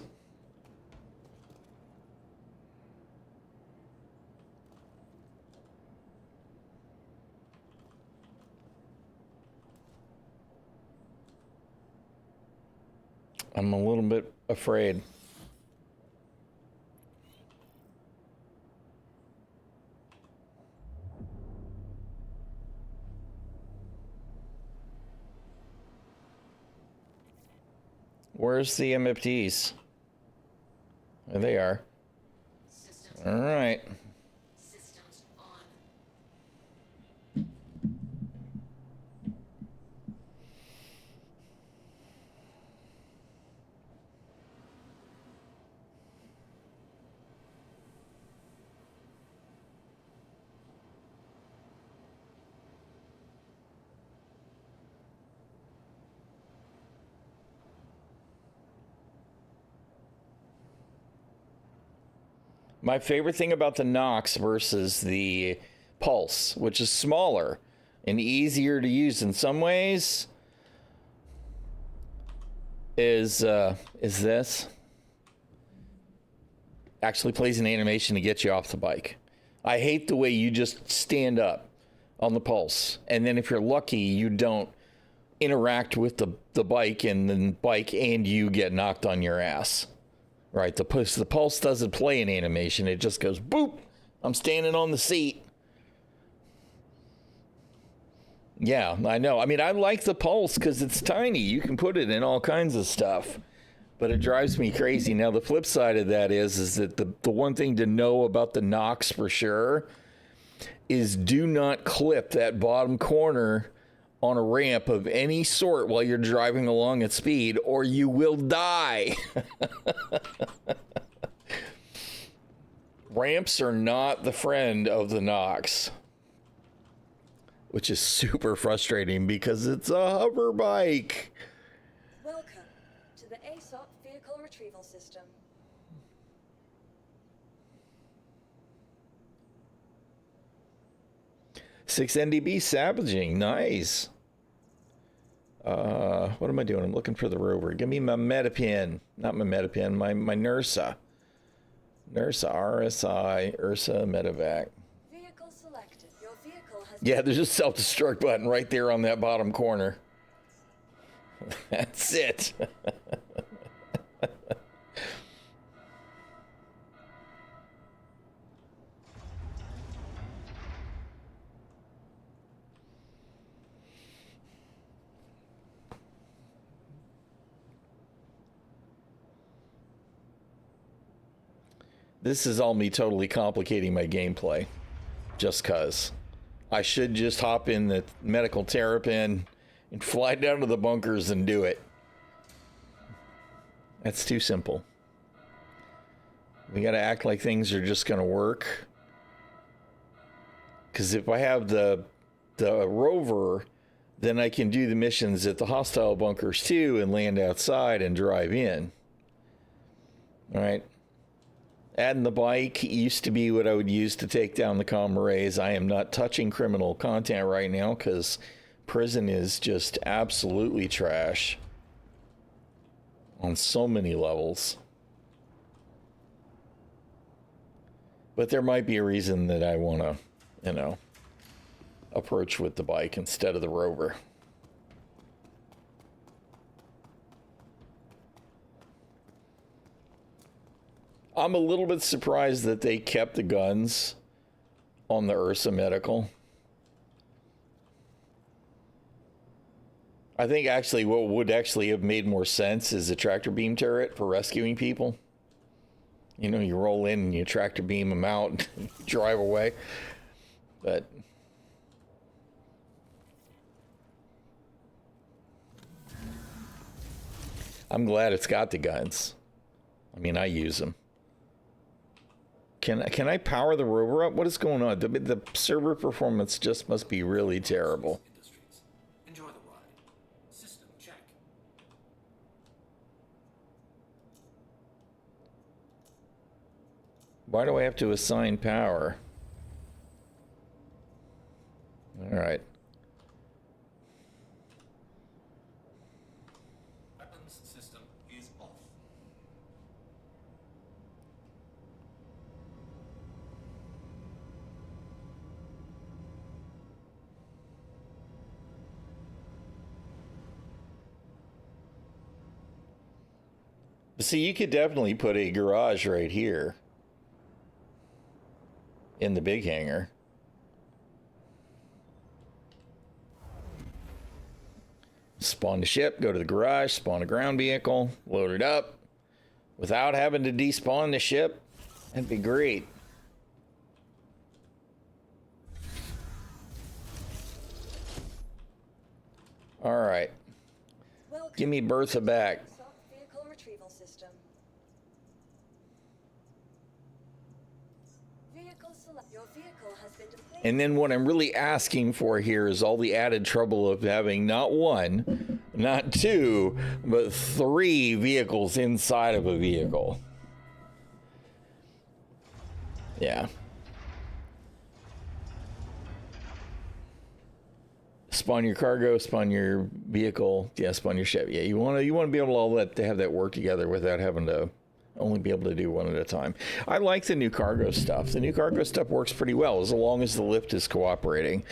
I'm a little bit afraid. Where's the MFTs? There they are. Systems. All right. Systems on. My favorite thing about the Nox versus the Pulse, which is smaller and easier to use in some ways, is this. Actually plays an animation to get you off the bike. I hate the way you just stand up on the Pulse, and then if you're lucky, you don't interact with the bike and you get knocked on your ass. Right, the Pulse doesn't play an animation. It just goes, boop, I'm standing on the seat. Yeah, I know. I mean, I like the Pulse because it's tiny. You can put it in all kinds of stuff. But it drives me crazy. Now, the flip side of that is that the one thing to know about the Nox for sure is do not clip that bottom corner on a ramp of any sort while you're driving along at speed, or you will die. Ramps are not the friend of the Nox, which is super frustrating because it's a hover bike. Welcome to the ASOP Vehicle Retrieval System. Six NDB savaging, nice. What am I doing? I'm looking for the rover. Give me my Metapin. Not my Metapin, my NURSA. NURSA, RSI, Ursa Medevac. Vehicle selected. Your vehicle has Yeah, there's a self-destruct button right there on that bottom corner. That's it. This is all me totally complicating my gameplay. Just cause. I should just hop in the medical terrapin and fly down to the bunkers and do it. That's too simple. We gotta act like things are just gonna work. Cause if I have the rover, then I can do the missions at the hostile bunkers too and land outside and drive in. All right. Adding the bike used to be what I would use to take down the Comrays. I am not touching criminal content right now because prison is just absolutely trash on so many levels. But there might be a reason that I want to, approach with the bike instead of the rover. I'm a little bit surprised that they kept the guns on the Ursa Medical. I think actually what would actually have made more sense is a tractor beam turret for rescuing people. You know, you roll in and you tractor beam them out and drive away. But I'm glad it's got the guns. I mean, I use them. Can I power the rover up? What is going on? The server performance just must be really terrible. Industries. Enjoy the ride. System check. Why do I have to assign power? All right. Weapons system is off. See, you could definitely put a garage right here in the big hangar. Spawn the ship, go to the garage, spawn a ground vehicle, load it up without having to despawn the ship. That'd be great. All right. Welcome Give me Bertha back. Assault vehicle retrieval system. Vehicle select. Your vehicle has been depleted. And then what I'm really asking for here is all the added trouble of having not one, not two, but 3 vehicles inside of a vehicle. Yeah. Spawn your cargo, spawn your vehicle, yeah, spawn your ship. Yeah, you want to be able to all that to have that work together without having to only be able to do one at a time. I like the new cargo stuff. The new cargo stuff works pretty well as long as the lift is cooperating.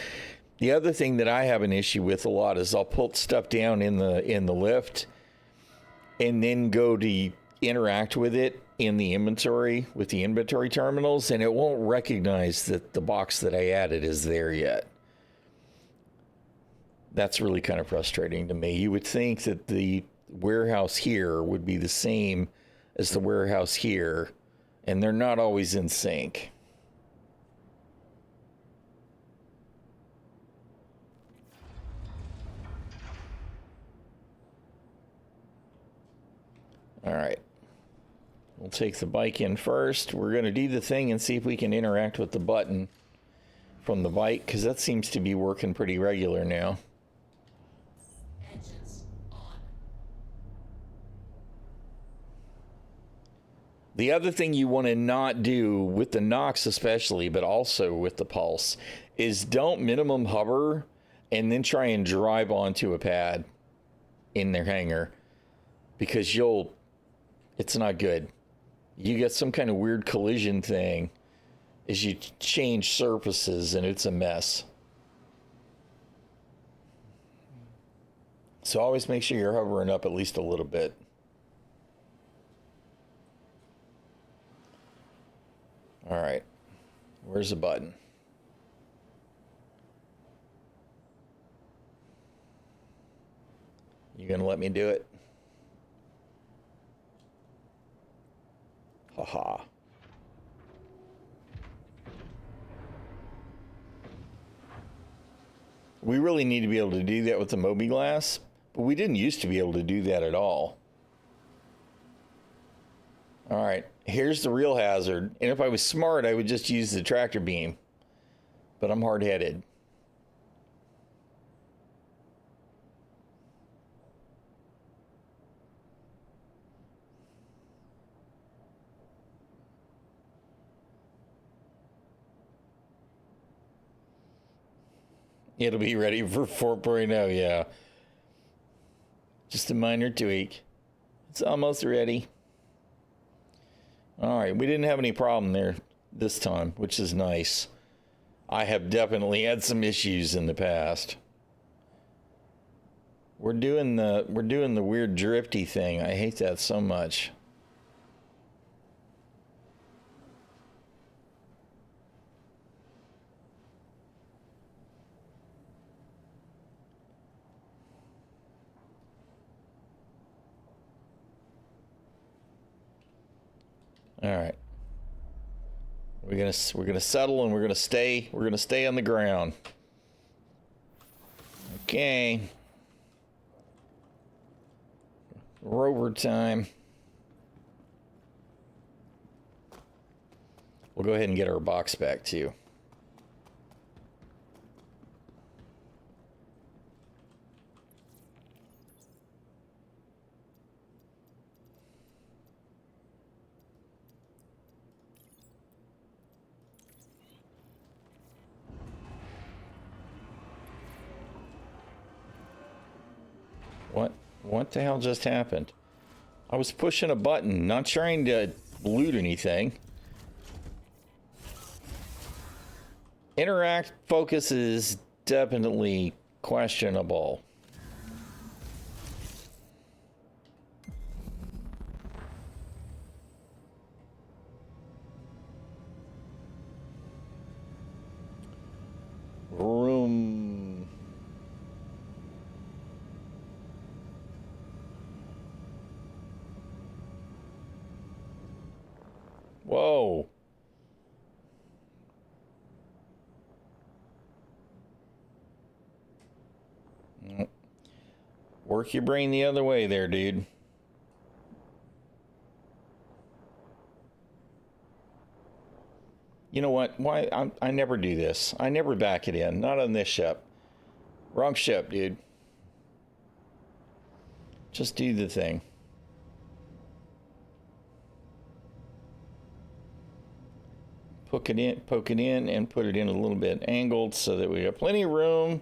The other thing that I have an issue with a lot is I'll put stuff down in the lift and then go to interact with it in the inventory with the inventory terminals, and it won't recognize that the box that I added is there yet. That's really kind of frustrating to me. You would think that the warehouse here would be the same as the warehouse here, and they're not always in sync. All right. We'll take the bike in first. We're going to do the thing and see if we can interact with the button from the bike, because that seems to be working pretty regular now. Engines on. The other thing you want to not do with the Nox especially, but also with the Pulse, is don't minimum hover and then try and drive onto a pad in their hangar, because it's not good. You get some kind of weird collision thing as you change surfaces, and it's a mess. So always make sure you're hovering up at least a little bit. All right. Where's the button? You gonna let me do it? Haha. We really need to be able to do that with the Mobi-Glass, but we didn't used to be able to do that at all. All right, here's the real hazard. And if I was smart, I would just use the tractor beam, but I'm hard-headed. It'll be ready for 4.0, yeah. Just a minor tweak. It's almost ready. All right, we didn't have any problem there this time, which is nice. I have definitely had some issues in the past. We're doing the weird drifty thing. I hate that so much. All right. We're gonna settle, and we're gonna stay on the ground. Okay. Rover time. We'll go ahead and get our box back too. What the hell just happened? I was pushing a button, not trying to loot anything. Interact focus is definitely questionable. Work your brain the other way there, dude. You know what? Why? I never do this. I never back it in. Not on this ship. Wrong ship, dude. Just do the thing. Poke it in, and put it in a little bit angled so that we have plenty of room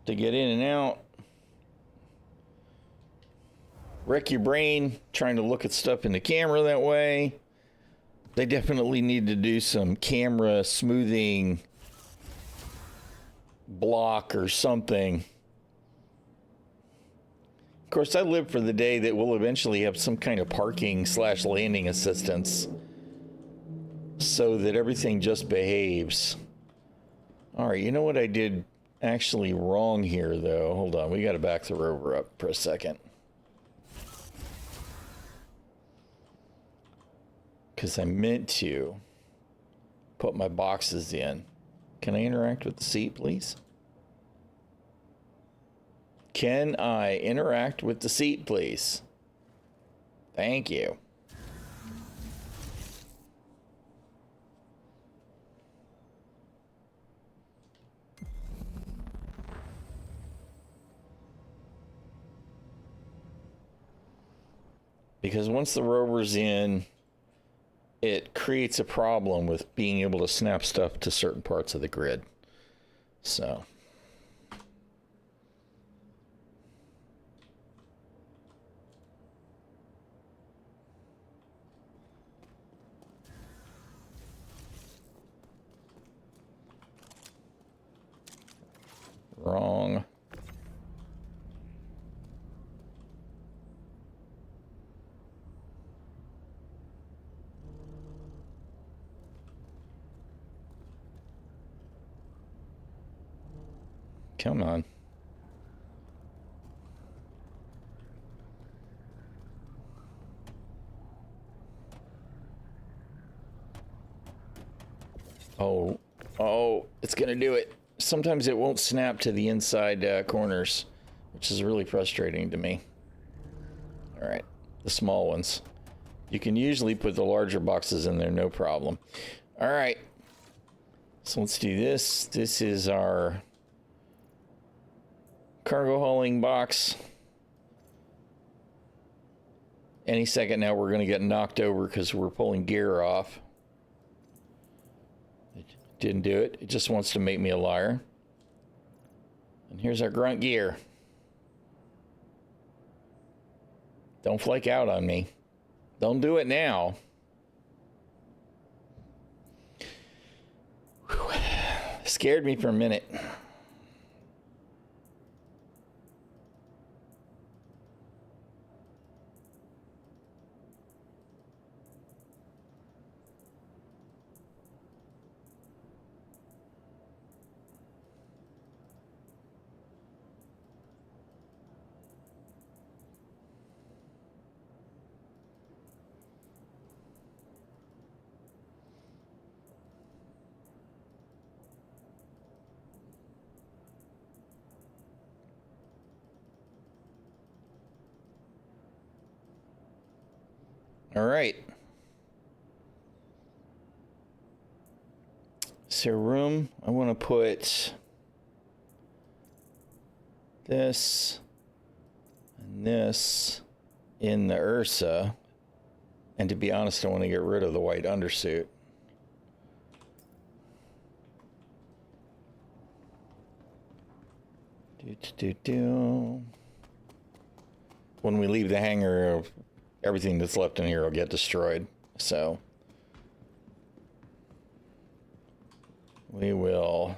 to get in and out. Wreck your brain trying to look at stuff in the camera that way. They definitely need to do some camera smoothing block or something. Of course, I live for the day that we'll eventually have some kind of parking / landing assistance so that everything just behaves. All right, you know what I did actually wrong here, though? Hold on, we got to back the rover up for a second. Because I meant to put my boxes in. Can I interact with the seat, please? Can I interact with the seat, please? Thank you. Because once the rover's in, it creates a problem with being able to snap stuff to certain parts of the grid. So. Wrong. Come on. Oh, it's gonna do it. Sometimes it won't snap to the inside corners, which is really frustrating to me. All right, the small ones. You can usually put the larger boxes in there, no problem. All right, so let's do this. This is our cargo hauling box. Any second now we're going to get knocked over because we're pulling gear off. It didn't do it. It just wants to make me a liar. And here's our grunt gear. Don't flake out on me. Don't do it now. Whew. Scared me for a minute. All right. So room, I want to put this and this in the Ursa. And to be honest, I want to get rid of the white undersuit. When we leave the hangar, everything that's left in here will get destroyed. So we will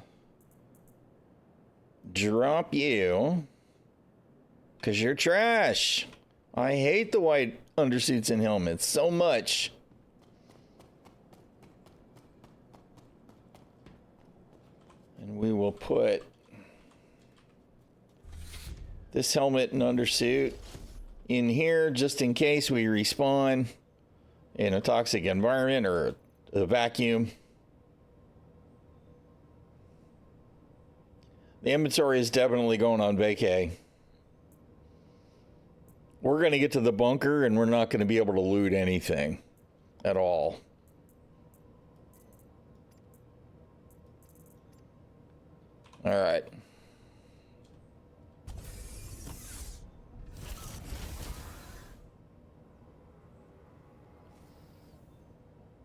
drop you because you're trash. I hate the white undersuits and helmets so much. And we will put this helmet and undersuit in here just in case we respawn in a toxic environment or a vacuum. The inventory is definitely going on vacay. we're going to get to the bunker and we're not going to be able to loot anything at all. All right.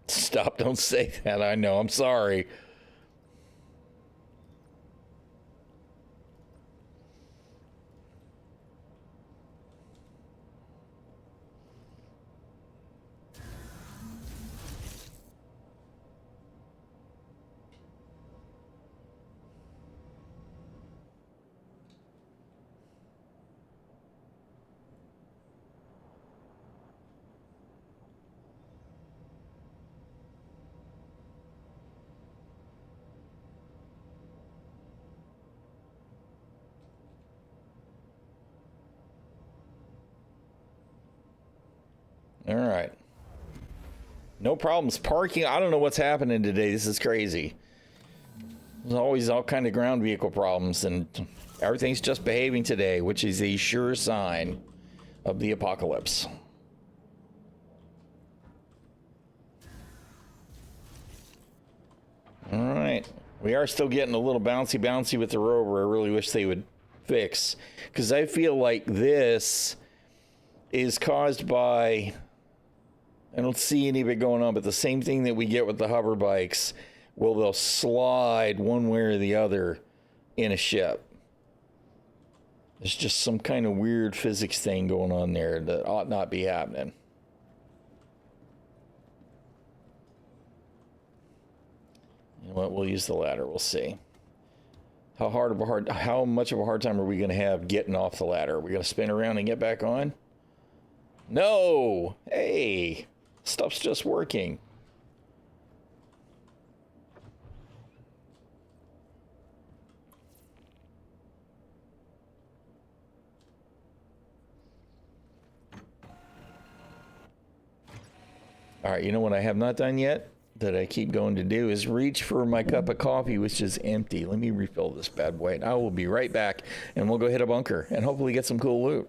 Stop, don't say that. I know, I'm sorry. All right. No problems parking. I don't know what's happening today. This is crazy. There's always all kind of ground vehicle problems, and everything's just behaving today, which is a sure sign of the apocalypse. All right. We are still getting a little bouncy with the rover. I really wish they would fix, because I feel like this is caused by, I don't see any of it going on, but the same thing that we get with the hover bikes. Well, they'll slide one way or the other in a ship. There's just some kind of weird physics thing going on there that ought not be happening. You know what? We'll use the ladder. We'll see. How much of a hard time are we going to have getting off the ladder? Are we going to spin around and get back on? No. Hey, stuff's just working. All right, you know what I have not done yet that I keep going to do is reach for my cup of coffee, which is empty. Let me refill this bad boy. And I will be right back, and we'll go hit a bunker and hopefully get some cool loot.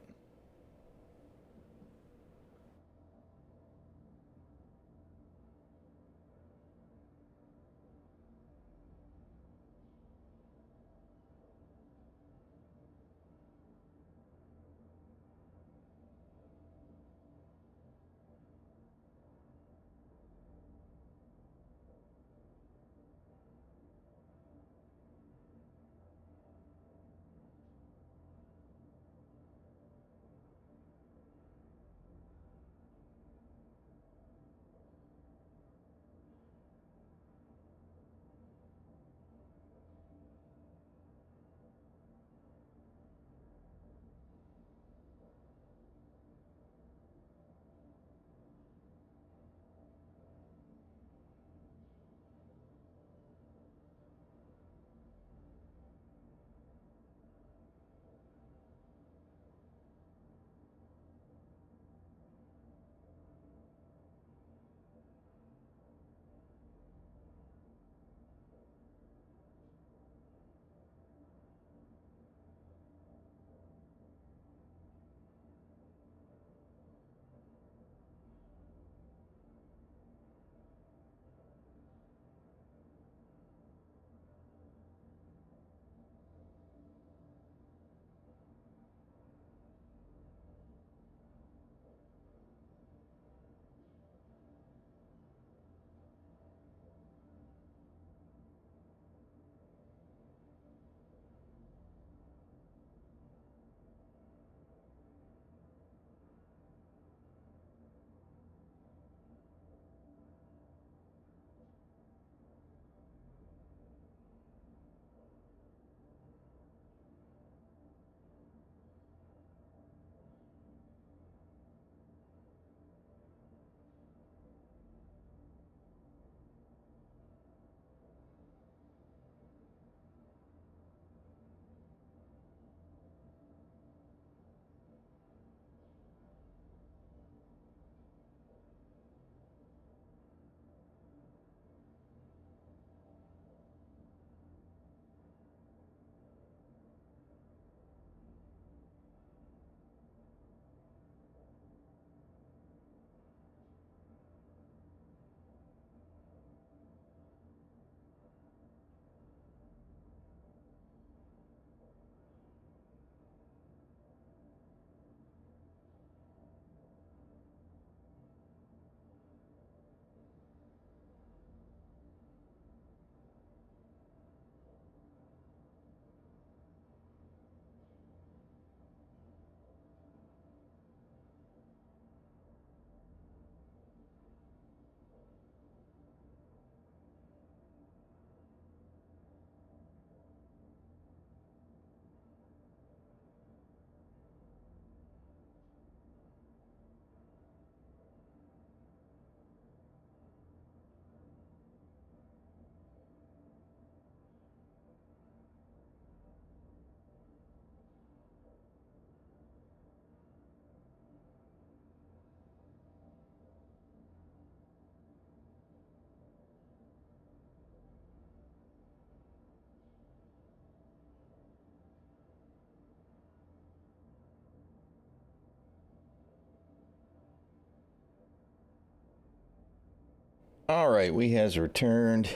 All right, we has returned.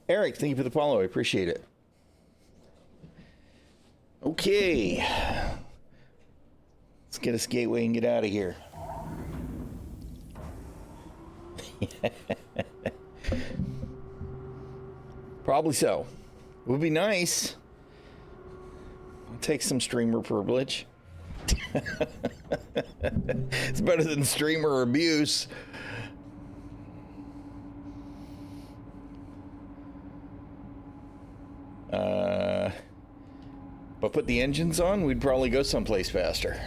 Eric, thank you for the follow. I appreciate it. Okay. Let's get us gateway and get out of here. Probably so. It would be nice. I'll take some streamer privilege. It's better than streamer abuse. But put the engines on, we'd probably go someplace faster.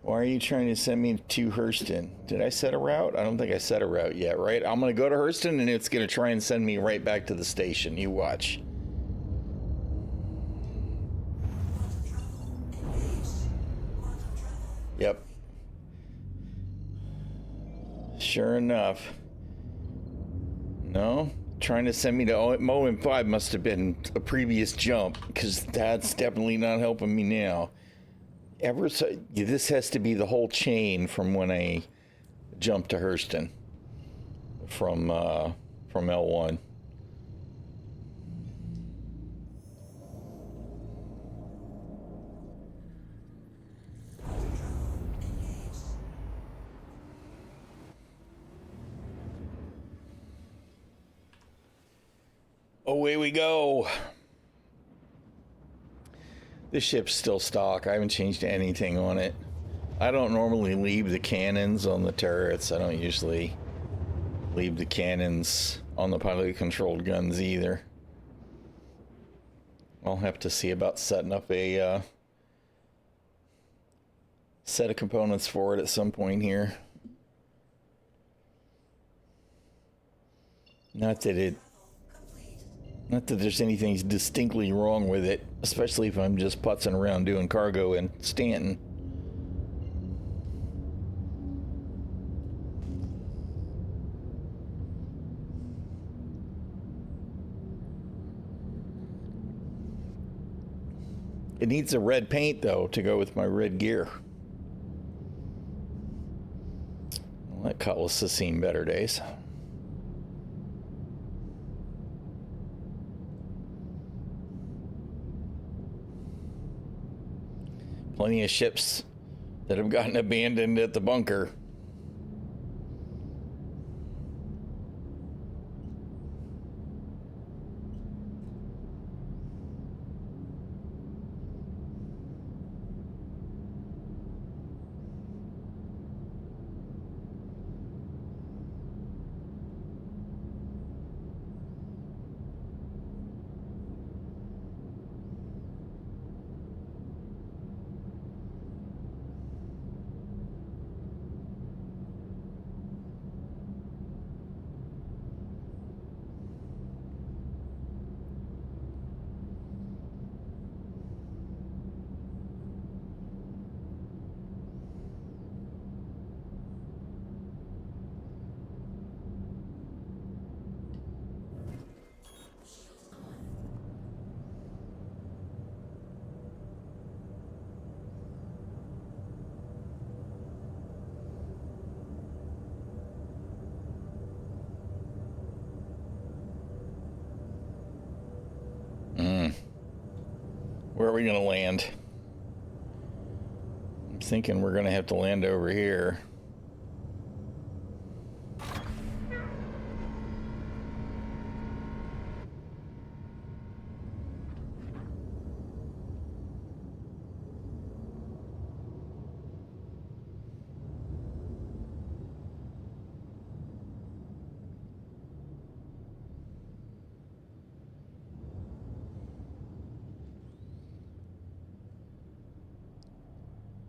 Why are you trying to send me to Hurston? Did I set a route? I don't think I set a route yet, right? I'm going to go to Hurston and it's going to try and send me right back to the station. You watch. Yep. Sure enough. No? Trying to send me to Moen 5 must have been a previous jump, because that's definitely not helping me now. This has to be the whole chain from when I jumped to Hurston from L1. Away we go. This ship's still stock. I haven't changed anything on it. I don't normally leave the cannons on the turrets. I don't usually leave the cannons on the pilot controlled guns either. I'll have to see about setting up a set of components for it at some point here. Not that there's anything distinctly wrong with it, especially if I'm just putzing around doing cargo in Stanton. It needs a red paint, though, to go with my red gear. Well, that Cutlass has seen better days. Plenty of ships that have gotten abandoned at the bunker. Where are we going to land? I'm thinking we're going to have to land over here.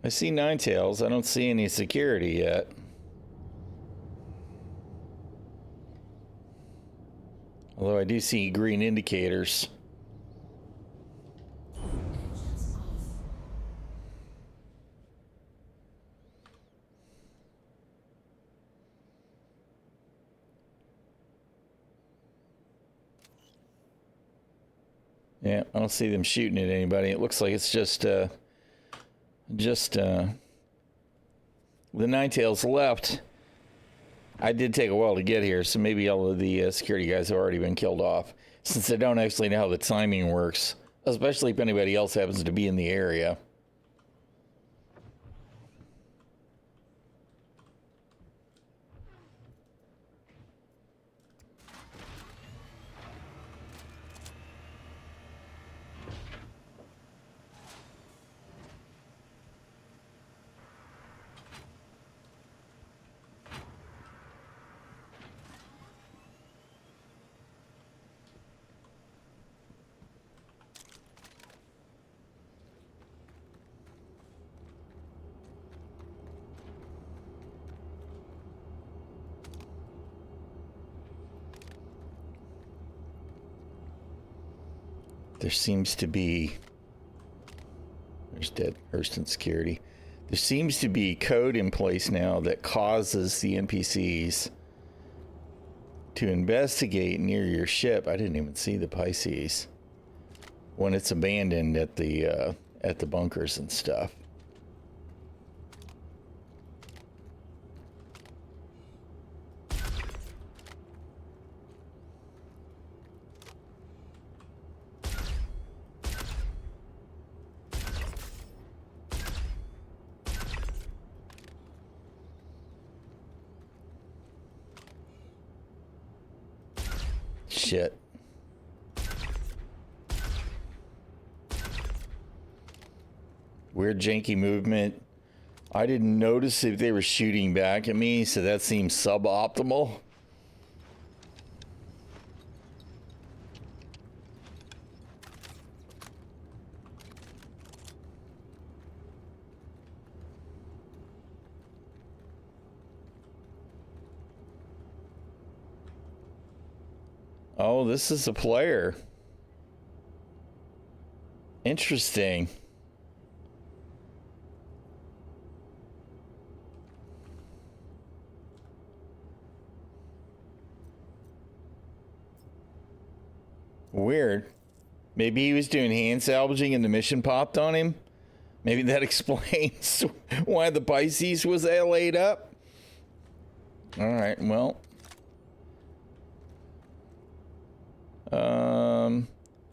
I see Nine Tails. I don't see any security yet. Although I do see green indicators. Yeah, I don't see them shooting at anybody. It looks like it's just the Ninetales left. I did take a while to get here, so maybe all of the security guys have already been killed off, since I don't actually know how the timing works, especially if anybody else happens to be in the area. There seems to be... There's dead Hurston security. There seems to be code in place now that causes the NPCs to investigate near your ship. I didn't even see the Pisces when it's abandoned at the bunkers and stuff. Shit. Weird janky movement. I didn't notice if they were shooting back at me, so that seems suboptimal. Oh, this is a player. Interesting. Weird. Maybe he was doing hand salvaging and the mission popped on him. Maybe that explains why the Pisces was laid up. All right, well.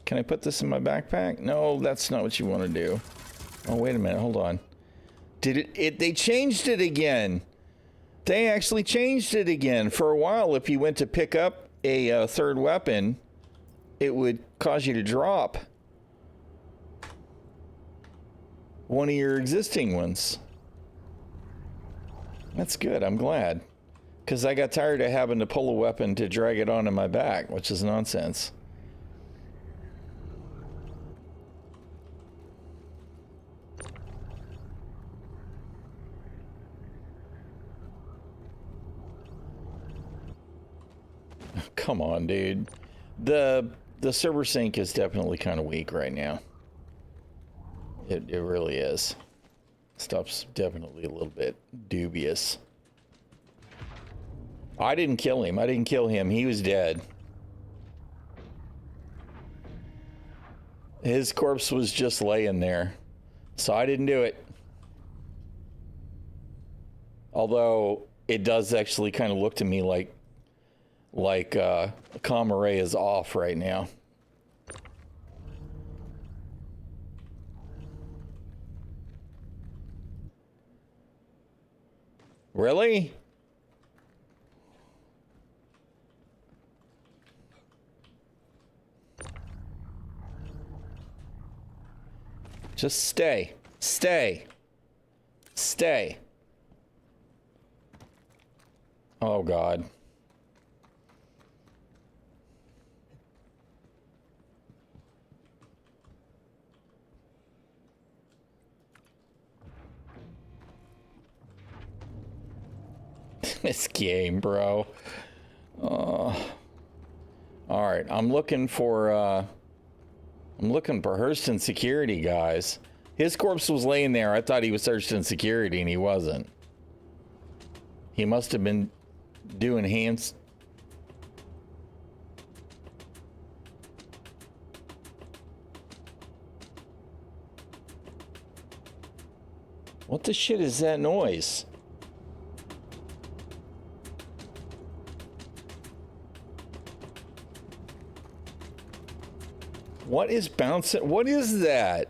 Can I put this in my backpack? No, that's not what you want to do. Oh, wait a minute. Hold on. Did they changed it again. They actually changed it again. For a while, if you went to pick up a third weapon, it would cause you to drop one of your existing ones. That's good. I'm glad. Because I got tired of having to pull a weapon to drag it onto my back, which is nonsense. Come on, dude. The server sync is definitely kind of weak right now. It really is. Stuff's definitely a little bit dubious. I didn't kill him. I didn't kill him. He was dead. His corpse was just laying there. So I didn't do it. Although it does actually kind of look to me like comm array is off right now. Really? Just stay. Stay. Stay. Oh, God. This game, bro. All right, I'm looking for Hurston security, guys. His corpse was laying there. I thought he was Hurston security, and he wasn't. He must have been doing hands. What the shit is that noise? What is bouncing? What is that?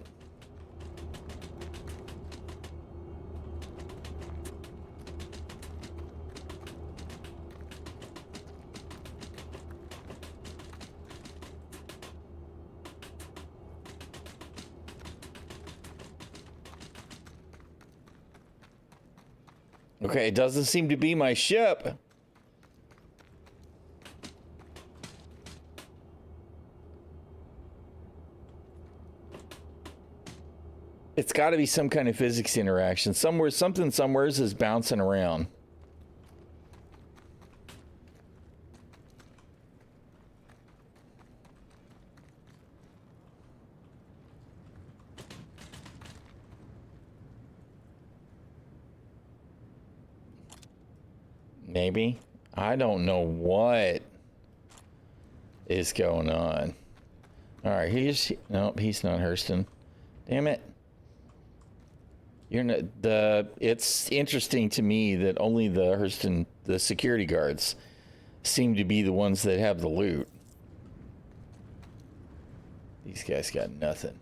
Okay, it doesn't seem to be my ship. It's got to be some kind of physics interaction. Something somewheres is bouncing around. Maybe. I don't know what is going on. All right, nope, he's not Hurston. Damn it. You're not it's interesting to me that only the security guards seem to be the ones that have the loot. These guys got nothing.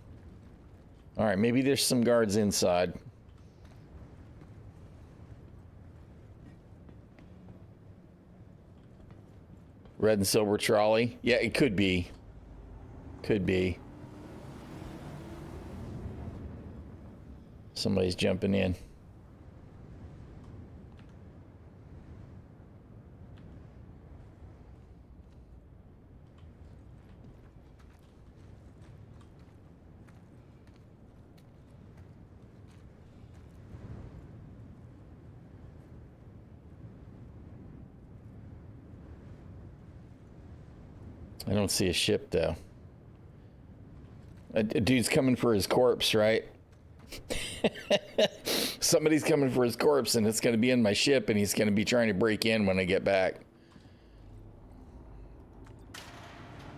All right, maybe there's some guards inside. Red and silver trolley. Yeah, it could be. Could be. Somebody's jumping in. I don't see a ship, though. A dude's coming for his corpse, right? Somebody's coming for his corpse, and it's going to be in my ship, and he's going to be trying to break in when I get back.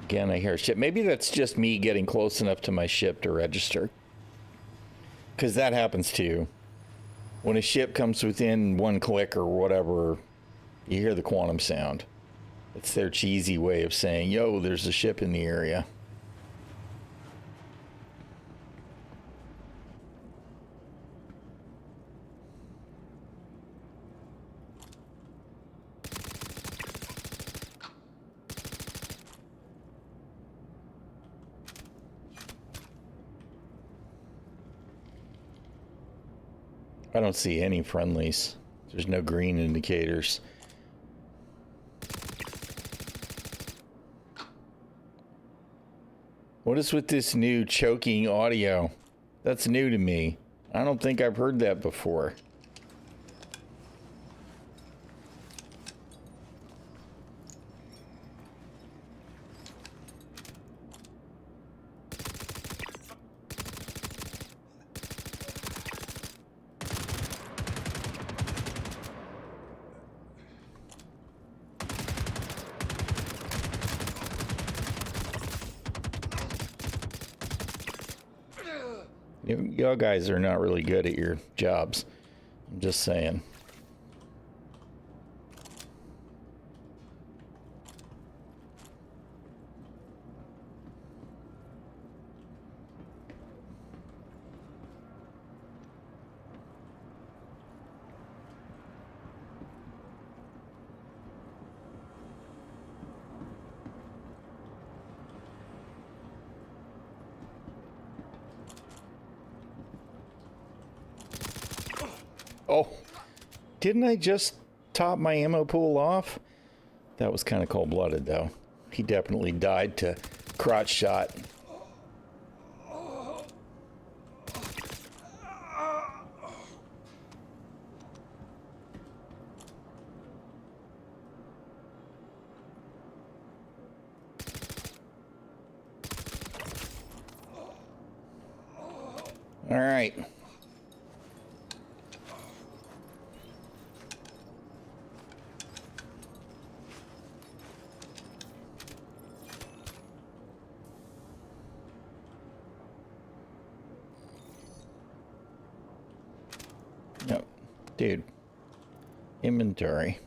Again, I hear a ship. Maybe that's just me getting close enough to my ship to register. Because that happens too. When a ship comes within one click or whatever, you hear the quantum sound. It's their cheesy way of saying, yo, there's a ship in the area. I don't see any friendlies. There's no green indicators. What is with this new choking audio? That's new to me. I don't think I've heard that before. Y'all guys are not really good at your jobs. I'm just saying. Oh, didn't I just top my ammo pool off? That was kind of cold-blooded, though. He definitely died to crotch shot. All right. No, dude. Inventory.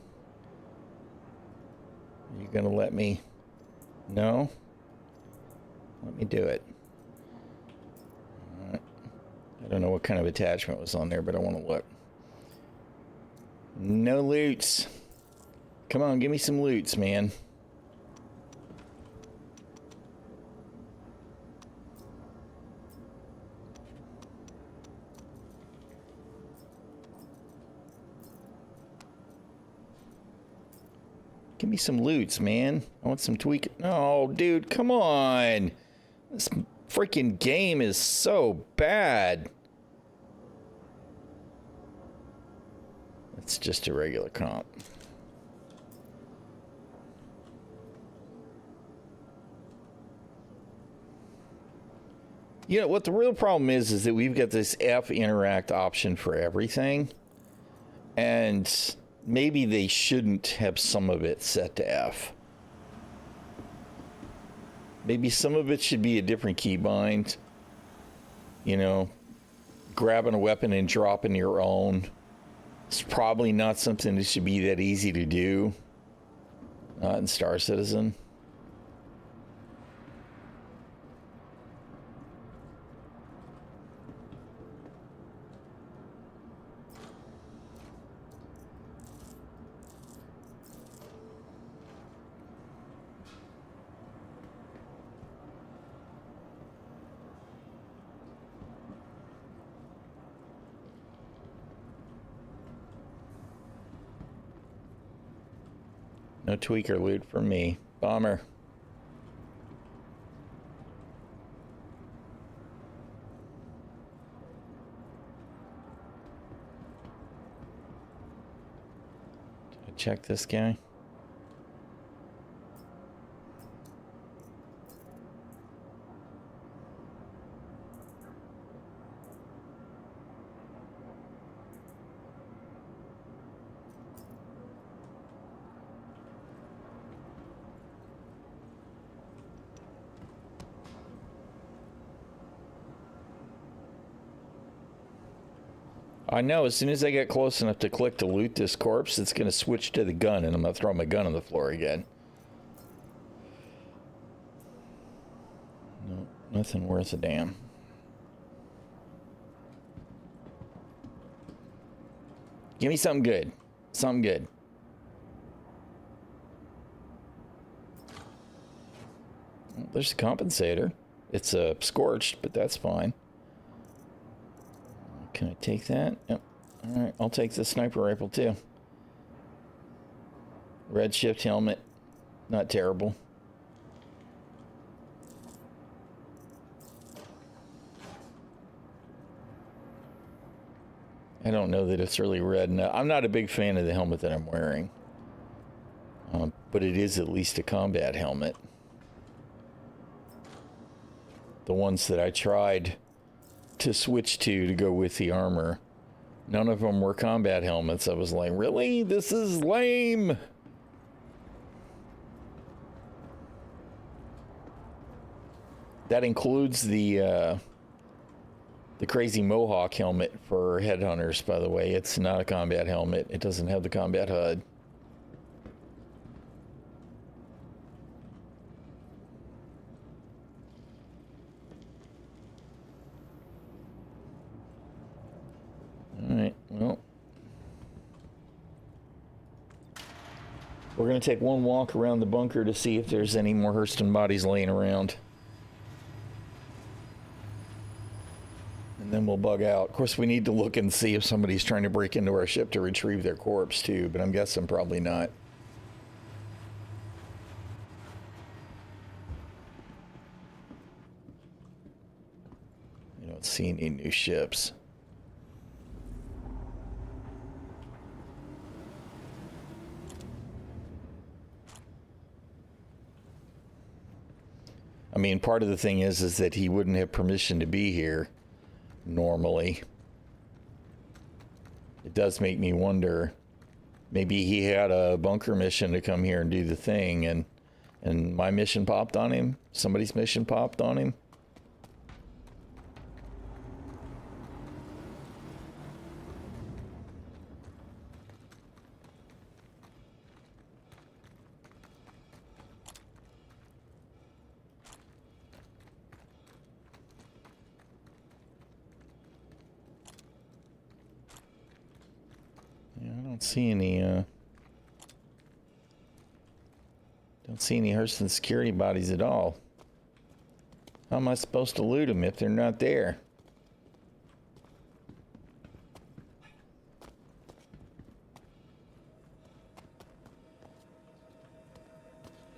Are you gonna let me? No? Let me do it. Alright. I don't know what kind of attachment was on there, but I want to look. No loots. Come on, give me some loots, man. Give me some loots, man. I want some tweak. No, dude, come on. This freaking game is so bad. It's just a regular comp. You know what the real problem is that we've got this F interact option for everything. And maybe they shouldn't have some of it set to F. Maybe some of it should be a different keybind. You know, grabbing a weapon and dropping your own. It's probably not something that should be that easy to do. Not in Star Citizen. No tweaker loot for me. Bomber. Did I check this guy? I know, as soon as I get close enough to click to loot this corpse, it's going to switch to the gun, and I'm going to throw my gun on the floor again. No, nothing worth a damn. Give me something good. Something good. Well, there's a compensator. It's scorched, but that's fine. Can I take that? Yep. All right, I'll take the sniper rifle too. Red shift helmet. Not terrible. I don't know that it's really red. No, I'm not a big fan of the helmet that I'm wearing. But it is at least a combat helmet. The ones that I tried to switch to go with the armor, none of them were combat helmets. I was like, really? This is lame. That includes the crazy Mohawk helmet for headhunters, by the way. It's not a combat helmet. It doesn't have the combat HUD. Alright, well. We're going to take one walk around the bunker to see if there's any more Hurston bodies laying around. And then we'll bug out. Of course, we need to look and see if somebody's trying to break into our ship to retrieve their corpse, too, but I'm guessing probably not. You don't see any new ships. I mean, part of the thing is that he wouldn't have permission to be here normally. It does make me wonder, maybe he had a bunker mission to come here and do the thing, and my mission popped on him. Somebody's mission popped on him. Don't see any, don't see any Hurston security bodies at all. How am I supposed to loot them if they're not there?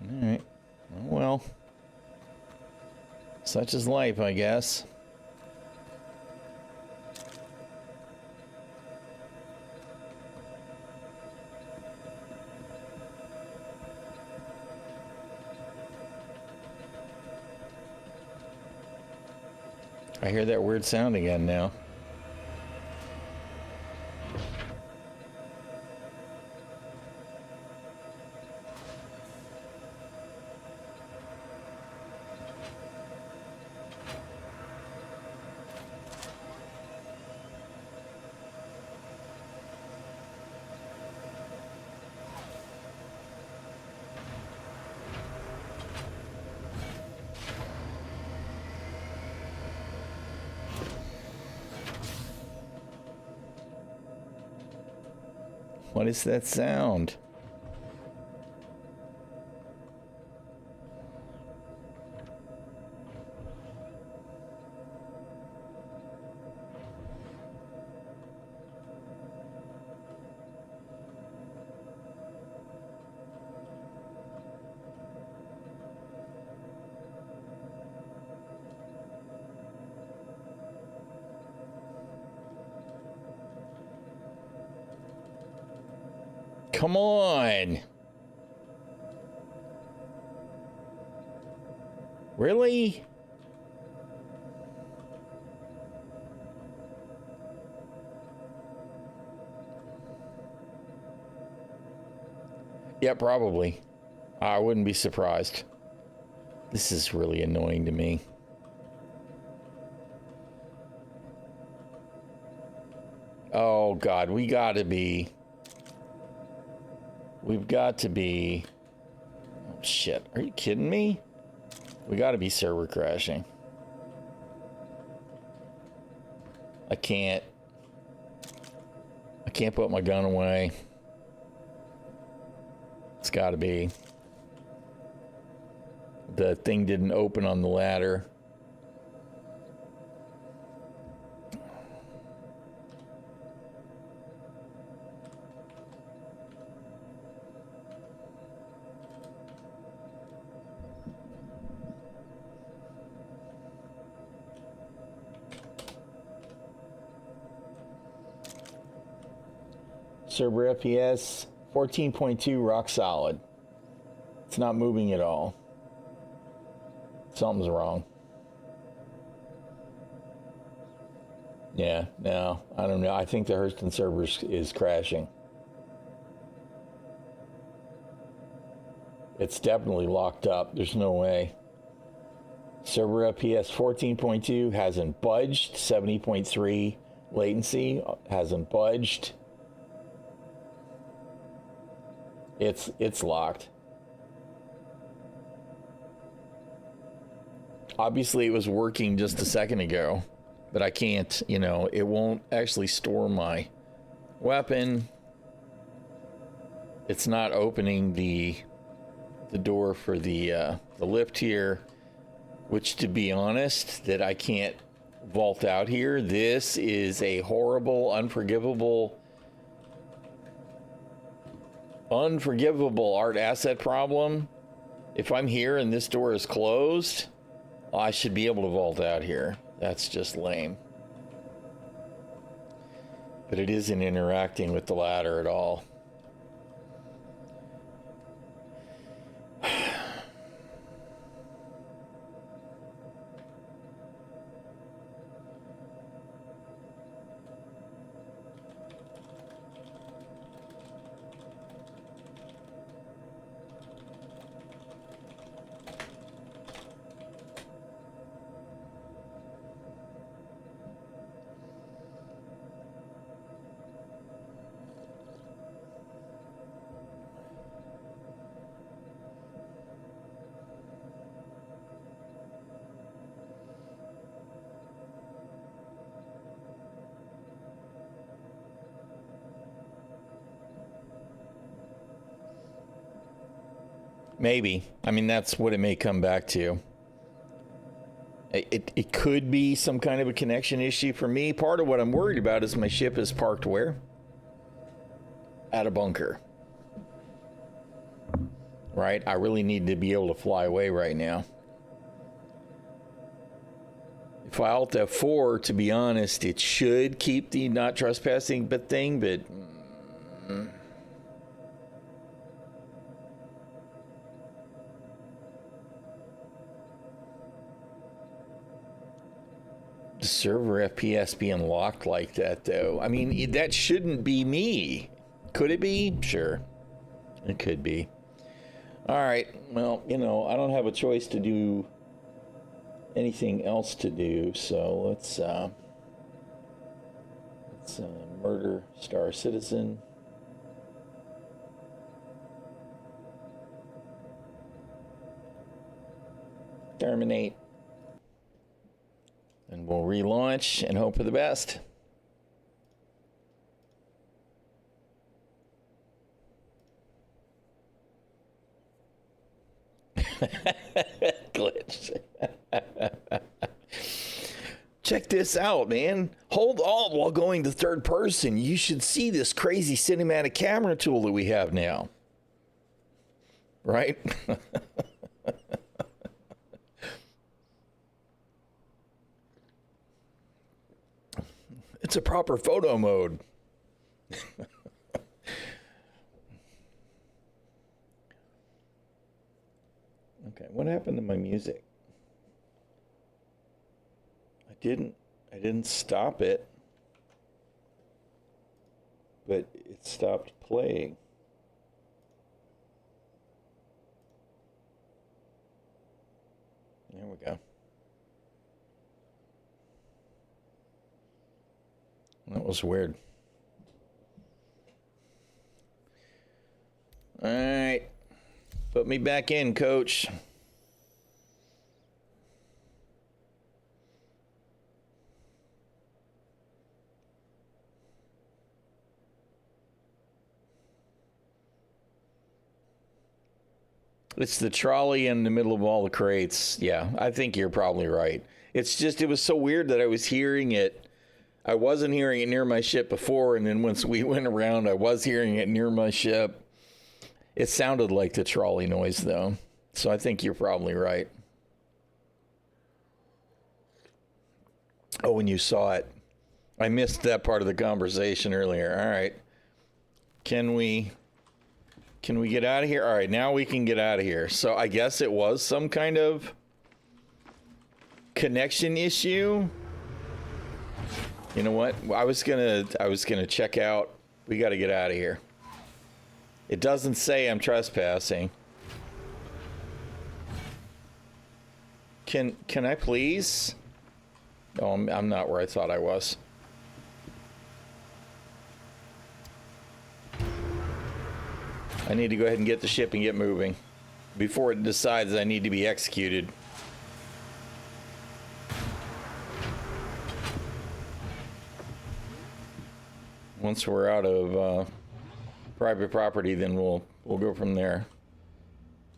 Alright. Oh, well. Such is life, I guess. I hear that weird sound again now. What is that sound? Come on. Really? Yeah, probably. I wouldn't be surprised. This is really annoying to me. Oh, God, we've got to be... Oh, shit. Are you kidding me? We got to be server crashing. I can't put my gun away. It's got to be. The thing didn't open on the ladder. Server FPS 14.2 rock solid. It's not moving at all. Something's wrong. Yeah, no, I don't know. I think the Hurston server is crashing. It's definitely locked up. There's no way. Server FPS 14.2 hasn't budged. 70.3 latency hasn't budged. It's locked. Obviously, it was working just a second ago, but I can't, it won't actually store my weapon. It's not opening the door for the lift here, which, to be honest, that I can't vault out here. This is a horrible, unforgivable art asset problem. If I'm here and this door is closed, I should be able to vault out here. That's just lame. But it isn't interacting with the ladder at all. Maybe. I mean, that's what it may come back to. It could be some kind of a connection issue for me. Part of what I'm worried about is my ship is parked where? At a bunker. Right? I really need to be able to fly away right now. If I Alt F4, to be honest, it should keep the not trespassing thing, but... The server FPS being locked like that, though. I mean, that shouldn't be me. Could it be? Sure. It could be. All right. Well, you know, I don't have a choice to do anything else to do, so let's murder Star Citizen. Terminate. And we'll relaunch and hope for the best. Glitch. Check this out, man. Hold Alt while going to third person. You should see this crazy cinematic camera tool that we have now. Right? It's a proper photo mode. Okay, what happened to my music? I didn't stop it, but it stopped playing. There we go. That was weird. All right. Put me back in, coach. It's the trolley in the middle of all the crates. Yeah, I think you're probably right. It's just, it was so weird that I was hearing it. I wasn't hearing it near my ship before, and then once we went around, I was hearing it near my ship. It sounded like the trolley noise, though. So I think you're probably right. Oh, when you saw it. I missed that part of the conversation earlier. All right. Can we get out of here? All right, now we can get out of here. So I guess it was some kind of connection issue. You know what? I was gonna check out. We got to get out of here. It doesn't say I'm trespassing. Can I please? Oh, I'm not where I thought I was. I need to go ahead and get the ship and get moving before it decides I need to be executed. Once we're out of private property, then we'll go from there.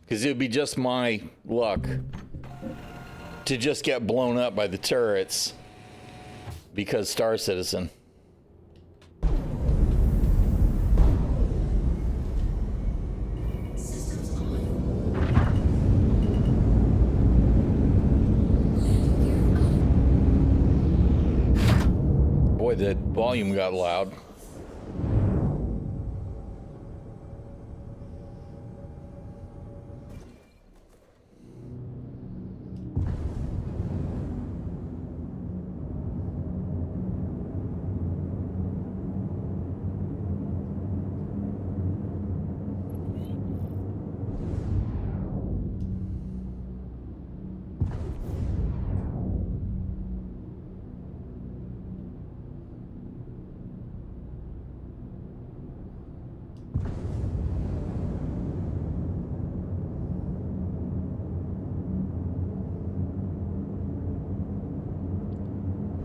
Because it would be just my luck to just get blown up by the turrets because Star Citizen. Systems on. Boy, the volume got loud.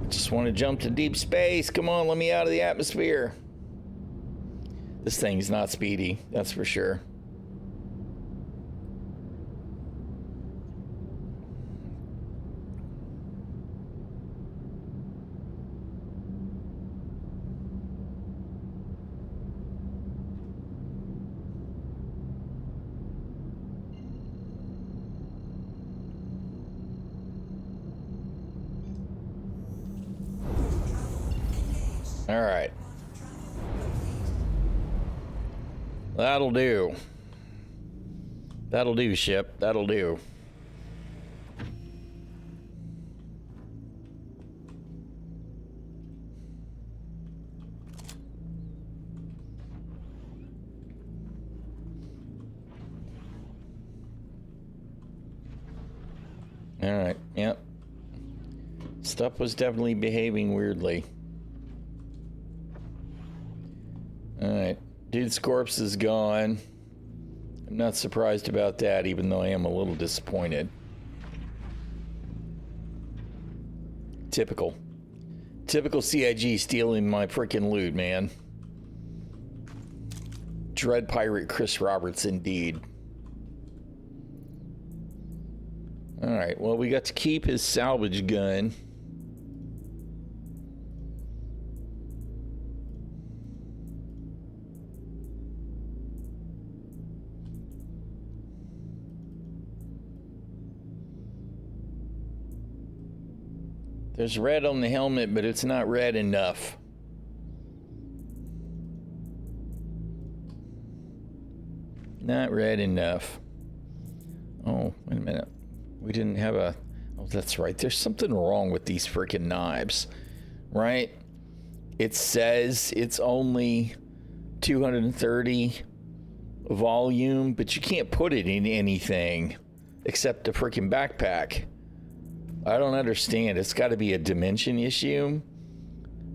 Just want to jump to deep space. Come on, let me out of the atmosphere. This thing's not speedy, that's for sure. All right. That'll do. That'll do, ship. That'll do. All right. Yep. Stuff was definitely behaving weirdly. All right. Dude's corpse is gone. I'm not surprised about that, even though I am a little disappointed. Typical. Typical CIG stealing my freaking loot, man. Dread Pirate Chris Roberts, indeed. Alright, well, we got to keep his salvage gun. There's red on the helmet, but it's not red enough. Not red enough. Oh, wait a minute. We didn't have a... Oh, that's right. There's something wrong with these freaking knives, right? It says it's only 230 volume, but you can't put it in anything except a freaking backpack. I don't understand. It's got to be a dimension issue,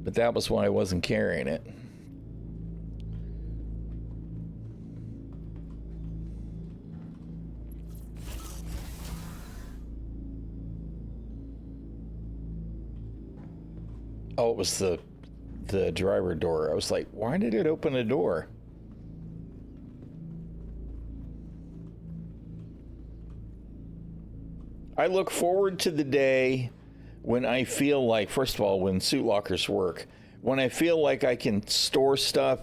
but that was why I wasn't carrying it. Oh, it was the driver door. I was like, why did it open a door? I look forward to the day when I feel like, first of all, when suit lockers work, when I feel like I can store stuff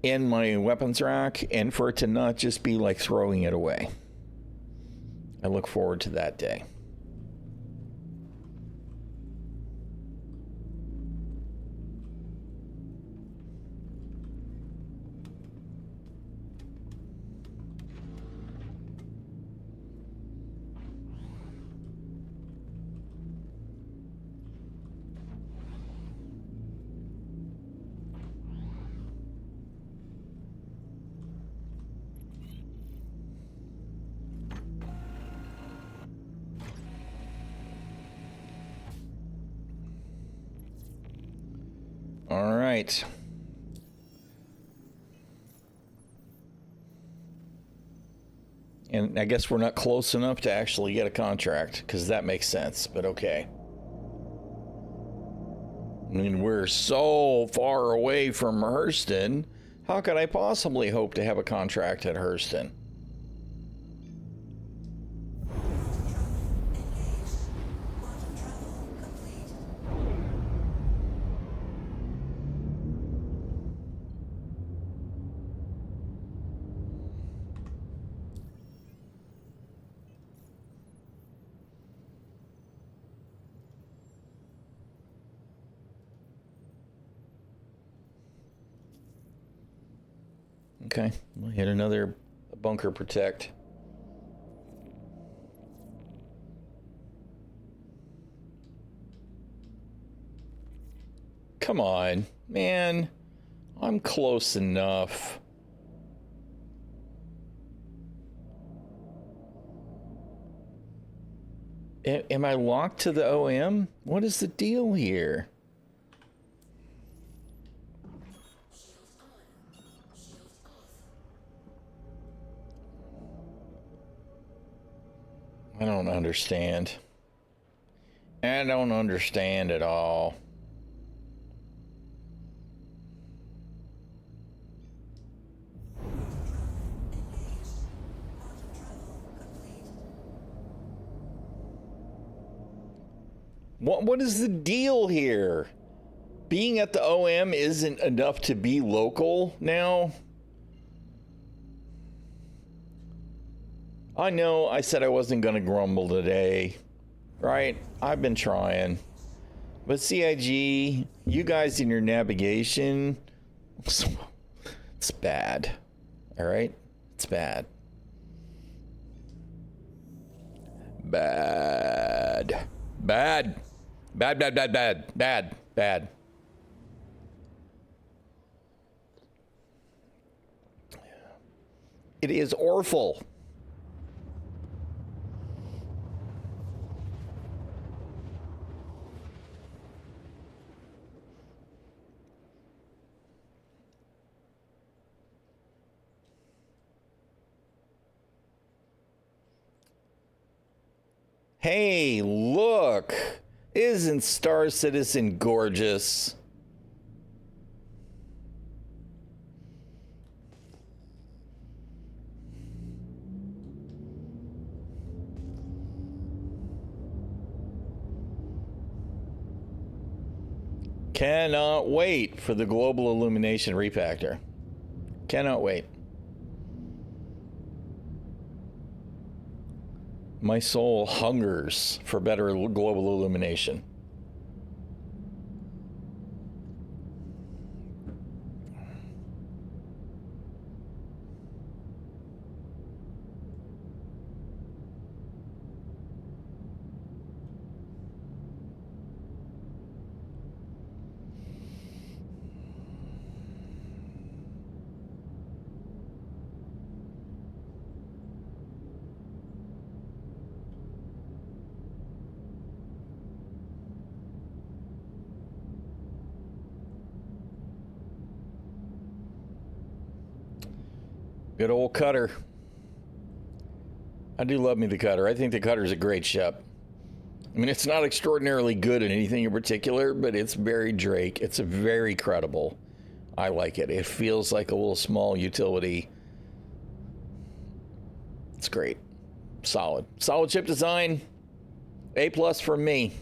in my weapons rack and for it to not just be like throwing it away. I look forward to that day. All right. And I guess we're not close enough to actually get a contract, because that makes sense, but okay. I mean, we're so far away from Hurston. How could I possibly hope to have a contract at Hurston? Okay, we'll hit another bunker protect. Come on, man. I'm close enough. Am I locked to the OM? What is the deal here? I don't understand. I don't understand at all. What is the deal here? Being at the OM isn't enough to be local now? I know I said I wasn't going to grumble today, right? I've been trying. But CIG, you guys in your navigation, it's bad. All right? It's bad. Bad. Bad. Bad, bad, bad, bad, bad, bad. It is awful. Hey, look. Isn't Star Citizen gorgeous? Cannot wait for the Global Illumination Refactor. Cannot wait. My soul hungers for better global illumination. Good old Cutter. I do love me the Cutter. I think the Cutter's a great ship. I mean, it's not extraordinarily good at anything in particular, but it's very Drake. It's very credible. I like it. It feels like a little small utility. It's great. Solid. Solid ship design. A+ for me.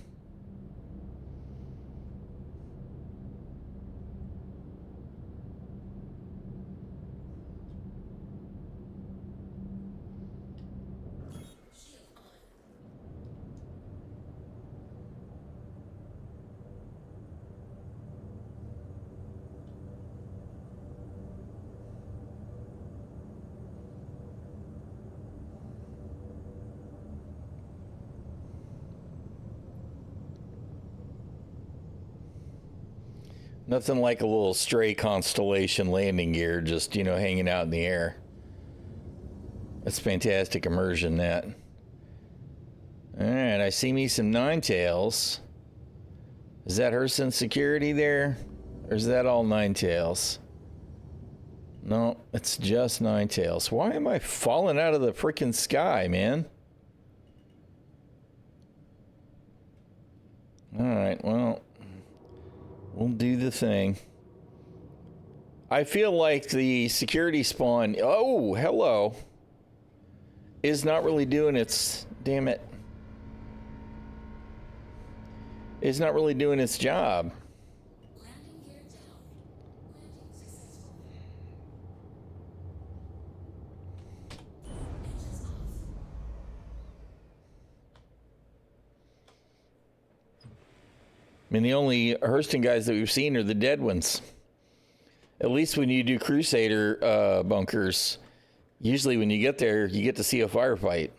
Nothing like a little stray Constellation landing gear just, hanging out in the air. That's fantastic immersion, that. All right, I see me some Ninetales. Is that Hurston Security there? Or is that all Ninetales? No, it's just Ninetales. Why am I falling out of the freaking sky, man? All right, well, we'll do the thing. I feel like the security spawn, oh, hello, is not really doing its, damn it, is not really doing its job. Landing gear down. Landing successful. Engines off. I mean, the only Hurston guys that we've seen are the dead ones. At least when you do Crusader bunkers, usually when you get there, you get to see a firefight.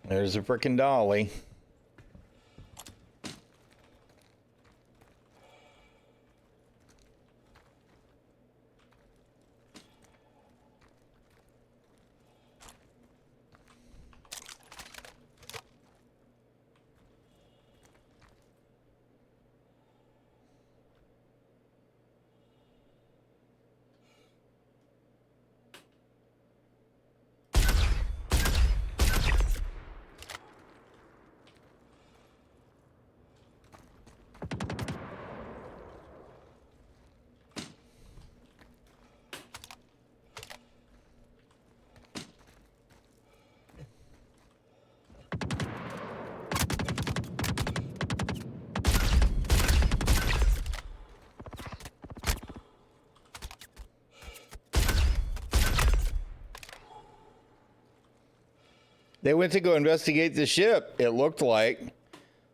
There's a frickin' dolly. They went to go investigate the ship, it looked like,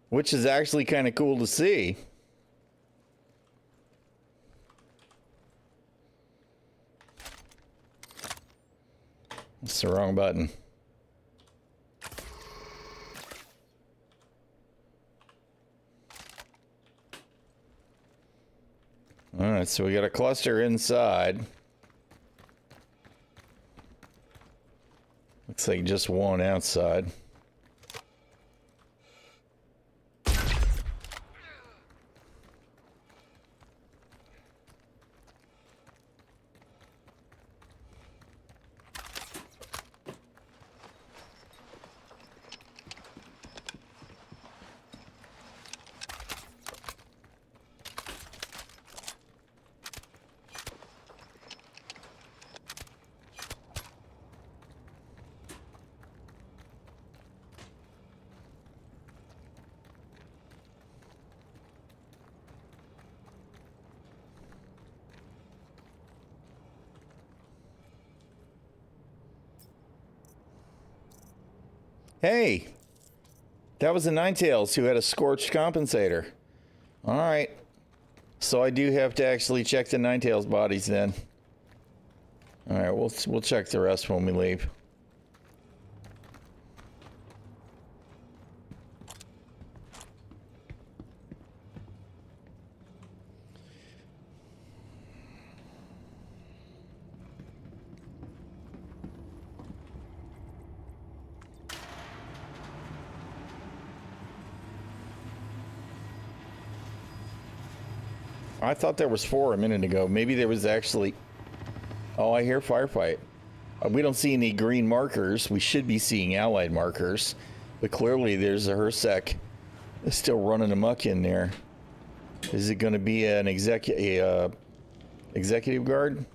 which is actually kind of cool to see. It's the wrong button. All right, so we got a cluster inside. Looks like just one outside. Hey, that was the Ninetales who had a scorched compensator. All right. So I do have to actually check the Ninetales bodies then. All right, we'll check the rest when we leave. I thought there was 4 a minute ago. Maybe there was actually... Oh, I hear firefight. We don't see any green markers. We should be seeing allied markers. But clearly there's a HRSEC still running amok in there. Is it going to be an executive guard?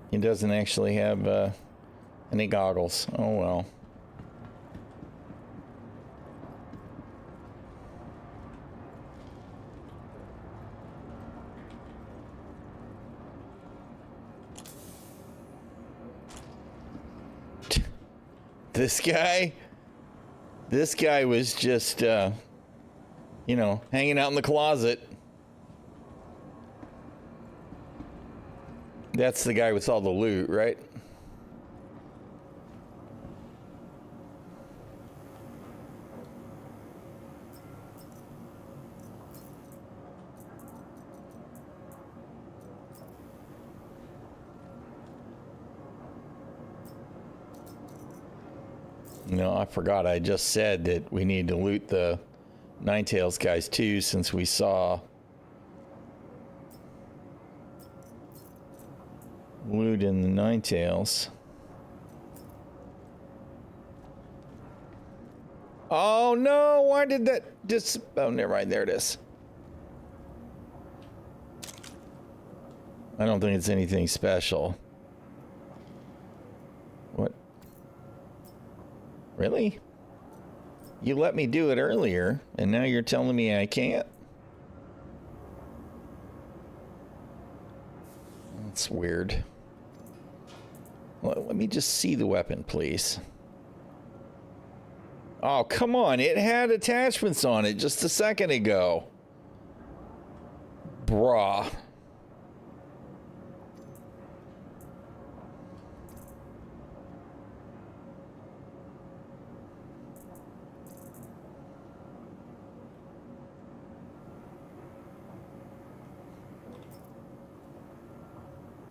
He doesn't actually have any goggles. Oh well. This guy was just, you know, hanging out in the closet. That's the guy with all the loot, right? No, I forgot. I just said that we need to loot the Ninetales guys too, since we saw loot in the Ninetales. Oh no! Why did that just? Oh, never mind. There it is. I don't think it's anything special. What? Really? You let me do it earlier, and now you're telling me I can't? That's weird. Let me just see the weapon, please. Oh, come on. It had attachments on it just a second ago. Bruh.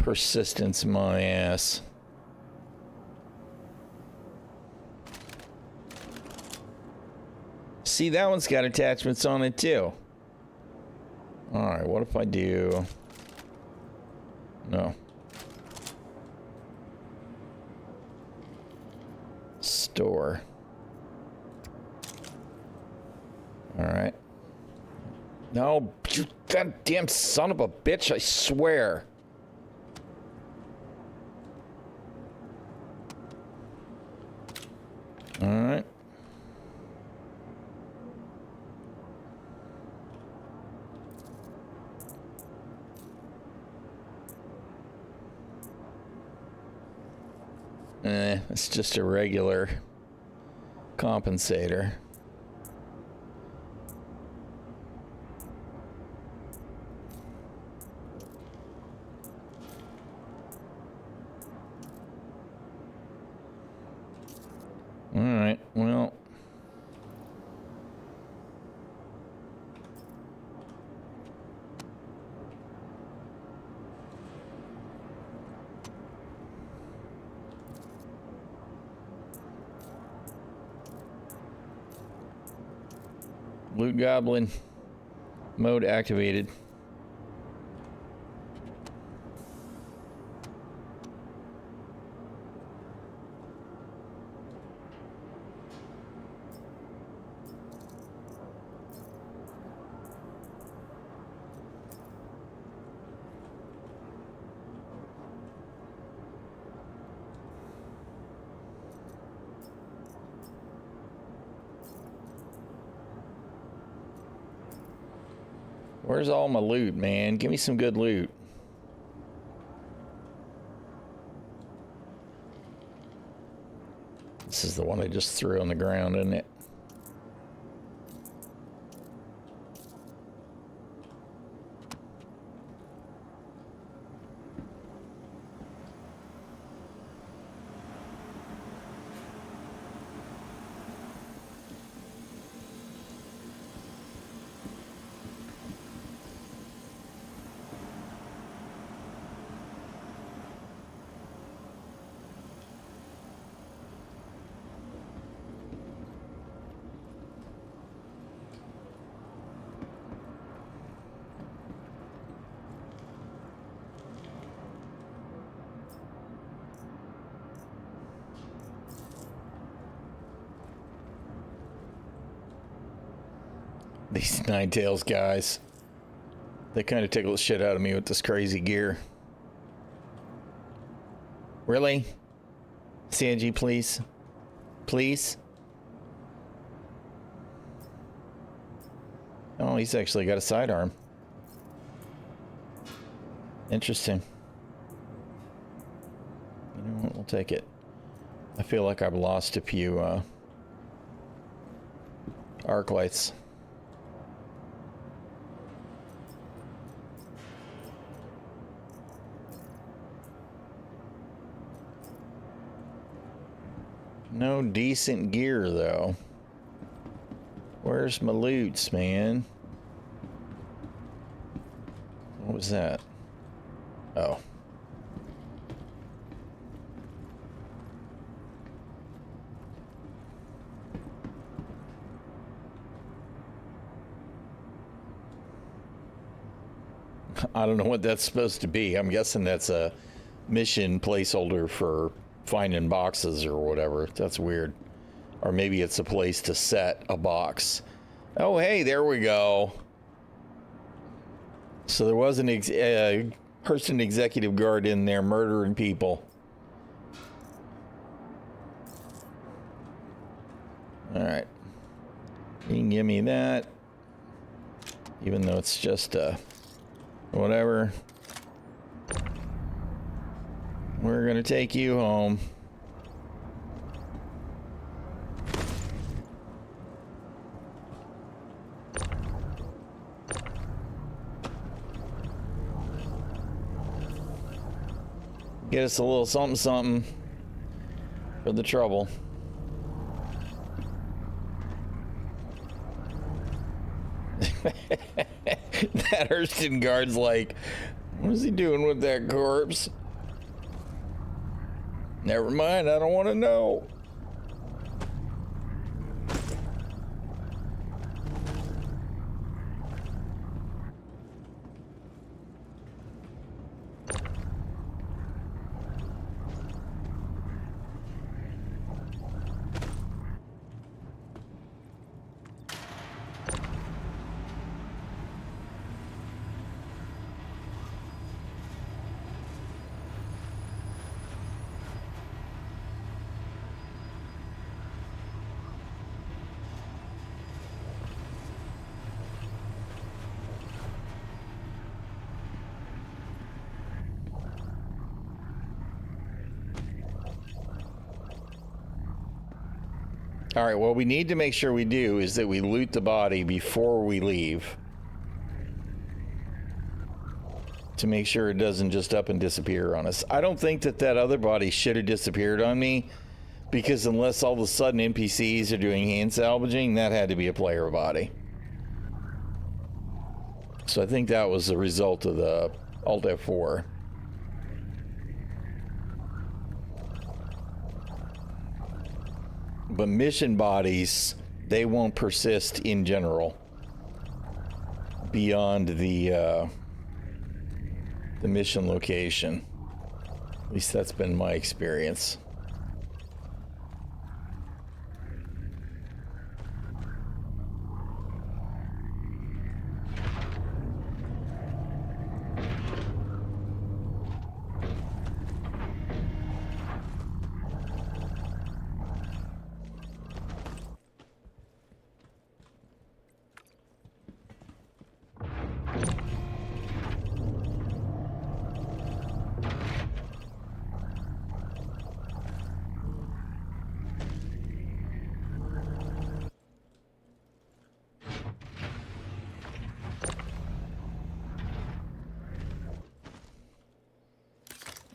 Persistence, my ass. See, that one's got attachments on it too. Alright, what if I do... No. Store. Alright. No, you goddamn son of a bitch, I swear. Alright. It's just a regular compensator. All right, well. Loot Goblin mode activated. Where's all my loot, man? Give me some good loot. This is the one I just threw on the ground, isn't it? These Ninetales guys, they kind of tickle the shit out of me with this crazy gear. Really? CNG, please? Please? Oh, he's actually got a sidearm. Interesting. You know what? We'll take it. I feel like I've lost a few arc lights. No decent gear, though. Where's my loots, man? What was that? Oh. I don't know what that's supposed to be. I'm guessing that's a mission placeholder for finding boxes or whatever. That's weird. Or maybe it's a place to set a box. Oh, hey, there we go. So there was an person executive guard in there murdering people. All right. You can give me that. Even though it's just whatever. We're gonna take you home. Get us a little something something for the trouble. That Hurston guard's like, What is he doing with that corpse? Never mind, I don't want to know. All right, what we need to make sure we do is that we loot the body before we leave. To make sure it doesn't just up and disappear on us. I don't think that that other body should have disappeared on me, because unless all of a sudden NPCs are doing hand salvaging, that had to be a player body. So I think that was the result of the Alt F4. But mission bodies, they won't persist in general beyond the mission location. At least that's been my experience.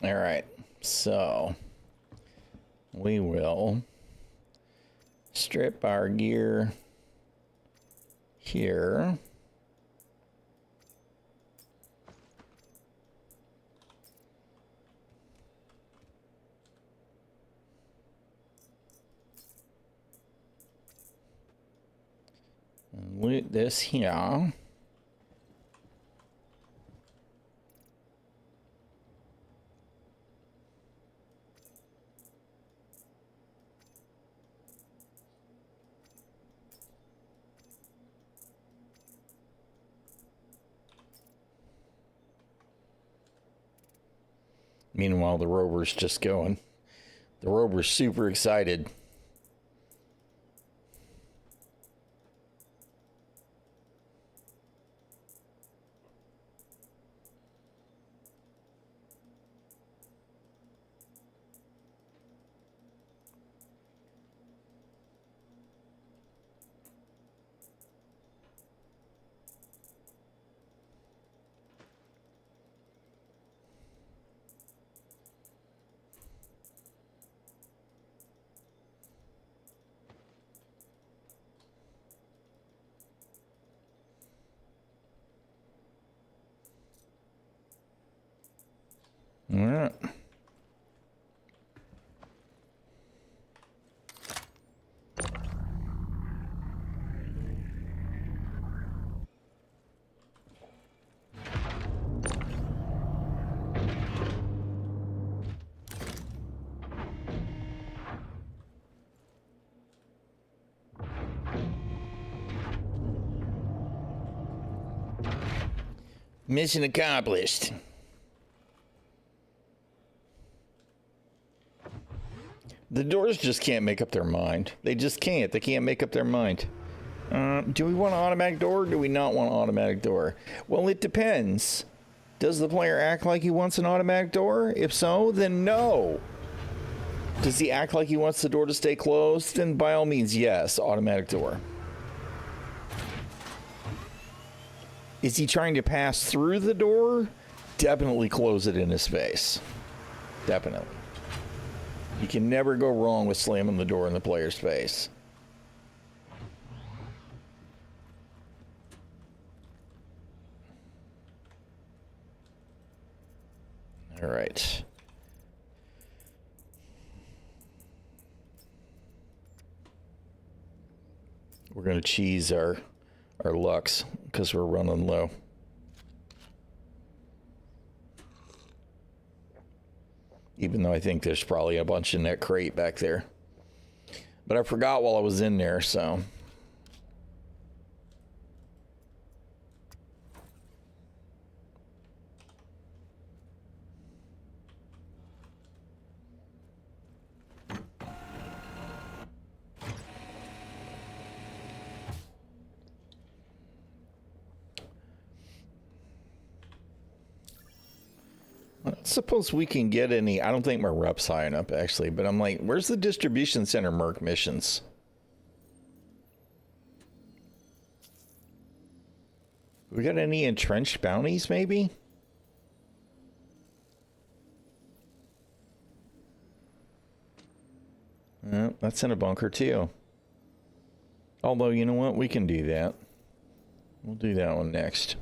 All right, so we will strip our gear here. And loot this here. Meanwhile, the rover's just going. The rover's super excited. All right. Mission accomplished. The doors just can't make up their mind. They just can't. They can't make up their mind. Do we want an automatic door or do we not want an automatic door? Well, it depends. Does the player act like he wants an automatic door? If so, then no. Does he act like he wants the door to stay closed? Then by all means, yes, automatic door. Is he trying to pass through the door? Definitely close it in his face. Definitely. You can never go wrong with slamming the door in the player's face. right. We're gonna cheese our Lux because we're running low. Even though I think there's probably a bunch in that crate back there. But I forgot while I was in there, so. I suppose we can get any. I don't think my rep's high enough, actually, but I'm like, where's the distribution center Merc missions? We got any entrenched bounties, maybe? That's in a bunker, too. Although, you know what? We can do that. We'll do that one next.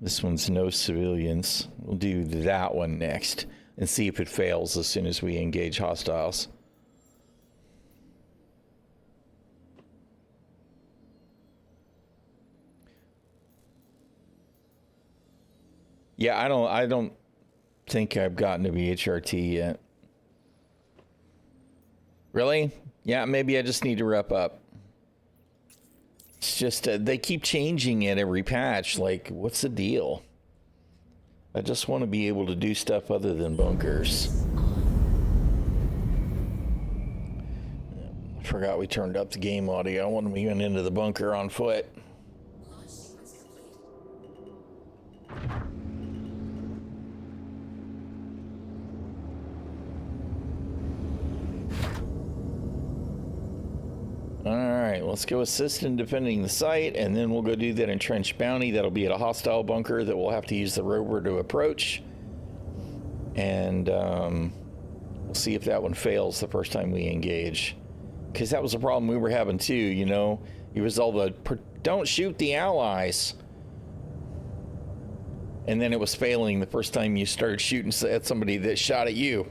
This one's no civilians. We'll do that one next and see if it fails as soon as we engage hostiles. Yeah, I don't think I've gotten to BHRT yet. Really? Yeah, maybe I just need to rep up. It's just they keep changing it every patch. Like, what's the deal? I just want to be able to do stuff other than bunkers. I forgot we turned up the game audio. I want to move into the bunker on foot. Launch sequence complete. All right, let's go assist in defending the site, and then we'll go do that entrenched bounty. That'll be at a hostile bunker that we'll have to use the rover to approach. And we'll see if that one fails the first time we engage. Because that was a problem we were having too, you know? It was all the, don't shoot the allies. And then it was failing the first time you started shooting at somebody that shot at you.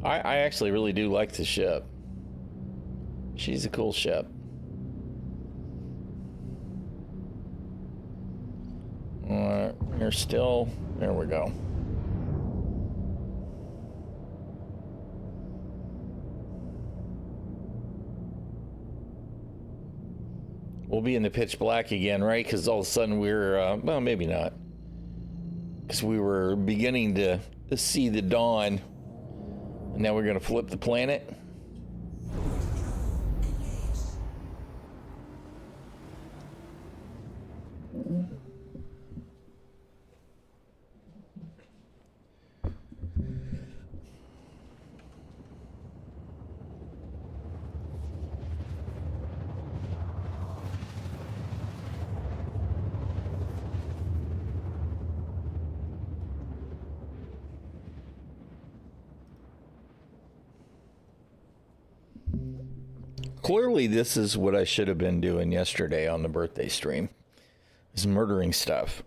I actually really do like the ship. She's a cool ship. Alright, we're still... There we go. We'll be in the pitch black again, right? Because all of a sudden we're... well, maybe not. Because we were beginning to see the dawn. And now we're going to flip the planet. Clearly, this is what I should have been doing yesterday on the birthday stream, is murdering stuff.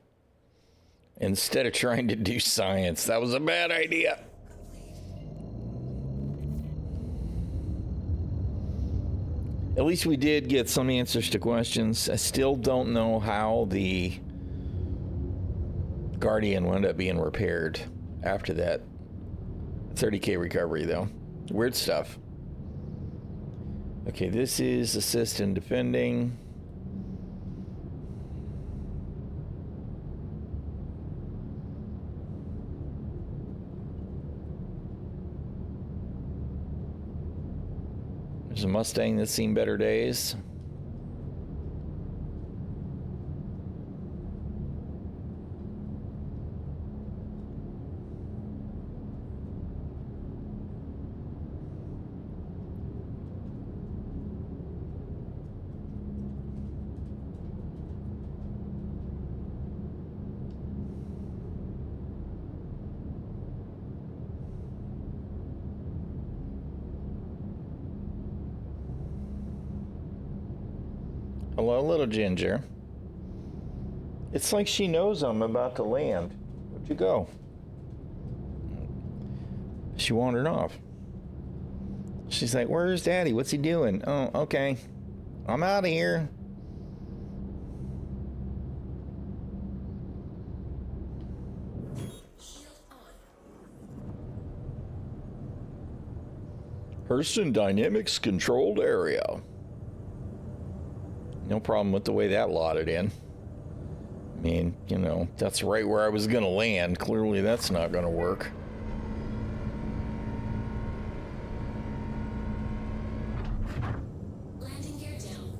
Instead of trying to do science. That was a bad idea. At least we did get some answers to questions. I still don't know how the Guardian wound up being repaired after that 30k recovery, though. Weird stuff. Okay, this is assist in defending. There's a Mustang that's seen better days. Hello, little Ginger. It's like she knows I'm about to land. Where'd you go? She wandered off. She's like, where's Daddy? What's he doing? Oh, okay. I'm out of here. Shield on. Hurston Dynamics controlled area. No problem with the way that lotted in. I mean, you know, that's right where I was going to land. Clearly, that's not going to work. Landing gear down.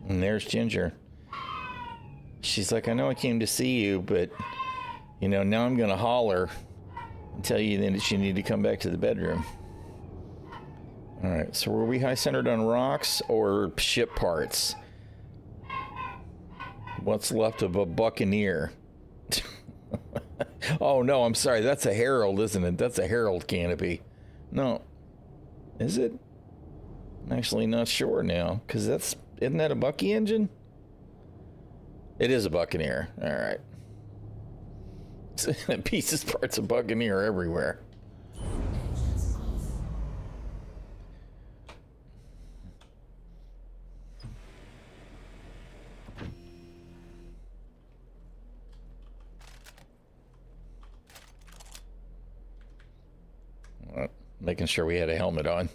And there's Ginger. She's like, I know I came to see you, but, you know, now I'm going to holler and tell you that you need to come back to the bedroom. All right, so were we high-centered on rocks or ship parts? What's left of a Buccaneer? Oh, no, I'm sorry. That's a Herald, isn't it? That's a Herald canopy. No. Is it? I'm actually not sure now, because isn't that a Bucky engine? It is a Buccaneer. All right. Pieces, parts of Buccaneer everywhere. Engines off. Making sure we had a helmet on.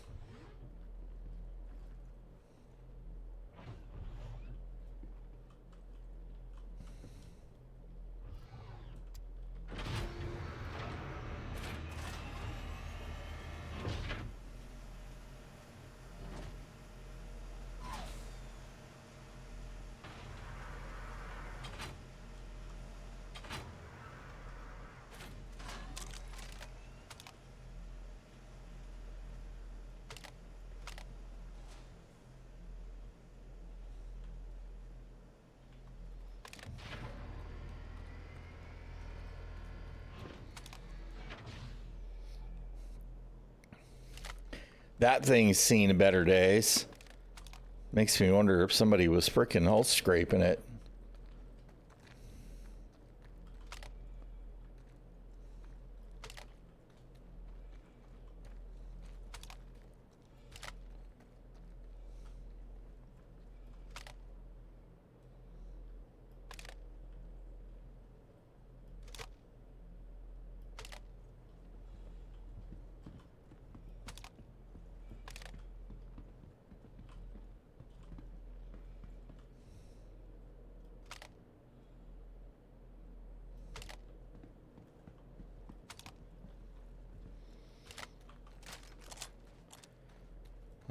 That thing's seen better days. Makes me wonder if somebody was frickin' hull scraping it.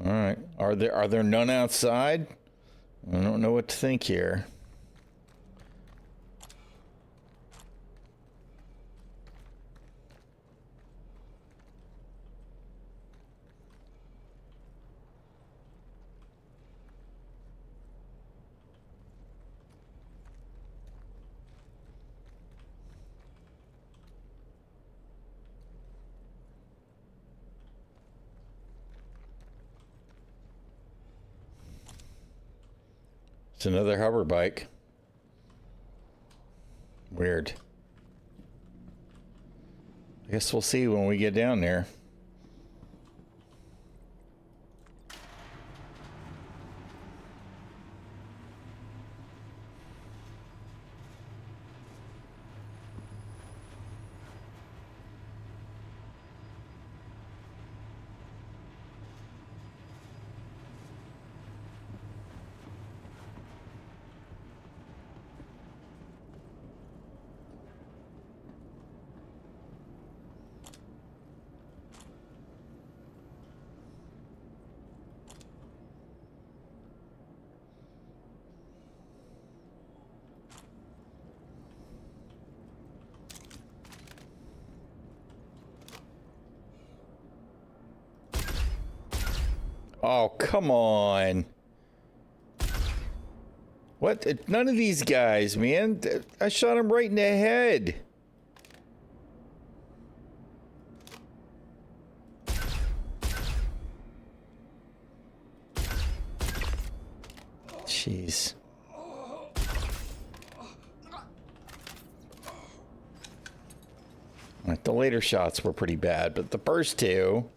All right. Are there none outside? I don't know what to think here. It's another hover bike. Weird. I guess we'll see when we get down there. Oh, come on. What? None of these guys, man. I shot him right in the head. Jeez. Like, the later shots were pretty bad, but the first two...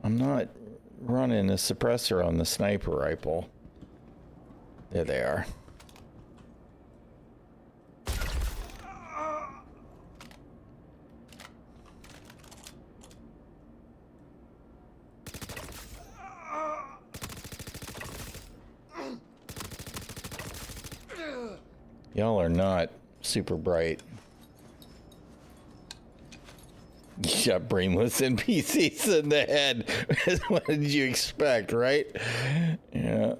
I'm not running a suppressor on the sniper rifle. There they are. Y'all are not super bright. You shot brainless NPCs in the head. What did you expect, right? Yeah.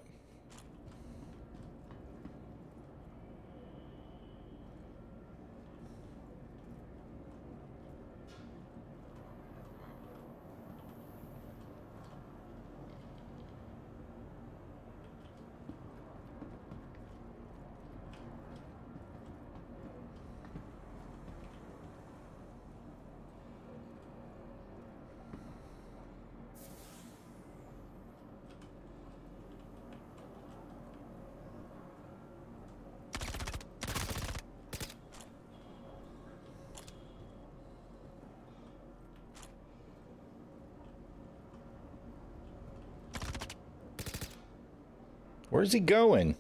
Where's he going?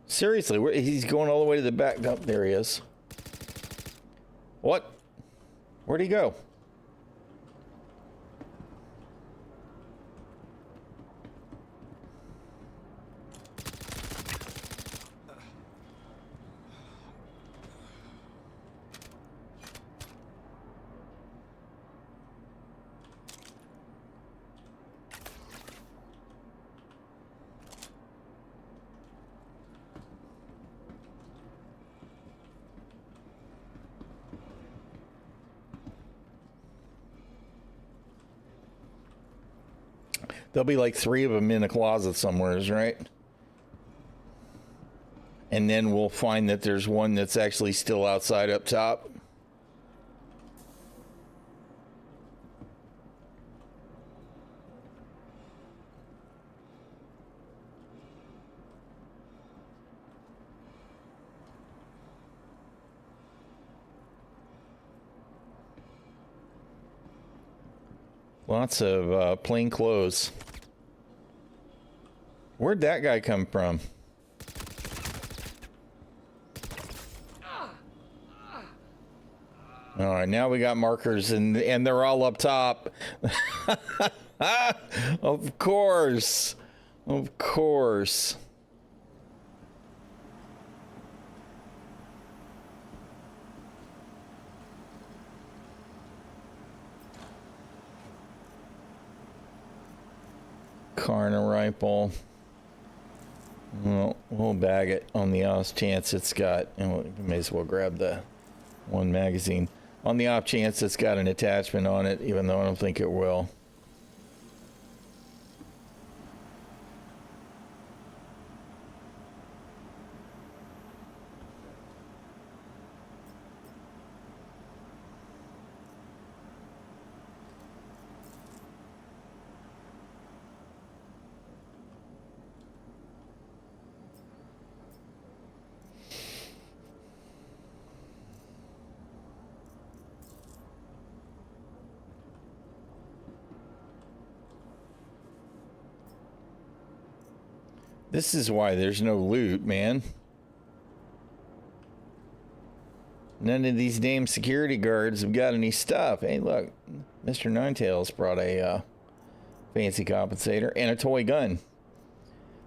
Seriously, he's going all the way to the back. Oh, there he is. What? Where'd he go? There'll be like 3 of them in a closet somewhere, right? And then we'll find that there's one that's actually still outside up top. Lots of plain clothes. Where'd that guy come from? All right, now we got markers and they're all up top. Of course. Of course. Karna rifle. Well, we'll bag it on the off chance it's got, and we may as well grab the one magazine. On the off chance it's got an attachment on it, even though I don't think it will. This is why there's no loot, man. None of these damn security guards have got any stuff. Hey, look, Mr. Ninetails brought a fancy compensator and a toy gun.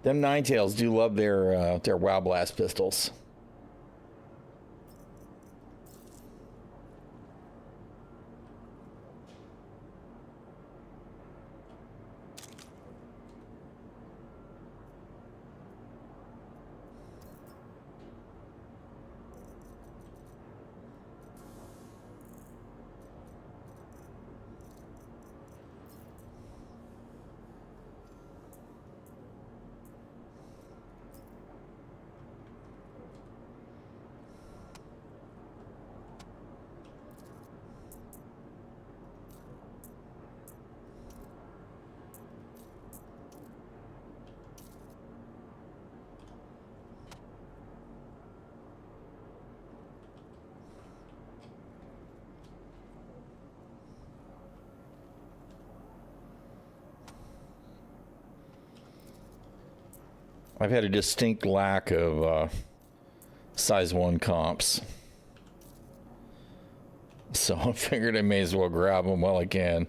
Them Ninetails do love their Wow Blast pistols. I've had a distinct lack of size 1 comps. So I figured I may as well grab them while I can.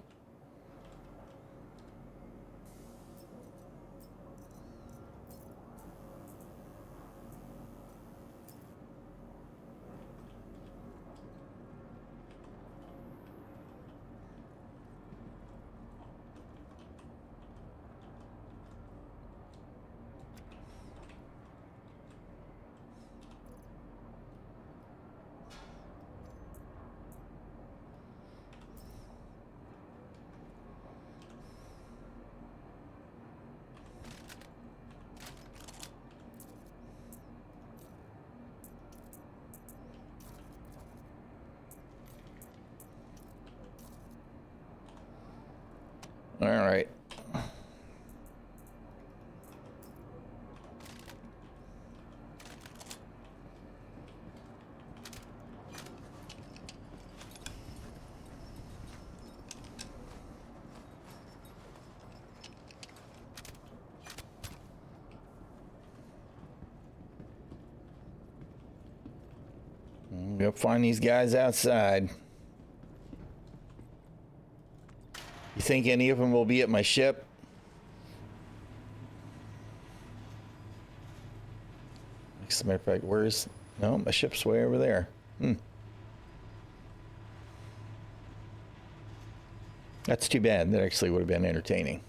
All right. Go find these guys outside. You think any of them will be at my ship? As a matter of fact, where's... No, my ship's way over there. That's too bad. That actually would have been entertaining.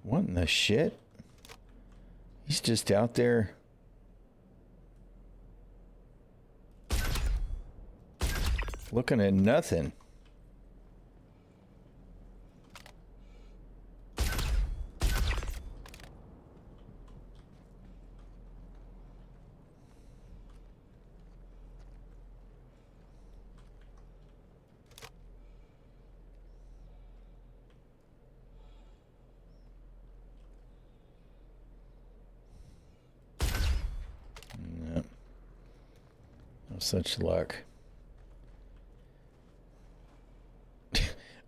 What in the shit? He's just out there. Looking at nothing. Such luck.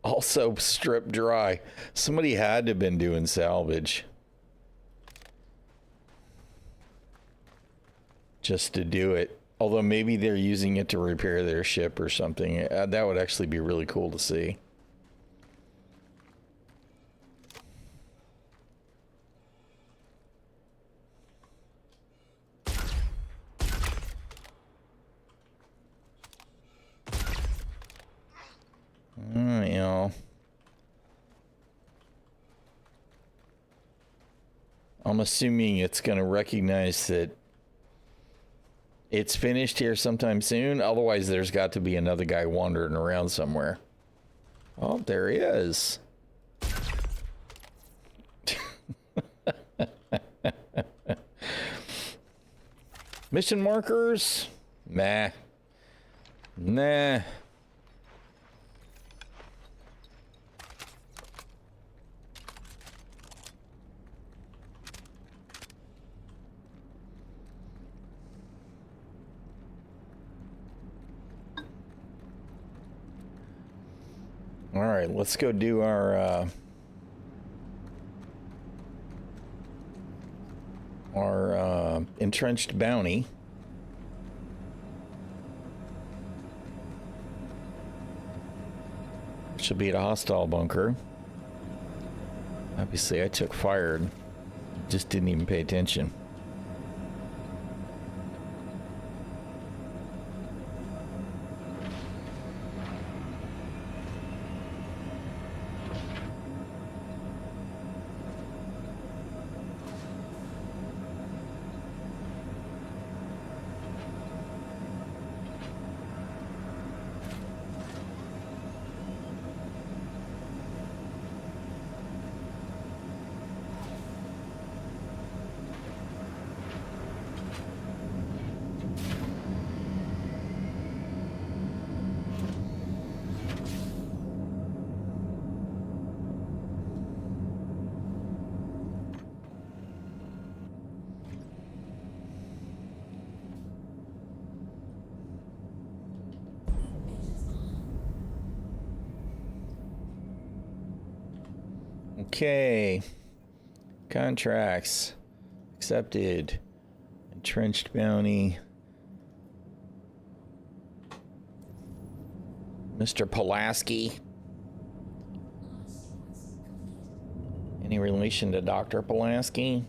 Also stripped dry. Somebody had to have been doing salvage just to do it. Although maybe they're using it to repair their ship or something. That would actually be really cool to see. You know, I'm assuming it's going to recognize that it's finished here sometime soon. Otherwise, there's got to be another guy wandering around somewhere. Oh, there he is. Mission markers? Nah. Nah. All right, let's go do our entrenched bounty. Should be at a hostile bunker. Obviously, I took fire and just didn't even pay attention. Okay. Contracts. Accepted. Entrenched bounty. Mr. Pulaski. Any relation to Dr. Pulaski?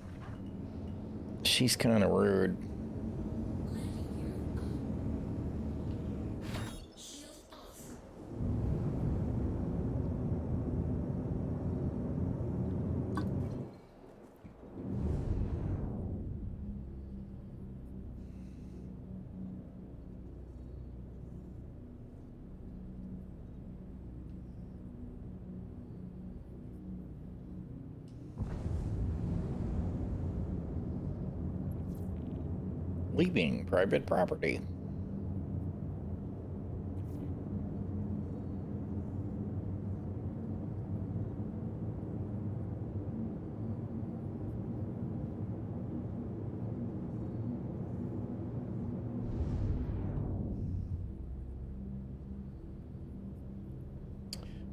She's kind of rude. Shield off. Leaving private property.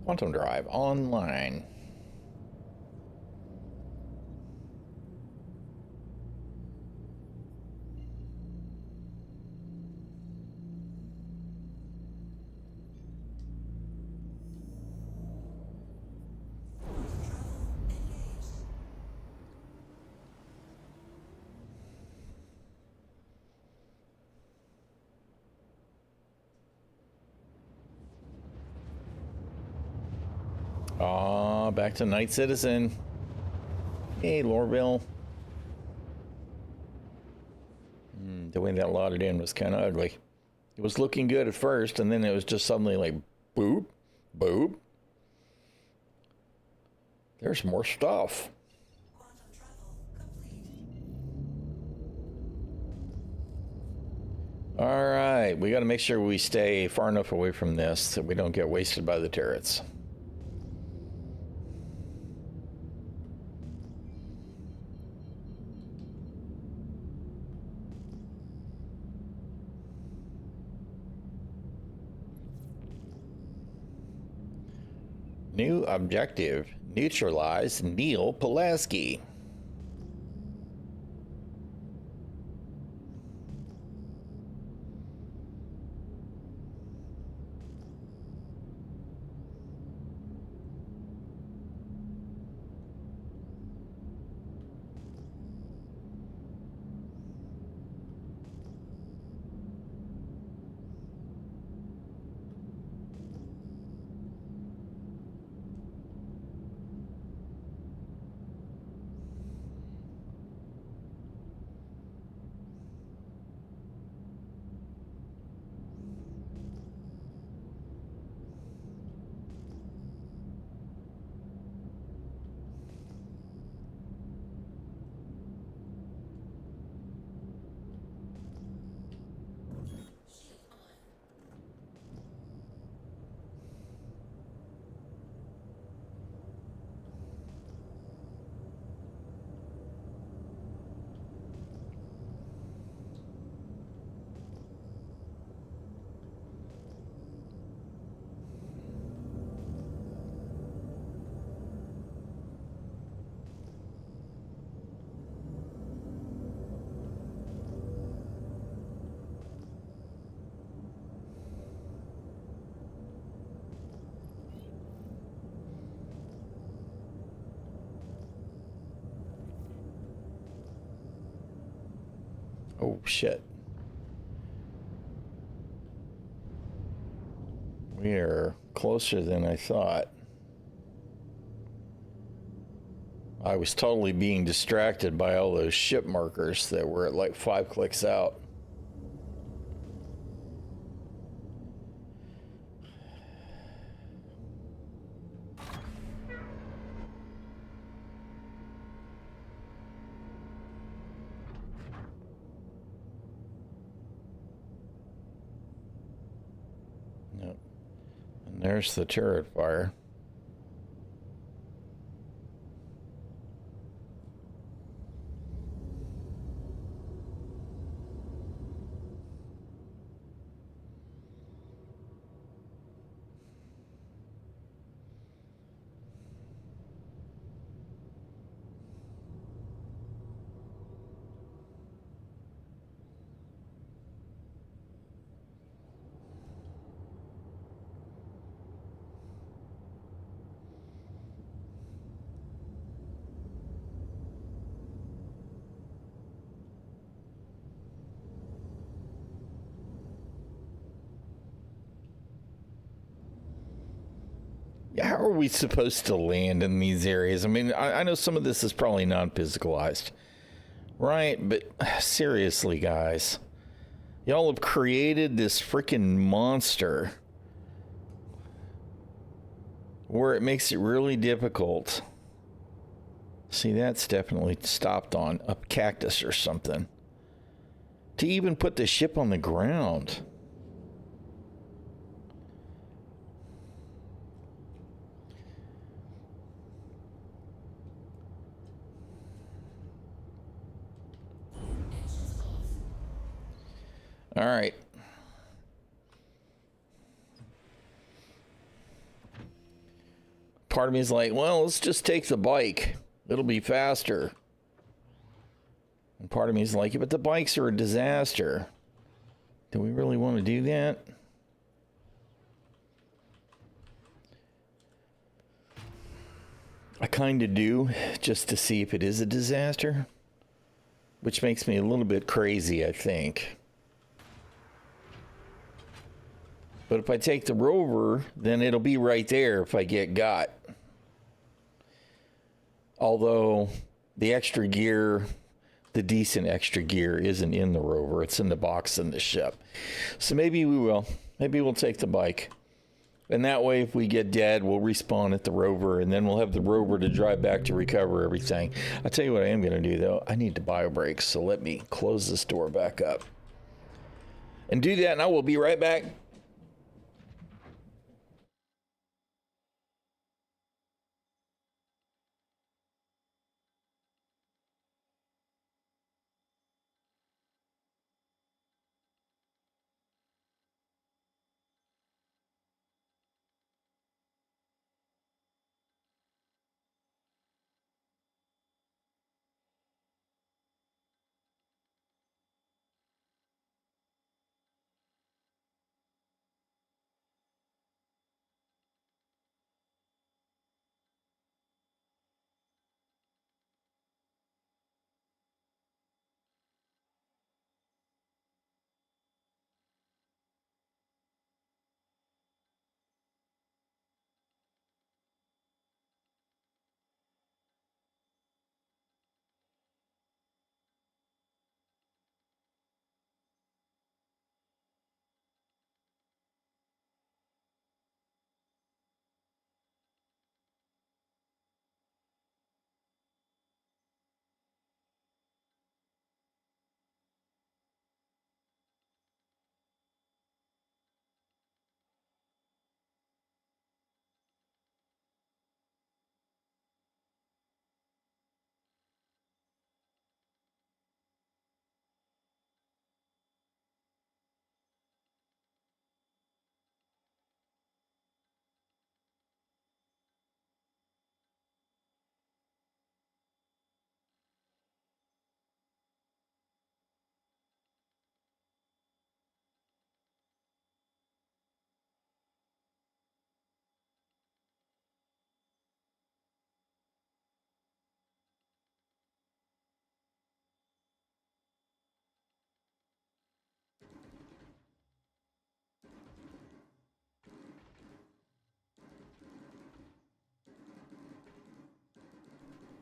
Quantum Drive online. Aw, back to Night Citizen. Hey, Lorville. The way that loaded in was kind of ugly. It was looking good at first, and then it was just suddenly like, boop, boop. There's more stuff. Quantum travel complete. All right, we got to make sure we stay far enough away from this so we don't get wasted by the turrets. New objective, neutralize Neil Pulaski. Shield on. Oh, shit. We are closer than I thought. I was totally being distracted by all those ship markers that were at like 5 clicks out. Yep. And there's the turret fire. how are we supposed to land in these areas? I mean, I know some of this is probably non-physicalized, right? But seriously, guys, y'all have created this freaking monster where it makes it really difficult. See, that's definitely stopped on a cactus or something. To even put the ship on the ground. All right. Part of me is like, well, let's just take the bike. It'll be faster. And part of me is like, yeah, but the bikes are a disaster. Do we really want to do that? I kind of do, just to see if it is a disaster. Which makes me a little bit crazy, I think. But if I take the rover, then it'll be right there if I get got. Although the extra gear, the decent extra gear, isn't in the rover. It's in the box in the ship. So maybe we will. Maybe we'll take the bike. And that way, if we get dead, we'll respawn at the rover, and then we'll have the rover to drive back to recover everything. I'll tell you what I am going to do, though. I need to bio brakes, so let me close this door back up. And do that, and I will be right back.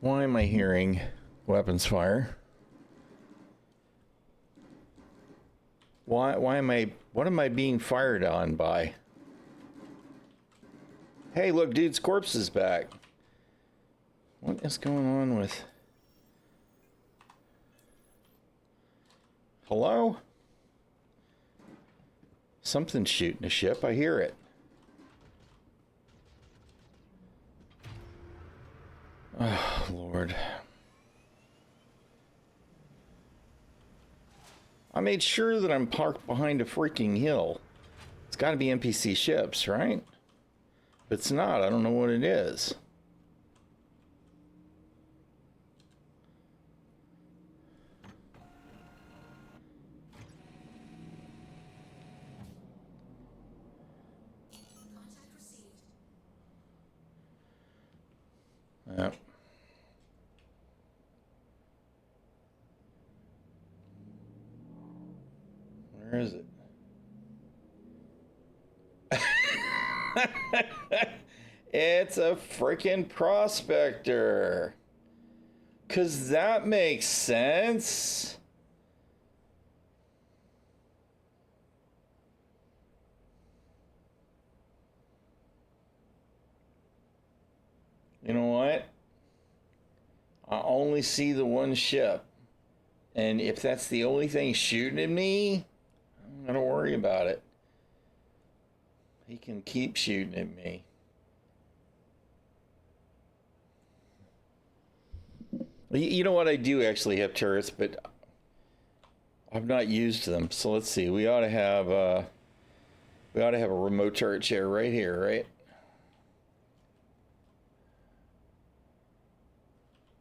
Why am I hearing weapons fire? What am I being fired on by? Hey, look, dude's corpse is back. What is going on with... Hello? Something's shooting a ship, I hear it. Oh, Lord. I made sure that I'm parked behind a freaking hill. It's got to be NPC ships, right? If it's not, I don't know what it is. Contact received. Yep. Where is it? It's a freaking prospector. 'Cause that makes sense. You know what? I only see the one ship. And if that's the only thing shooting at me, I'm gonna worry about it. He can keep shooting at me. You know what? I do actually have turrets, but I've not used them. So let's see. We ought to have a remote turret chair right here, right?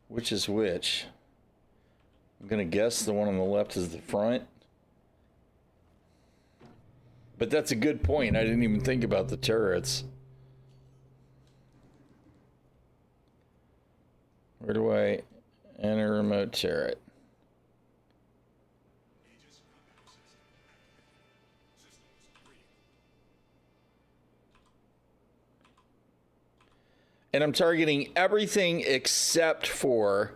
Which is which? I'm gonna guess the one on the left is the front. But that's a good point. I didn't even think about the turrets. Where do I enter remote turret? And I'm targeting everything except for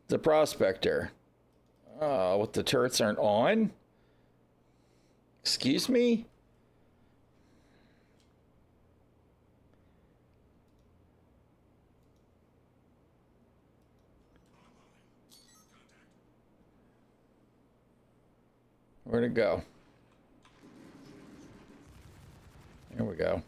the prospector. What, the turrets aren't on? Excuse me? Where'd it go? There we go.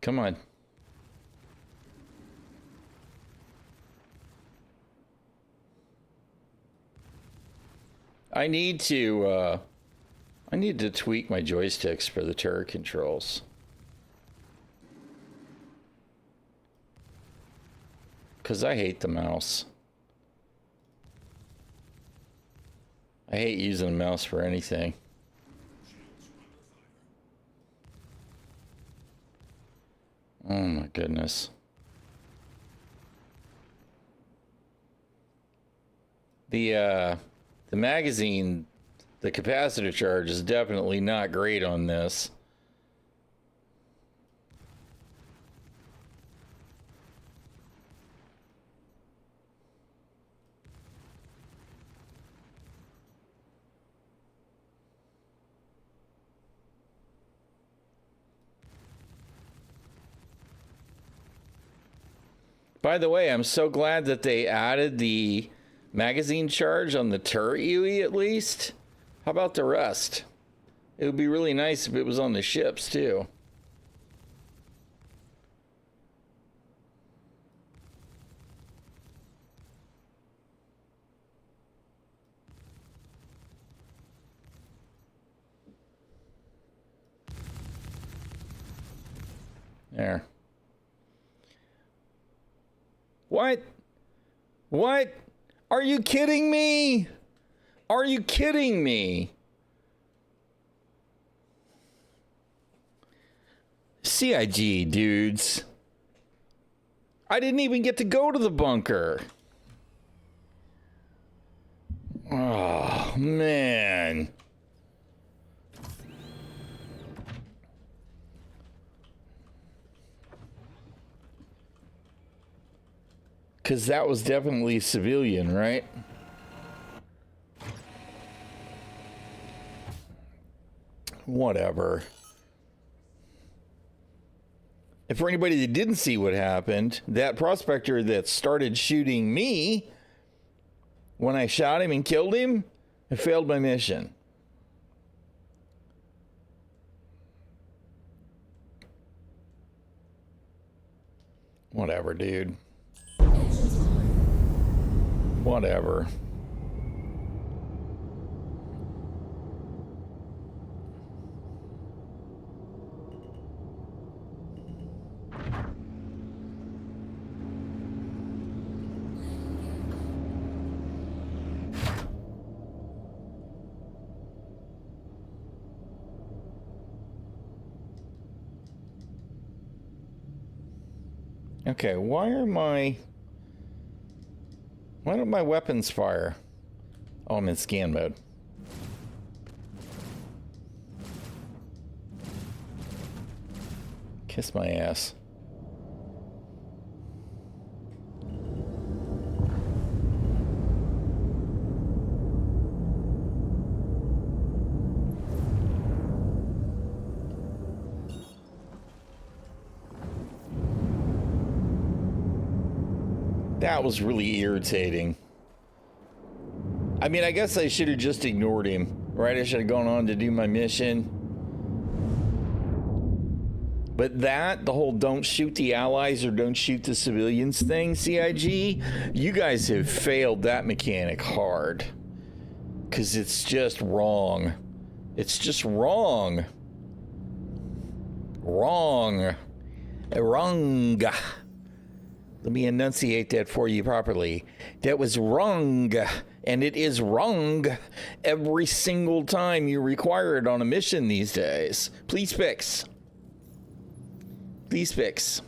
Come on. I need to tweak my joysticks for the turret controls. Because I hate the mouse. I hate using the mouse for anything. Oh my goodness. The magazine, the capacitor charge is definitely not great on this. By the way, I'm so glad that they added the magazine charge on the turret UE at least. How about the rest? It would be really nice if it was on the ships too. There. What? What? Are you kidding me? Are you kidding me? CIG, dudes. I didn't even get to go to the bunker. Oh, man. Because that was definitely civilian, right? Whatever. And for anybody that didn't see what happened, that prospector that started shooting me, when I shot him and killed him, I failed my mission. Whatever, dude. Whatever. Okay, why don't my weapons fire? Oh, I'm in scan mode. Kiss my ass. That was really irritating. I mean, I guess I should have just ignored him, right? I should have gone on to do my mission. But the whole don't shoot the allies or don't shoot the civilians thing, CIG, you guys have failed that mechanic hard. Because it's just wrong. It's just wrong. Wrong. Wrong. Let me enunciate that for you properly. That was wrong, and it is wrong every single time you require it on a mission these days. Please fix. Please fix.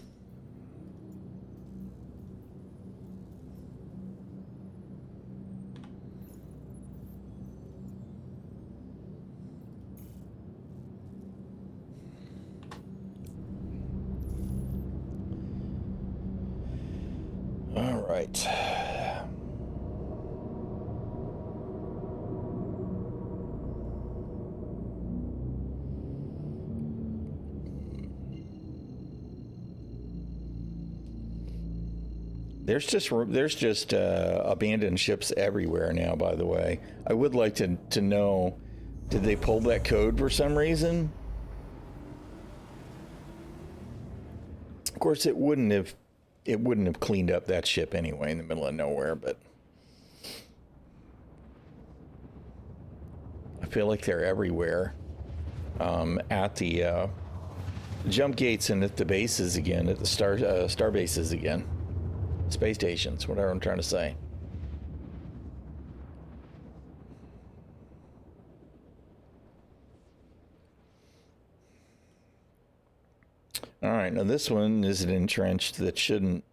All right. There's just abandoned ships everywhere now, by the way. I would like to know, did they pull that code for some reason? Of course, it wouldn't have cleaned up that ship anyway in the middle of nowhere, but I feel like they're everywhere. At the jump gates and at the bases again, at the star bases again. Space stations, whatever I'm trying to say. All right, now this one is an entrenched that shouldn't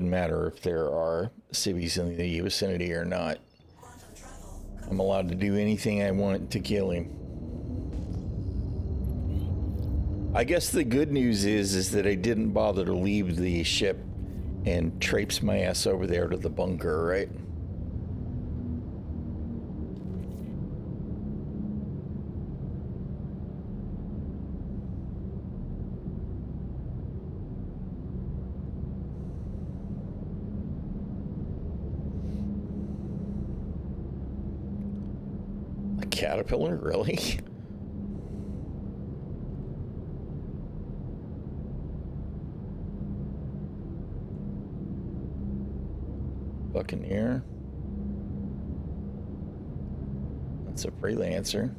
matter if there are civvies in the vicinity or not. I'm allowed to do anything I want to kill him. I guess the good news is that I didn't bother to leave the ship and traipse my ass over there to the bunker, right? A caterpillar, really? Buccaneer. That's a freelancer.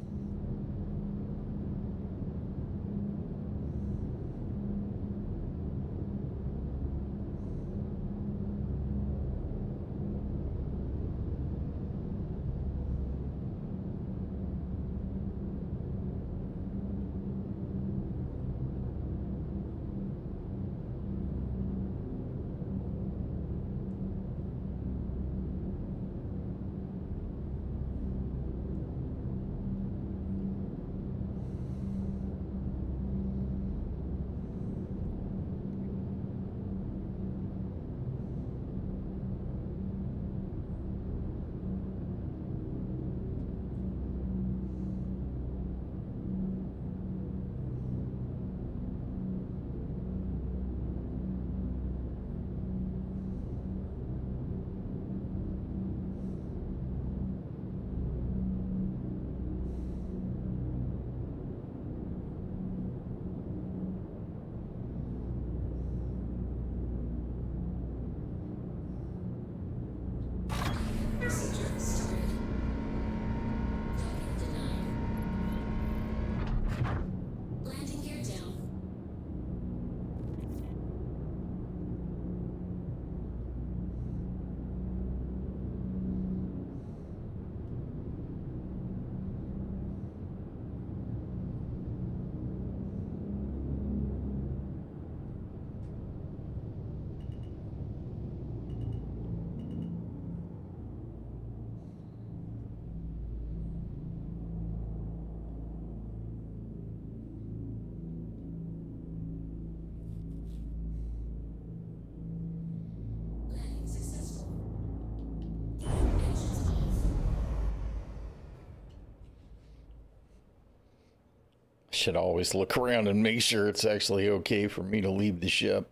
should always look around and make sure it's actually okay for me to leave the ship.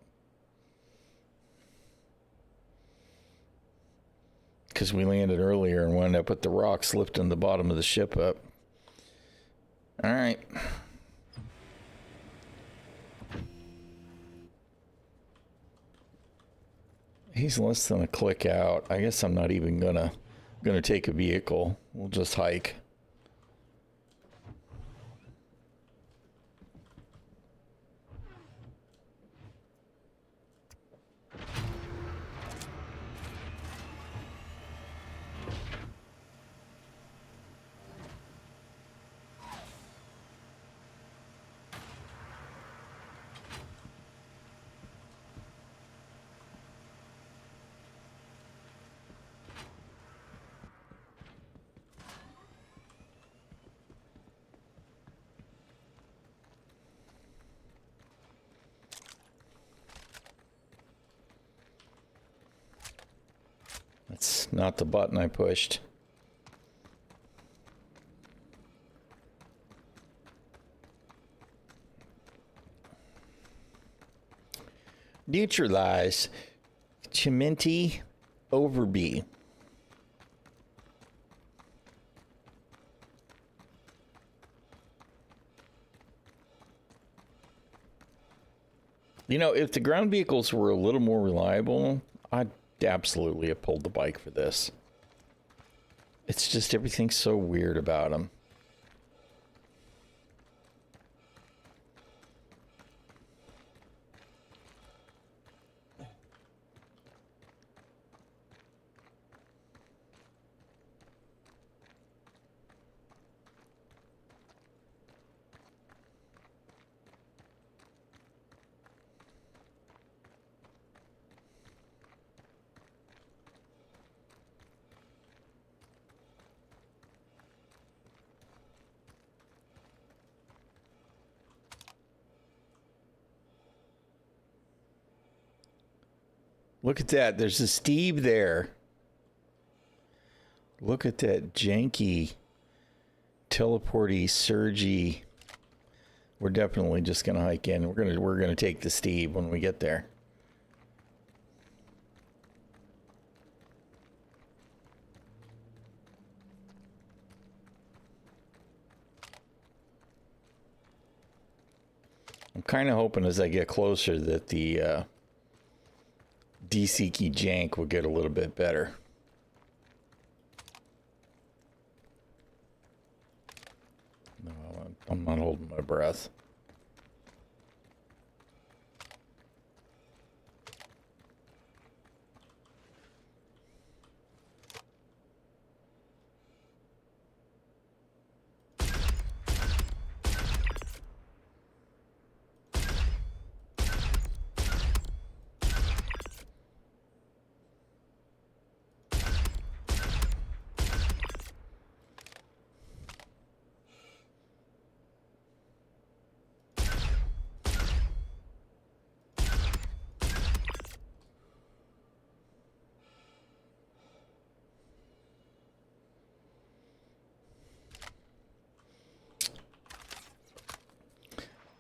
Because we landed earlier and wound up with the rocks lifting the bottom of the ship up. All right. He's less than a click out. I guess I'm not even gonna take a vehicle. We'll just hike. That's not the button I pushed. Neutralize Chimenti Overby. You know, if the ground vehicles were a little more reliable, I'd absolutely have pulled the bike for this. It's just everything's so weird about them. Look at that. There's a Steve there. Look at that janky, teleporty, surgy. We're definitely just gonna hike in. We're gonna take the Steve when we get there. I'm kind of hoping as I get closer that the DCkey jank will get a little bit better. No, I'm not holding my breath.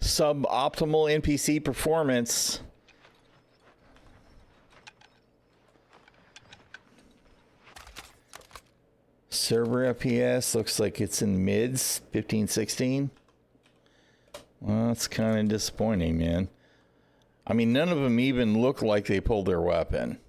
Suboptimal NPC performance. Server FPS looks like it's in mids, 15, 16. Well, that's kind of disappointing, man. I mean, none of them even look like they pulled their weapon.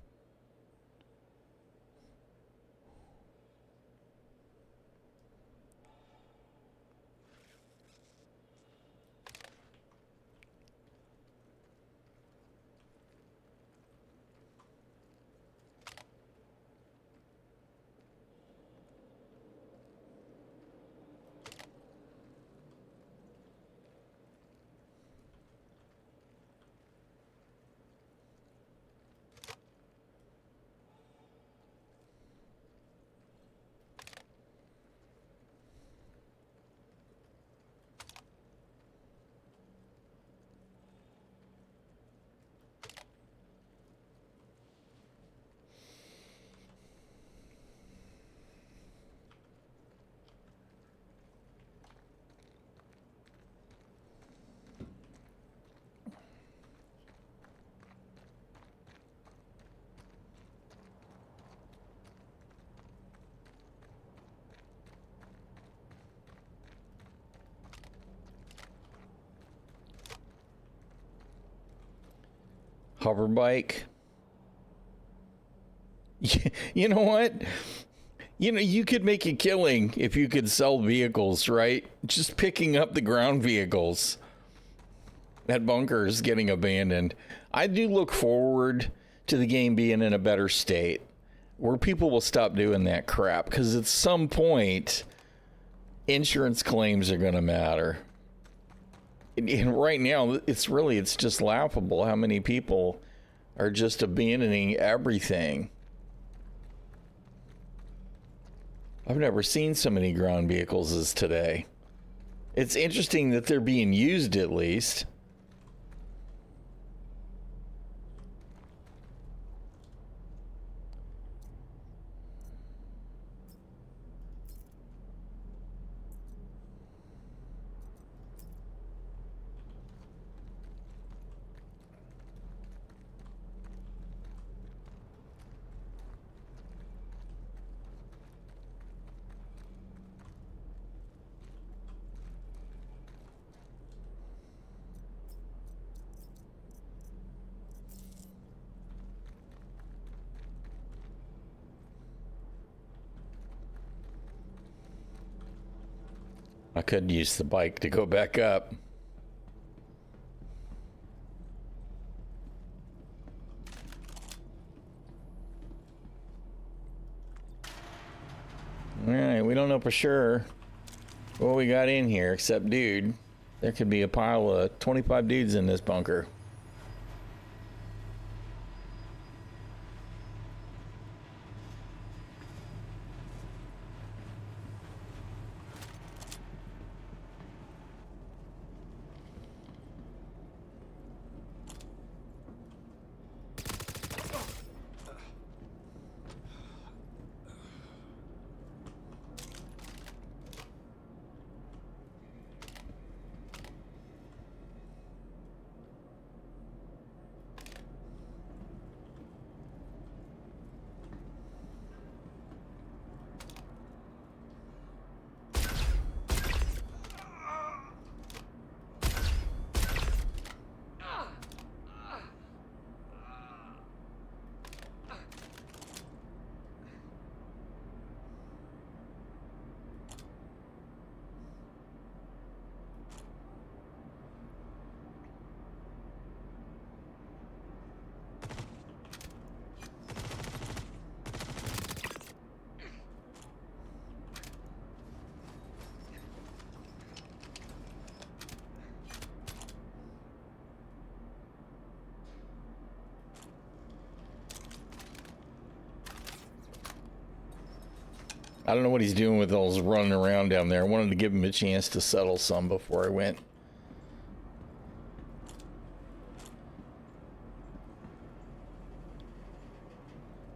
hover bike. You know what? You know, you could make a killing if you could sell vehicles, right? Just picking up the ground vehicles. That bunker is getting abandoned. I do look forward to the game being in a better state where people will stop doing that crap, because at some point insurance claims are going to matter. And right now it's just laughable how many people are just abandoning everything. I've never seen so many ground vehicles as today. It's interesting that they're being used, at least. I could use the bike to go back up. All right, we don't know for sure what we got in here, except, dude, there could be a pile of 25 dudes in this bunker. I don't know what he's doing with those running around down there. I wanted to give him a chance to settle some before I went.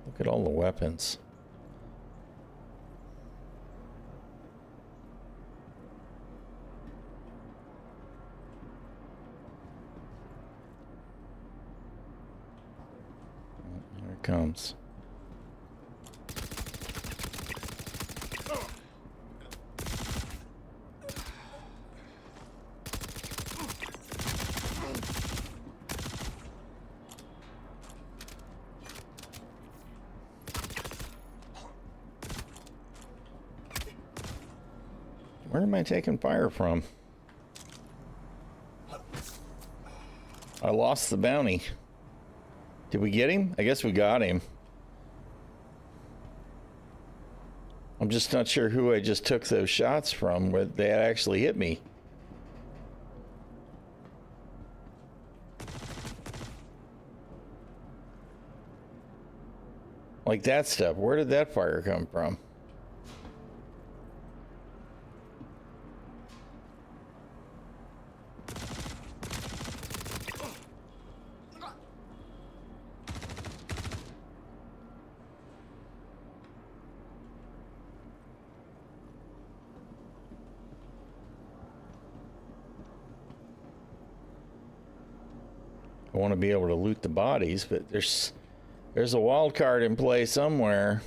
Look at all the weapons. Here it comes. Where am I taking fire from? I lost the bounty. Did we get him? I guess we got him. I'm just not sure who I just took those shots from, where they actually hit me. Like that stuff. Where did that fire come from? I want to be able to loot the bodies, but there's a wild card in play somewhere.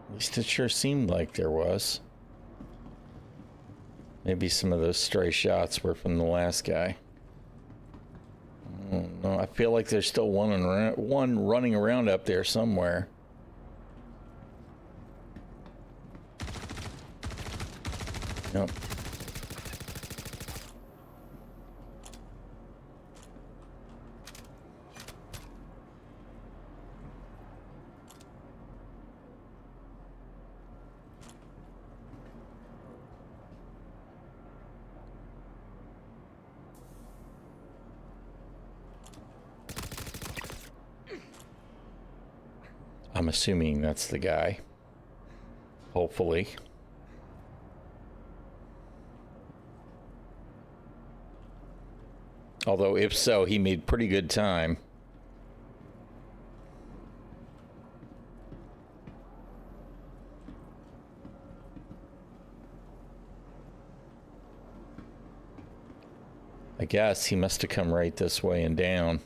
At least it sure seemed like there was. Maybe some of those stray shots were from the last guy. Oh, no, I feel like there's still one running around up there somewhere. Nope. I'm assuming that's the guy. Hopefully. Although, if so, he made pretty good time. I guess he must have come right this way and down.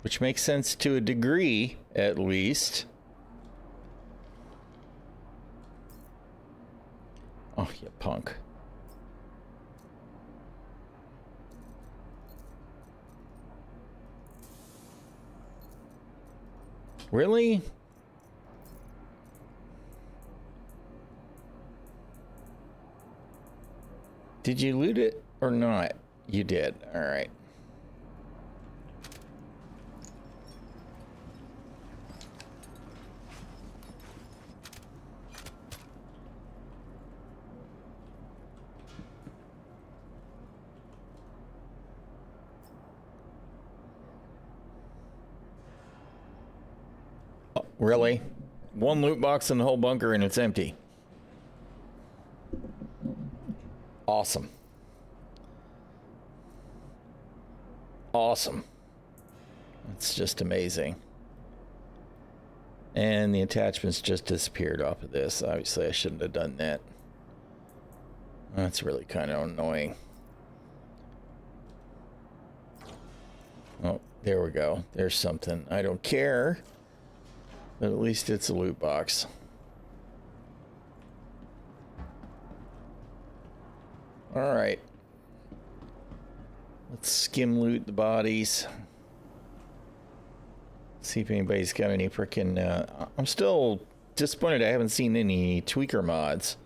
Which makes sense to a degree, at least. Oh, you punk. Really? Did you loot it or not? You did. All right. Oh, really? One loot box in the whole bunker and it's empty. Awesome. Awesome. It's just amazing. And the attachments just disappeared off of this. Obviously, I shouldn't have done that. That's really kind of annoying. Oh, there we go. There's something. I don't care. But at least it's a loot box. All right. Let's skim loot the bodies. See if anybody's got any freaking... I'm still disappointed I haven't seen any tweaker mods.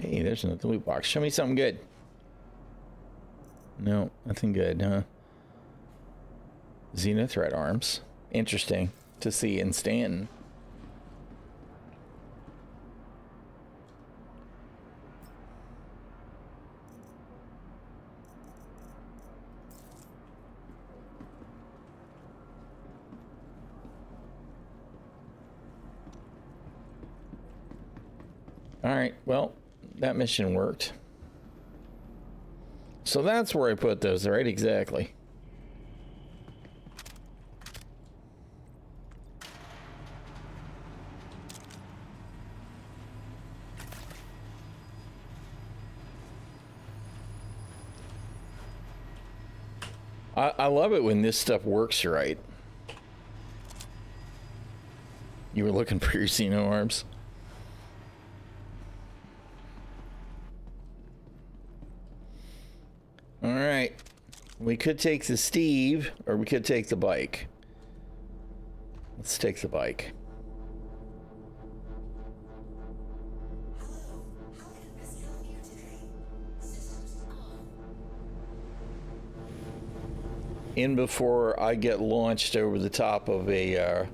Hey, there's another loot box. Show me something good. No, nothing good, huh? Xenothreat arms. Interesting to see in Stanton. All right, well, that mission worked. So that's where I put those, right? Exactly. I love it when this stuff works right. You were looking for your Xeno arms? All right. We could take the Steve, or we could take the bike. Let's take the bike. Hello. How can Miss help you today? Systems on. In before I get launched over the top of a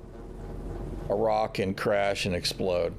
rock and crash and explode.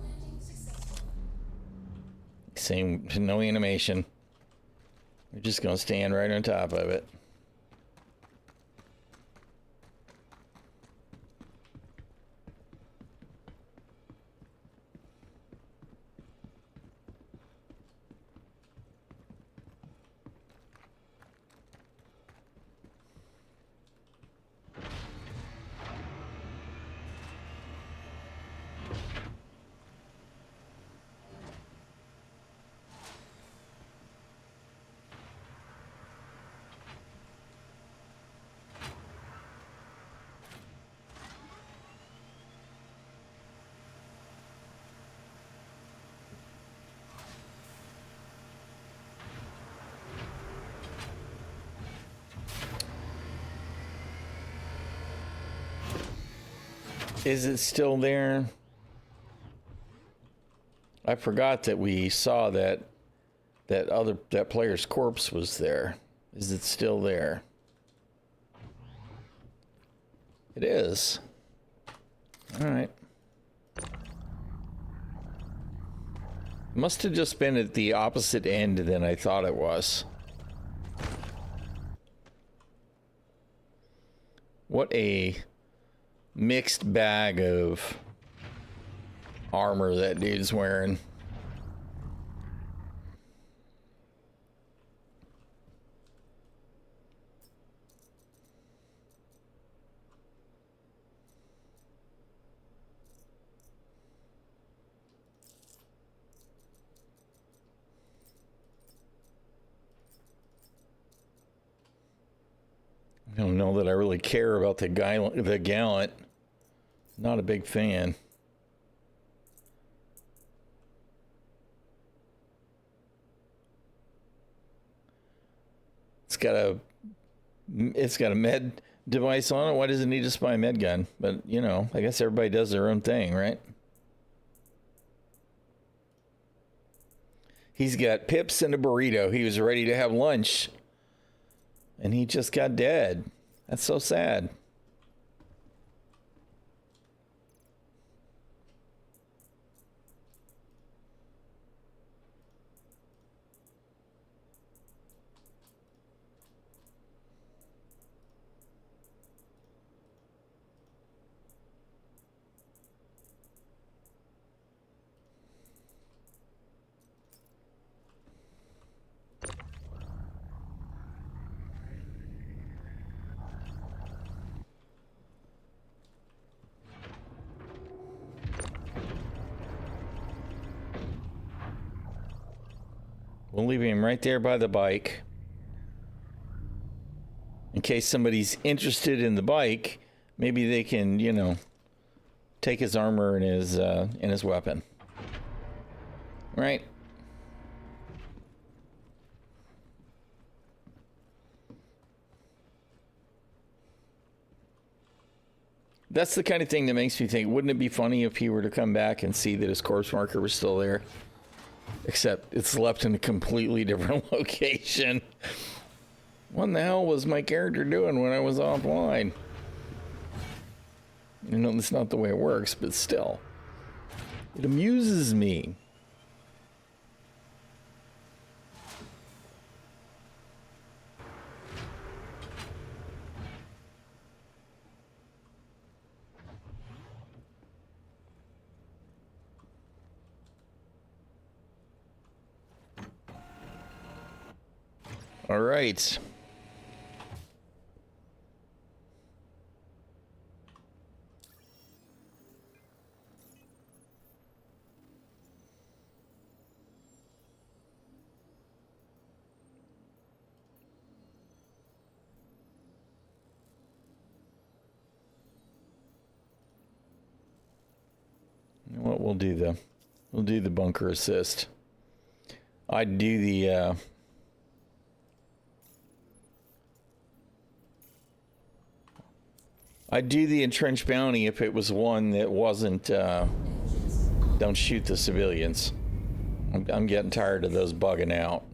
Landing successful. Same, no animation. We're just gonna stand right on top of it. Is it still there? I forgot that we saw that that player's corpse was there. Is it still there? It is. All right. Must have just been at the opposite end than I thought it was. What a mixed bag of armor that dude's wearing. I don't know that I really care about the gallant. Not a big fan. It's got a med device on it. Why does it need to spy a med gun? But you know, I guess everybody does their own thing, right? He's got pips and a burrito. He was ready to have lunch, and he just got dead. That's so sad. We'll leave him right there by the bike. In case somebody's interested in the bike, maybe they can, you know, take his armor and his weapon. Right? That's the kind of thing that makes me think, wouldn't it be funny if he were to come back and see that his corpse marker was still there? Except it's left in a completely different location. What in the hell was my character doing when I was offline? You know, that's not the way it works, but still. It amuses me. All right. we'll do the bunker assist. I'd do the entrenched bounty if it was one that wasn't don't shoot the civilians. I'm getting tired of those bugging out.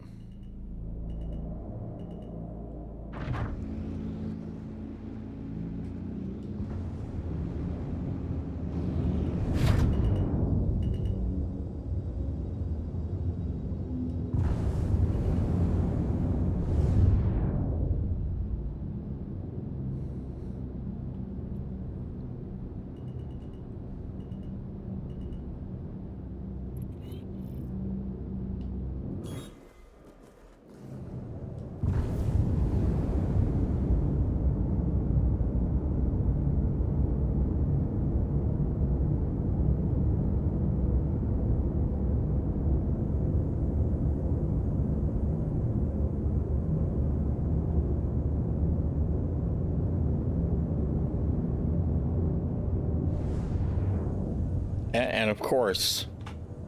And of course,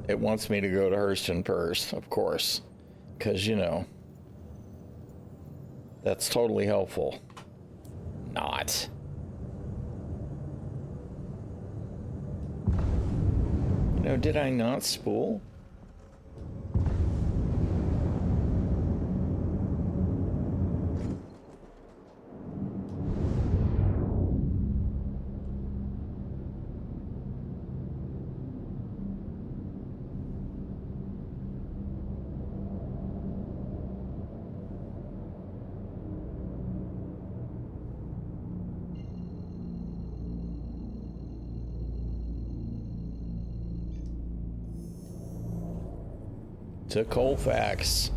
it wants me to go to Hurston first, of course, because, you know, that's totally helpful. Not. You know, did I not spool? To Colfax.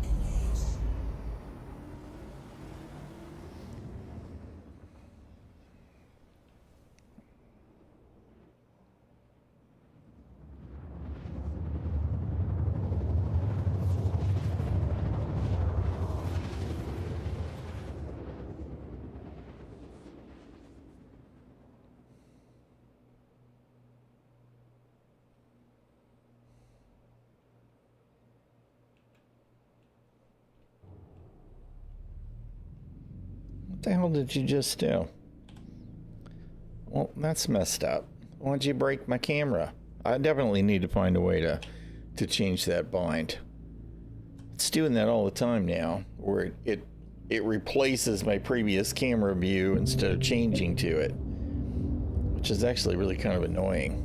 What the hell did you just do? Well, that's messed up. Why'd you break my camera? I definitely need to find a way to change that bind. It's doing that all the time now, where it replaces my previous camera view instead of changing to it, which is actually really kind of annoying.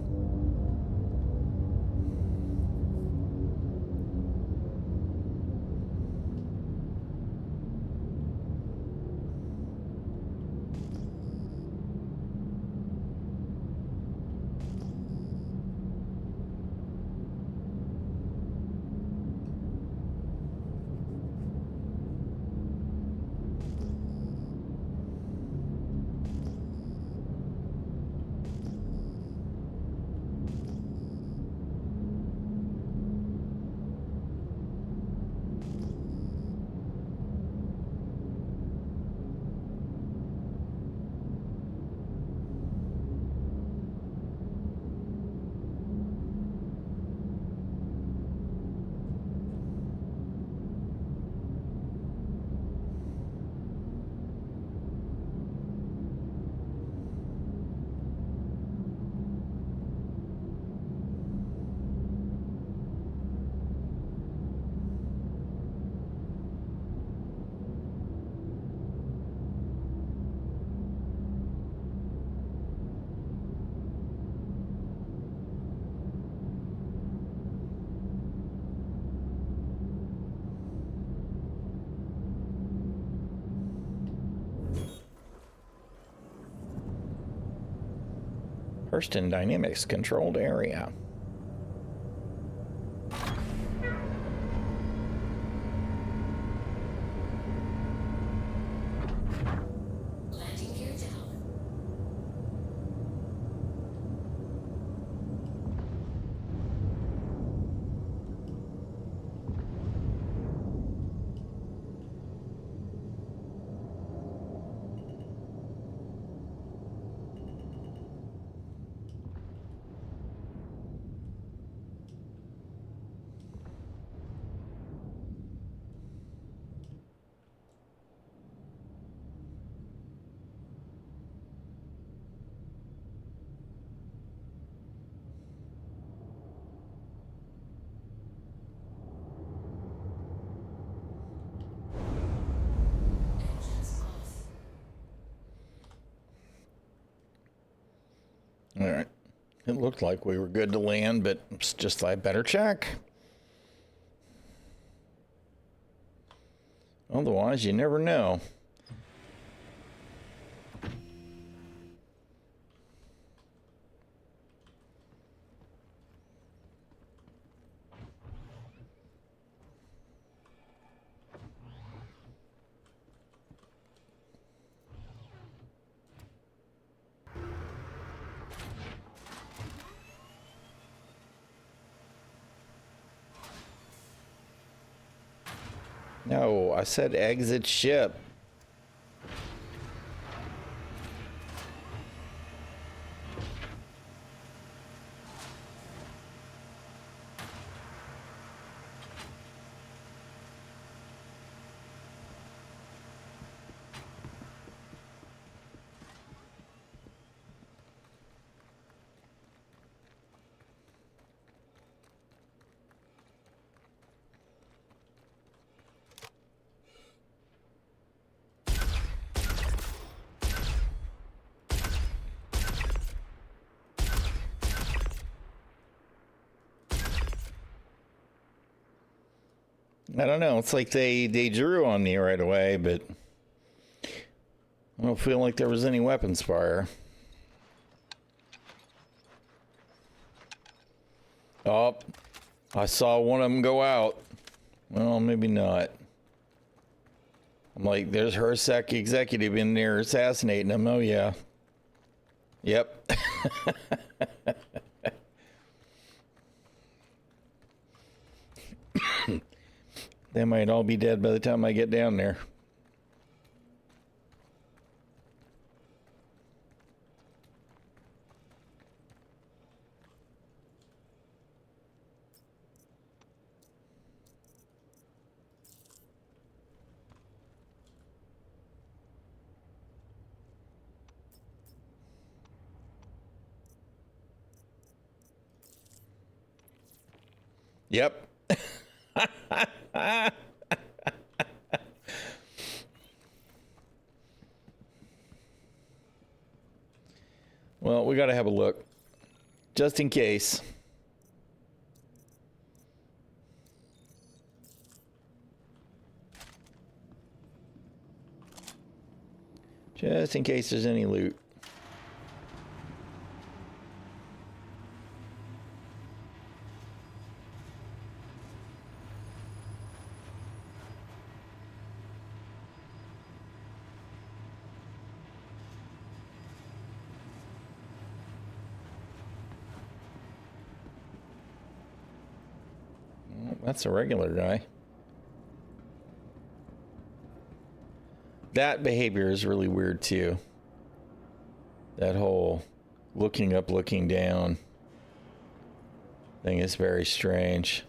Hurston Dynamics controlled area. Landing gear down. It looked like we were good to land, but it's just I better check. Otherwise, you never know. No, I said exit ship. I don't know. It's like they drew on me right away, but I don't feel like there was any weapons fire. Oh, I saw one of them go out. Well, maybe not. I'm like, there's her executive in there assassinating him. Oh, yeah. Yep. They might all be dead by the time I get down there. Yep. Well, we got to have a look. Just in case. Just in case there's any loot. That's a regular guy. That behavior is really weird too. That whole looking up, looking down thing is very strange.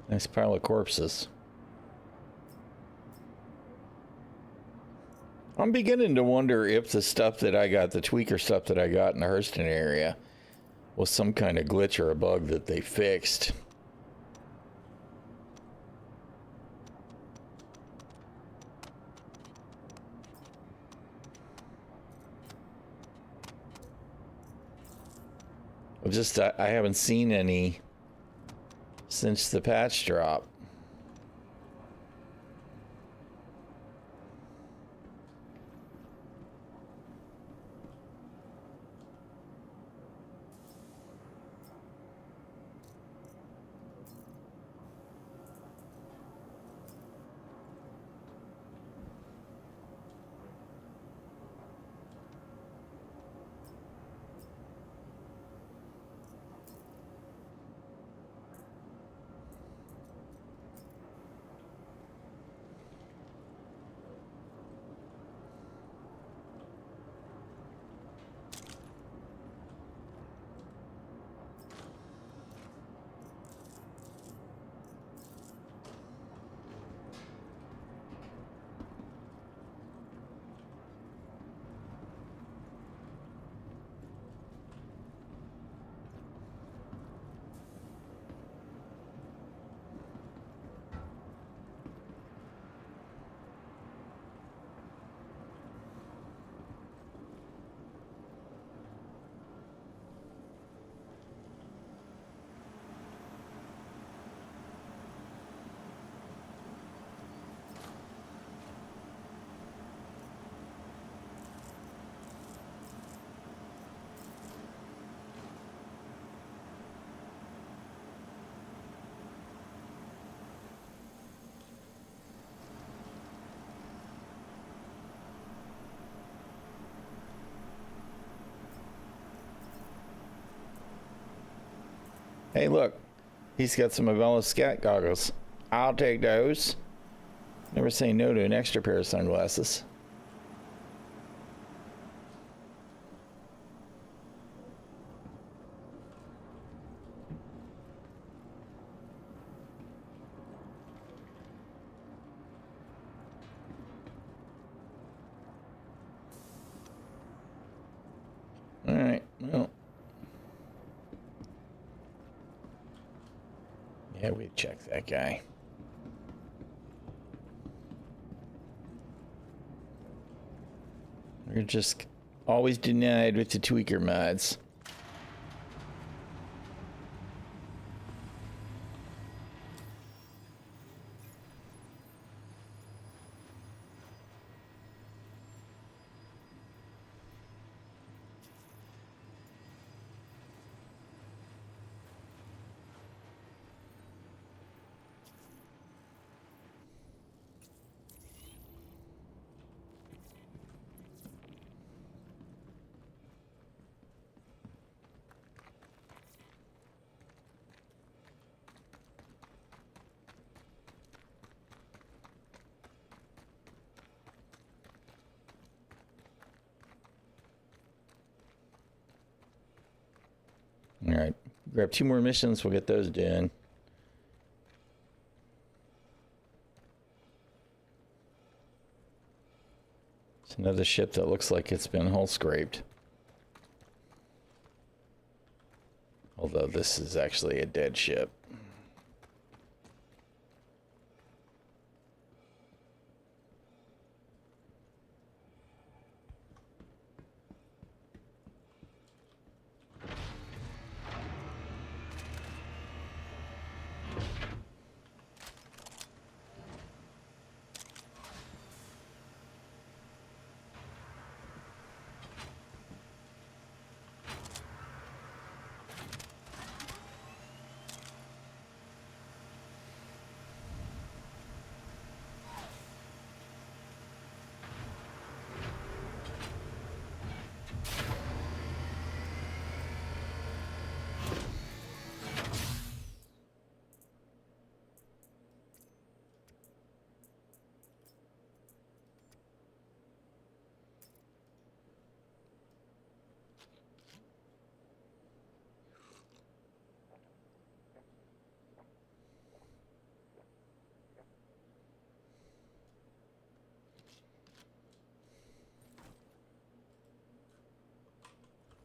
Nice pile of corpses. I'm beginning to wonder if the stuff that I got, the tweaker stuff that I got in the Hurston area, was some kind of glitch or a bug that they fixed. I haven't seen any since the patch drop. Hey, look. He's got some Avella Scat goggles. I'll take those. Never say no to an extra pair of sunglasses. All right, well. Yeah, we check that guy. We're just always denied with the tweaker mods. All right, grab 2 more missions. We'll get those done. It's another ship that looks like it's been hull scraped. Although this is actually a dead ship.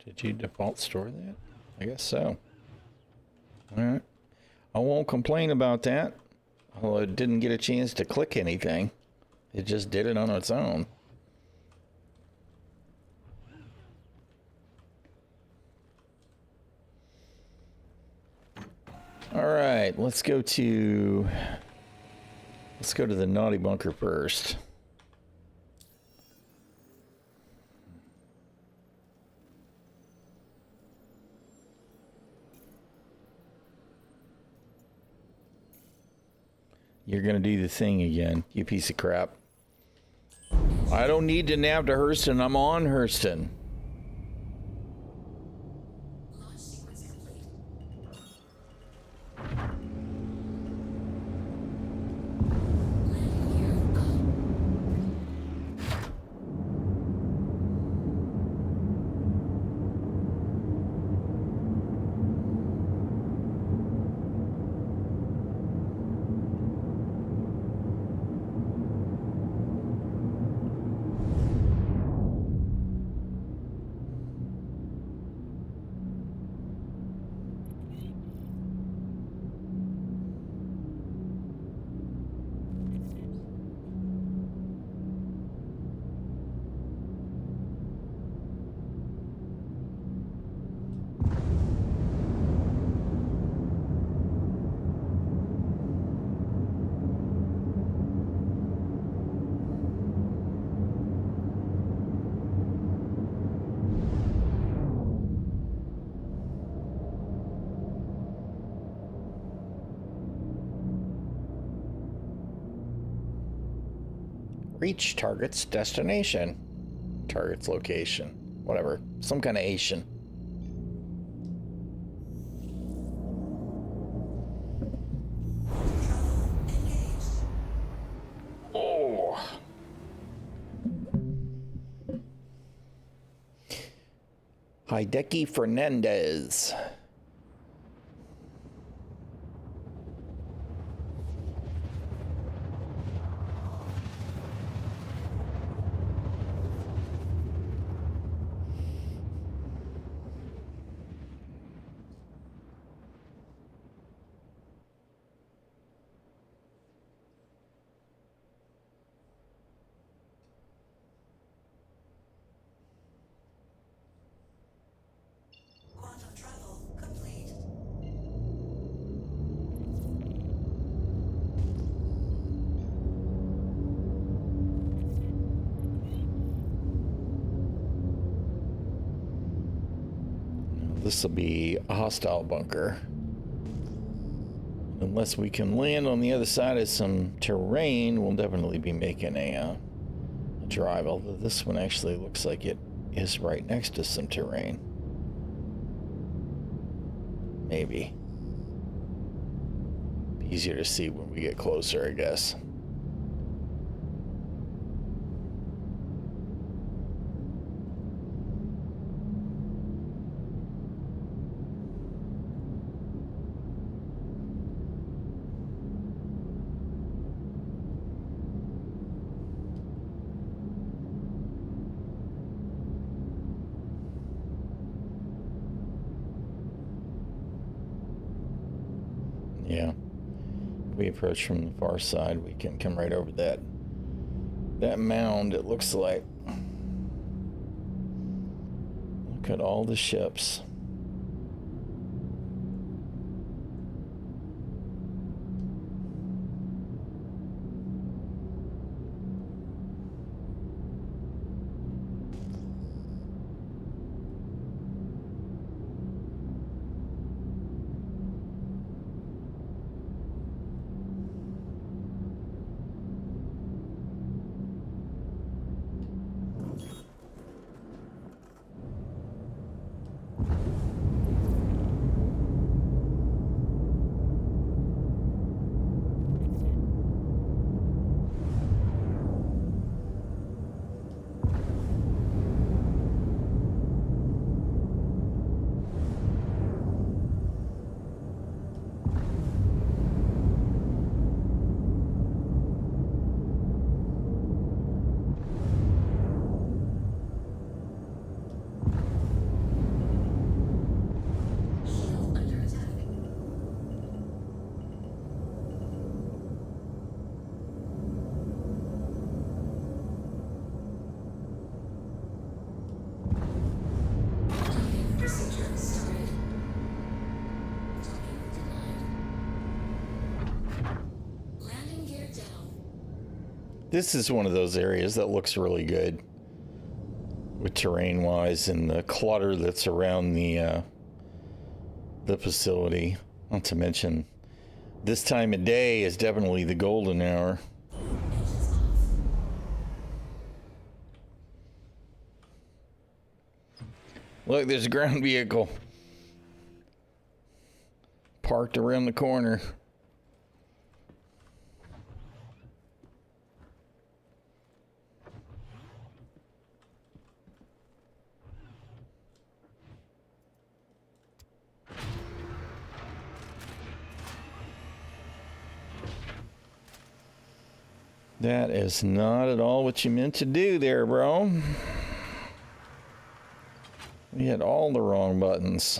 Did you default store that? I guess so. All right. I won't complain about that. Although it didn't get a chance to click anything. It just did it on its own. All right, let's go to the naughty bunker first. You're gonna do the thing again, you piece of crap. I don't need to nav to Hurston. I'm on Hurston. Launch sequence complete. Landing gear up. Reach target's destination. Target's location. Whatever. Some kind of Asian. Hideki Fernandez. Quantum travel complete. This will be a hostile bunker. Unless we can land on the other side of some terrain, we'll definitely be making a drive. Although this one actually looks like it is right next to some terrain. Maybe. Be easier to see when we get closer, I guess. Yeah. If we approach from the far side, we can come right over that mound, it looks like. Look at all the ships. Shield under attack. Docking procedure started. Docking denied. Landing gear down. This is one of those areas that looks really good with terrain wise and the clutter that's around the facility. Not to mention this time of day is definitely the golden hour. Engines off. Look, there's a ground vehicle parked around the corner. That is not at all what you meant to do there, bro. We had all the wrong buttons.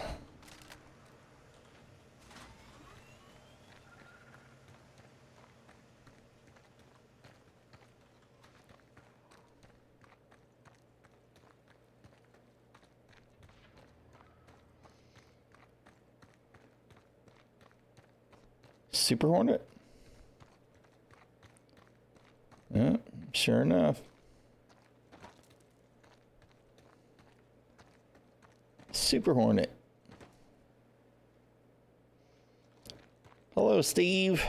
Super Hornet? Yeah, sure enough. Super Hornet. Hello, Steve.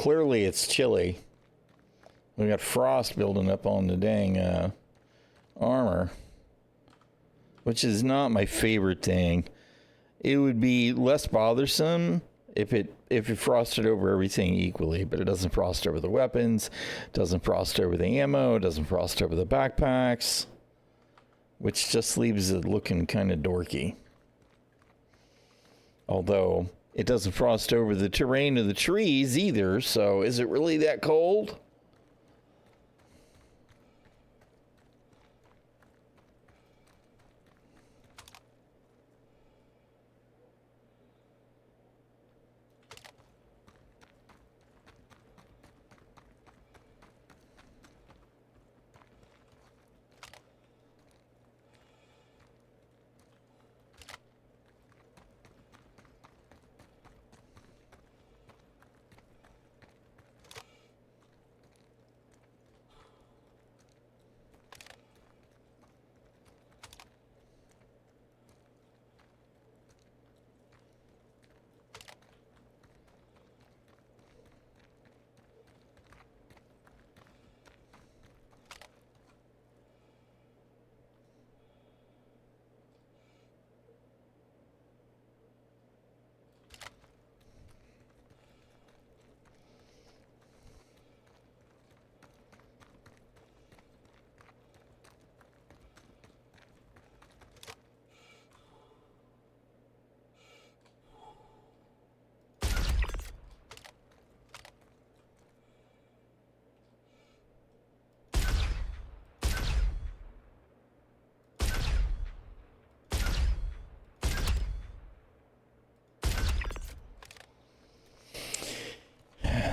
clearly it's chilly. We got frost building up on the dang armor, which is not my favorite thing. It would be less bothersome if it frosted over everything equally, but it doesn't frost over the weapons, doesn't frost over the ammo, doesn't frost over the backpacks, which just leaves it looking kind of dorky. Although it doesn't frost over the terrain of the trees either, so is it really that cold?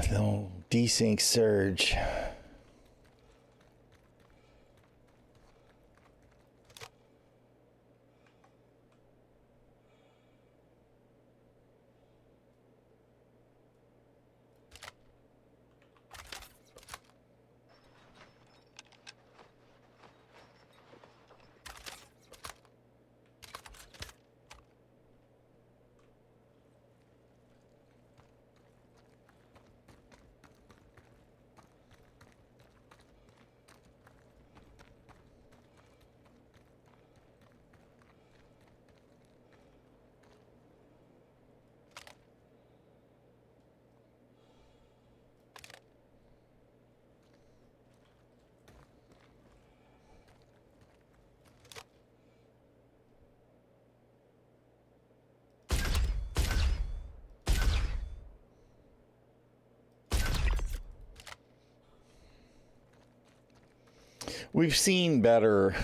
The old desync surge. We've seen better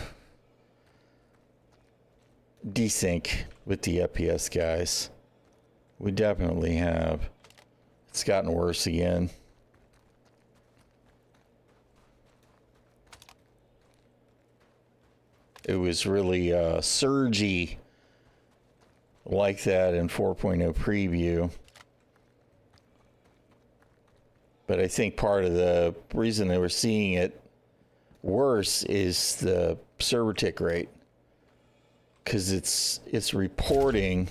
desync with the FPS guys. We definitely have. It's gotten worse again. It was really surgy like that in 4.0 preview. But I think part of the reason they were seeing it worse is the server tick rate, because it's reporting,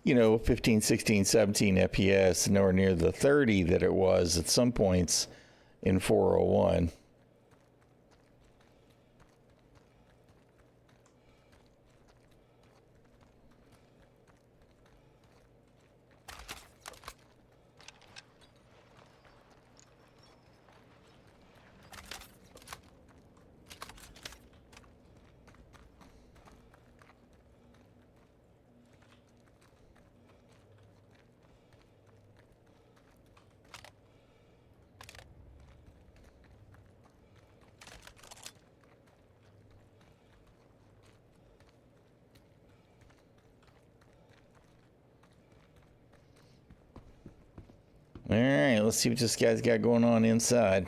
15, 16, 17 FPS, nowhere near the 30 that it was at some points in 401. All right, let's see what this guy's got going on inside.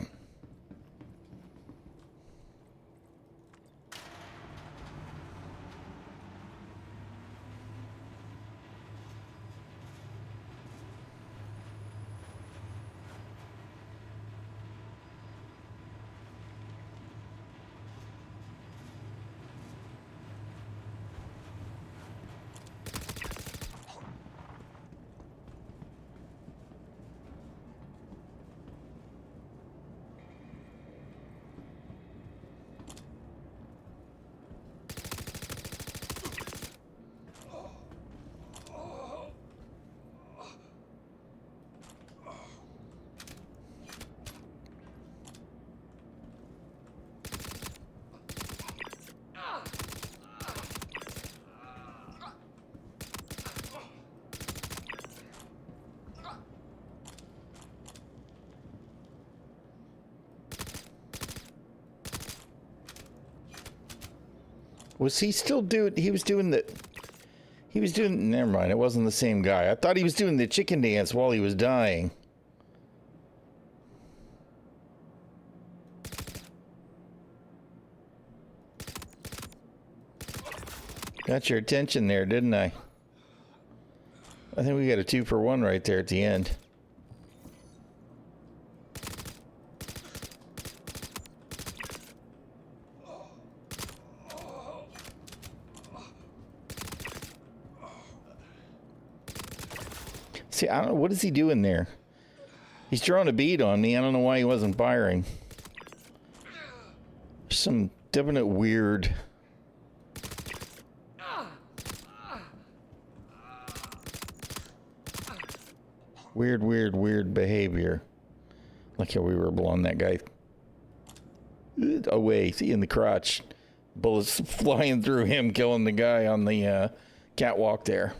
Was he still doing? He was doing the. He was doing. Never mind. It wasn't the same guy. I thought he was doing the chicken dance while he was dying. Got your attention there, didn't I? I think we got a 2-for-1 right there at the end. See, I don't know. What is he doing there? He's drawing a bead on me. I don't know why he wasn't firing. Some definite weird... Weird behavior. Like how we were blowing that guy away, see, in the crotch. Bullets flying through him, killing the guy on the catwalk there.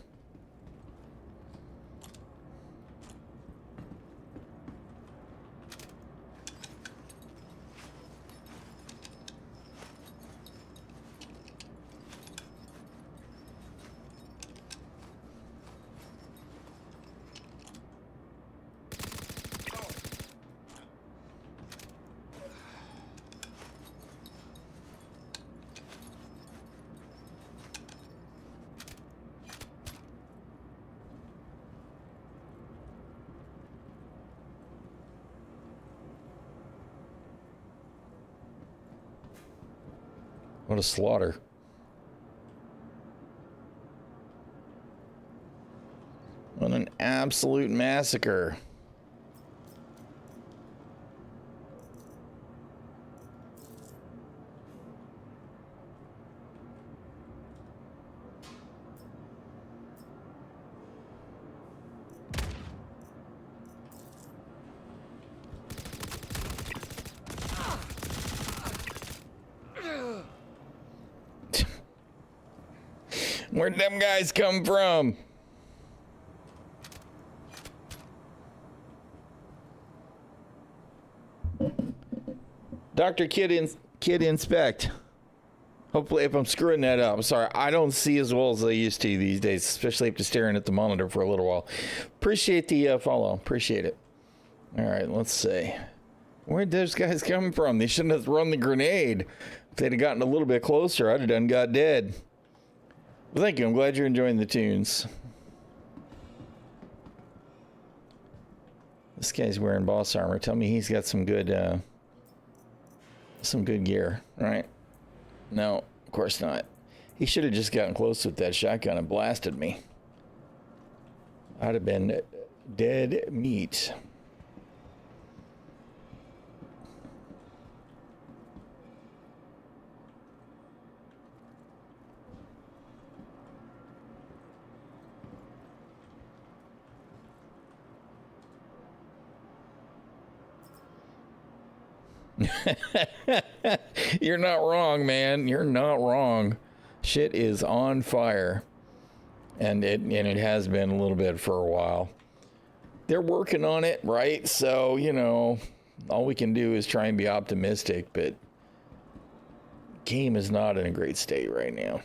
What a slaughter. What an absolute massacre. Where'd them guys come from? Dr. Kid Inspect. Hopefully, if I'm screwing that up, I'm sorry. I don't see as well as I used to these days, especially after staring at the monitor for a little while. Appreciate the follow. Appreciate it. All right, let's see. Where'd those guys come from? They shouldn't have run the grenade. If they'd have gotten a little bit closer, I'd have done got dead. Well, thank you. I'm glad you're enjoying the tunes. This guy's wearing boss armor. Tell me he's got some good gear, right? No, of course not. He should have just gotten close with that shotgun and blasted me. I'd have been dead meat. You're not wrong, man. You're not wrong. Shit is on fire. And it has been a little bit for a while. They're working on it, right? So, you know, all we can do is try and be optimistic, but game is not in a great state right now.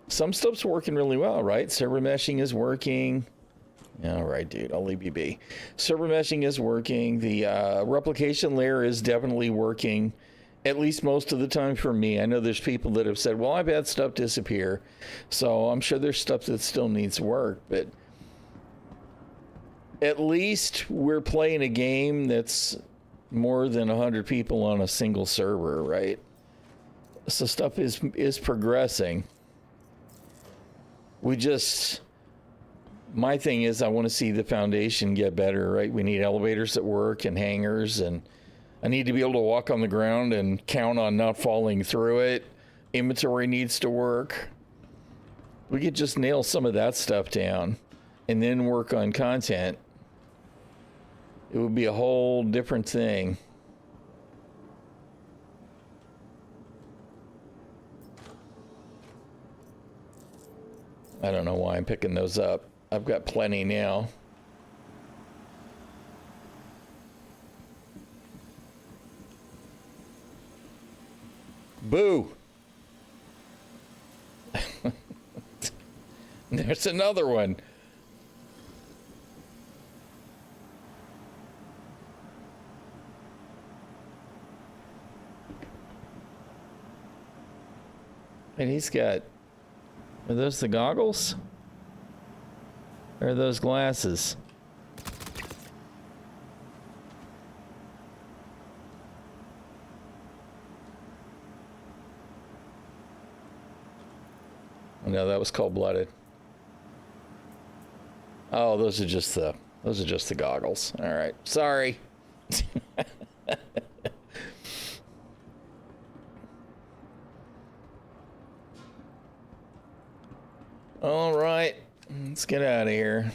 Some stuff's working really well, right? Server meshing is working. All right, dude, I'll leave you be. Server meshing is working. The replication layer is definitely working, at least most of the time for me. I know there's people that have said, well, I've had stuff disappear. So I'm sure there's stuff that still needs work, but at least we're playing a game that's more than 100 people on a single server, right? So stuff is progressing. My thing is I want to see the foundation get better, right? We need elevators that work and hangars, and I need to be able to walk on the ground and count on not falling through it. Inventory needs to work. We could just nail some of that stuff down and then work on content. It would be a whole different thing. I don't know why I'm picking those up. I've got plenty now. Boo. There's another one. And he's got, are those the goggles? Or are those glasses? No, that was cold-blooded. Oh, those are just the goggles. All right. Sorry. All right. Let's get out of here.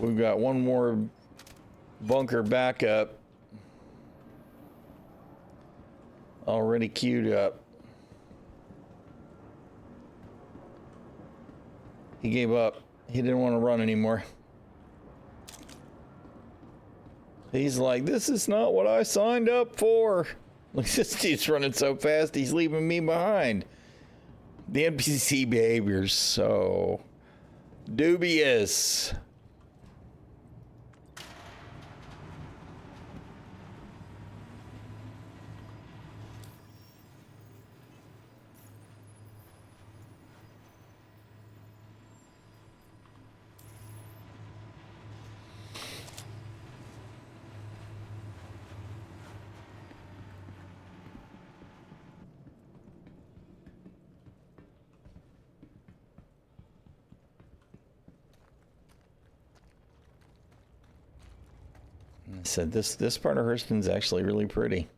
We've got one more bunker backup already queued up. He gave up. He didn't want to run anymore. He's like, this is not what I signed up for. Look, this dude's running so fast, he's leaving me behind. The NPC behavior's so dubious. I said this part of Hurston's actually really pretty.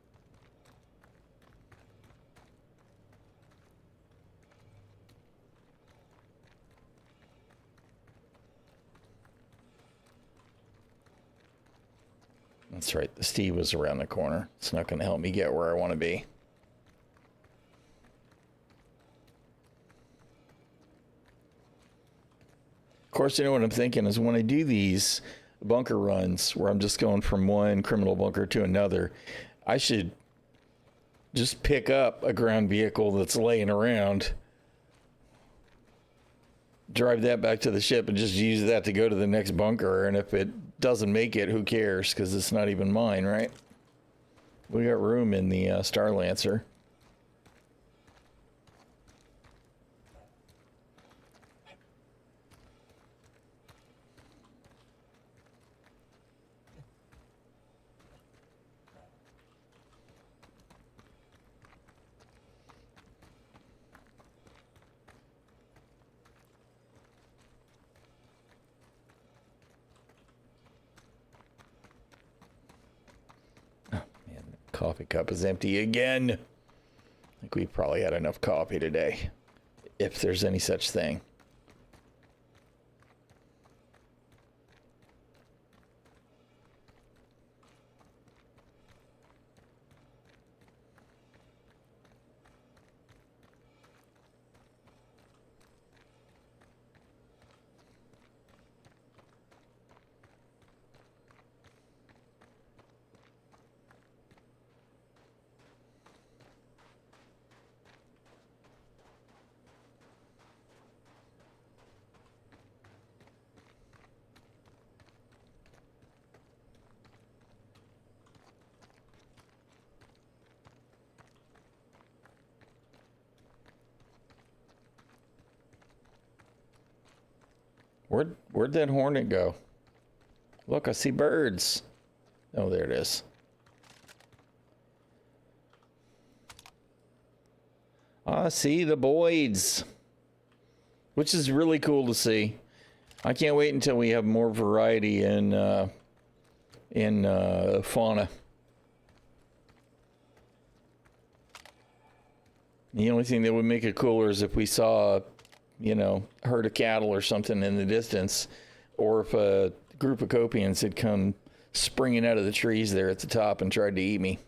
That's right, the Steve was around the corner. It's not going to help me get where I want to be. Of course, you know what I'm thinking is when I do these bunker runs where I'm just going from one criminal bunker to another, I should just pick up a ground vehicle that's laying around, drive that back to the ship, and just use that to go to the next bunker. And if it doesn't make it, who cares? Because it's not even mine, right? We got room in the Star Lancer. Coffee cup is empty again. I think we probably had enough coffee today, if there's any such thing. Where'd that hornet go? Look, I see birds. Oh, there it is. I see the Boyds, which is really cool to see. I can't wait until we have more variety in fauna. The only thing that would make it cooler is if we saw, you know, a herd of cattle or something in the distance, or if a group of Copians had come springing out of the trees there at the top and tried to eat me.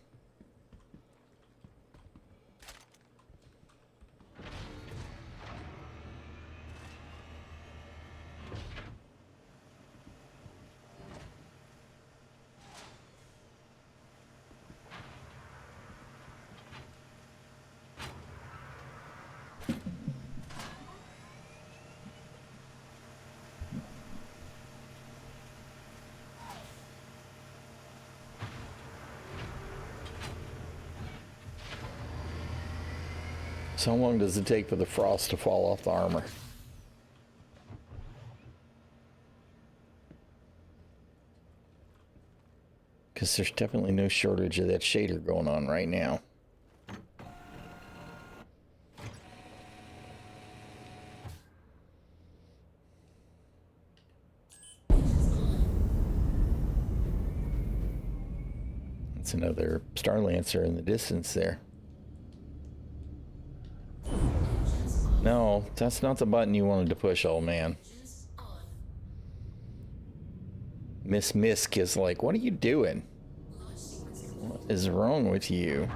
So how long does it take for the frost to fall off the armor? Because there's definitely no shortage of that shader going on right now. That's another Starlancer in the distance there. No, that's not the button you wanted to push, old man. Miss Misk is like, what are you doing? What is wrong with you?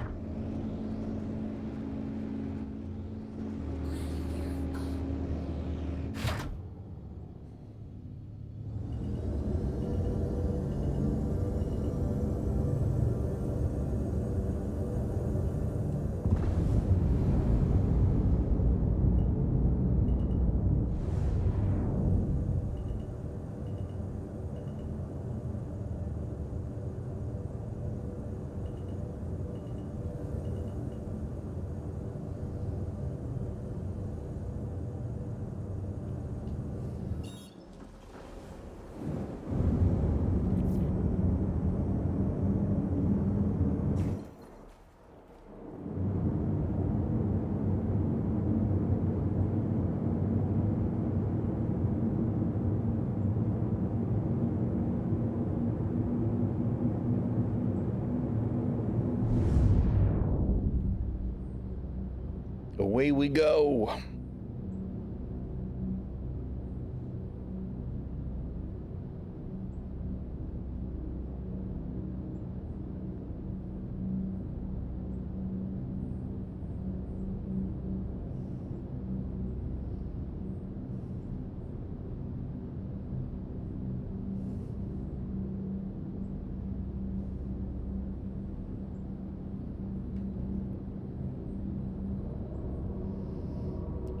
Away we go.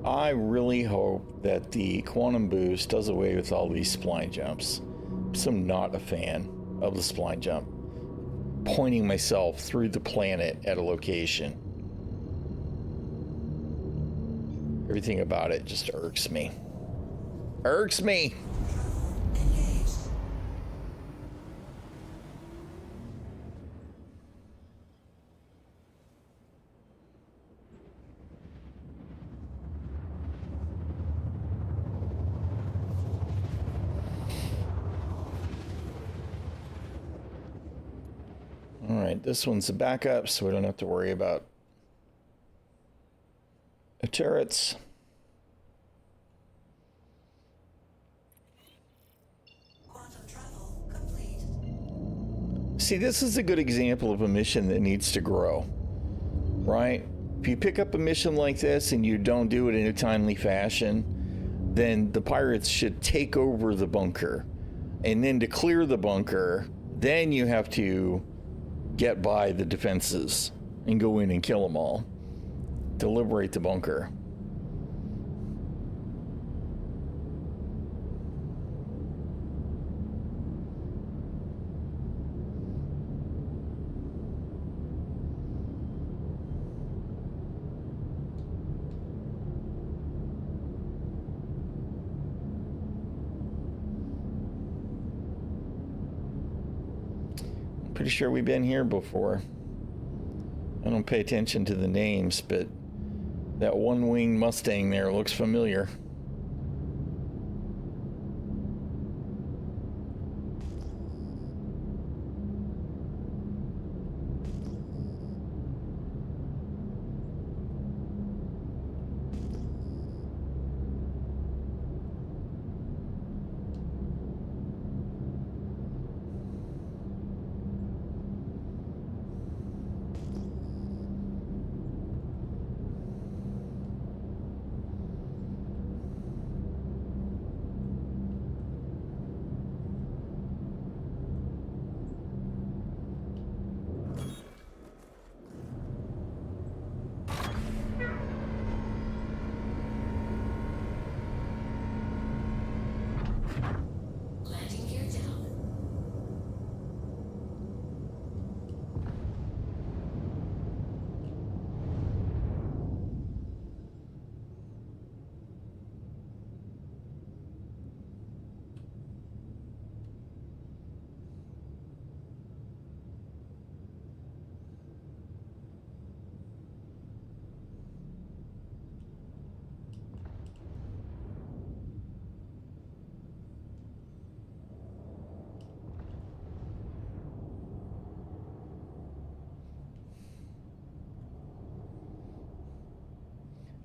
I really hope that the quantum boost does away with all these spline jumps. So I'm not a fan of the spline jump. Pointing myself through the planet at a location. Everything about it just irks me. Irks me! Alright, this one's a backup, so we don't have to worry about the turrets. Quantum travel complete. See, this is a good example of a mission that needs to grow, right? If you pick up a mission like this and you don't do it in a timely fashion, then the pirates should take over the bunker. And then to clear the bunker, then you have to get by the defenses and go in and kill them all to liberate the bunker. Pretty sure we've been here before. I don't pay attention to the names, but that one-winged Mustang there looks familiar.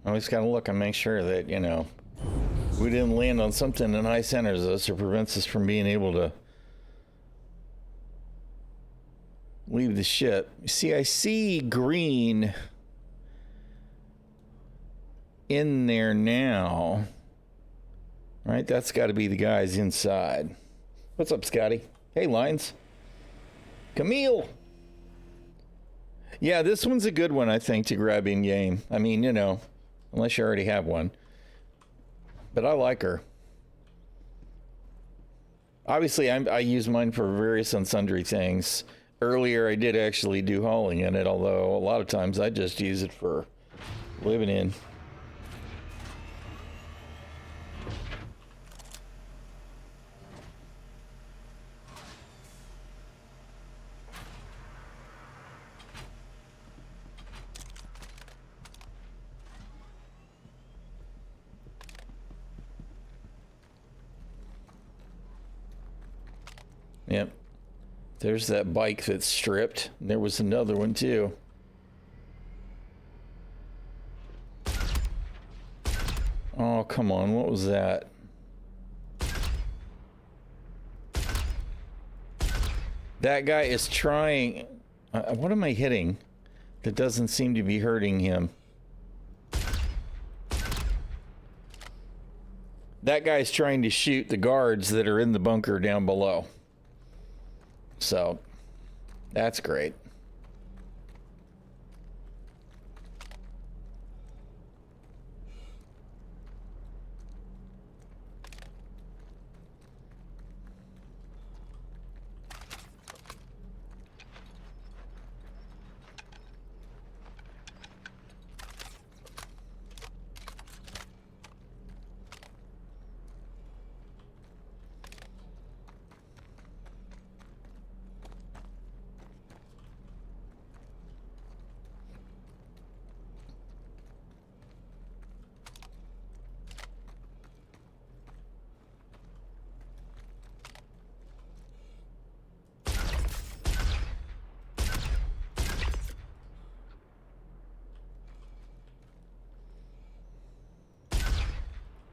I always gotta look and make sure that, you know, we didn't land on something that high centers us or prevents us from being able to leave the ship. You see, I see green in there now. Right? That's got to be the guys inside. What's up, Scotty? Hey, Lines. Camille. Yeah, this one's a good one, I think, to grab in game. I mean, you know, unless you already have one. But I like her. Obviously, I use mine for various and sundry things. Earlier, I did actually do hauling in it, although a lot of times I just use it for living in. Yep. There's that bike that's stripped. There was another one too. Oh, come on. What was that? That guy is trying. What am I hitting that doesn't seem to be hurting him? That guy's trying to shoot the guards that are in the bunker down below. So, that's great.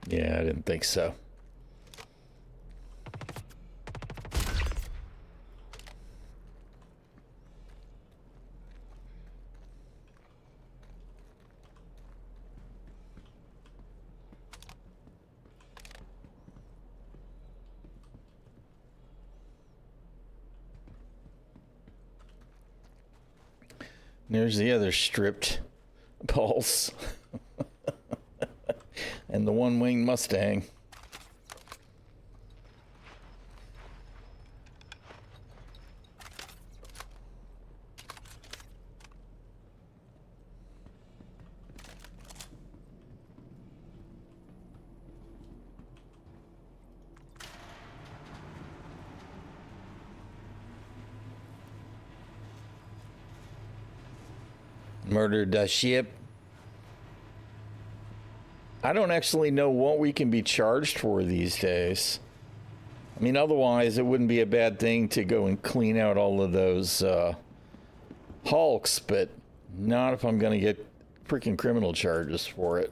Yeah, I didn't think so. There's the other stripped Pulse. And the one-winged Mustang. Murdered the ship. I don't actually know what we can be charged for these days. I mean, otherwise it wouldn't be a bad thing to go and clean out all of those hulks, but not if I'm going to get freaking criminal charges for it.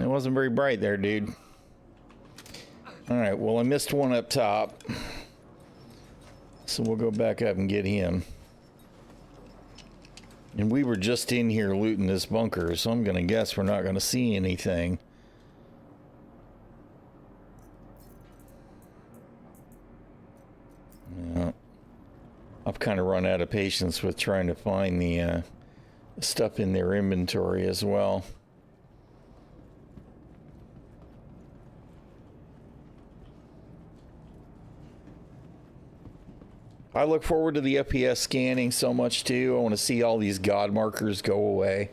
It wasn't very bright there, dude. All right, well, I missed one up top. So we'll go back up and get him. And we were just in here looting this bunker, so I'm going to guess we're not going to see anything. Yeah. I've kind of run out of patience with trying to find the stuff in their inventory as well. I look forward to the FPS scanning so much too. I want to see all these god markers go away.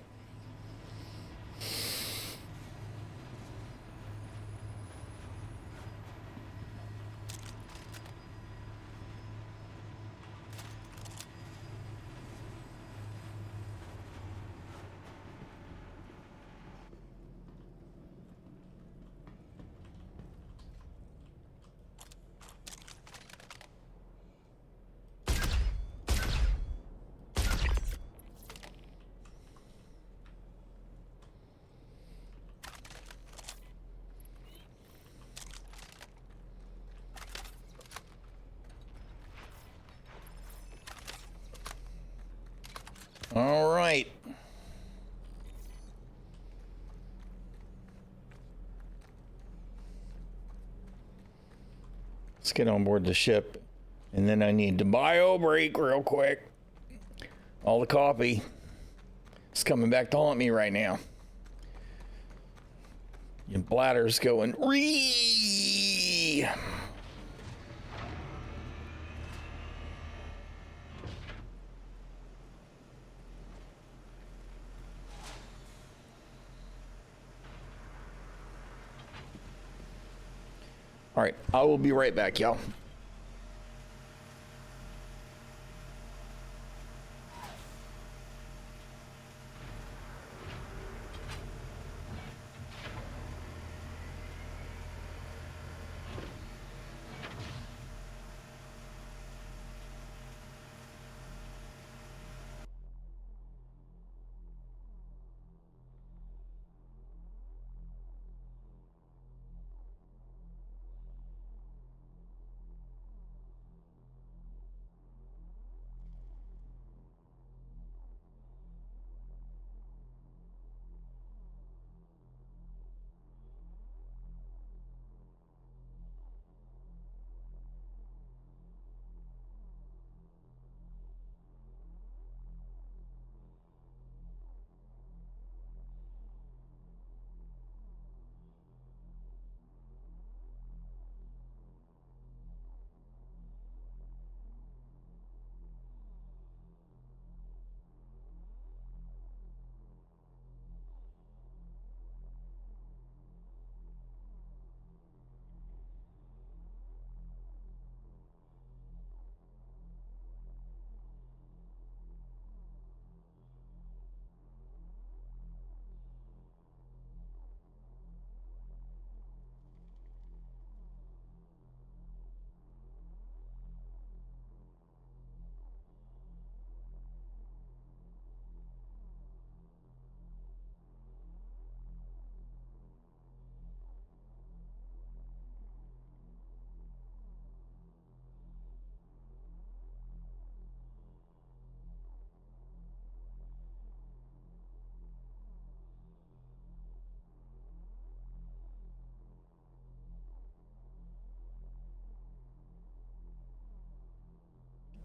All right. Let's get on board the ship. And then I need to bio break real quick. All the coffee is coming back to haunt me right now. Your bladder's going ree. All right, I will be right back, y'all.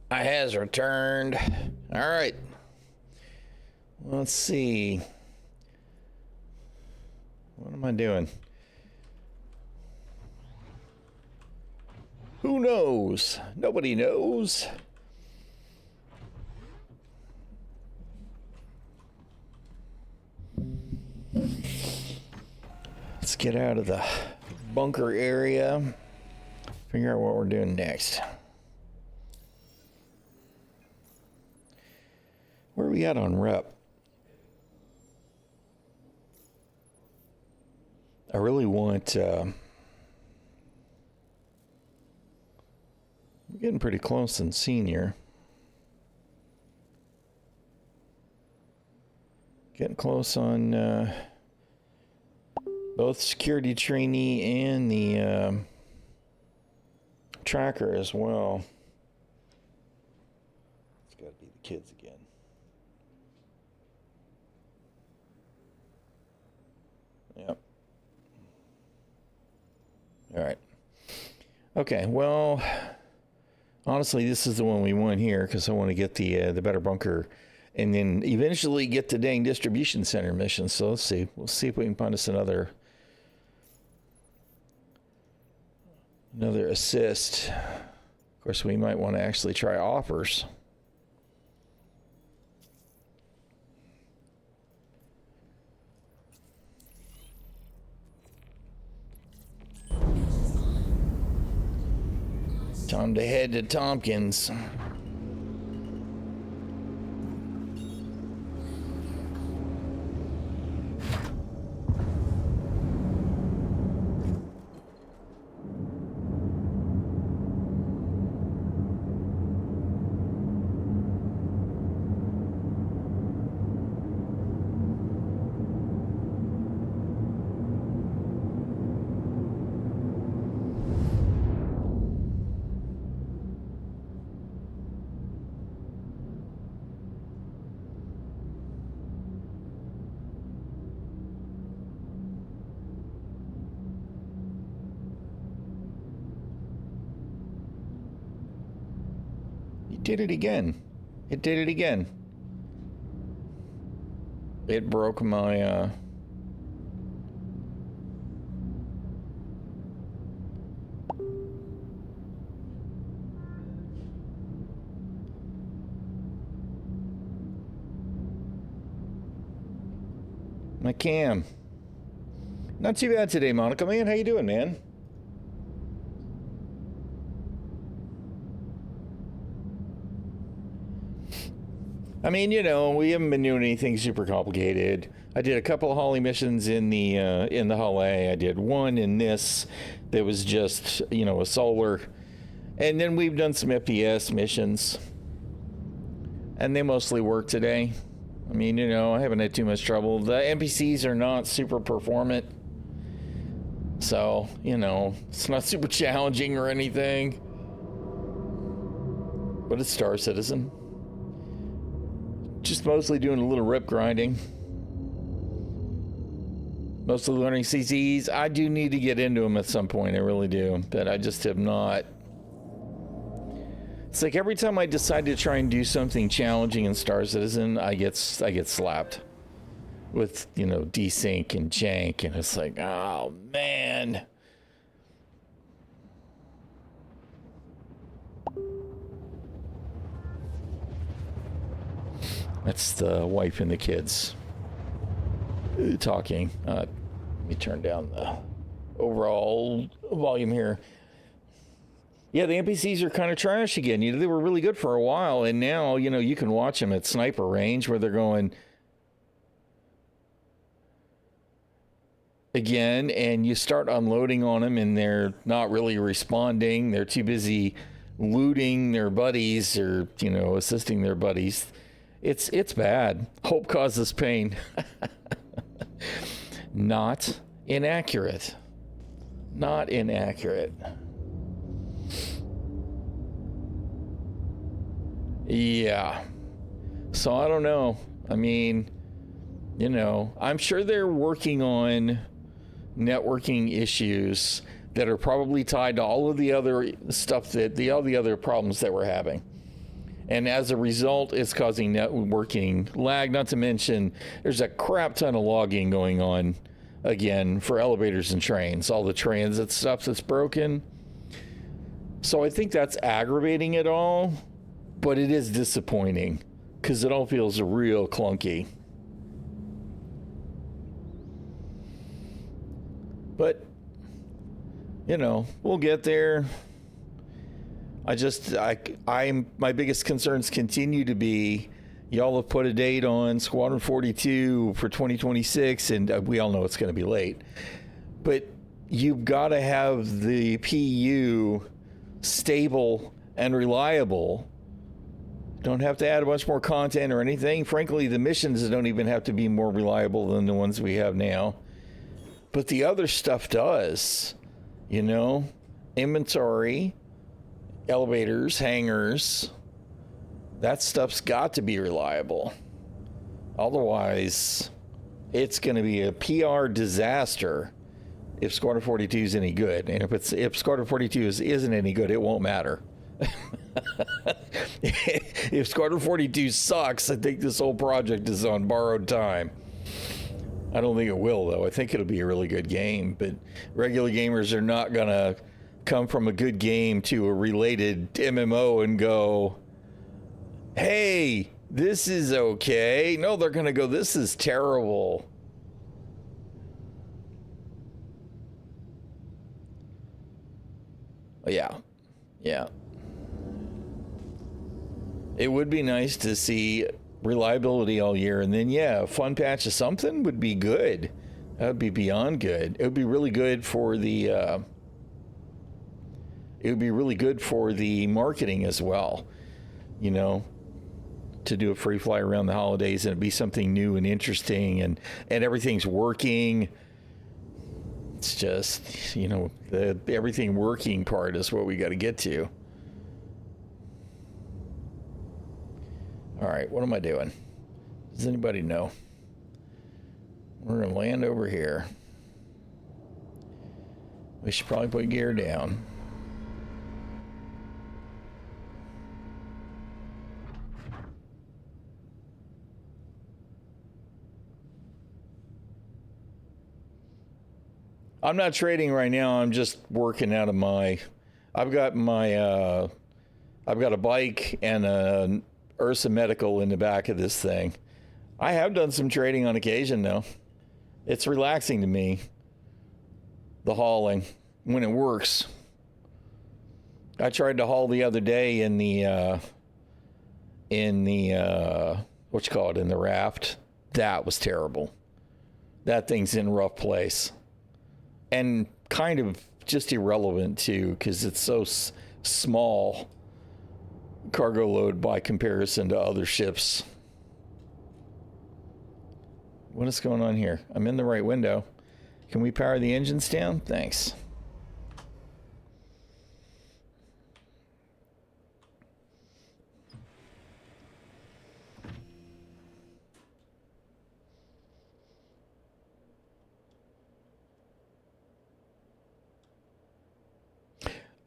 I has returned. All right. Let's see. What am I doing? Who knows? Nobody knows. Let's get out of the bunker area. Figure out what we're doing next. Where are we at on rep? I really want, we're getting pretty close in senior. Getting close on both security trainee and the tracker as well. It's got to be the kids again. Okay, well, honestly, this is the one we want here because I want to get the better bunker, and then eventually get the dang distribution center mission. So let's see. We'll see if we can find us another assist. Of course, we might want to actually try offers. Time to head to Tompkins. Did it again. It did it again. It broke my my cam. Not too bad today, Monica, man. How you doing, man? I mean, you know, we haven't been doing anything super complicated. I did a couple of Holly missions in the Hull A. I did one in this that was just, you know, a solar. And then we've done some FPS missions. And they mostly work today. I mean, you know, I haven't had too much trouble. The NPCs are not super performant. So, you know, it's not super challenging or anything. But it's Star Citizen. Just mostly doing a little rip grinding. Mostly learning CCs. I do need to get into them at some point. I really do. But I just have not. It's like every time I decide to try and do something challenging in Star Citizen, I get slapped with, you know, desync and jank, and it's like, oh man. That's the wife and the kids talking. Let me turn down the overall volume here. Yeah, the NPCs are kind of trash again. You know, they were really good for a while, and now, you know, you can watch them at sniper range where they're going again, and you start unloading on them, and they're not really responding. They're too busy looting their buddies or, you know, assisting their buddies. It's bad. Hope causes pain. Not inaccurate. Not inaccurate. Yeah. So I don't know. I mean, you know, I'm sure they're working on networking issues that are probably tied to all of the other stuff all the other problems that we're having. And as a result, it's causing networking lag, not to mention there's a crap ton of logging going on, again, for elevators and trains, all the transit stuff that's broken. So I think that's aggravating it all, but it is disappointing because it all feels real clunky. But, you know, we'll get there. My biggest concerns continue to be, y'all have put a date on Squadron 42 for 2026, and we all know it's going to be late. But you've got to have the PU stable and reliable. Don't have to add a bunch more content or anything. Frankly, the missions don't even have to be more reliable than the ones we have now. But the other stuff does, you know, inventory, elevators, hangars, that stuff's got to be reliable. Otherwise, it's going to be a PR disaster if Squadron 42 is any good. And if Squadron 42 isn't any good, it won't matter. If Squadron 42 sucks, I think this whole project is on borrowed time. I don't think it will, though. I think it'll be a really good game, but regular gamers are not going to come from a good game to a related MMO and go, hey, this is okay. No, they're going to go, this is terrible. Yeah. It would be nice to see reliability all year, and then a fun patch of something would be good. That would be beyond good. It would be really good for the marketing as well, to do a free fly around the holidays and it'd be something new and interesting, and everything's working. It's just, the everything working part is what we got to get to. All right, what am I doing? Does anybody know? We're going to land over here. We should probably put gear down. I'm not trading right now. I'm just working out of my... I've got a bike and a Ursa Medical in the back of this thing. I have done some trading on occasion, though. It's relaxing to me, the hauling, when it works. I tried to haul the other day in the in the raft. That was terrible. That thing's in a rough place. And kind of just irrelevant, too, because it's so small cargo load by comparison to other ships. What is going on here? I'm in the right window. Can we power the engines down? Thanks.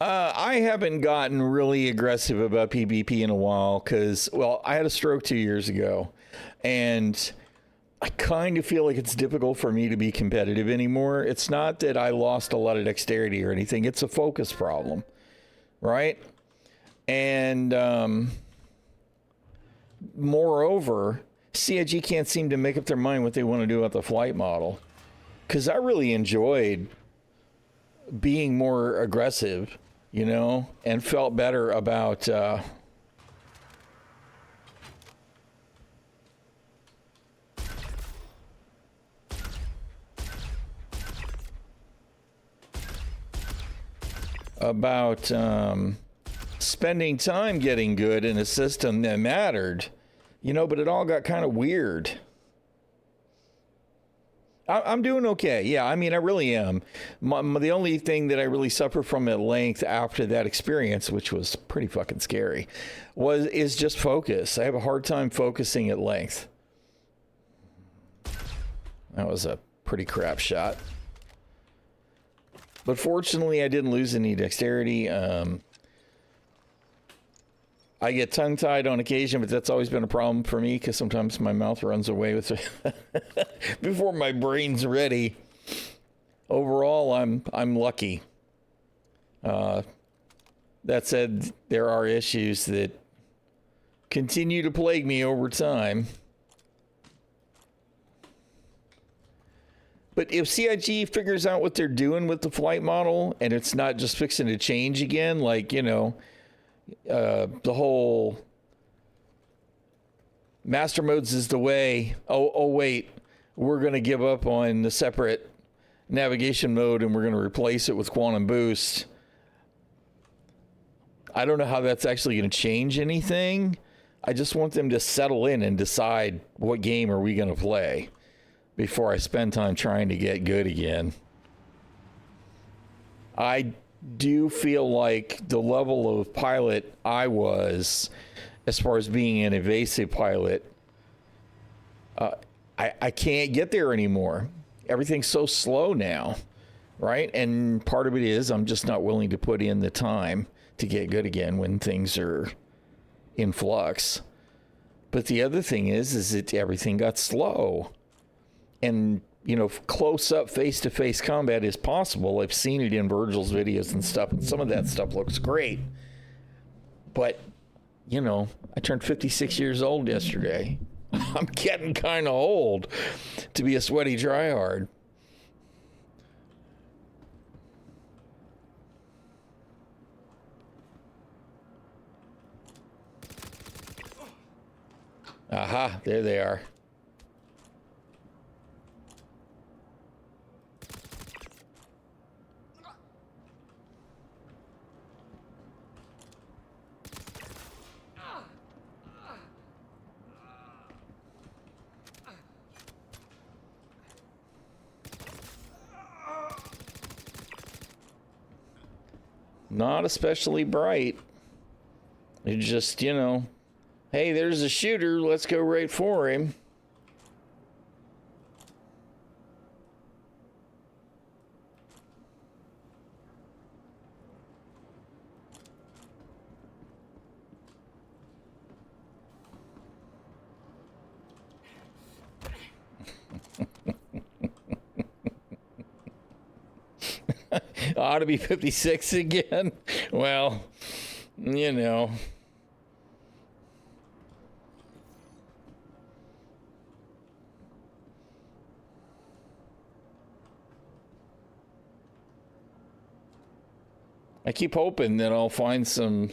I haven't gotten really aggressive about PvP in a while because, I had a stroke 2 years ago, and I kind of feel like it's difficult for me to be competitive anymore. It's not that I lost a lot of dexterity or anything. It's a focus problem, right? And moreover, CIG can't seem to make up their mind what they want to do about the flight model, because I really enjoyed being more aggressive, and felt better about spending time getting good in a system that mattered, but it all got kind of weird. I'm doing okay. Yeah, I really am. The only thing that I really suffer from at length after that experience, which was pretty fucking scary, is just focus. I have a hard time focusing at length. That was a pretty crap shot. But fortunately, I didn't lose any dexterity. I get tongue-tied on occasion, but that's always been a problem for me because sometimes my mouth runs away with it before my brain's ready. Overall, I'm lucky. That said, there are issues that continue to plague me over time. But if CIG figures out what they're doing with the flight model and it's not just fixing to change again, like, the whole master modes is the way. Oh wait, we're going to give up on the separate navigation mode and we're going to replace it with quantum boost. I don't know how that's actually going to change anything. I just want them to settle in and decide what game are we going to play before I spend time trying to get good again. I do feel like the level of pilot I was, as far as being an evasive pilot, I can't get there anymore. Everything's so slow now. right? And part of it is I'm just not willing to put in the time to get good again when things are in flux. But the other thing is that everything got slow. And, you know, close up face-to-face combat is possible. I've seen it in Virgil's videos and stuff, and some of that stuff looks great. But, you know, I turned 56 years old yesterday. I'm getting kind of old to be a sweaty tryhard. Aha, there they are. Not especially bright. It just, you know, hey, there's a shooter. Let's go right for him. Ought to be 56 again. Well, you know. I keep hoping that I'll find some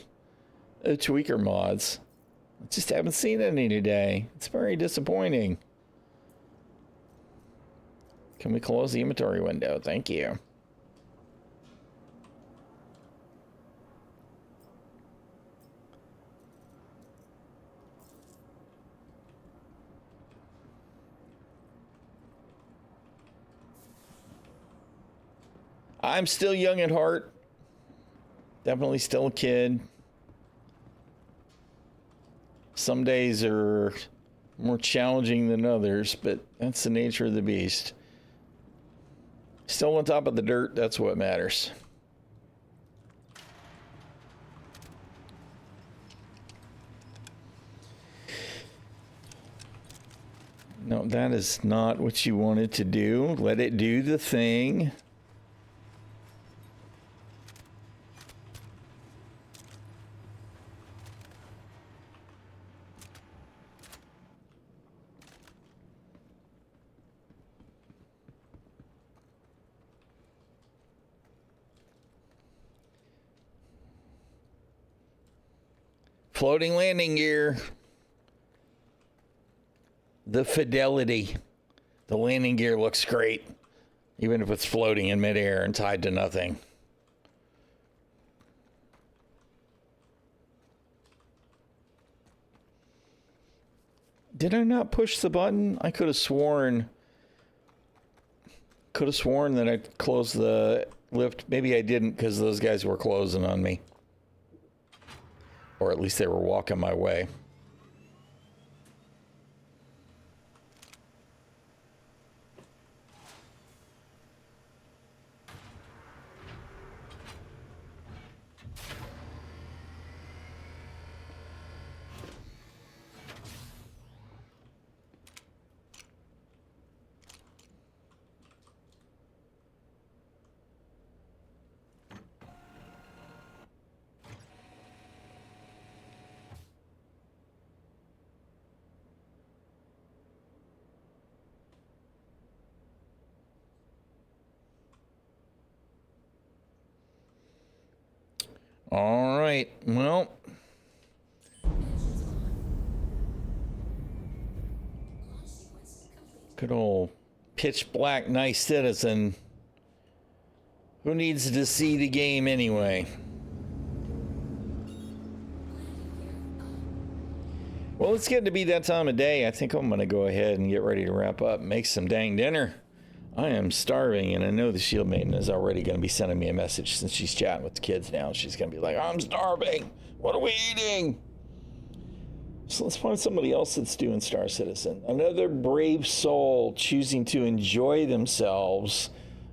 tweaker mods. I just haven't seen any today. It's very disappointing. Can we close the inventory window? Thank you. I'm still young at heart. Definitely still a kid. Some days are more challenging than others, but that's the nature of the beast. Still on top of the dirt, that's what matters. No, that is not what you wanted to do. Let it do the thing. Floating landing gear. The fidelity. The landing gear looks great, even if it's floating in midair and tied to nothing. Did I not push the button? I could have sworn that I closed the lift. Maybe I didn't because those guys were closing on me. Or at least they were walking my way. All right, well, good old pitch black nice citizen. Who needs to see the game anyway? Well, it's getting to be that time of day. I think I'm going to go ahead and get ready to wrap up and make some dang dinner. I am starving, and I know the Shield Maiden is already going to be sending me a message since she's chatting with the kids now. She's going to be like, I'm starving. What are we eating? So let's find somebody else that's doing Star Citizen. Another brave soul choosing to enjoy themselves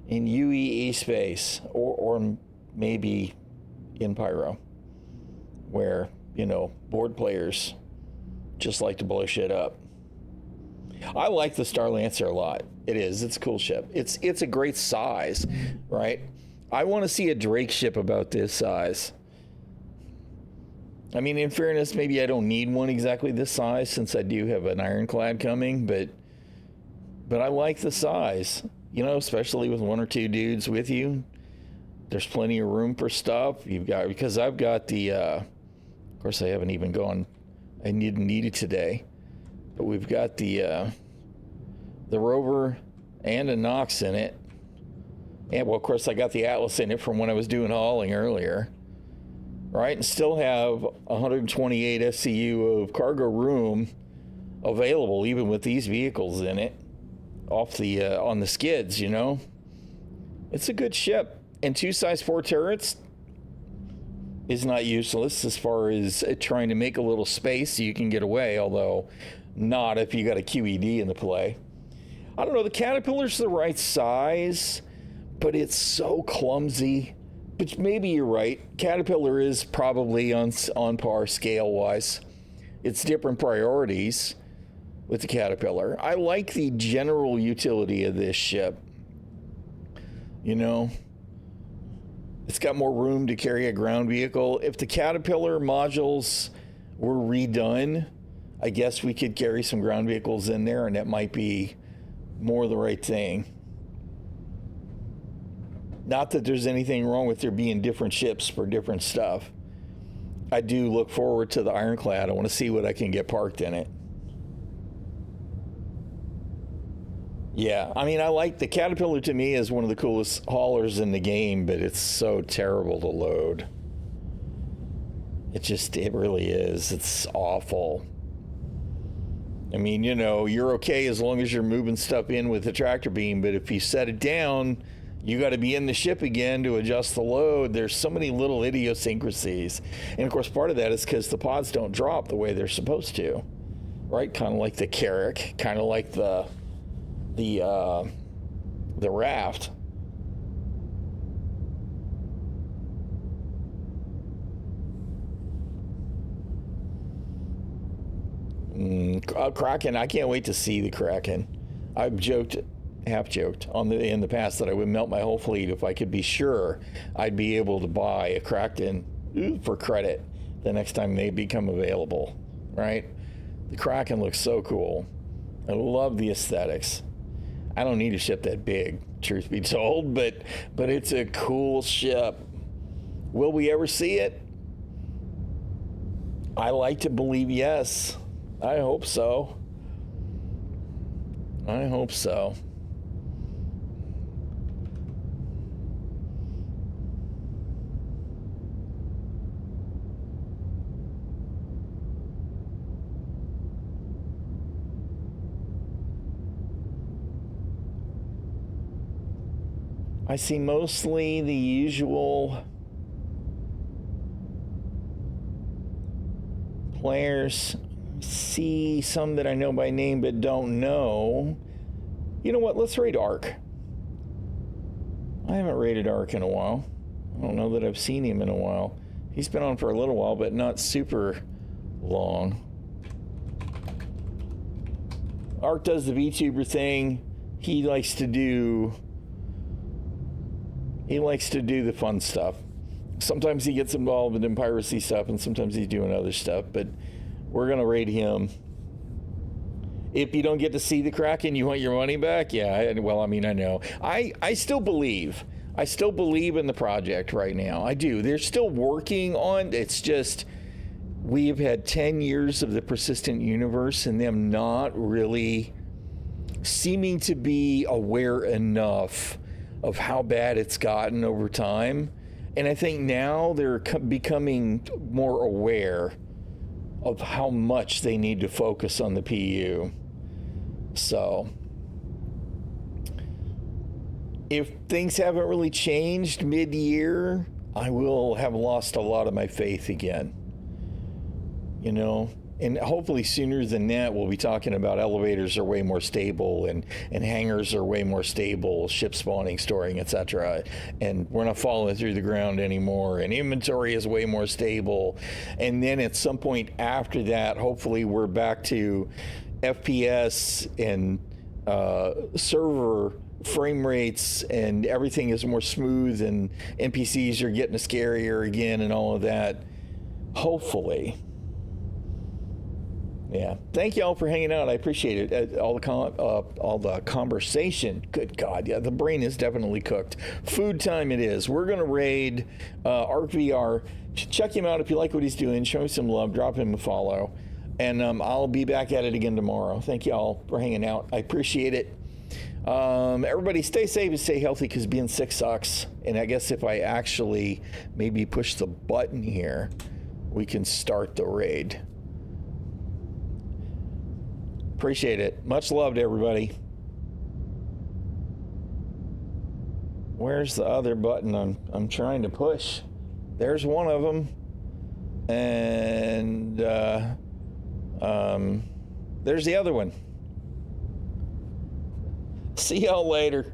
in UEE space, or maybe in Pyro, where, board players just like to blow shit up. I like the Star Lancer a lot. It is. It's a cool ship. It's a great size, right? I want to see a Drake ship about this size. I mean, in fairness, maybe I don't need one exactly this size since I do have an Ironclad coming, but I like the size, especially with one or two dudes with you. There's plenty of room for stuff. Because I've got the, of course I haven't even gone, I didn't need it today, but we've got the Rover and a Nox in it. And well, of course I got the Atlas in it from when I was doing hauling earlier. Right, and still have 128 SCU of cargo room available, even with these vehicles in it, on the skids. It's a good ship, and 2 size 4 turrets is not useless as far as trying to make a little space so you can get away. Although, not if you got a QED in the play. I don't know. The Caterpillar's the right size, but it's so clumsy. But maybe you're right. Caterpillar is probably on par scale-wise. It's different priorities with the Caterpillar. I like the general utility of this ship. It's got more room to carry a ground vehicle. If the Caterpillar modules were redone, I guess we could carry some ground vehicles in there, and that might be more the right thing. Not that there's anything wrong with there being different ships for different stuff. I do look forward to the Ironclad. I want to see what I can get parked in it. Yeah, I mean, I like the Caterpillar. To me is one of the coolest haulers in the game, but it's so terrible to load. It really is. It's awful. I mean, you're okay as long as you're moving stuff in with the tractor beam, but if you set it down, you got to be in the ship again to adjust the load. There's so many little idiosyncrasies. And of course, part of that is because the pods don't drop the way they're supposed to, right? Kind of like the Carrack, kind of like the Raft. Kraken, I can't wait to see the Kraken. I've half joked in the past that I would melt my whole fleet if I could be sure I'd be able to buy a Kraken for credit the next time they become available, right? The Kraken looks so cool. I love the aesthetics. I don't need a ship that big, truth be told, but it's a cool ship. Will we ever see it? I like to believe yes. I hope so. I hope so. I see mostly the usual players. See some that I know by name but don't know. You know what? Let's raid Ark. I haven't raided Ark in a while. I don't know that I've seen him in a while. He's been on for a little while, but not super long. Ark does the VTuber thing. He likes to do the fun stuff. Sometimes he gets involved in piracy stuff, and sometimes he's doing other stuff, but we're going to raid him. If you don't get to see the Kraken, you want your money back? Yeah, well, I mean, I know. I still believe. I still believe in the project right now. I do. They're still working on it. It's just we've had 10 years of the persistent universe and them not really seeming to be aware enough of how bad it's gotten over time. And I think now they're becoming more aware of how much they need to focus on the PU. So if things haven't really changed mid-year, I will have lost a lot of my faith again. And hopefully sooner than that, we'll be talking about elevators are way more stable and hangars are way more stable, ship spawning, storing, etc. And we're not falling through the ground anymore. And inventory is way more stable. And then at some point after that, hopefully we're back to FPS and server frame rates and everything is more smooth and NPCs are getting scarier again and all of that. Hopefully. Yeah. Thank you all for hanging out. I appreciate it. All the conversation. Good God. Yeah, the brain is definitely cooked. Food time it is. We're going to raid ArcVR. Check him out if you like what he's doing. Show him some love. Drop him a follow. And I'll be back at it again tomorrow. Thank you all for hanging out. I appreciate it. Everybody stay safe and stay healthy because being sick sucks. And I guess if I actually maybe push the button here, we can start the raid. Appreciate it. Much love to everybody. Where's the other button I'm trying to push? There's one of them. And there's the other one. See y'all later.